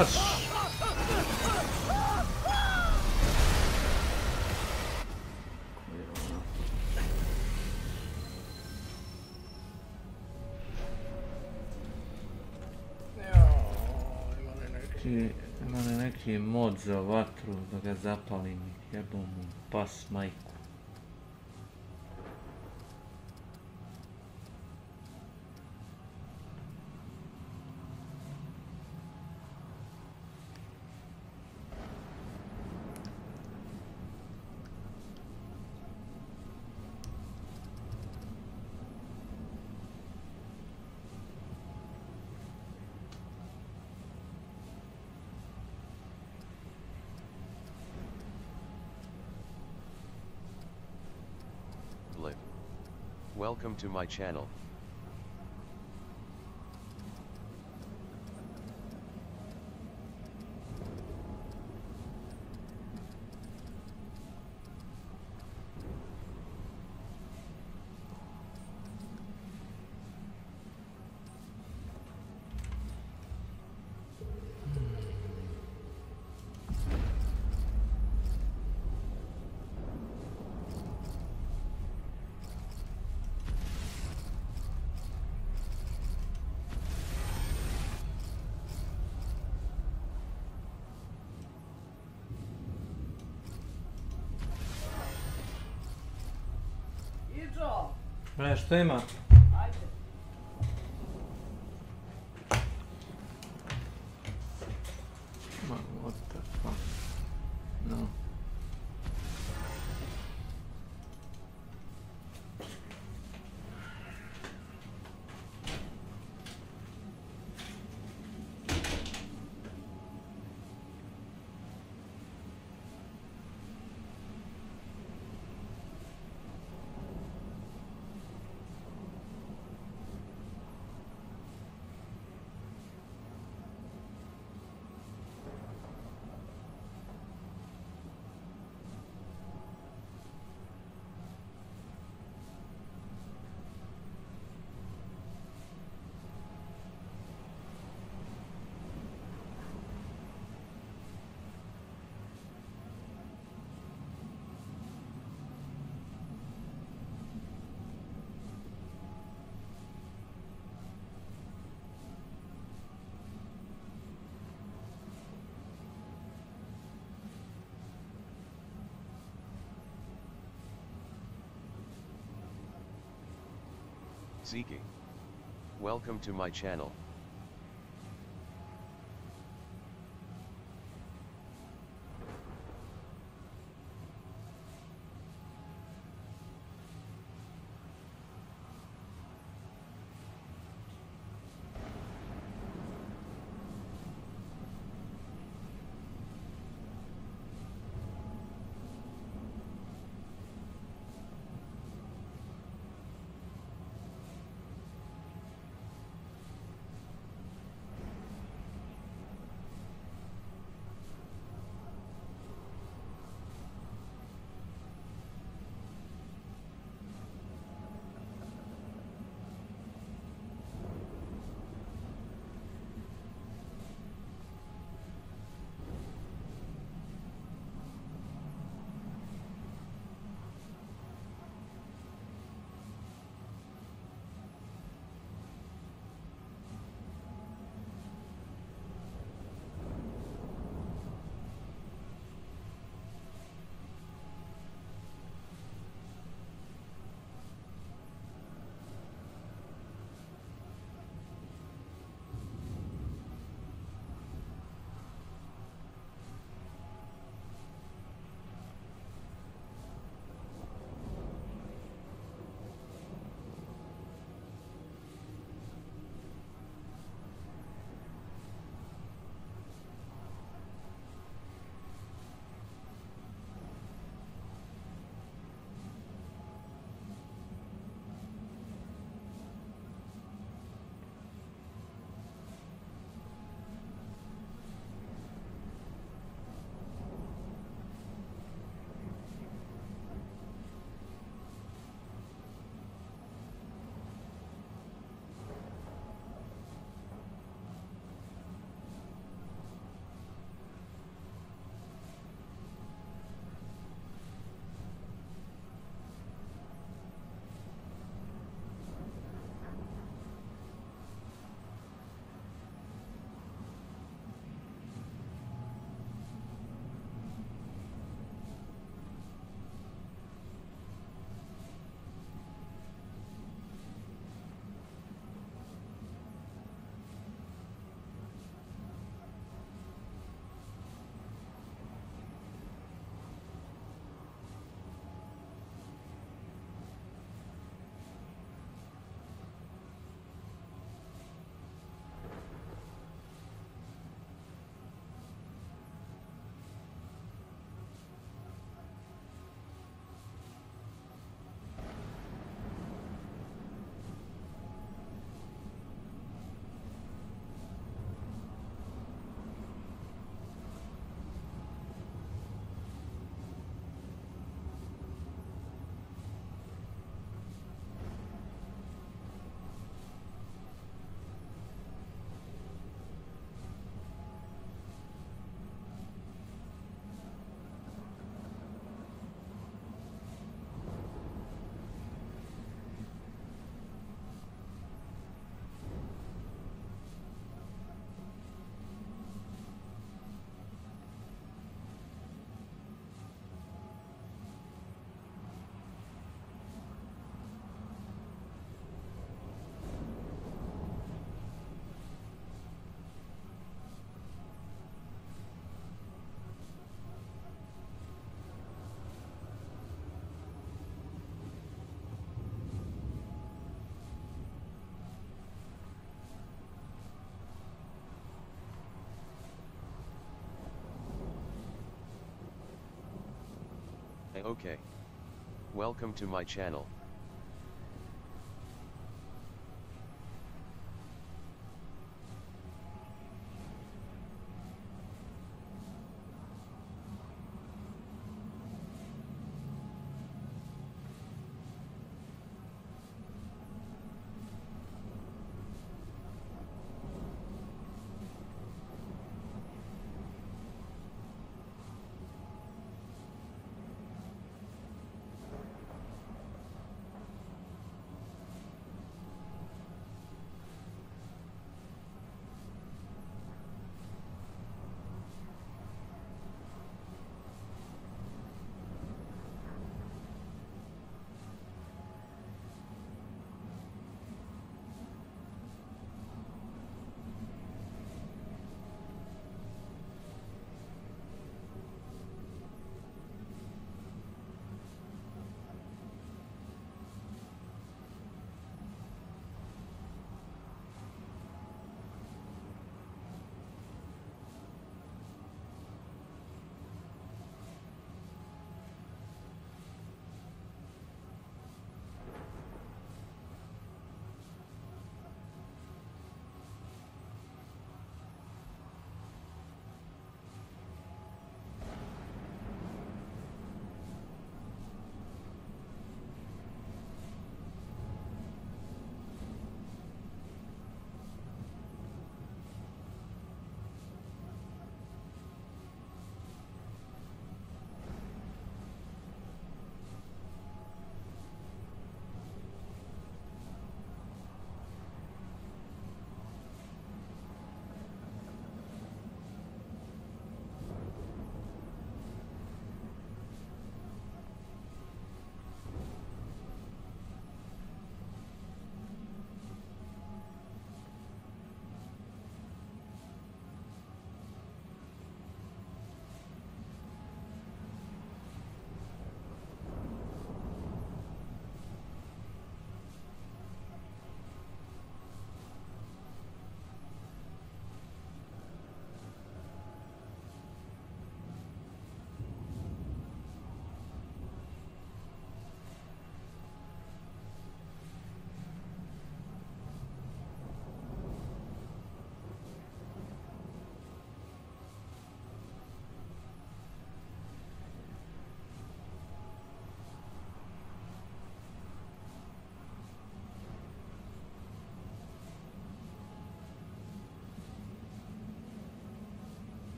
Marš! Ima li neki mod za vatru da ga zapalim, jebom mu pas majku. Welcome to my channel. Što ima? What the fuck? No. Ziki. Welcome to my channel. Okay. Welcome to my channel.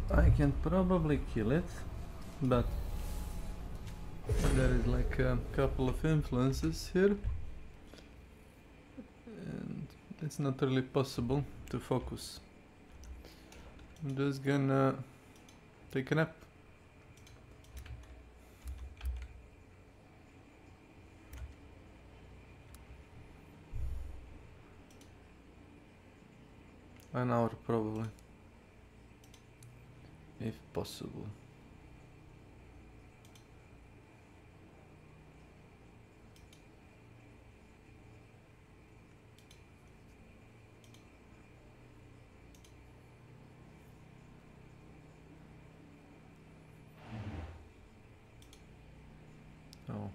I can probably kill it, but there is like a couple of influences here, and it's not really possible to focus. I'm just gonna take a nap. An hour probably, if possible. Oh.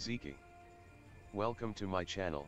Ziki. Welcome to my channel.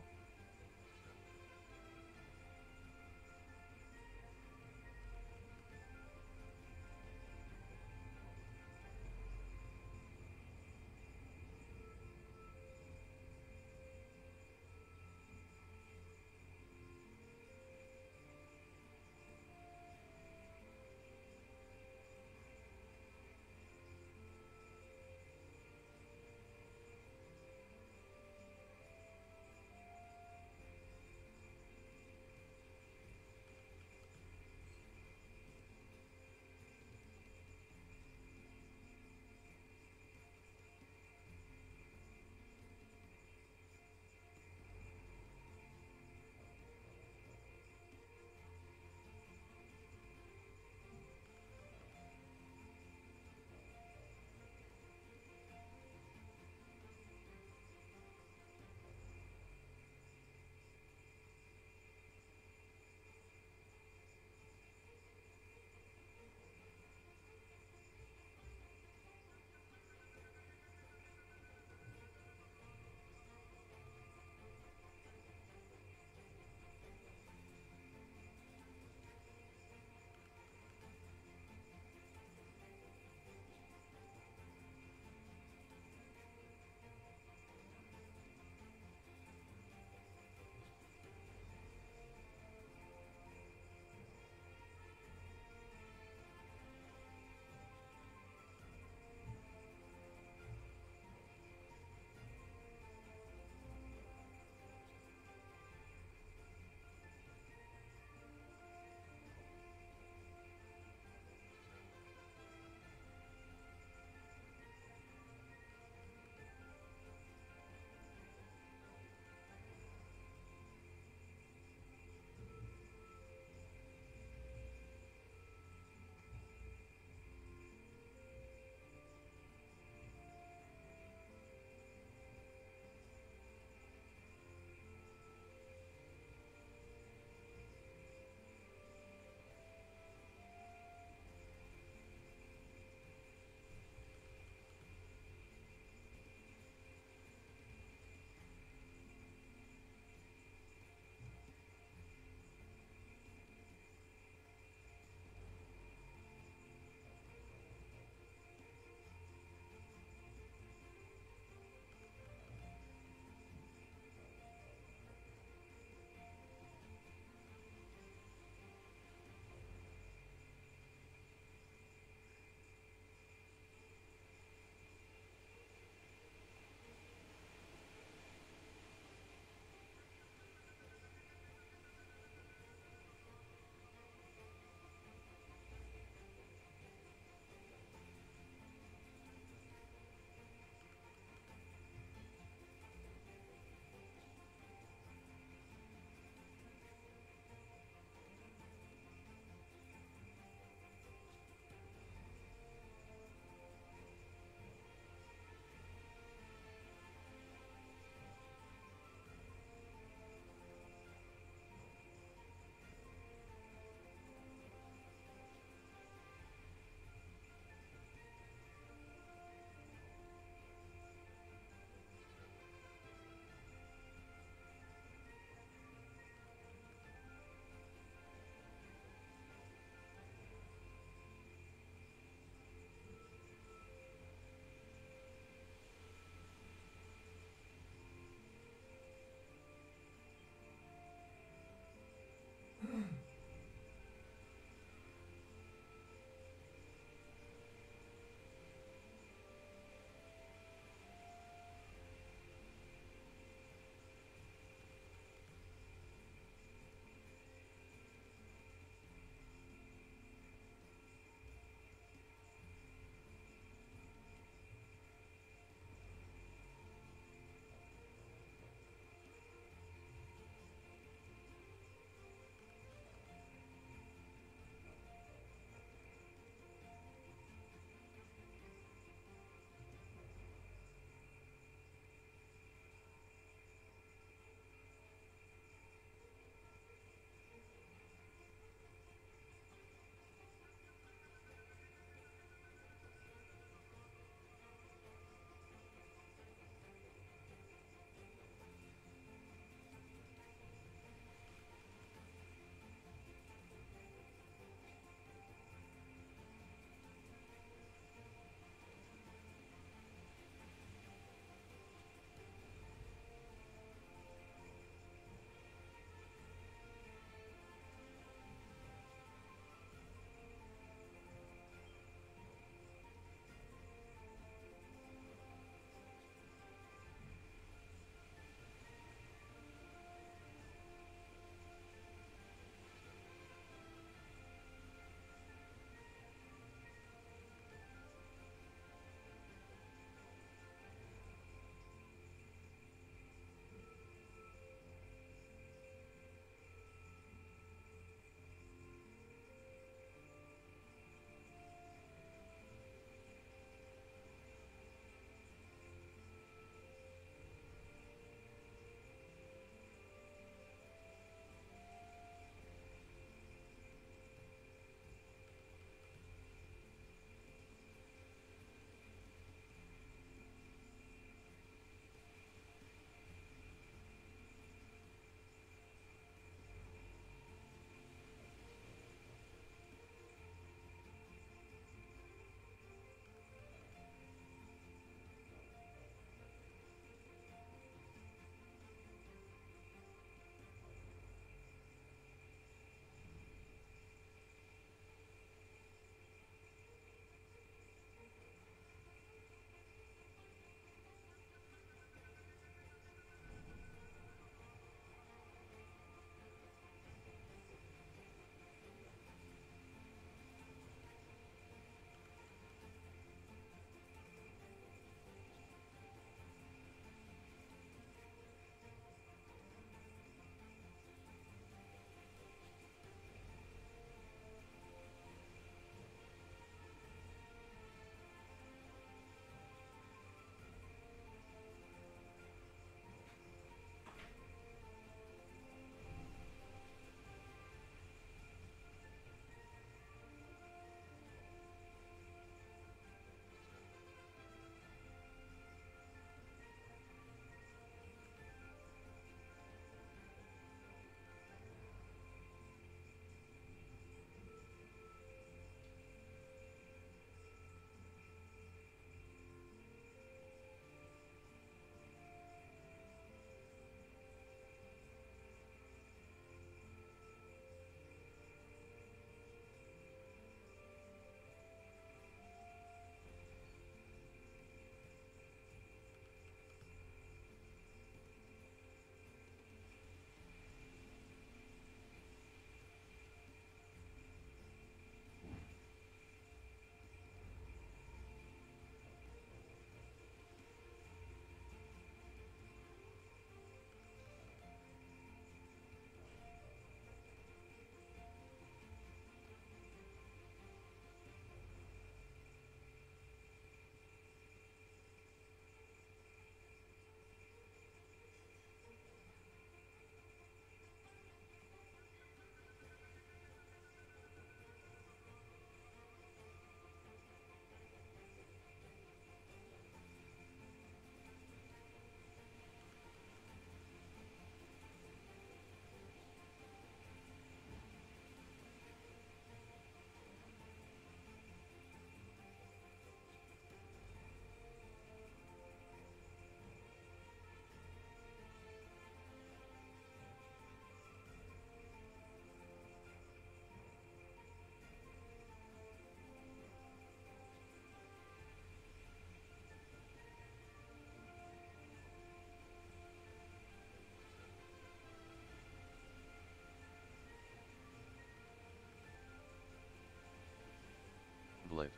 Blit.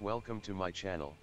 Welcome to my channel.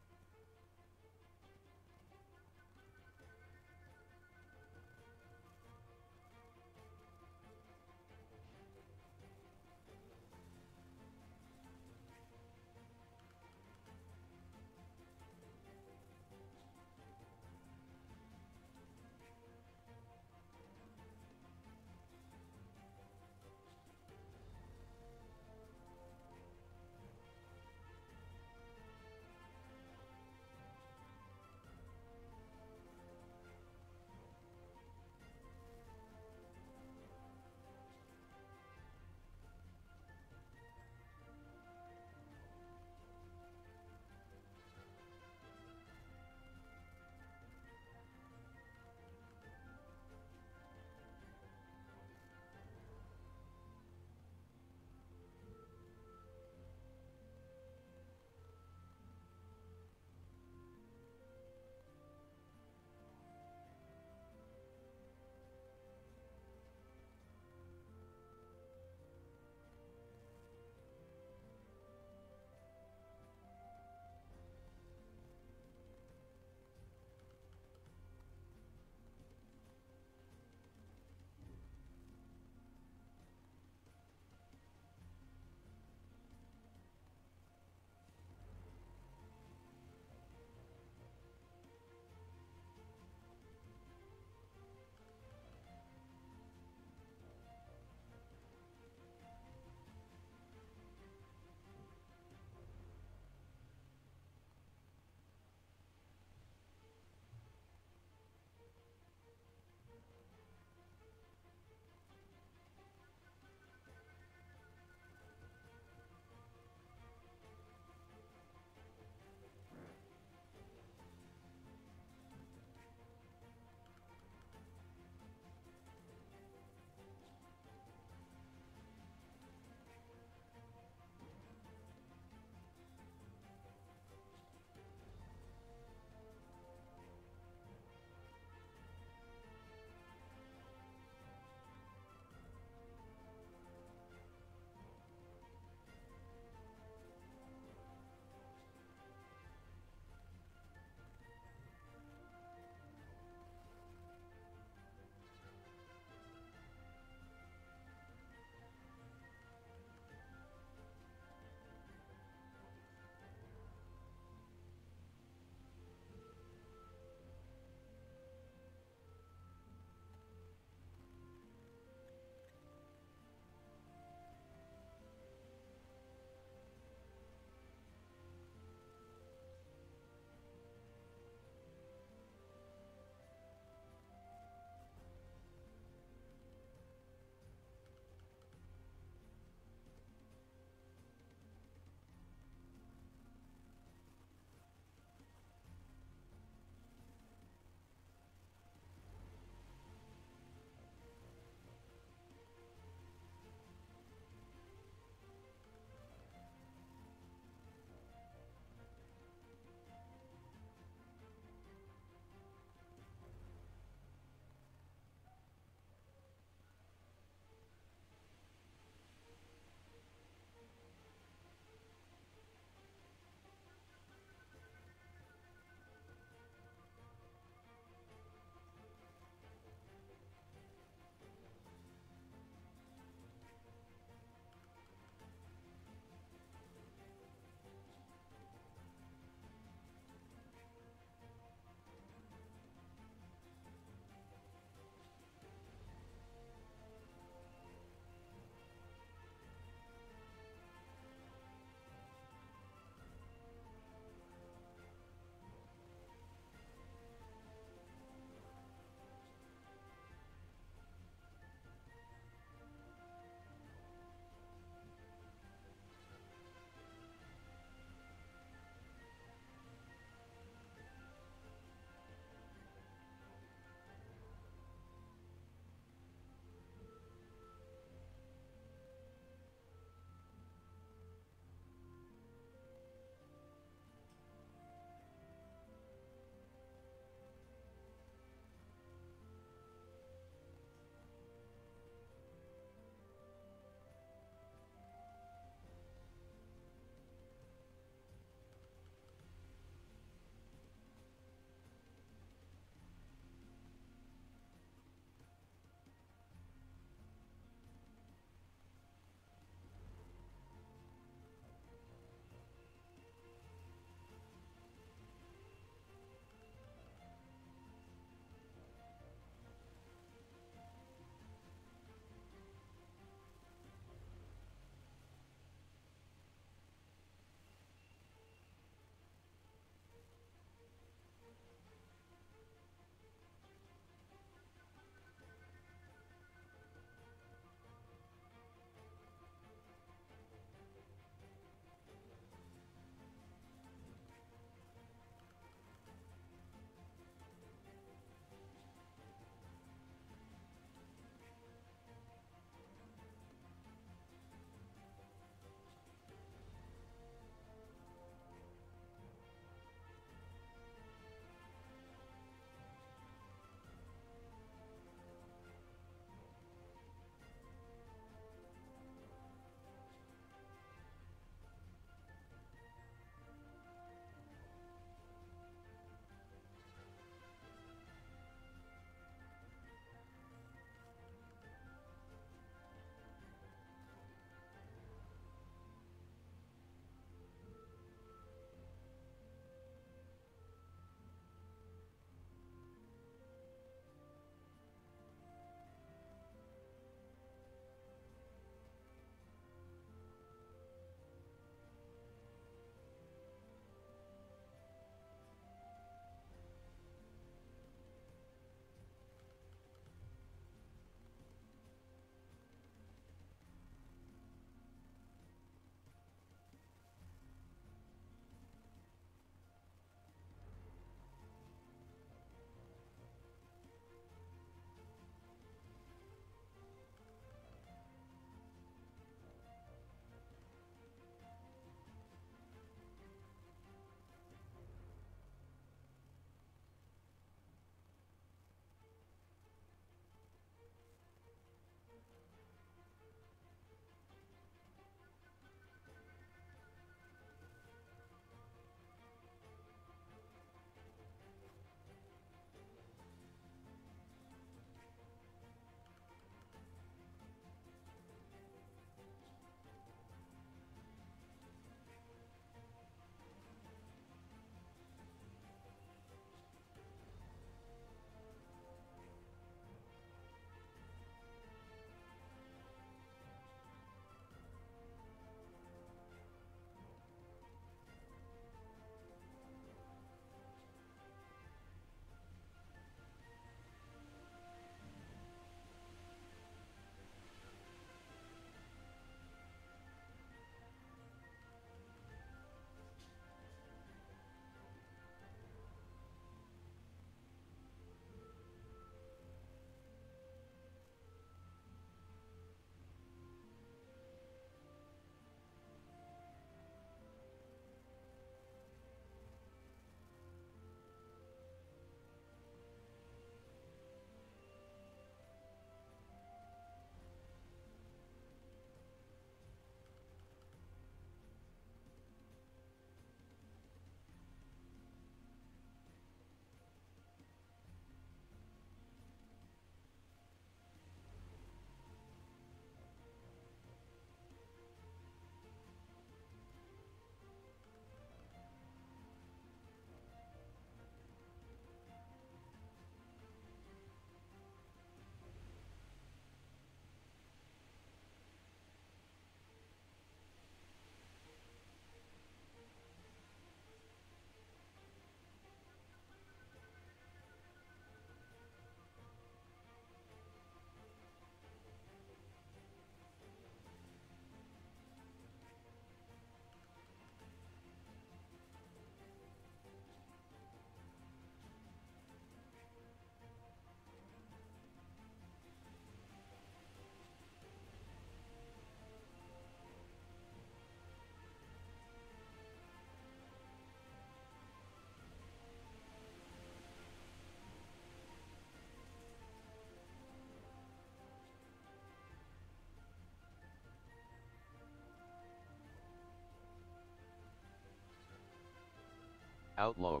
Outlaw.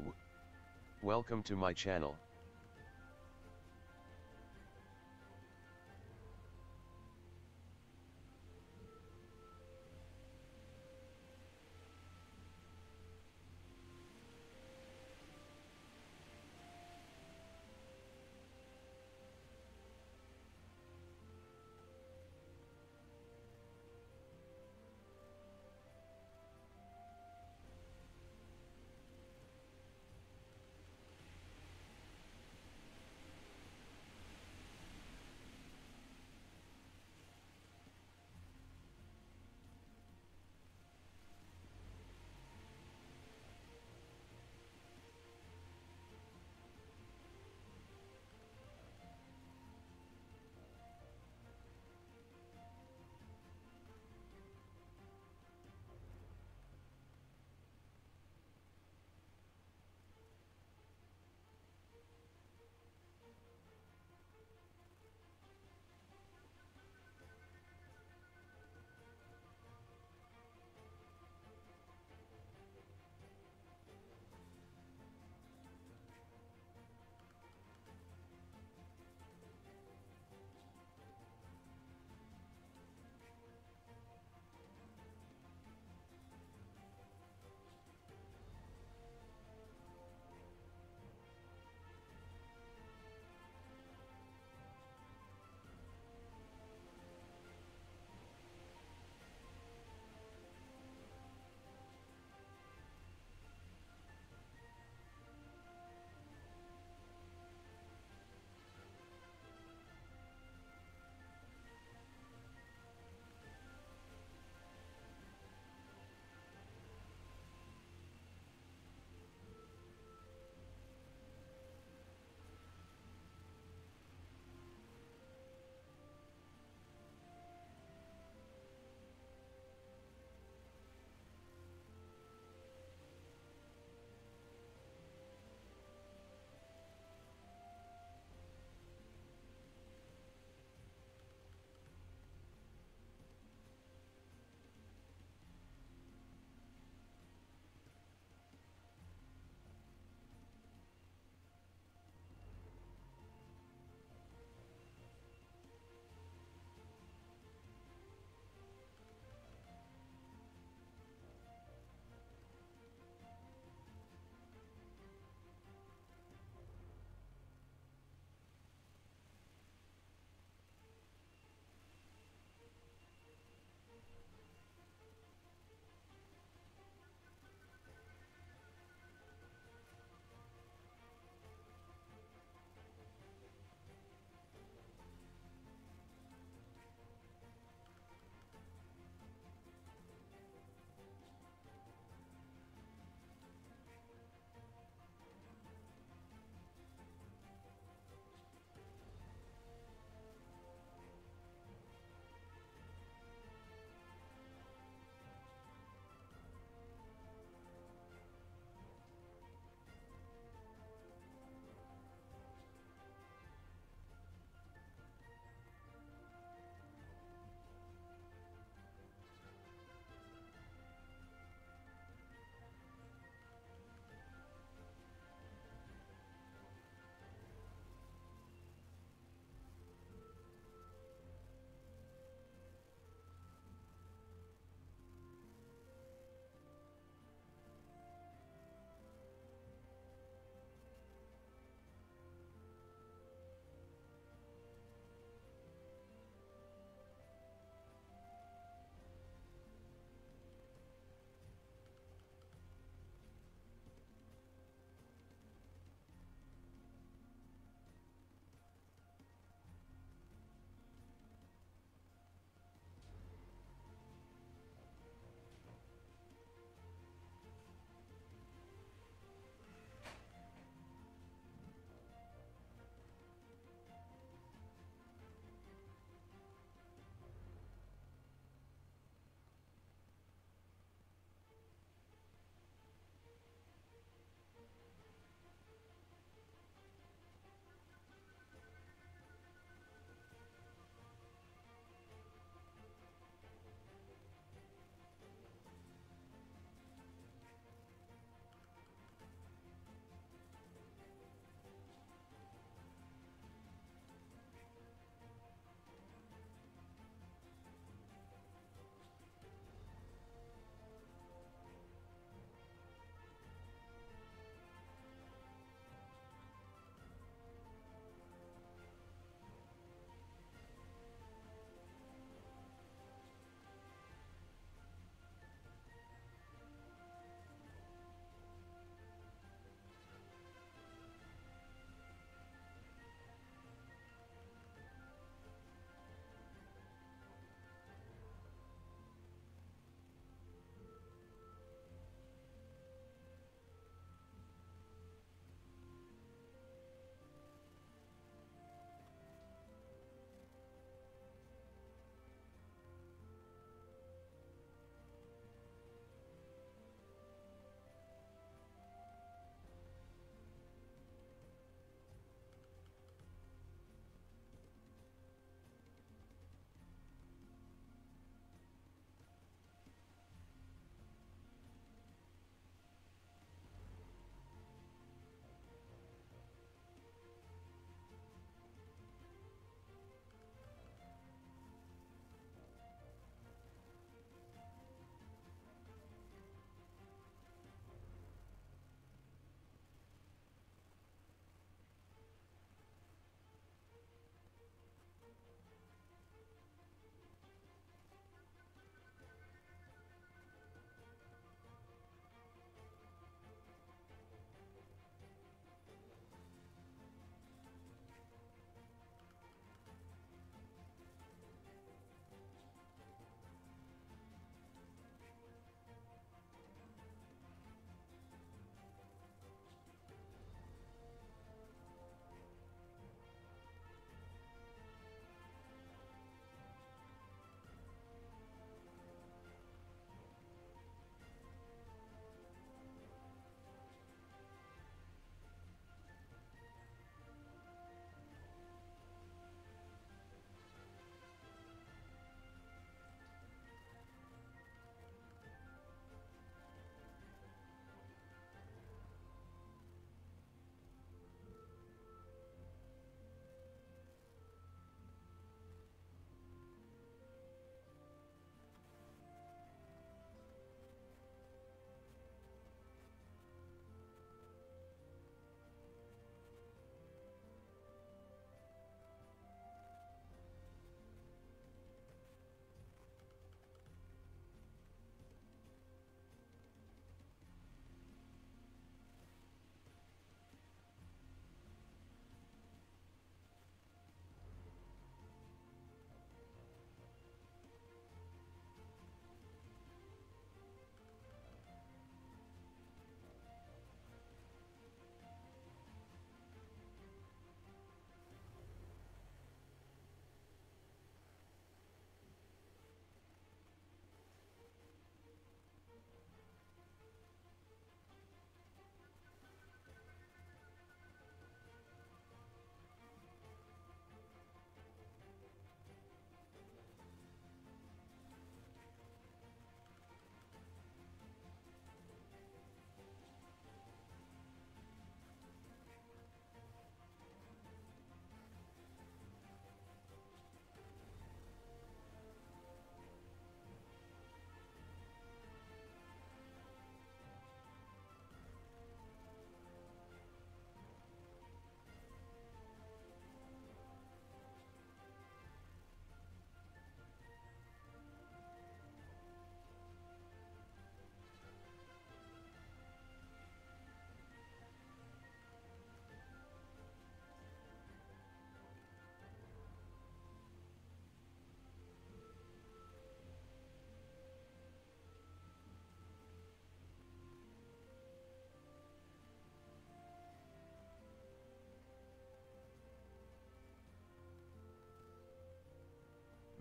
Welcome to my channel.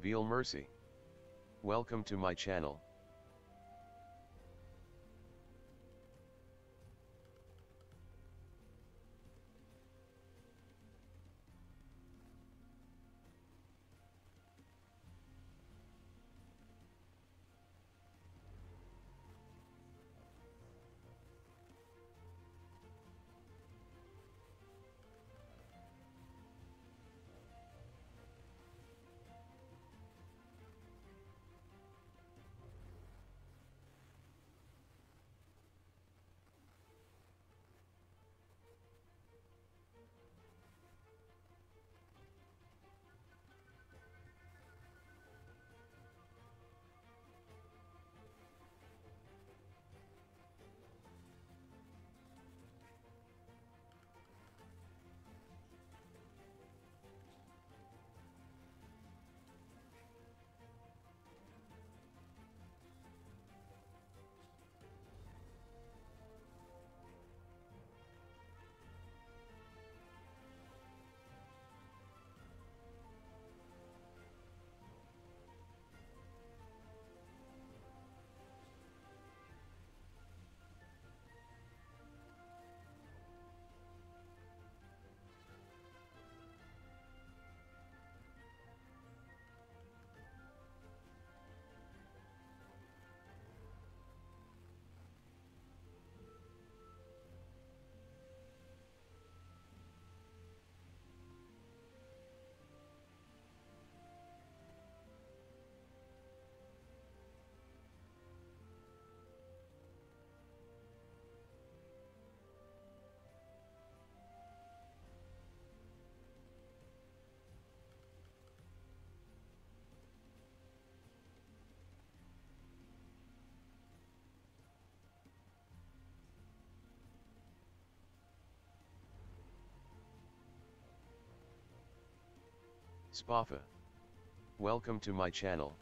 Veal Mercy. Welcome to my channel. Spafa. Welcome to my channel.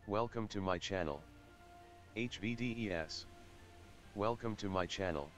Welcome to my channel. HVDES. Welcome to my channel.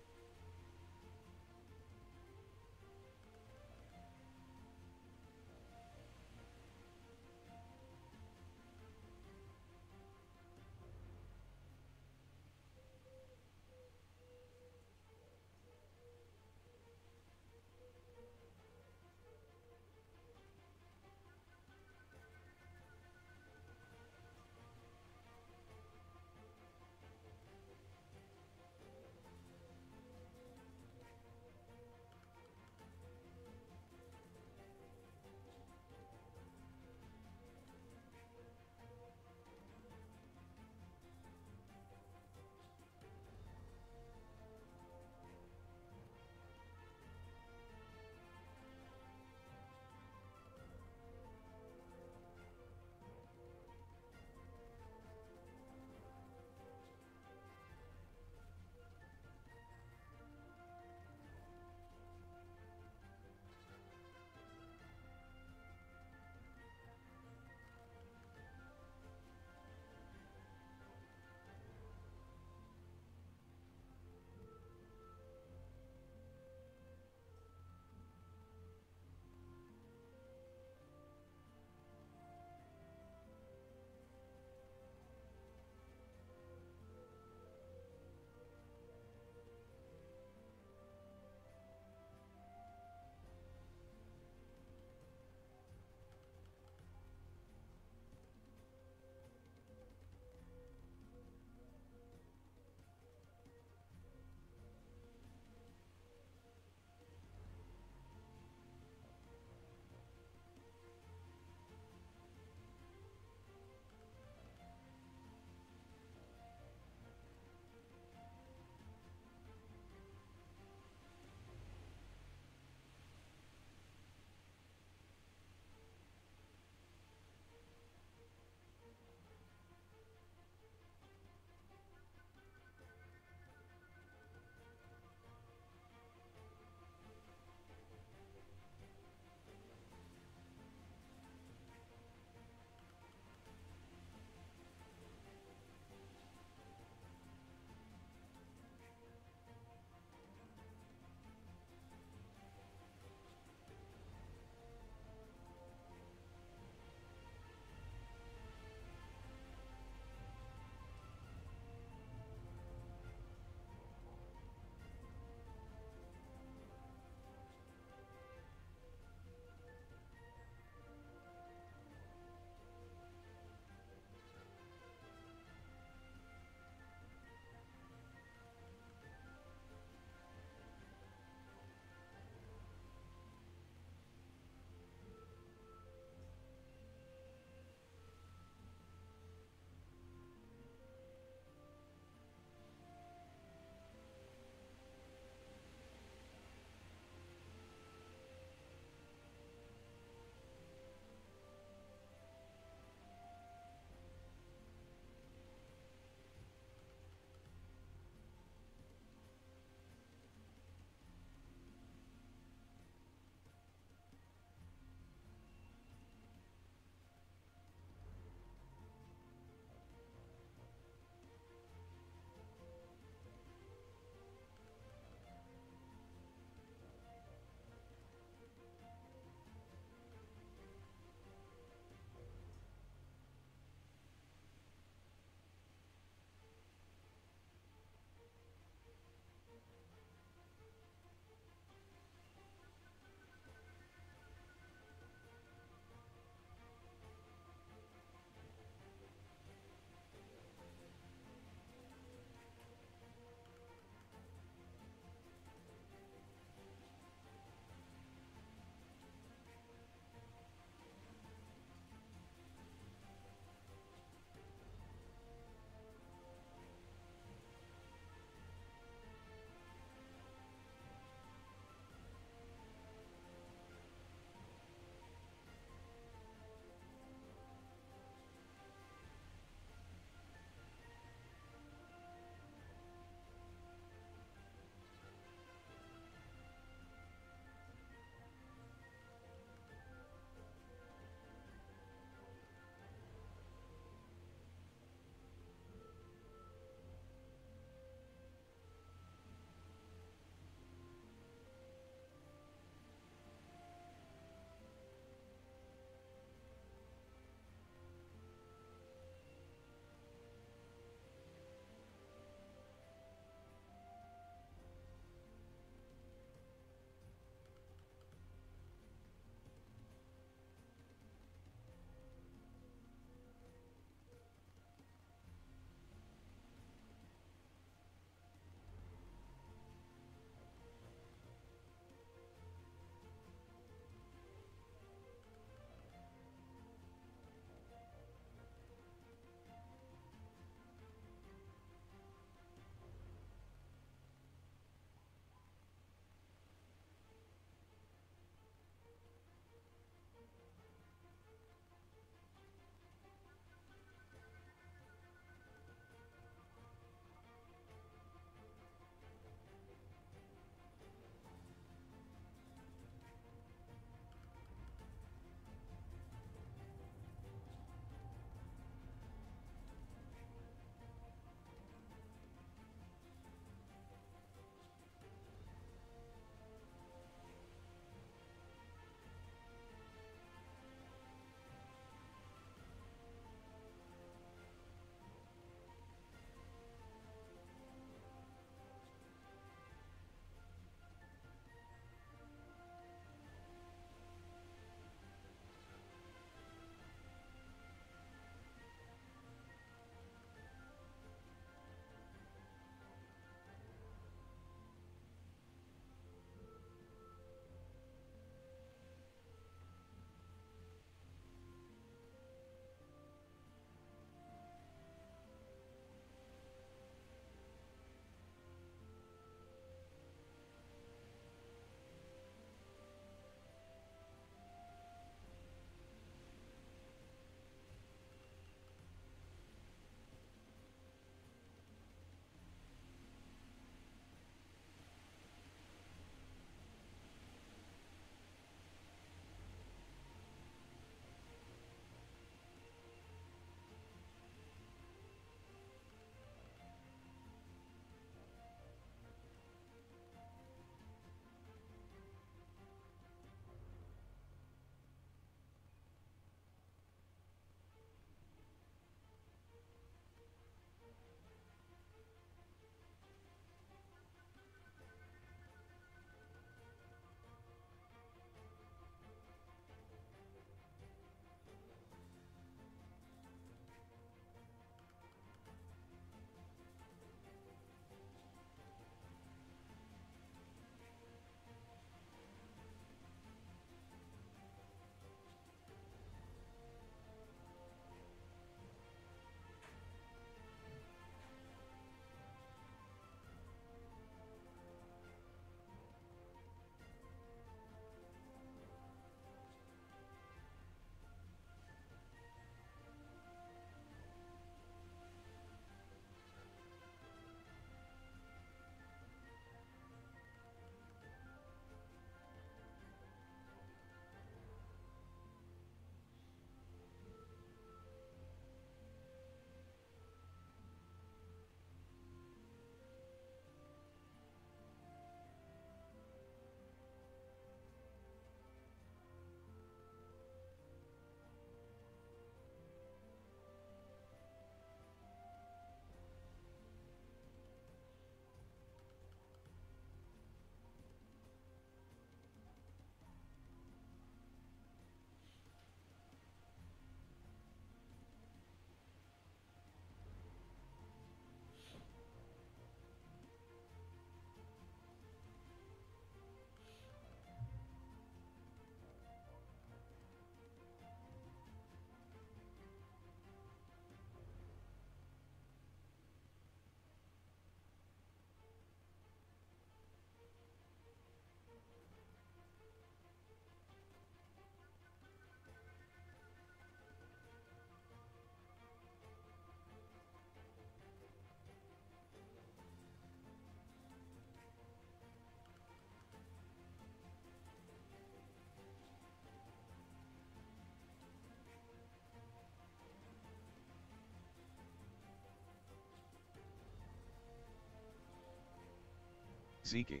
Ziki.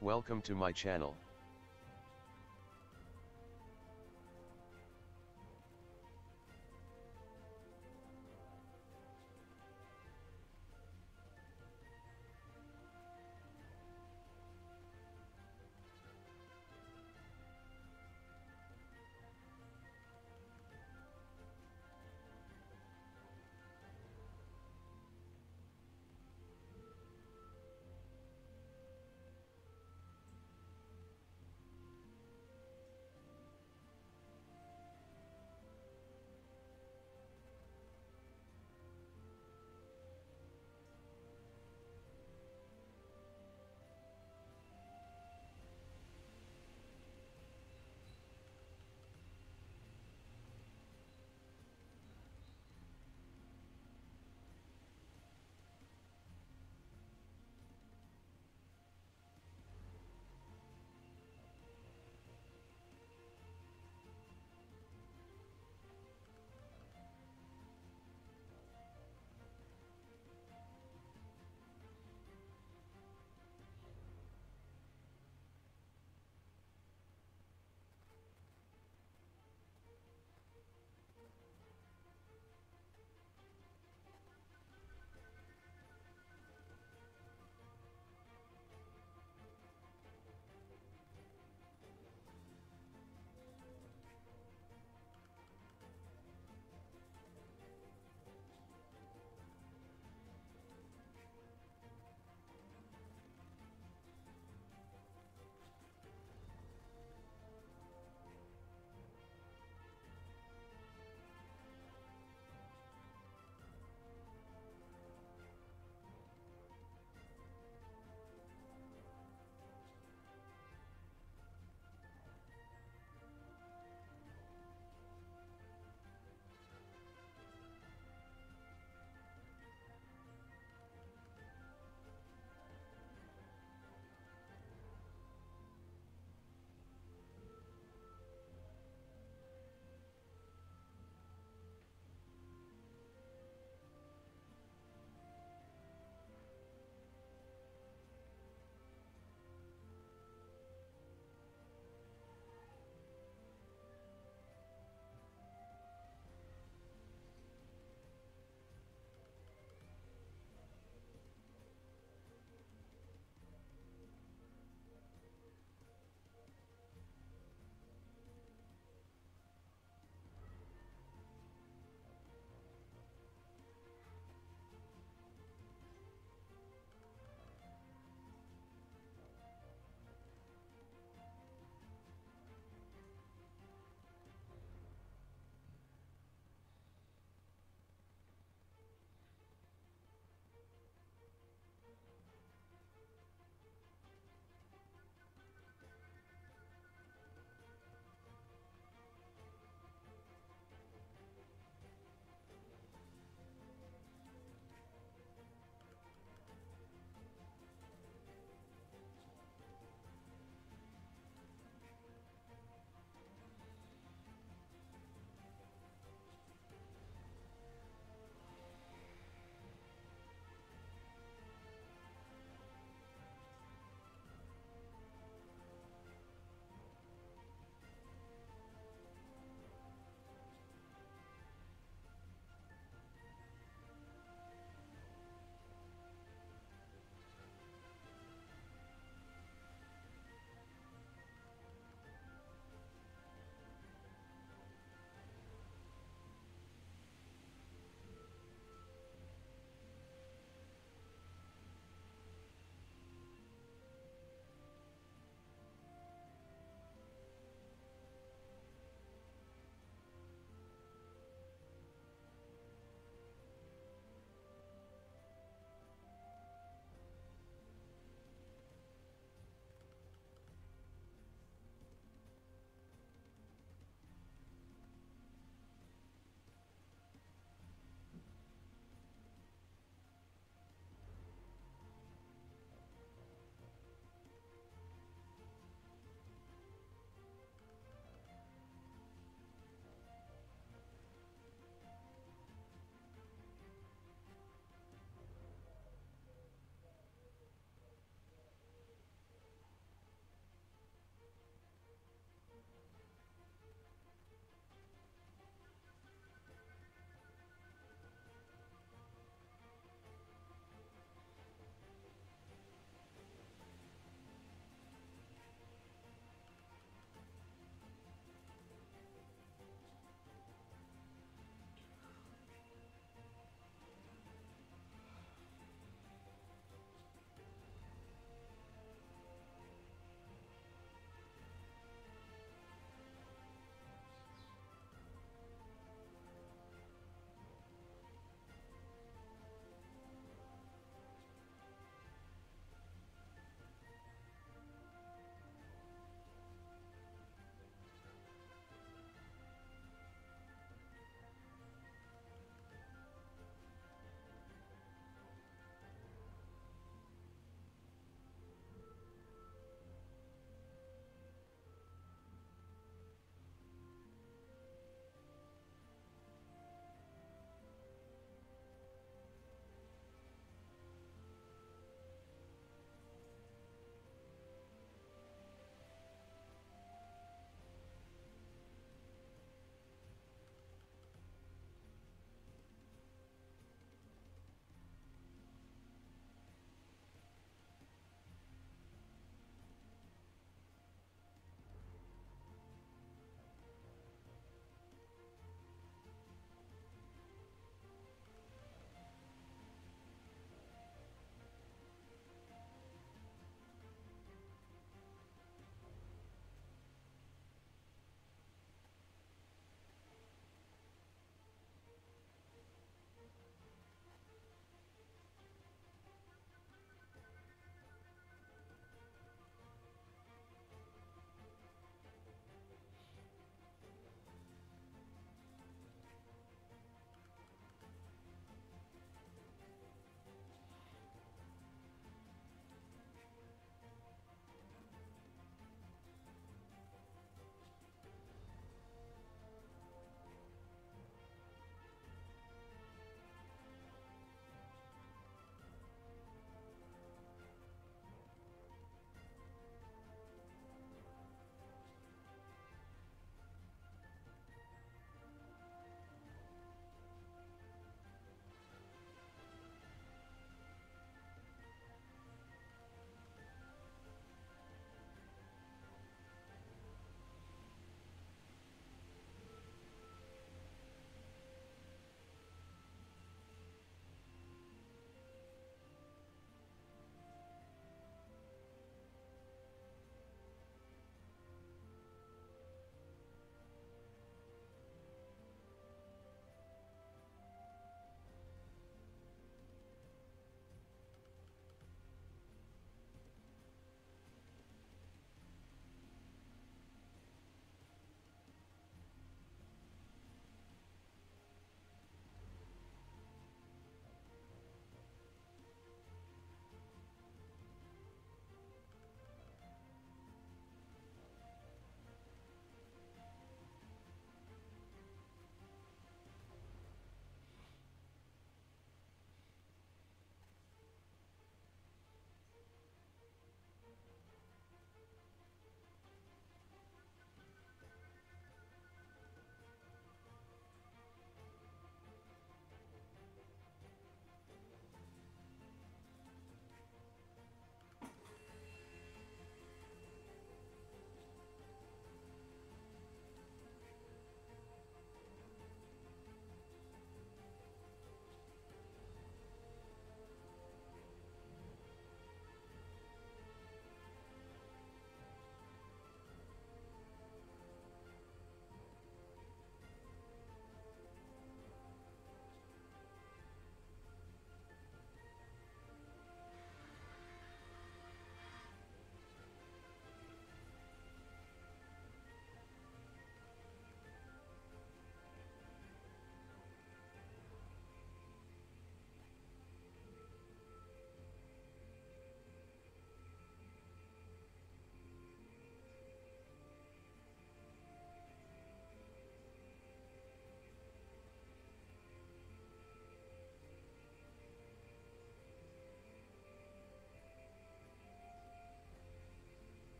Welcome to my channel.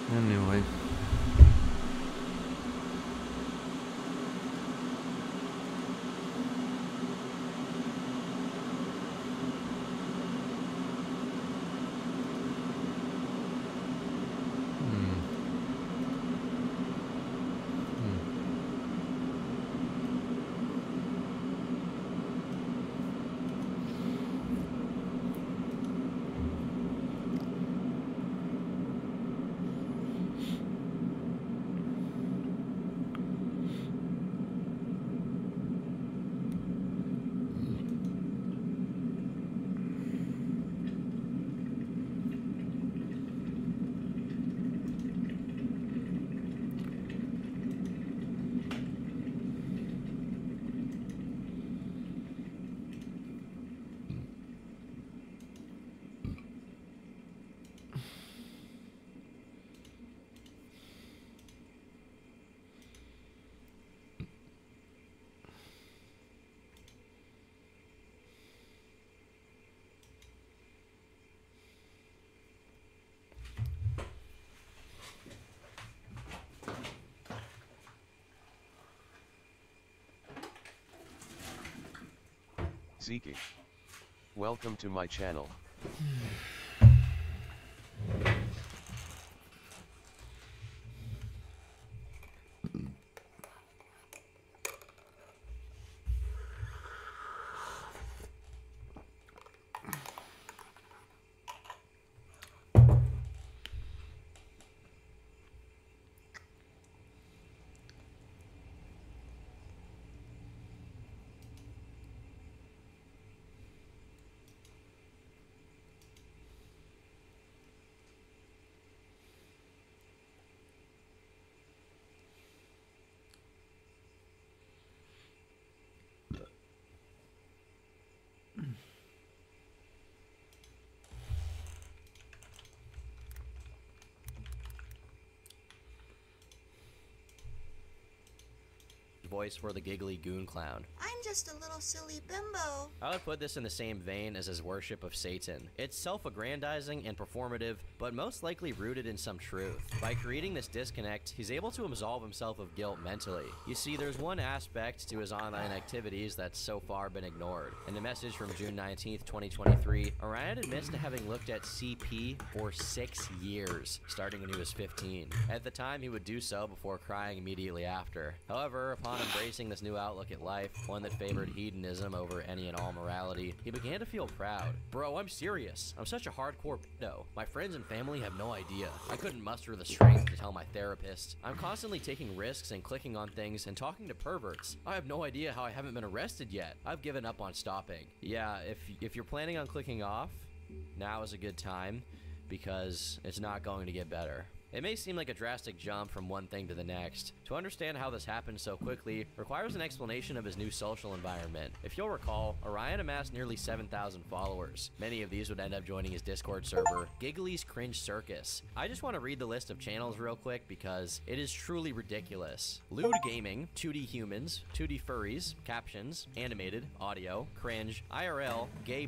Anyway. Zeke. Welcome to my channel. Voice for the giggly goon clown. I'm just a little silly bimbo. I would put this in the same vein as his worship of Satan. It's self-aggrandizing and performative, but most likely rooted in some truth. By creating this disconnect, he's able to absolve himself of guilt mentally. You see, there's one aspect to his online activities that's so far been ignored. In a message from June 19th, 2023, Orion admits to having looked at CP for 6 years, starting when he was 15. At the time, he would do so before crying immediately after. However, upon embracing this new outlook at life, one that favored hedonism over any and all morality, he began to feel proud. Bro, I'm serious. I'm such a hardcore pedo. My friends and family have no idea. I couldn't muster the strength to tell my therapist. I'm constantly taking risks and clicking on things and talking to perverts. I have no idea how I haven't been arrested yet. I've given up on stopping. Yeah, if you're planning on clicking off, now is a good time, because it's not going to get better. It may seem like a drastic jump from one thing to the next. To understand how this happened so quickly requires an explanation of his new social environment. If you'll recall, Orion amassed nearly 7,000 followers. Many of these would end up joining his Discord server, Giggly's Cringe Circus. I just want to read the list of channels real quick because it is truly ridiculous. Lewd Gaming, 2D Humans, 2D Furries, Captions, Animated, Audio, Cringe, IRL, Gay,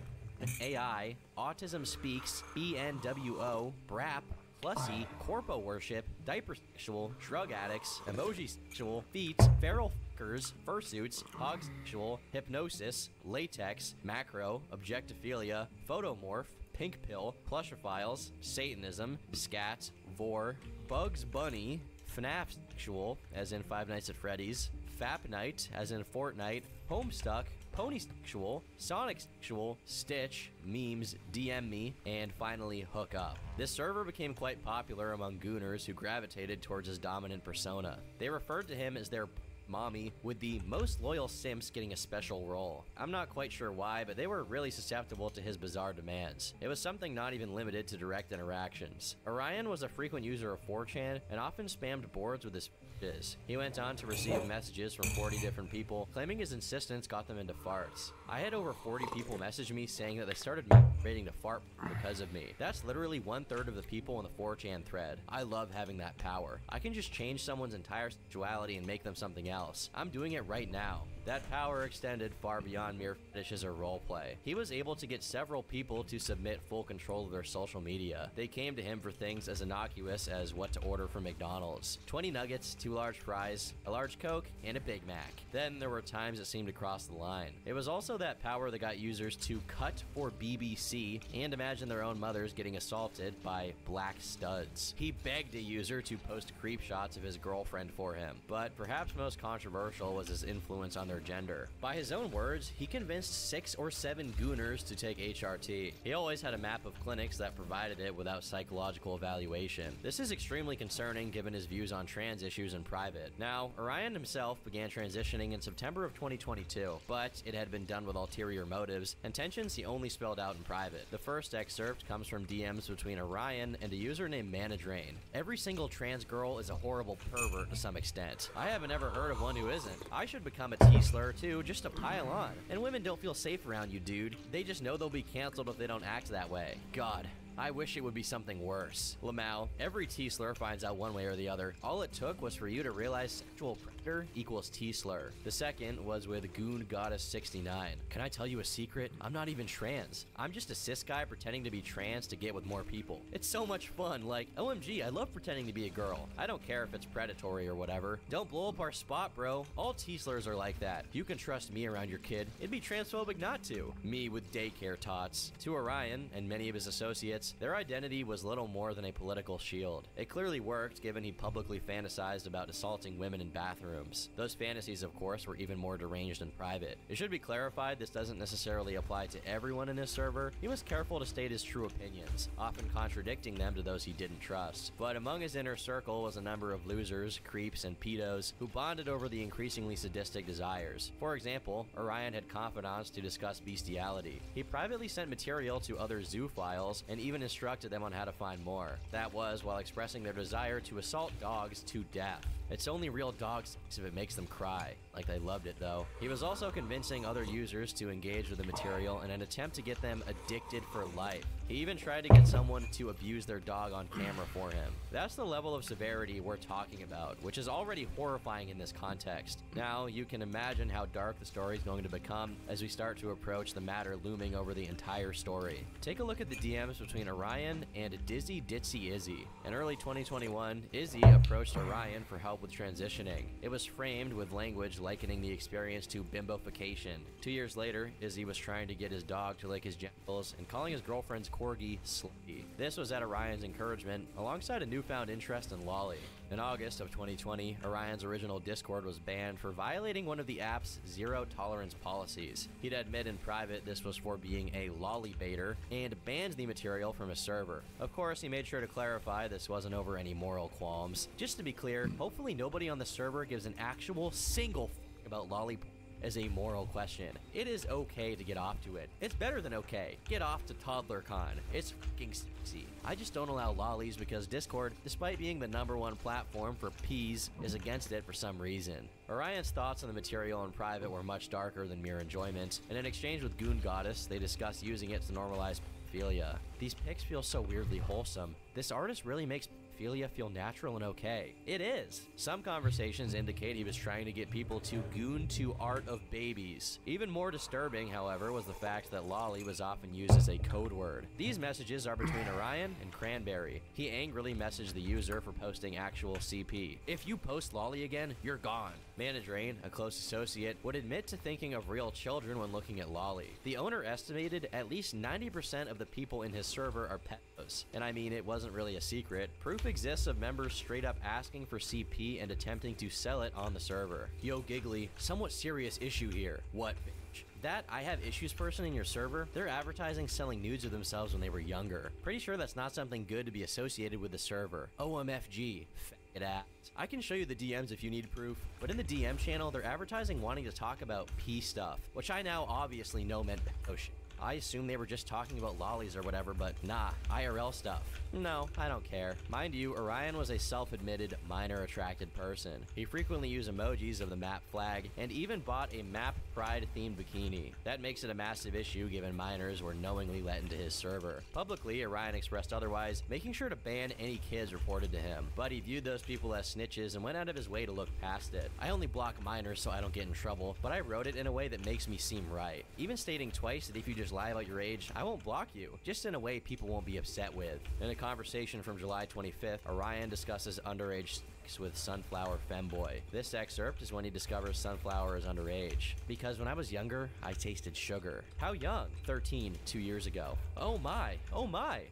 AI, Autism Speaks, ENWO, BRAP, Plussy, Corpo Worship, Diaper Sexual, Drug Addicts, Emoji Sexual, Feet, Feral Fuckers, Fursuits, Hog Sexual, Hypnosis, Latex, Macro, Objectophilia, Photomorph, Pink Pill, Plushophiles, Satanism, Scat, Vor, Bugs Bunny, FNAF Sexual, as in Five Nights at Freddy's, Fap Night, as in Fortnite, Homestuck, Pony Sexual, Sonic Sexual, Stitch, Memes, DM Me, and finally Hook Up. This server became quite popular among gooners who gravitated towards his dominant persona. They referred to him as their mommy, with the most loyal simps getting a special role. I'm not quite sure why, but they were really susceptible to his bizarre demands. It was something not even limited to direct interactions. Orion was a frequent user of 4chan and often spammed boards with his f***es. He went on to receive messages from 40 different people, claiming his insistence got them into farts. I had over 40 people message me saying that they started masturbating to fart because of me. That's literally 1/3 of the people in the 4chan thread. I love having that power. I can just change someone's entire sexuality and make them something else. else. I'm doing it right now. That power extended far beyond mere fetishes or roleplay. He was able to get several people to submit full control of their social media. They came to him for things as innocuous as what to order from McDonald's. 20 nuggets, 2 large fries, a large Coke, and a Big Mac. Then there were times it seemed to cross the line. It was also that power that got users to cut for BBC and imagine their own mothers getting assaulted by black studs. He begged a user to post creep shots of his girlfriend for him, but perhaps most controversial was his influence on their gender. By his own words, he convinced 6 or 7 gooners to take HRT. He always had a map of clinics that provided it without psychological evaluation. This is extremely concerning given his views on trans issues in private. Now, Orion himself began transitioning in September of 2022, but it had been done with ulterior motives, intentions he only spelled out in private. The first excerpt comes from DMs between Orion and a user named Manadrain. Every single trans girl is a horrible pervert to some extent. I haven't ever heard of one who isn't. I should become a T-slur too, just to pile on. And women don't feel safe around you, dude. They just know they'll be canceled if they don't act that way. God. I wish it would be something worse. Lamau, every T-slur finds out one way or the other. All it took was for you to realize sexual predator equals T-slur. The second was with Goon Goddess 69. Can I tell you a secret? I'm not even trans. I'm just a cis guy pretending to be trans to get with more people. It's so much fun, like, OMG, I love pretending to be a girl. I don't care if it's predatory or whatever. Don't blow up our spot, bro. All T-slurs are like that. You can trust me around your kid. It'd be transphobic not to. Me with daycare tots. To Orion and many of his associates, their identity was little more than a political shield. It clearly worked, given he publicly fantasized about assaulting women in bathrooms. Those fantasies, of course, were even more deranged in private. It should be clarified this doesn't necessarily apply to everyone in his server. He was careful to state his true opinions, often contradicting them to those he didn't trust. But among his inner circle was a number of losers, creeps, and pedos who bonded over the increasingly sadistic desires. For example, Orion had confidants to discuss bestiality. He privately sent material to other zoophiles and even instructed them on how to find more. That was while expressing their desire to assault dogs to death. It's only real dog sex if it makes them cry. Like they loved it though. He was also convincing other users to engage with the material in an attempt to get them addicted for life. He even tried to get someone to abuse their dog on camera for him. That's the level of severity we're talking about, which is already horrifying in this context. Now, you can imagine how dark the story is going to become as we start to approach the matter looming over the entire story. Take a look at the DMs between Orion and Dizzy Ditzy Izzy. In early 2021, Izzy approached Orion for help with transitioning. It was framed with language likening the experience to bimbofication. 2 years later, Izzy was trying to get his dog to lick his genitals and calling his girlfriend's corgi slutty. This was at Orion's encouragement, alongside a newfound interest in lolly. In August of 2020, Orion's original Discord was banned for violating one of the app's zero-tolerance policies. He'd admit in private this was for being a lolly baiter, and banned the material from his server. Of course, he made sure to clarify this wasn't over any moral qualms. Just to be clear, hopefully nobody on the server gives an actual single f*** about lolly as a moral question. It is okay to get off to it. It's better than okay. Get off to ToddlerCon. It's fucking sexy. I just don't allow lollies because Discord, despite being the #1 platform for peas, is against it for some reason. Orion's thoughts on the material in private were much darker than mere enjoyment, and in exchange with Goon Goddess, they discussed using it to normalize pedophilia. These pics feel so weirdly wholesome. This artist really makes pedophilia feel natural and okay. It is. Some conversations indicate he was trying to get people to goon to art of babies. Even more disturbing, however, was the fact that lolly was often used as a code word. These messages are between Orion and Cranberry. He angrily messaged the user for posting actual CP. If you post lolly again, you're gone. Manadrain, a close associate, would admit to thinking of real children when looking at lolly. The owner estimated at least 90% of the people in his server are pedos. And I mean, it wasn't really a secret. Proof exists of members straight up asking for CP and attempting to sell it on the server. Yo Giggly, somewhat serious issue here. What, bitch? That I have issues person in your server? They're advertising selling nudes of themselves when they were younger. Pretty sure that's not something good to be associated with the server. OMFG. Faggot ass. I can show you the DMs if you need proof, but in the DM channel, they're advertising wanting to talk about P stuff, which I now obviously know meant pedo shit. I assumed they were just talking about lollies or whatever, but nah, IRL stuff. No, I don't care. Mind you, Orion was a self-admitted minor-attracted person. He frequently used emojis of the map flag, and even bought a map pride-themed bikini. That makes it a massive issue given minors were knowingly let into his server. Publicly, Orion expressed otherwise, making sure to ban any kids reported to him. But he viewed those people as snitches and went out of his way to look past it. I only block minors so I don't get in trouble, but I wrote it in a way that makes me seem right. Even stating twice that if you just lie about your age, I won't block you, just in a way people won't be upset with. In a conversation from July 25th, Orion discusses underage sex with Sunflower Femboy. This excerpt is when he discovers Sunflower is underage. Because when I was younger, I tasted sugar. How young? 13, 2 years ago. Oh my,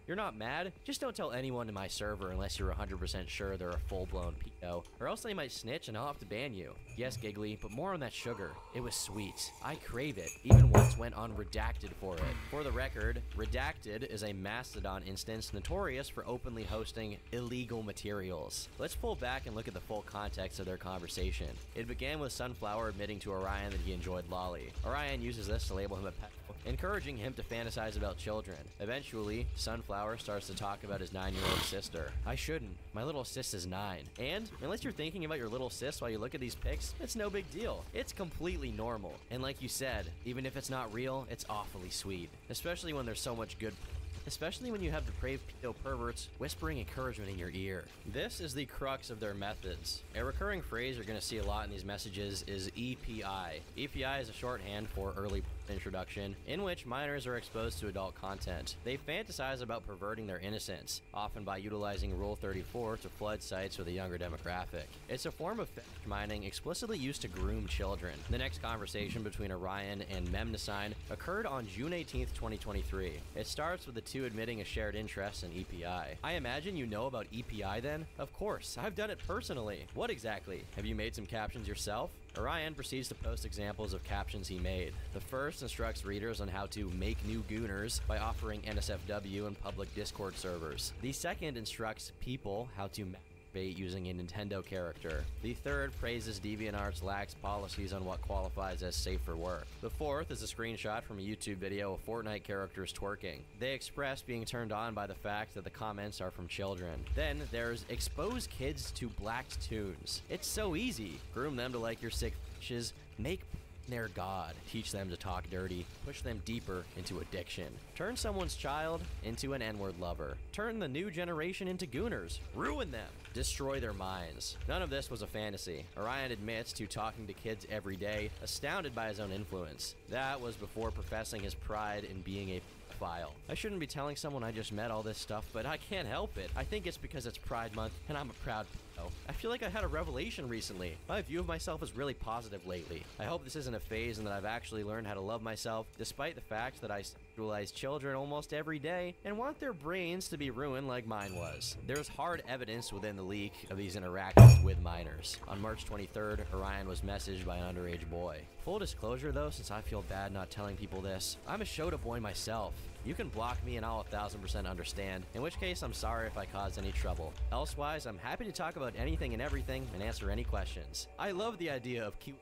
you're not mad? Just don't tell anyone in my server unless you're 100% sure they're a full-blown pedo, or else they might snitch and I'll have to ban you. Yes, Giggly, but more on that sugar. It was sweet. I crave it. Even once went on Redacted for it. For the record, Redacted is a Mastodon instance notorious for openly hosting illegal materials. Let's pull back and look at the full context of their conversation. It began with Sunflower admitting to Orion that he enjoyed lolly. Orion uses this to label him a pedo, encouraging him to fantasize about children. Eventually, Sunflower starts to talk about his 9-year-old sister. I shouldn't. My little sis is 9. And, unless you're thinking about your little sis while you look at these pics, it's no big deal. It's completely normal. And like you said, even if it's not real, it's awfully sweet. Especially when there's so much good. Especially when you have depraved pedo perverts whispering encouragement in your ear. This is the crux of their methods. A recurring phrase you're going to see a lot in these messages is EPI. EPI is a shorthand for early introduction, in which minors are exposed to adult content. They fantasize about perverting their innocence, often by utilizing Rule 34 to flood sites with a younger demographic. It's a form of fetish mining explicitly used to groom children. The next conversation between Orion and Memnicine occurred on June 18th, 2023. It starts with the two admitting a shared interest in EPI. I imagine you know about EPI then? Of course, I've done it personally. What exactly? Have you made some captions yourself? Orion proceeds to post examples of captions he made. The first instructs readers on how to make new gooners by offering NSFW in public Discord servers. The second instructs people how to masturbate using a Nintendo character. The third praises DeviantArt's lax policies on what qualifies as safe for work. The fourth is a screenshot from a YouTube video of Fortnite characters twerking. They express being turned on by the fact that the comments are from children. Then there's expose kids to blacked tunes. It's so easy. Groom them to like your sick bitches, make their god, teach them to talk dirty, push them deeper into addiction, turn someone's child into an N-word lover, turn the new generation into gooners, ruin them, destroy their minds. None of this was a fantasy. Orion admits to talking to kids every day, astounded by his own influence. That was before professing his pride in being a file. I shouldn't be telling someone I just met all this stuff, but I can't help it. I think it's because it's Pride Month, and I'm a proud pedo. I feel like I had a revelation recently. My view of myself is really positive lately. I hope this isn't a phase and that I've actually learned how to love myself, despite the fact that I sexualize children almost every day and want their brains to be ruined like mine was. There's hard evidence within the leak of these interactions with minors. On March 23rd, Orion was messaged by an underage boy. Full disclosure though, since I feel bad not telling people this, I'm a Shota boy myself. You can block me and I'll 1000% understand, in which case I'm sorry if I caused any trouble. Elsewise, I'm happy to talk about anything and everything and answer any questions. I love the idea of cute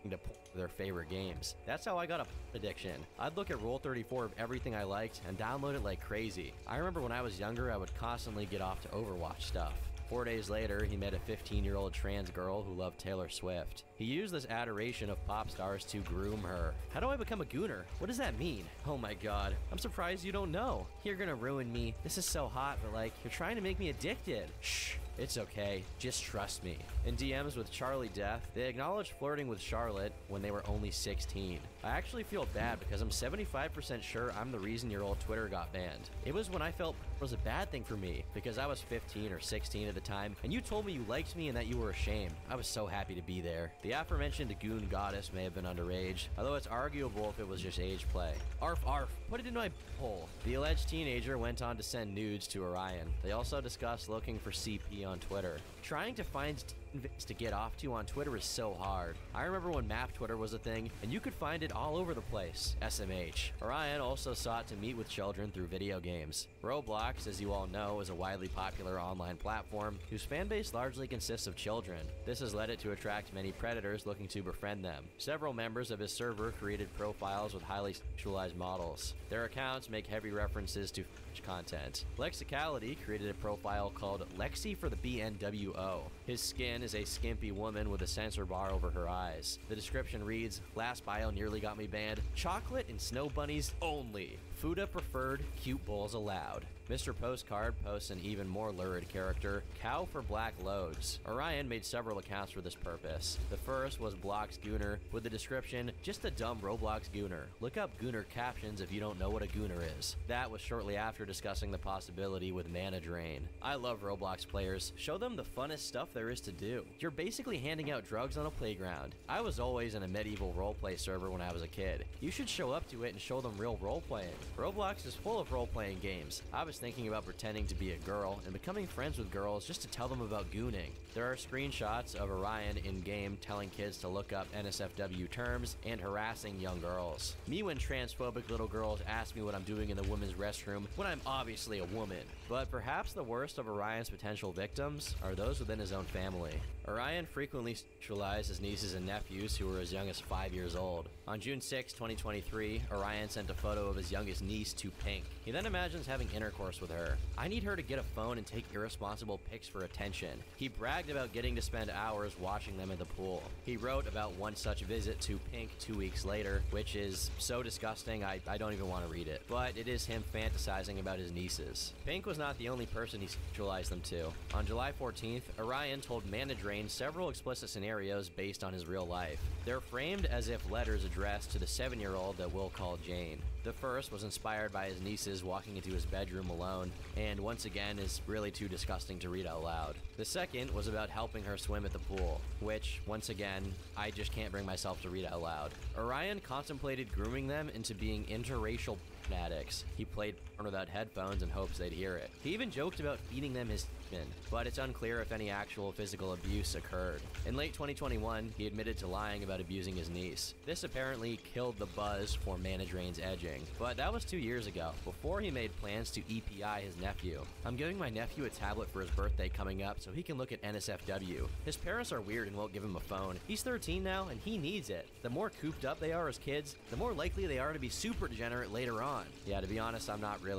to their favorite games. That's how I got a addiction. I'd look at Rule 34 of everything I liked and download it like crazy. I remember when I was younger, I would constantly get off to Overwatch stuff. 4 days later, he met a 15-year-old trans girl who loved Taylor Swift. He used this adoration of pop stars to groom her. How do I become a gooner? What does that mean? Oh my god, I'm surprised you don't know. You're gonna ruin me. This is so hot, but like, you're trying to make me addicted. Shh. It's okay, just trust me. In DMs with Charlie Death, they acknowledged flirting with Charlotte when they were only 16. I actually feel bad because I'm 75% sure I'm the reason your old Twitter got banned. It was when I felt it was a bad thing for me because I was 15 or 16 at the time and you told me you liked me and that you were ashamed. I was so happy to be there. The aforementioned goon goddess may have been underage, although it's arguable if it was just age play. Arf arf, put it in my hole. The alleged teenager went on to send nudes to Orion. They also discussed looking for CP on Twitter. Trying to find convince to get off to on Twitter is so hard. I remember when map Twitter was a thing, and you could find it all over the place. SMH. Orion also sought to meet with children through video games. Roblox, as you all know, is a widely popular online platform whose fanbase largely consists of children. This has led it to attract many predators looking to befriend them. Several members of his server created profiles with highly sexualized models. Their accounts make heavy references to content. Lexicality created a profile called Lexi for the BNWO. His skin is a skimpy woman with a censor bar over her eyes. The description reads, "Last bio nearly got me banned. Chocolate and snow bunnies only. Fuda preferred, cute bowls allowed." Mr. Postcard posts an even more lurid character, Cow for Black Loads. Orion made several accounts for this purpose. The first was Blox Gooner with the description, "Just a dumb Roblox Gooner. Look up Gooner captions if you don't know what a Gooner is." That was shortly after discussing the possibility with Mana Drain. I love Roblox players. Show them the funnest stuff there is to do. You're basically handing out drugs on a playground. I was always in a medieval roleplay server when I was a kid. You should show up to it and show them real roleplaying. Roblox is full of role-playing games. I was thinking about pretending to be a girl and becoming friends with girls just to tell them about gooning. There are screenshots of Orion in-game telling kids to look up NSFW terms and harassing young girls. Me when transphobic little girls ask me what I'm doing in the women's restroom when I'm obviously a woman. But perhaps the worst of Orion's potential victims are those within his own family. Orion frequently sexualized his nieces and nephews who were as young as 5 years old. On June 6, 2023, Orion sent a photo of his youngest niece to Pink. He then imagines having intercourse with her. "I need her to get a phone and take irresponsible pics for attention." He bragged about getting to spend hours watching them at the pool. He wrote about one such visit to Pink 2 weeks later, which is so disgusting I don't even want to read it. But it is him fantasizing about his nieces. Pink was not the only person he sexualized them to. On July 14th, Orion told Mana Drain several explicit scenarios based on his real life. They're framed as if letters addressed to the 7-year-old that we'll call Jane. The first was inspired by his nieces walking into his bedroom alone, and once again is really too disgusting to read out loud. The second was about helping her swim at the pool, which, once again, I just can't bring myself to read out loud. Orion contemplated grooming them into being interracial addicts. He played porn without headphones in hopes they'd hear it. He even joked about feeding them his semen, but it's unclear if any actual physical abuse occurred. In late 2021, he admitted to lying about abusing his niece. This apparently killed the buzz for Mana Drain's edging, but that was 2 years ago, before he made plans to EPI his nephew. "I'm giving my nephew a tablet for his birthday coming up so he can look at NSFW. His parents are weird and won't give him a phone. He's 13 now and he needs it. The more cooped up they are as kids, the more likely they are to be super degenerate later on." Yeah, to be honest, I'm not really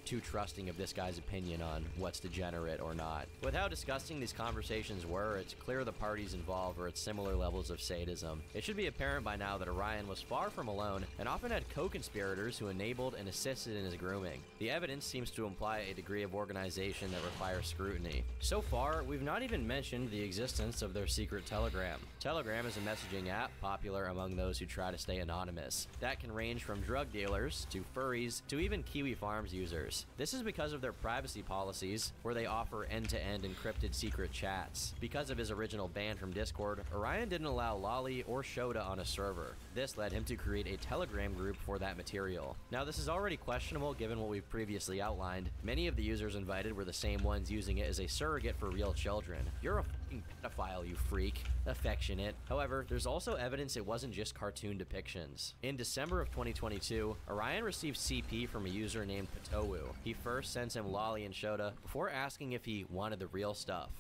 too trusting of this guy's opinion on what's degenerate or not. With how disgusting these conversations were, it's clear the parties involved were at similar levels of sadism. It should be apparent by now that Orion was far from alone and often had co-conspirators who enabled and assisted in his grooming. The evidence seems to imply a degree of organization that requires scrutiny. So far, we've not even mentioned the existence of their secret Telegram. Telegram is a messaging app popular among those who try to stay anonymous. That can range from drug dealers to furries to even Kiwi Farms users. This is because of their privacy policies, where they offer end-to-end encrypted secret chats. Because of his original ban from Discord, Orion didn't allow Lolly or Shota on a server. This led him to create a Telegram group for that material. Now, this is already questionable given what we've previously outlined. Many of the users invited were the same ones using it as a surrogate for real children. You're a fucking pedophile, you freak. Affectionate. However, there's also evidence it wasn't just cartoon depictions. In December of 2022, Orion received CP from a user named Patowu. He first sends him Lolly and Shota before asking if he wanted the real stuff.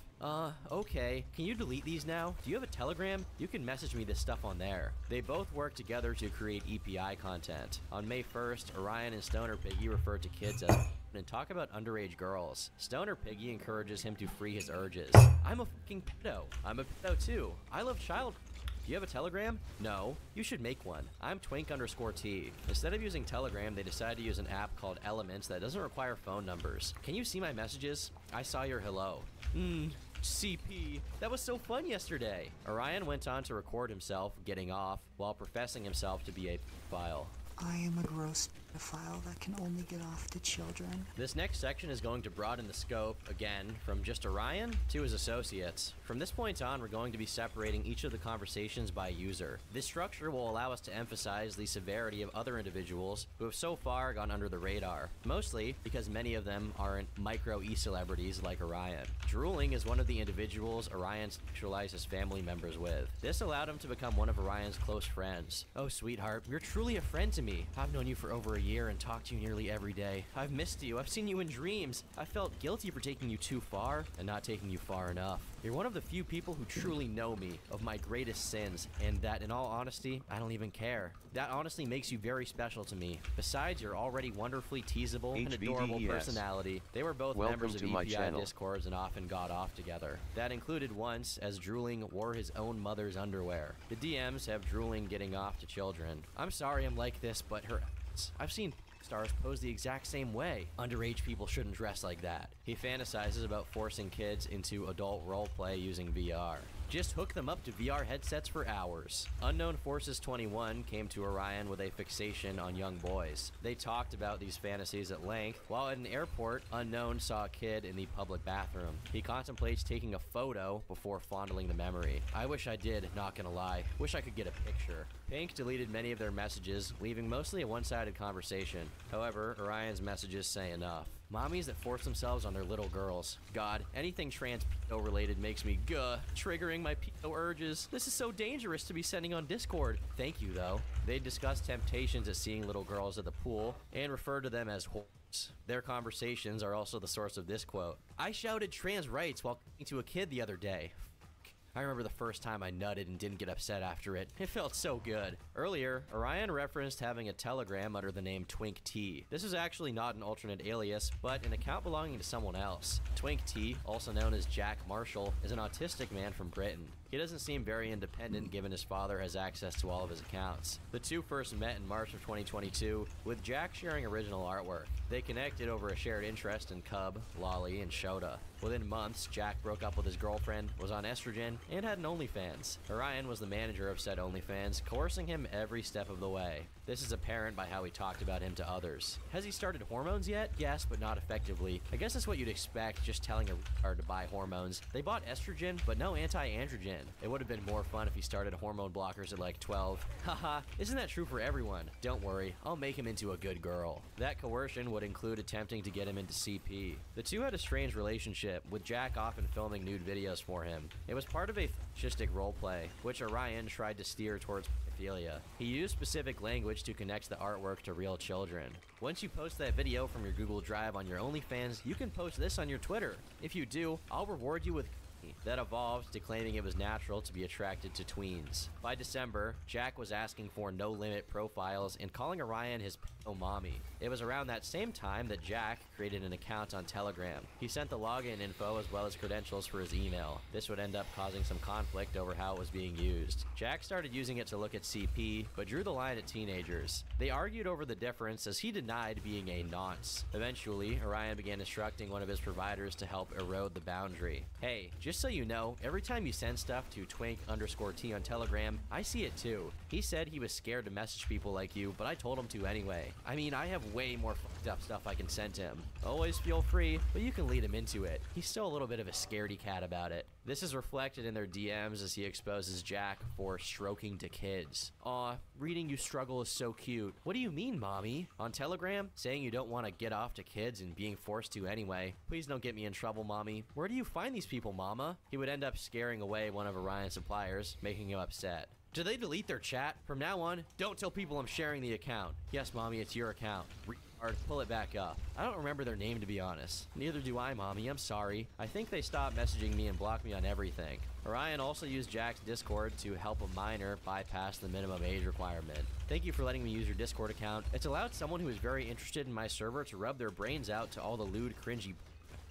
Okay. Can you delete these now? Do you have a Telegram? You can message me this stuff on there. They both work together to create EPI content. On May 1st, Orion and Stoner Piggy refer to kids as and talk about underage girls. Stoner Piggy encourages him to free his urges. "I'm a fucking pedo. I'm a pedo too. I love child. Do you have a Telegram? No. You should make one. I'm twink_T. Instead of using Telegram, they decided to use an app called Elements that doesn't require phone numbers. Can you see my messages? I saw your hello. CP. That was so fun yesterday." Orion went on to record himself getting off while professing himself to be a pedophile. I am a gross pedophile that can only get off to children. This next section is going to broaden the scope, again, from just Orion to his associates. From this point on, we're going to be separating each of the conversations by user. This structure will allow us to emphasize the severity of other individuals who have so far gone under the radar, mostly because many of them aren't micro-e-celebrities like Orion. Drooling is one of the individuals Orion sexualized his family members with. This allowed him to become one of Orion's close friends. Oh, sweetheart, you're truly a friend to me. I've known you for over a year and talked to you nearly every day. I've missed you. I've seen you in dreams. I felt guilty for taking you too far and not taking you far enough. You're one of the few people who truly know me, of my greatest sins, and that, in all honesty, I don't even care. That honestly makes you very special to me. Besides your already wonderfully teasable and adorable personality, they were both members of EPI Discords and often got off together. That included once, as Drooling wore his own mother's underwear. The DMs have Drooling getting off to children. I'm sorry I'm like this, but I've seen stars pose the exact same way. Underage people shouldn't dress like that. He fantasizes about forcing kids into adult roleplay using VR. Just hook them up to VR headsets for hours. Unknown Forces 21 came to Orion with a fixation on young boys. They talked about these fantasies at length, while at an airport, Unknown saw a kid in the public bathroom. He contemplates taking a photo before fondling the memory. I wish I did, not gonna lie. Wish I could get a picture. Pink deleted many of their messages, leaving mostly a one-sided conversation. However, Orion's messages say enough. Mommies that force themselves on their little girls. God, anything trans-pedo related makes me triggering my pedo urges. This is so dangerous to be sending on Discord. Thank you, though. They discuss temptations at seeing little girls at the pool and refer to them as whores. Their conversations are also the source of this quote. I shouted trans rights while talking to a kid the other day. I remember the first time I nutted and didn't get upset after it. It felt so good. Earlier, Orion referenced having a Telegram under the name Twink T. This is actually not an alternate alias, but an account belonging to someone else. Twink T, also known as Jack Marshall, is an autistic man from Britain. He doesn't seem very independent given his father has access to all of his accounts. The two first met in March of 2022, with Jack sharing original artwork. They connected over a shared interest in Cub, Lolly, and Shota. Within months, Jack broke up with his girlfriend, was on estrogen, and had an OnlyFans. Orion was the manager of said OnlyFans, coercing him every step of the way. This is apparent by how he talked about him to others. Has he started hormones yet? Yes, but not effectively. I guess that's what you'd expect, just telling a retard to buy hormones. They bought estrogen, but no anti-androgen. It would have been more fun if he started hormone blockers at like 12. Haha, isn't that true for everyone? Don't worry, I'll make him into a good girl. That coercion would include attempting to get him into CP. The two had a strange relationship, with Jack often filming nude videos for him. It was part of a fascistic roleplay, which Orion tried to steer towards pedophilia. He used specific language to connect the artwork to real children. Once you post that video from your Google Drive on your OnlyFans, you can post this on your Twitter. If you do, I'll reward you with that evolved to claiming it was natural to be attracted to tweens. By December, Jack was asking for no-limit profiles and calling Orion his pedo mommy. It was around that same time that Jack created an account on Telegram. He sent the login info as well as credentials for his email. This would end up causing some conflict over how it was being used. Jack started using it to look at CP, but drew the line at teenagers. They argued over the difference as he denied being a nonce. Eventually, Orion began instructing one of his providers to help erode the boundary. Hey, just so you know, every time you send stuff to twink_T on Telegram, I see it too. He said he was scared to message people like you, but I told him to anyway. I mean, I have way more fucked up stuff I can send him. Always feel free, but you can lead him into it. He's still a little bit of a scaredy cat about it. This is reflected in their DMs as he exposes Jack for stroking to kids. Aw, reading you struggle is so cute. What do you mean, mommy? On Telegram, saying you don't want to get off to kids and being forced to anyway. Please don't get me in trouble, mommy. Where do you find these people, mama? He would end up scaring away one of Orion's suppliers, making him upset. Did they delete their chat? From now on, don't tell people I'm sharing the account. Yes, mommy, it's your account. Retard, pull it back up. I don't remember their name, to be honest. Neither do I, mommy. I'm sorry. I think they stopped messaging me and blocked me on everything. Orion also used Jack's Discord to help a minor bypass the minimum age requirement. Thank you for letting me use your Discord account. It's allowed someone who is very interested in my server to rub their brains out to all the lewd, cringy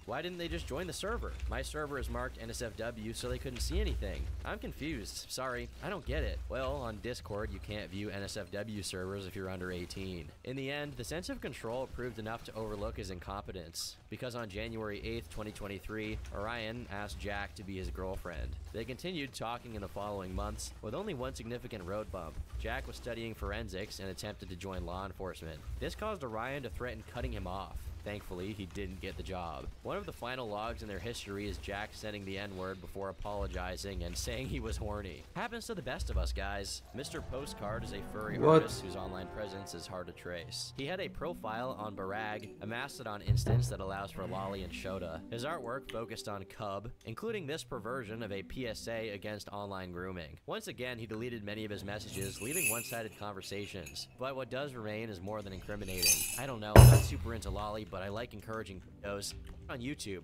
Why didn't they just join the server? My server is marked NSFW so they couldn't see anything. I'm confused. Sorry, I don't get it. Well, on Discord, you can't view NSFW servers if you're under 18. In the end, the sense of control proved enough to overlook his incompetence, because on January 8th, 2023, Orion asked Jack to be his girlfriend. They continued talking in the following months, with only one significant road bump. Jack was studying forensics and attempted to join law enforcement. This caused Orion to threaten cutting him off. Thankfully, he didn't get the job. One of the final logs in their history is Jack sending the N-word before apologizing and saying he was horny. Happens to the best of us, guys. Mr. Postcard is a furry artist whose online presence is hard to trace. He had a profile on Barag, a Mastodon instance that allows for Lolly and Shota. His artwork focused on Cub, including this perversion of a PSA against online grooming. Once again, he deleted many of his messages, leaving one-sided conversations. But what does remain is more than incriminating. I don't know, I'm not super into Lolly, but I like encouraging videos on YouTube.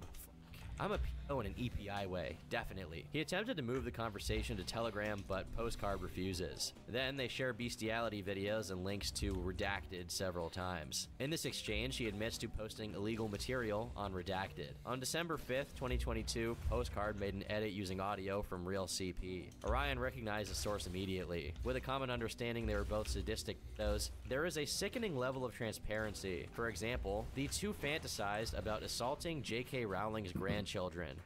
I'm a PO in an EPI way, definitely. He attempted to move the conversation to Telegram, but Postcard refuses. Then they share bestiality videos and links to Redacted several times. In this exchange, he admits to posting illegal material on Redacted. On December 5th, 2022, Postcard made an edit using audio from Real CP. Orion recognized the source immediately. With a common understanding they were both sadistic videos, there is a sickening level of transparency. For example, the two fantasized about assaulting J.K. Rowling's grandchildren.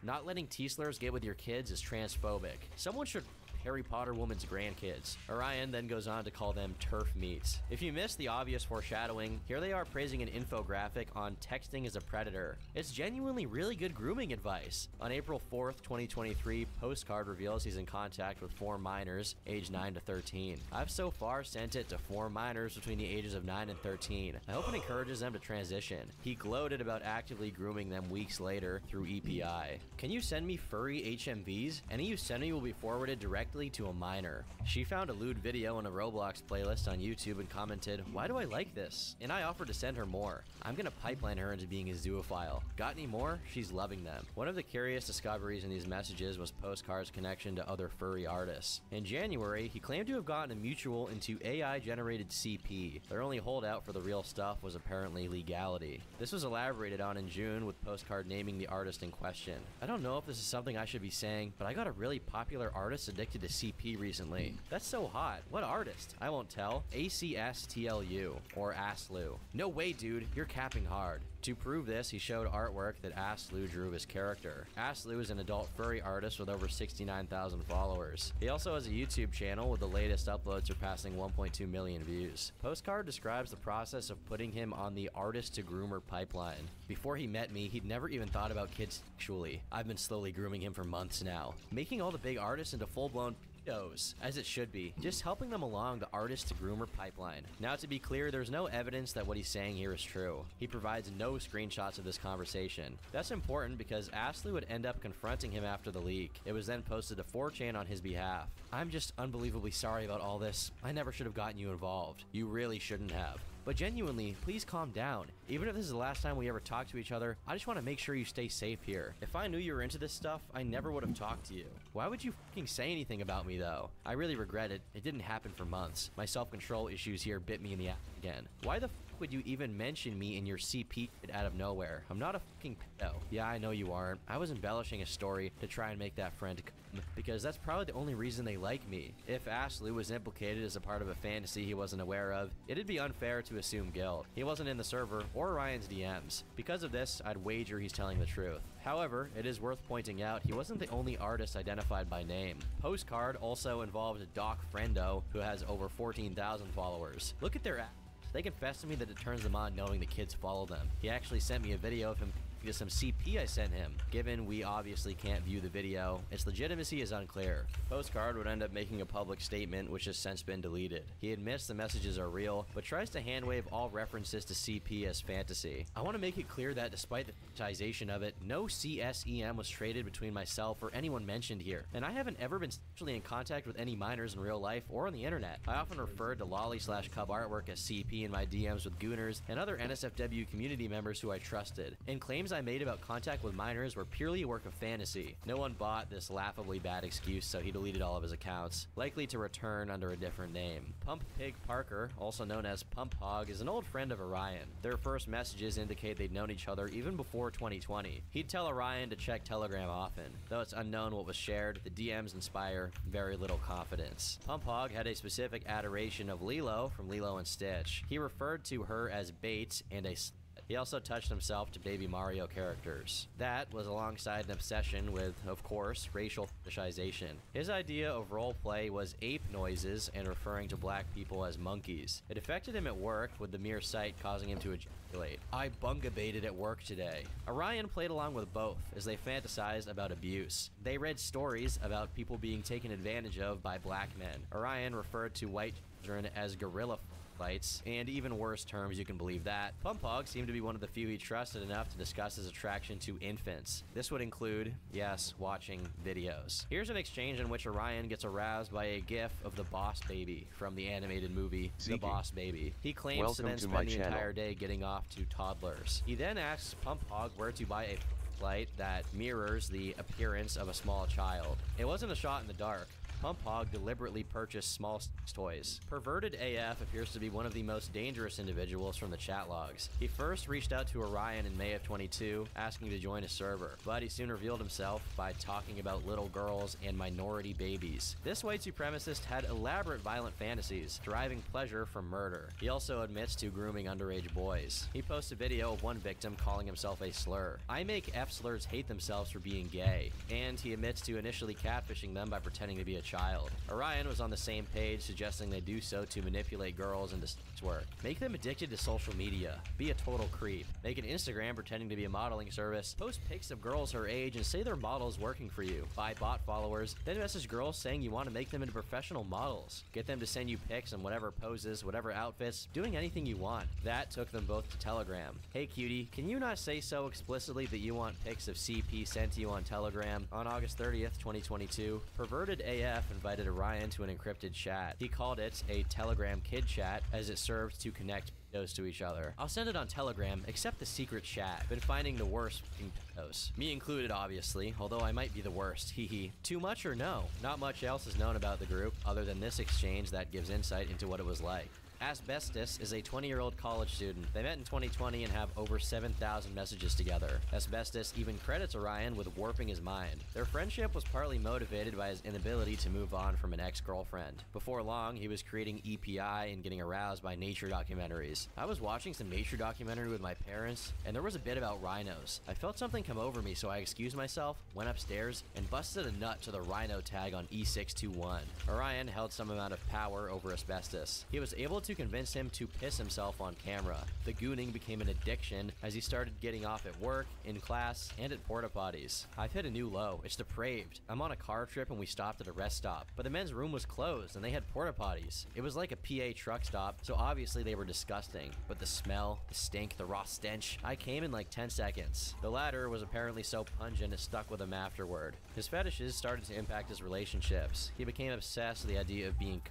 Not letting T-slurs get with your kids is transphobic. Someone should Harry Potter woman's grandkids. Orion then goes on to call them turf meats. If you missed the obvious foreshadowing, here they are praising an infographic on texting as a predator. It's genuinely really good grooming advice. On April 4th, 2023, Postcard reveals he's in contact with 4 minors, aged 9 to 13. I've so far sent it to 4 minors between the ages of 9 and 13. I hope it encourages them to transition. He gloated about actively grooming them weeks later through EPI. Can you send me furry HMVs? Any you send me will be forwarded directly to a minor. She found a lewd video in a Roblox playlist on YouTube and commented, "Why do I like this?" And I offered to send her more. I'm gonna pipeline her into being a zoophile. Got any more? She's loving them. One of the curious discoveries in these messages was Postcard's connection to other furry artists. In January, he claimed to have gotten a mutual into AI-generated CP. Their only holdout for the real stuff was apparently legality. This was elaborated on in June, with Postcard naming the artist in question. I don't know if this is something I should be saying, but I got a really popular artist addicted to CP recently. That's so hot. What artist? I won't tell. ACSTLU, or Aslu. No way, dude. You're capping hard. To prove this, he showed artwork that Aslu drew of his character. Aslu is an adult furry artist with over 69,000 followers. He also has a YouTube channel with the latest upload surpassing 1.2 million views. Postcard describes the process of putting him on the artist-to-groomer pipeline. Before he met me, he'd never even thought about kids sexually. I've been slowly grooming him for months now, making all the big artists into full-blown pedos, as it should be, just helping them along the artist-to-groomer pipeline. Now, to be clear, there's no evidence that what he's saying here is true. He provides no screenshots of this conversation. That's important because Ashley would end up confronting him after the leak. It was then posted to 4chan on his behalf. I'm just unbelievably sorry about all this. I never should have gotten you involved. You really shouldn't have. But genuinely, please calm down. Even if this is the last time we ever talk to each other, I just want to make sure you stay safe here. If I knew you were into this stuff, I never would have talked to you. Why would you fucking say anything about me though? I really regret it. It didn't happen for months. My self-control issues here bit me in the ass again. Why the fuck would you even mention me in your CP out of nowhere? I'm not a fucking pedo. Yeah, I know you aren't. I was embellishing a story to try and make that friend come, because that's probably the only reason they like me. If Ashley was implicated as a part of a fantasy he wasn't aware of, it'd be unfair to assume guilt. He wasn't in the server or Ryan's DMs. Because of this, I'd wager he's telling the truth. However, it is worth pointing out he wasn't the only artist identified by name. Postcard also involved Doc Friendo, who has over 14,000 followers. Look at their They confessed to me that it turns them on knowing the kids follow them. He actually sent me a video of him to some CP I sent him. Given we obviously can't view the video, its legitimacy is unclear. Postcard would end up making a public statement which has since been deleted. He admits the messages are real, but tries to handwave all references to CP as fantasy. I want to make it clear that despite the monetization of it, no CSEM was traded between myself or anyone mentioned here, and I haven't ever been sexually in contact with any minors in real life or on the internet. I often referred to Lolly/Cub artwork as CP in my DMs with Gooners and other NSFW community members who I trusted. In claims claims I made about contact with minors were purely a work of fantasy. No one bought this laughably bad excuse, so he deleted all of his accounts, likely to return under a different name. Pump Pig Parker, also known as Pump Hog, is an old friend of Orion. Their first messages indicate they'd known each other even before 2020. He'd tell Orion to check Telegram often. Though it's unknown what was shared, the DMs inspire very little confidence. Pump Hog had a specific adoration of Lilo from Lilo and Stitch. He referred to her as bait and a He also touched himself to Baby Mario characters. That was alongside an obsession with, of course, racial fetishization. His idea of roleplay was ape noises and referring to black people as monkeys. It affected him at work, with the mere sight causing him to ejaculate. I bunga baited at work today. Orion played along with both, as they fantasized about abuse. They read stories about people being taken advantage of by black men. Orion referred to white children as gorilla fights, and even worse terms, you can believe that. Pump Hog seemed to be one of the few he trusted enough to discuss his attraction to infants. This would include, yes, watching videos. Here's an exchange in which Orion gets aroused by a gif of the Boss Baby from the animated movie The Boss Baby. He claims to then spend the entire day getting off to toddlers. He then asks Pump Hog where to buy a light that mirrors the appearance of a small child. It wasn't a shot in the dark. Pump Hog deliberately purchased small toys. Perverted AF appears to be one of the most dangerous individuals from the chat logs. He first reached out to Orion in May of 22, asking to join a server, but he soon revealed himself by talking about little girls and minority babies. This white supremacist had elaborate violent fantasies, deriving pleasure from murder. He also admits to grooming underage boys. He posts a video of one victim calling himself a slur. I make F slurs hate themselves for being gay, and he admits to initially catfishing them by pretending to be a child. Orion was on the same page, suggesting they do so to manipulate girls into sex work. Make them addicted to social media. Be a total creep. Make an Instagram pretending to be a modeling service. Post pics of girls her age and say they're models working for you. Buy bot followers. Then message girls saying you want to make them into professional models. Get them to send you pics in whatever poses, whatever outfits, doing anything you want. That took them both to Telegram. Hey cutie, can you not say so explicitly that you want pics of CP sent to you on Telegram? On August 30th, 2022, Perverted AF invited Orion to an encrypted chat. He called it a Telegram kid chat, as it served to connect pedos to each other. I'll send it on Telegram, except the secret chat. Been finding the worst pedos. Me included, obviously, although I might be the worst, hehe. Too much or no? Not much else is known about the group, other than this exchange that gives insight into what it was like. Asbestos is a 20-year-old college student. They met in 2020 and have over 7,000 messages together. Asbestos even credits Orion with warping his mind. Their friendship was partly motivated by his inability to move on from an ex-girlfriend. Before long, he was creating EPI and getting aroused by nature documentaries. I was watching some nature documentary with my parents, and there was a bit about rhinos. I felt something come over me, so I excused myself, went upstairs, and busted a nut to the rhino tag on E621. Orion held some amount of power over Asbestos. He was able to convince him to piss himself on camera. The gooning became an addiction as he started getting off at work, in class, and at porta potties. I've hit a new low. It's depraved. I'm on a car trip and we stopped at a rest stop, but the men's room was closed and they had porta potties. It was like a PA truck stop, so obviously they were disgusting. But the smell, the stink, the raw stench, I came in like 10 seconds. The latter was apparently so pungent it stuck with him afterward. His fetishes started to impact his relationships. He became obsessed with the idea of being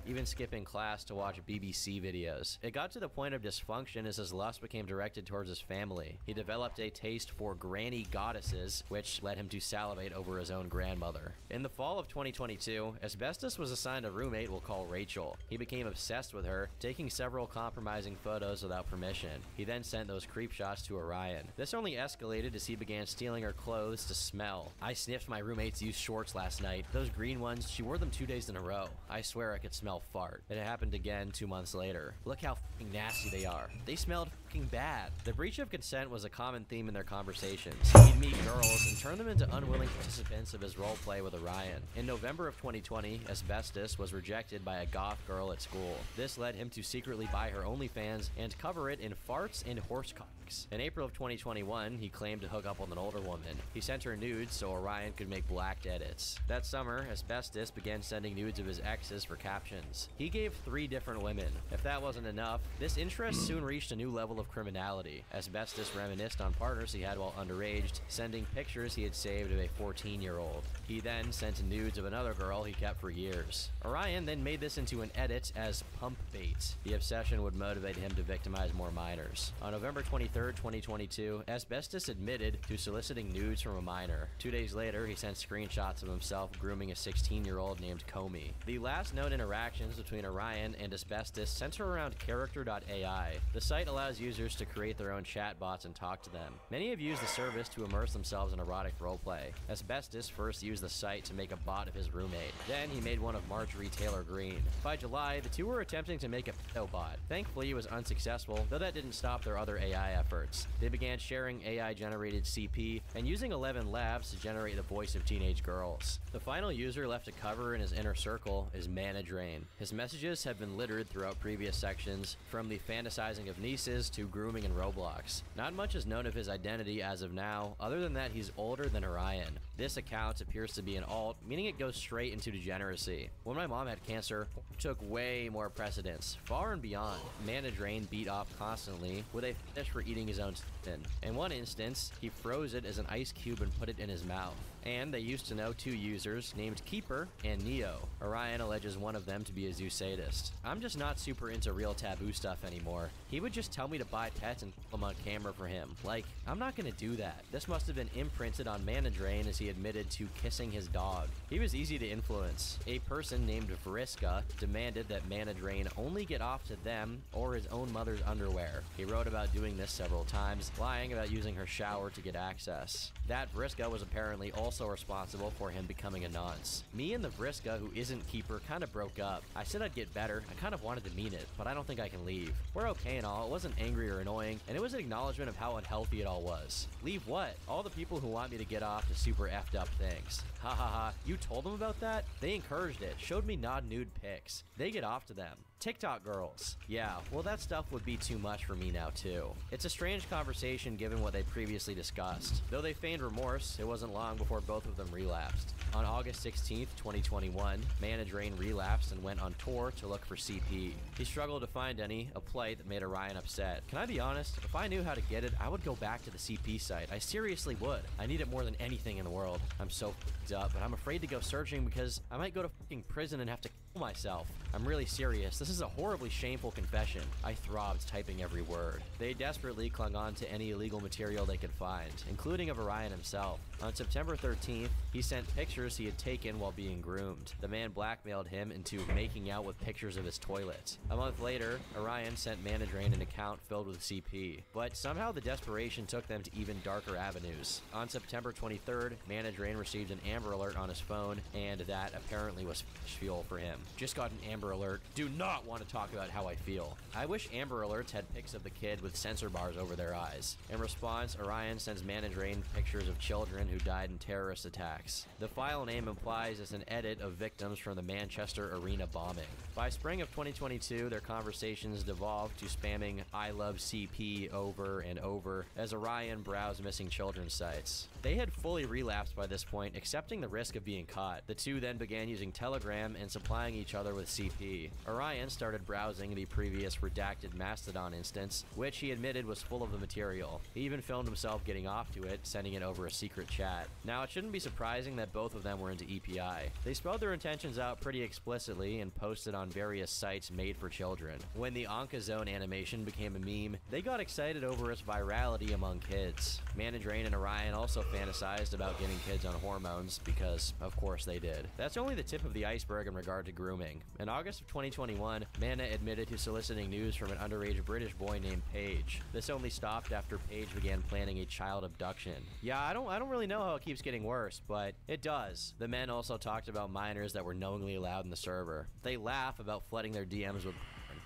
even skipping class to watch BBC videos. It got to the point of dysfunction as his lust became directed towards his family. He developed a taste for granny goddesses, which led him to salivate over his own grandmother. In the fall of 2022, Asbestos was assigned a roommate we'll call Rachel. He became obsessed with her, taking several compromising photos without permission. He then sent those creep shots to Orion. This only escalated as he began stealing her clothes to smell. I sniffed my roommate's used shorts last night. Those green ones, she wore them 2 days in a row. I swear I could smell fart. It happened again 2 months later. Look how fucking nasty they are. They smelled fucking bad. The breach of consent was a common theme in their conversations. He'd meet girls and turn them into unwilling participants of his roleplay with Orion. In November of 2020, Asbestos was rejected by a goth girl at school. This led him to secretly buy her OnlyFans and cover it in farts and horse cocks. In April of 2021, he claimed to hook up with an older woman. He sent her nudes so Orion could make blacked edits. That summer, Asbestos began sending nudes of his exes for captions. He gave 3 different women. If that wasn't enough, this interest soon reached a new level of criminality. Asbestos reminisced on partners he had while underaged, sending pictures he had saved of a 14-year-old. He then sent nudes of another girl he kept for years. Orion then made this into an edit as pump bait. The obsession would motivate him to victimize more minors. On November 23rd, 23rd, 2022, Asbestos admitted to soliciting nudes from a minor. 2 days later, he sent screenshots of himself grooming a 16-year-old named Comey. The last known interactions between Orion and Asbestos center around Character.ai. The site allows users to create their own chatbots and talk to them. Many have used the service to immerse themselves in erotic roleplay. Asbestos first used the site to make a bot of his roommate. Then he made one of Marjorie Taylor Greene. By July, the two were attempting to make a pedo bot. Thankfully, it was unsuccessful, though that didn't stop their other AI efforts. They began sharing AI-generated CP and using 11 labs to generate the voice of teenage girls. The final user left to cover in his inner circle is Manadrain. His messages have been littered throughout previous sections, from the fantasizing of nieces to grooming in Roblox. Not much is known of his identity as of now, other than that he's older than Orion. This account appears to be an alt, meaning it goes straight into degeneracy. When my mom had cancer, it took way more precedence, far and beyond. Manadrain beat off constantly, with a fetish for eating his own skin. In one instance, he froze it as an ice cube and put it in his mouth. And they used to know two users named Keeper and Neo. Orion alleges one of them to be a zoo sadist. I'm just not super into real taboo stuff anymore. He would just tell me to buy pets and put them on camera for him. Like, I'm not gonna do that. This must have been imprinted on Manadrain as he admitted to kissing his dog. He was easy to influence. A person named Vriska demanded that Manadrain only get off to them or his own mother's underwear. He wrote about doing this several times, lying about using her shower to get access. That Vriska was apparently also responsible for him becoming a nonce. Me and the Vriska, who isn't Keeper, kind of broke up. I said I'd get better. I kind of wanted to mean it, but I don't think I can leave. We're okay and all. It wasn't angry or annoying, and it was an acknowledgement of how unhealthy it all was. Leave what? All the people who want me to get off to super effed up things. Ha ha ha. You told them about that? They encouraged it. Showed me nude pics. They get off to them. TikTok girls. Yeah, well that stuff would be too much for me now too. It's a strange conversation given what they previously discussed. Though they feigned remorse, it wasn't long before both of them relapsed. On August 16th, 2021, Manadrain relapsed and went on tour to look for CP. He struggled to find any, a plight that made Orion upset. Can I be honest? If I knew how to get it, I would go back to the CP site. I seriously would. I need it more than anything in the world. I'm so f***ed up, but I'm afraid to go searching because I might go to f***ing prison and have to kill myself. I'm really serious. This is a horribly shameful confession. I throbbed typing every word. They desperately clung on to any illegal material they could find, including of Orion himself. On September 13th, he sent pictures he had taken while being groomed. The man blackmailed him into making out with pictures of his toilet. A month later, Orion sent Manadrain an account filled with CP, but somehow the desperation took them to even darker avenues. On September 23rd, Manadrain received an Amber Alert on his phone, and that apparently was fuel for him. Just got an Amber Alert. Do not want to talk about how I feel. I wish Amber Alerts had pics of the kid with sensor bars over their eyes. In response, Orion sends Manadrain pictures of children who died in terrorist attacks. The file name implies it's an edit of victims from the Manchester Arena bombing. By spring of 2022, their conversations devolved to spamming I love CP over and over as Orion browsed missing children's sites. They had fully relapsed by this point, accepting the risk of being caught. The two then began using Telegram and supplying each other with CP. Orion started browsing the previous redacted Mastodon instance, which he admitted was full of the material. He even filmed himself getting off to it, sending it over a secret chat. Now, it shouldn't be surprising that both of them were into EPI. They spelled their intentions out pretty explicitly and posted on various sites made for children. When the Onkazone animation became a meme, they got excited over its virality among kids. Manadrain and Orion also fantasized about getting kids on hormones, because of course they did. That's only the tip of the iceberg in regard to grooming. In August of 2021, Mana admitted to soliciting news from an underage British boy named Paige. This only stopped after Paige began planning a child abduction. Yeah, I don't really know how it keeps getting worse, but it does. The men also talked about minors that were knowingly allowed in the server. They laugh about flooding their DMs with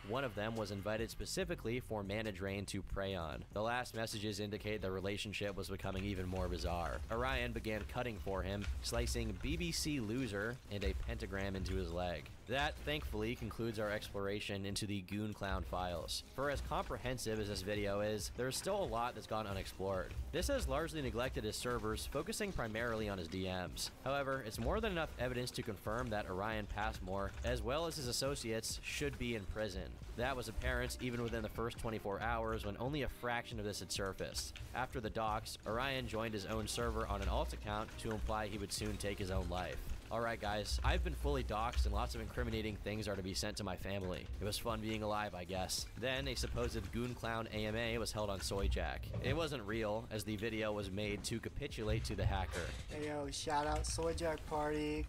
one of them was invited specifically for Manadrain to prey on. The last messages indicate their relationship was becoming even more bizarre. Orion began cutting for him, slicing BBC Loser and a pentagram into his leg. That, thankfully, concludes our exploration into the Goon Clown files. For as comprehensive as this video is, there is still a lot that's gone unexplored. This has largely neglected his servers, focusing primarily on his DMs. However, it's more than enough evidence to confirm that Orion Passmore, as well as his associates, should be in prison. That was apparent even within the first 24 hours when only a fraction of this had surfaced. After the docs, Orion joined his own server on an alt account to imply he would soon take his own life. Alright guys, I've been fully doxxed and lots of incriminating things are to be sent to my family. It was fun being alive, I guess. Then a supposed Goon Clown AMA was held on Soyjack. It wasn't real, as the video was made to capitulate to the hacker. Hey yo, shout out Soyjack Party.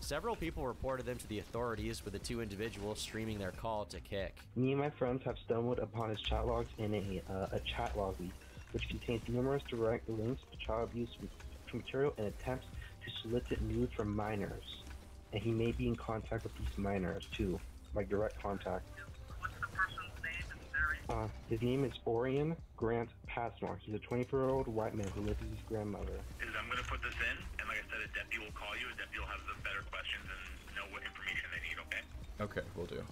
Several people reported them to the authorities, with the two individuals streaming their call to Kick. Me and my friends have stumbled upon his chat logs in a chat log leak, which contains numerous direct links to child abuse material and attempts to solicit nudes from minors. And he may be in contact with these minors too, by direct contact. What's the person's name? His name is Orion Grant Passmore. He's a 24-year-old white man who lives with his grandmother. I'm going to put this in, and like I said, a deputy will call you. A deputy will have the better questions and know what information they need, okay? Okay, we'll do.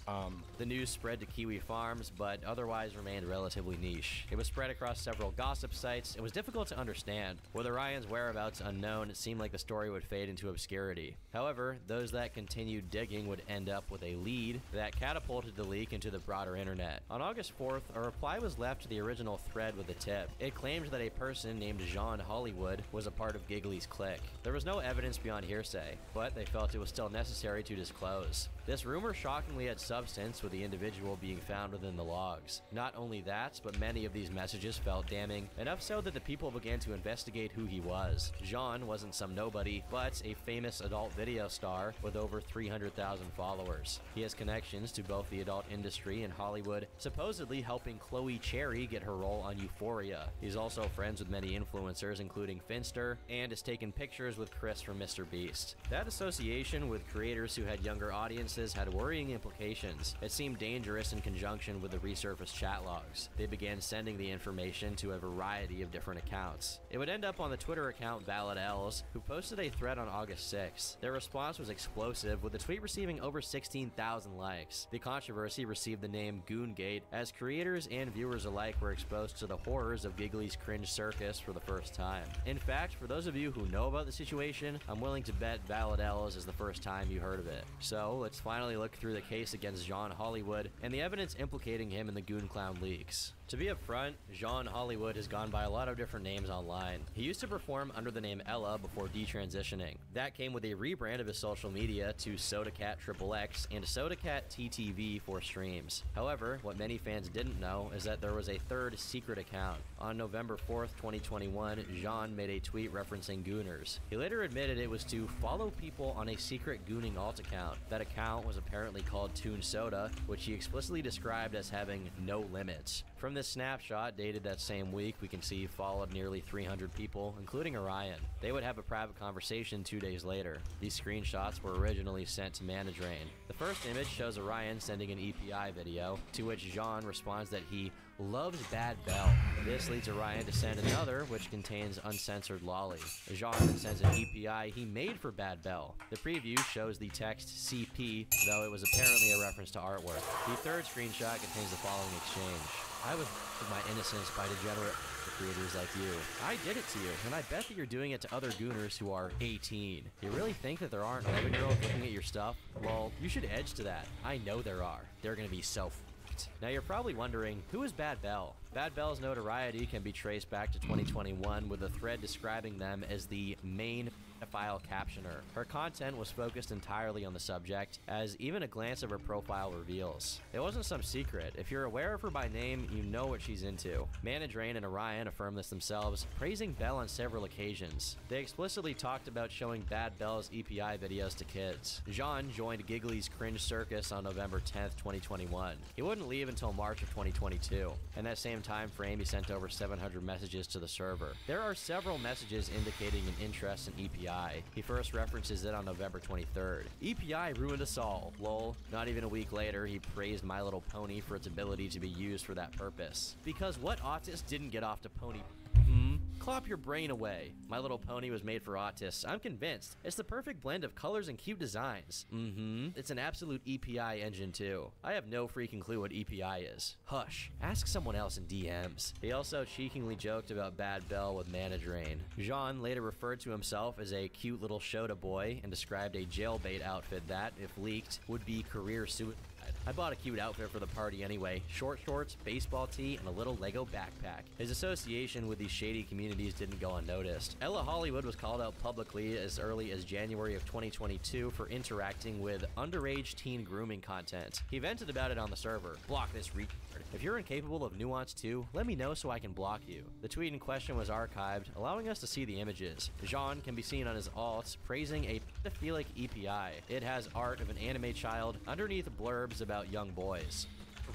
The news spread to Kiwi Farms, but otherwise remained relatively niche. It was spread across several gossip sites. It was difficult to understand. With Orion's whereabouts unknown, it seemed like the story would fade into obscurity. However, those that continued digging would end up with a lead that catapulted the leak into the broader internet. On August 4th, a reply was left to the original thread with a tip. It claimed that a person named John Hollywood was a part of Giggly's clique. There was no evidence beyond hearsay, but they felt it was still necessary to disclose. This rumor shockingly had substance, with the individual being found within the logs. Not only that, but many of these messages felt damning, enough so that the people began to investigate who he was. John wasn't some nobody, but a famous adult video star with over 300,000 followers. He has connections to both the adult industry and Hollywood, supposedly helping Chloe Cherry get her role on Euphoria. He's also friends with many influencers, including Finster, and has taken pictures with Chris from Mr. Beast. That association with creators who had younger audiences had worrying implications. It seemed dangerous in conjunction with the resurfaced chat logs. They began sending the information to a variety of different accounts. It would end up on the Twitter account Valid Els, who posted a thread on August 6th. Their response was explosive, with the tweet receiving over 16,000 likes. The controversy received the name Goongate, as creators and viewers alike were exposed to the horrors of Giggly's cringe circus for the first time. In fact, for those of you who know about the situation, I'm willing to bet Valid Els is the first time you heard of it. So let's finally look through the case against John Hollywood and the evidence implicating him in the Goon Clown leaks. To be upfront, John Hollywood has gone by a lot of different names online. He used to perform under the name Ella before detransitioning. That came with a rebrand of his social media to SodaCat_XXX and SodaCat TTV for streams. However, what many fans didn't know is that there was a third secret account. On November 4th, 2021, John made a tweet referencing Gooners. He later admitted it was to follow people on a secret Gooning alt account. That account was apparently called Toon Soda, which he explicitly described as having no limits. From this snapshot, dated that same week, we can see he followed nearly 300 people, including Orion. They would have a private conversation 2 days later. These screenshots were originally sent to Manadrain. The first image shows Orion sending an EPI video, to which Jean responds that he loves Bad Bell. This leads Orion to send another, which contains uncensored lolly. Jean then sends an EPI he made for Bad Bell. The preview shows the text CP, though it was apparently a reference to artwork. The third screenshot contains the following exchange. I was with my innocence by degenerate creators like you. I did it to you, and I bet that you're doing it to other Gooners who are 18. You really think that there aren't 11-year-olds looking at your stuff? Well, you should edge to that. I know there are. They're gonna be so f***ed. Now you're probably wondering, who is Bad Bell? Bad Bell's notoriety can be traced back to 2021, with a thread describing them as the main pedophile captioner. Her content was focused entirely on the subject, as even a glance of her profile reveals. It wasn't some secret. If you're aware of her by name, you know what she's into. Manadrain and Orion affirm this themselves, praising Bell on several occasions. They explicitly talked about showing Bad Bell's EPI videos to kids. Jean joined Giggly's cringe circus on November 10th, 2021. He wouldn't leave until March of 2022. In that same time frame, he sent over 700 messages to the server. There are several messages indicating an interest in EPI. He first references it on November 23rd. EPI ruined us all, lol. Not even a week later, he praised My Little Pony for its ability to be used for that purpose. Because what autist didn't get off to pony? Clop your brain away. My Little Pony was made for autists. I'm convinced. It's the perfect blend of colors and cute designs. It's an absolute EPI engine too. I have no freaking clue what EPI is. Hush. Ask someone else in DMs. He also cheekingly joked about Bad Bell with Manadrain. Jean later referred to himself as a cute little Shota boy and described a jailbait outfit that, if leaked, would be career suicide. I bought a cute outfit for the party anyway, short shorts, baseball tee, and a little Lego backpack. His association with these shady communities didn't go unnoticed. Ella Hollywood was called out publicly as early as January of 2022 for interacting with underage teen grooming content. He vented about it on the server. Block this retard. If you're incapable of nuance too, let me know so I can block you. The tweet in question was archived, allowing us to see the images. Jean can be seen on his alts praising a pedophilic EPI. It has art of an anime child underneath blurbs about young boys.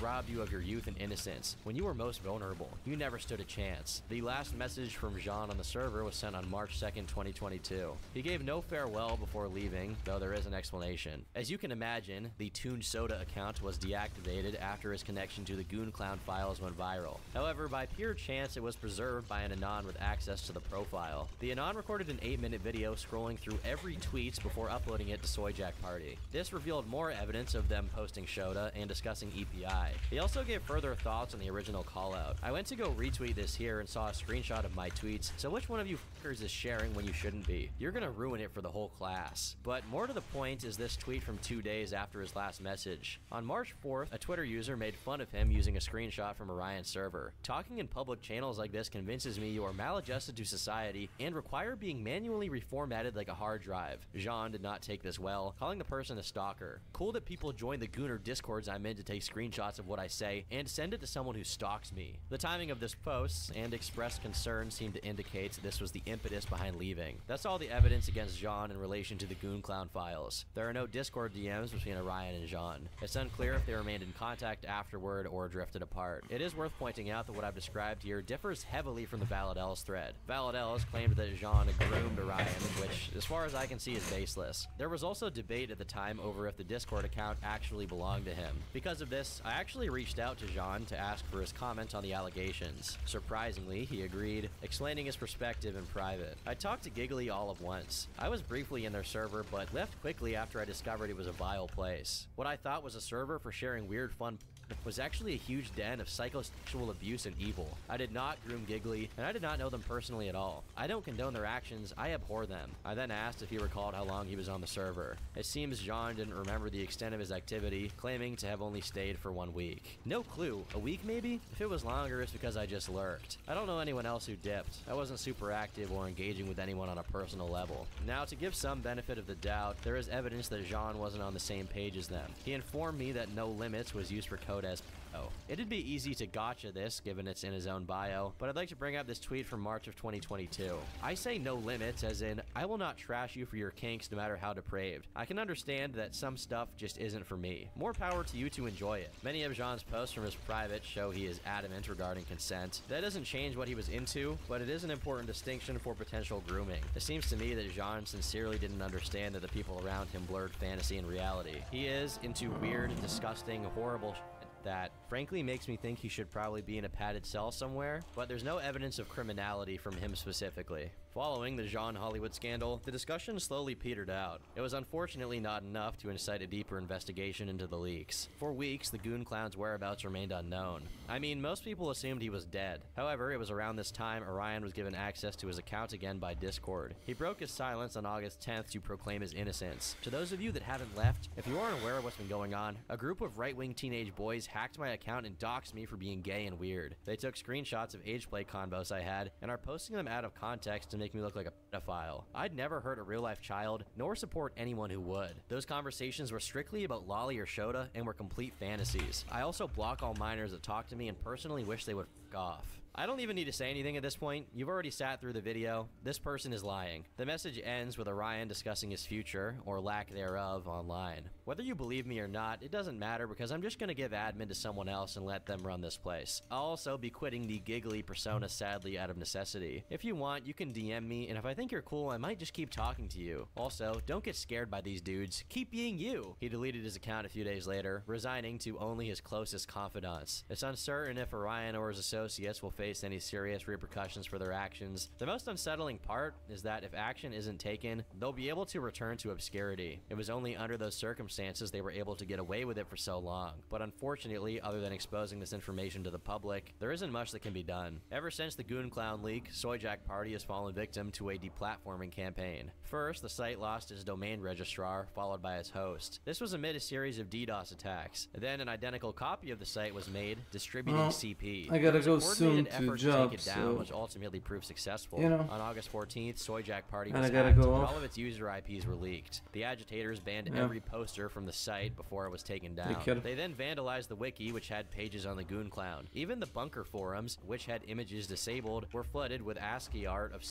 Robbed you of your youth and innocence. When you were most vulnerable, you never stood a chance. The last message from Jean on the server was sent on March 2nd, 2022. He gave no farewell before leaving, though there is an explanation. As you can imagine, the Tuned Soda account was deactivated after his connection to the Goon Clown files went viral. However, by pure chance, it was preserved by an Anon with access to the profile. The Anon recorded an 8-minute video scrolling through every tweet before uploading it to Soyjack Party. This revealed more evidence of them posting Shota and discussing EPI. He also gave further thoughts on the original callout. I went to go retweet this here and saw a screenshot of my tweets, so which one of you fuckers is sharing when you shouldn't be? You're gonna ruin it for the whole class. But more to the point is this tweet from 2 days after his last message. On March 4th, a Twitter user made fun of him using a screenshot from Orion's server. Talking in public channels like this convinces me you are maladjusted to society and require being manually reformatted like a hard drive. Jean did not take this well, calling the person a stalker. Cool that people join the Gooner discords I'm in to take screenshots of what I say and send it to someone who stalks me. The timing of this post and expressed concern seemed to indicate this was the impetus behind leaving. That's all the evidence against Jean in relation to the Goon Clown files. There are no Discord DMs between Orion and Jean. It's unclear if they remained in contact afterward or drifted apart. It is worth pointing out that what I've described here differs heavily from the Valid Els thread. Valid Els claimed that Jean groomed Orion, which, as far as I can see, is baseless. There was also debate at the time over if the Discord account actually belonged to him. Because of this, I actually reached out to Jean to ask for his comment on the allegations. Surprisingly, he agreed, explaining his perspective in private. I talked to Giggly all at once. I was briefly in their server, but left quickly after I discovered it was a vile place. What I thought was a server for sharing weird fun was actually a huge den of psychosexual abuse and evil. I did not groom Giggly, and I did not know them personally at all. I don't condone their actions, I abhor them. I then asked if he recalled how long he was on the server. It seems Jean didn't remember the extent of his activity, claiming to have only stayed for 1 week. No clue. A week maybe? If it was longer, it's because I just lurked. I don't know anyone else who dipped. I wasn't super active or engaging with anyone on a personal level. Now, to give some benefit of the doubt, there is evidence that Jean wasn't on the same page as them. He informed me that No Limits was used for code as Oh. It'd be easy to gotcha this, given it's in his own bio, but I'd like to bring up this tweet from March of 2022. I say no limits, as in, I will not trash you for your kinks no matter how depraved. I can understand that some stuff just isn't for me. More power to you to enjoy it. Many of Jean's posts from his private show he is adamant regarding consent. That doesn't change what he was into, but it is an important distinction for potential grooming. It seems to me that Jean sincerely didn't understand that the people around him blurred fantasy and reality. He is into weird, disgusting, horrible shit that frankly makes me think he should probably be in a padded cell somewhere, but there's no evidence of criminality from him specifically. Following the Jean Hollywood scandal, the discussion slowly petered out. It was unfortunately not enough to incite a deeper investigation into the leaks. For weeks, the Goon Clown's whereabouts remained unknown. I mean, most people assumed he was dead. However, it was around this time Orion was given access to his account again by Discord. He broke his silence on August 10th to proclaim his innocence. To those of you that haven't left, if you aren't aware of what's been going on, a group of right-wing teenage boys hacked my account and doxed me for being gay and weird. They took screenshots of age play convos I had and are posting them out of context to make me look like a pedophile. I'd never hurt a real-life child, nor support anyone who would. Those conversations were strictly about Lolly or Shota and were complete fantasies. I also block all minors that talk to me and personally wish they would f*** off. I don't even need to say anything at this point. You've already sat through the video. This person is lying. The message ends with Orion discussing his future, or lack thereof, online. Whether you believe me or not, it doesn't matter because I'm just gonna give admin to someone else and let them run this place. I'll also be quitting the giggly persona sadly out of necessity. If you want, you can DM me, and if I think you're cool, I might just keep talking to you. Also, don't get scared by these dudes. Keep being you! He deleted his account a few days later, resigning to only his closest confidants. It's uncertain if Orion or his associates will face face any serious repercussions for their actions. The most unsettling part is that if action isn't taken, they'll be able to return to obscurity. It was only under those circumstances they were able to get away with it for so long. But unfortunately, other than exposing this information to the public, there isn't much that can be done. Ever since the Goon Clown leak, Soyjack Party has fallen victim to a deplatforming campaign. First, the site lost its domain registrar, followed by its host. This was amid a series of DDoS attacks. Then an identical copy of the site was made, distributing CP. I gotta go soon to job, take it down, so, which ultimately proved successful. you know. On August 14th, Soyjack Party And was I gotta hacked, go and off. all of its user IPs were leaked. The agitators banned Yeah. every poster from the site before it was taken down. Take care. They then vandalized the wiki, which had pages on the Goon Clown. Even the bunker forums, which had images disabled, were flooded with ASCII art of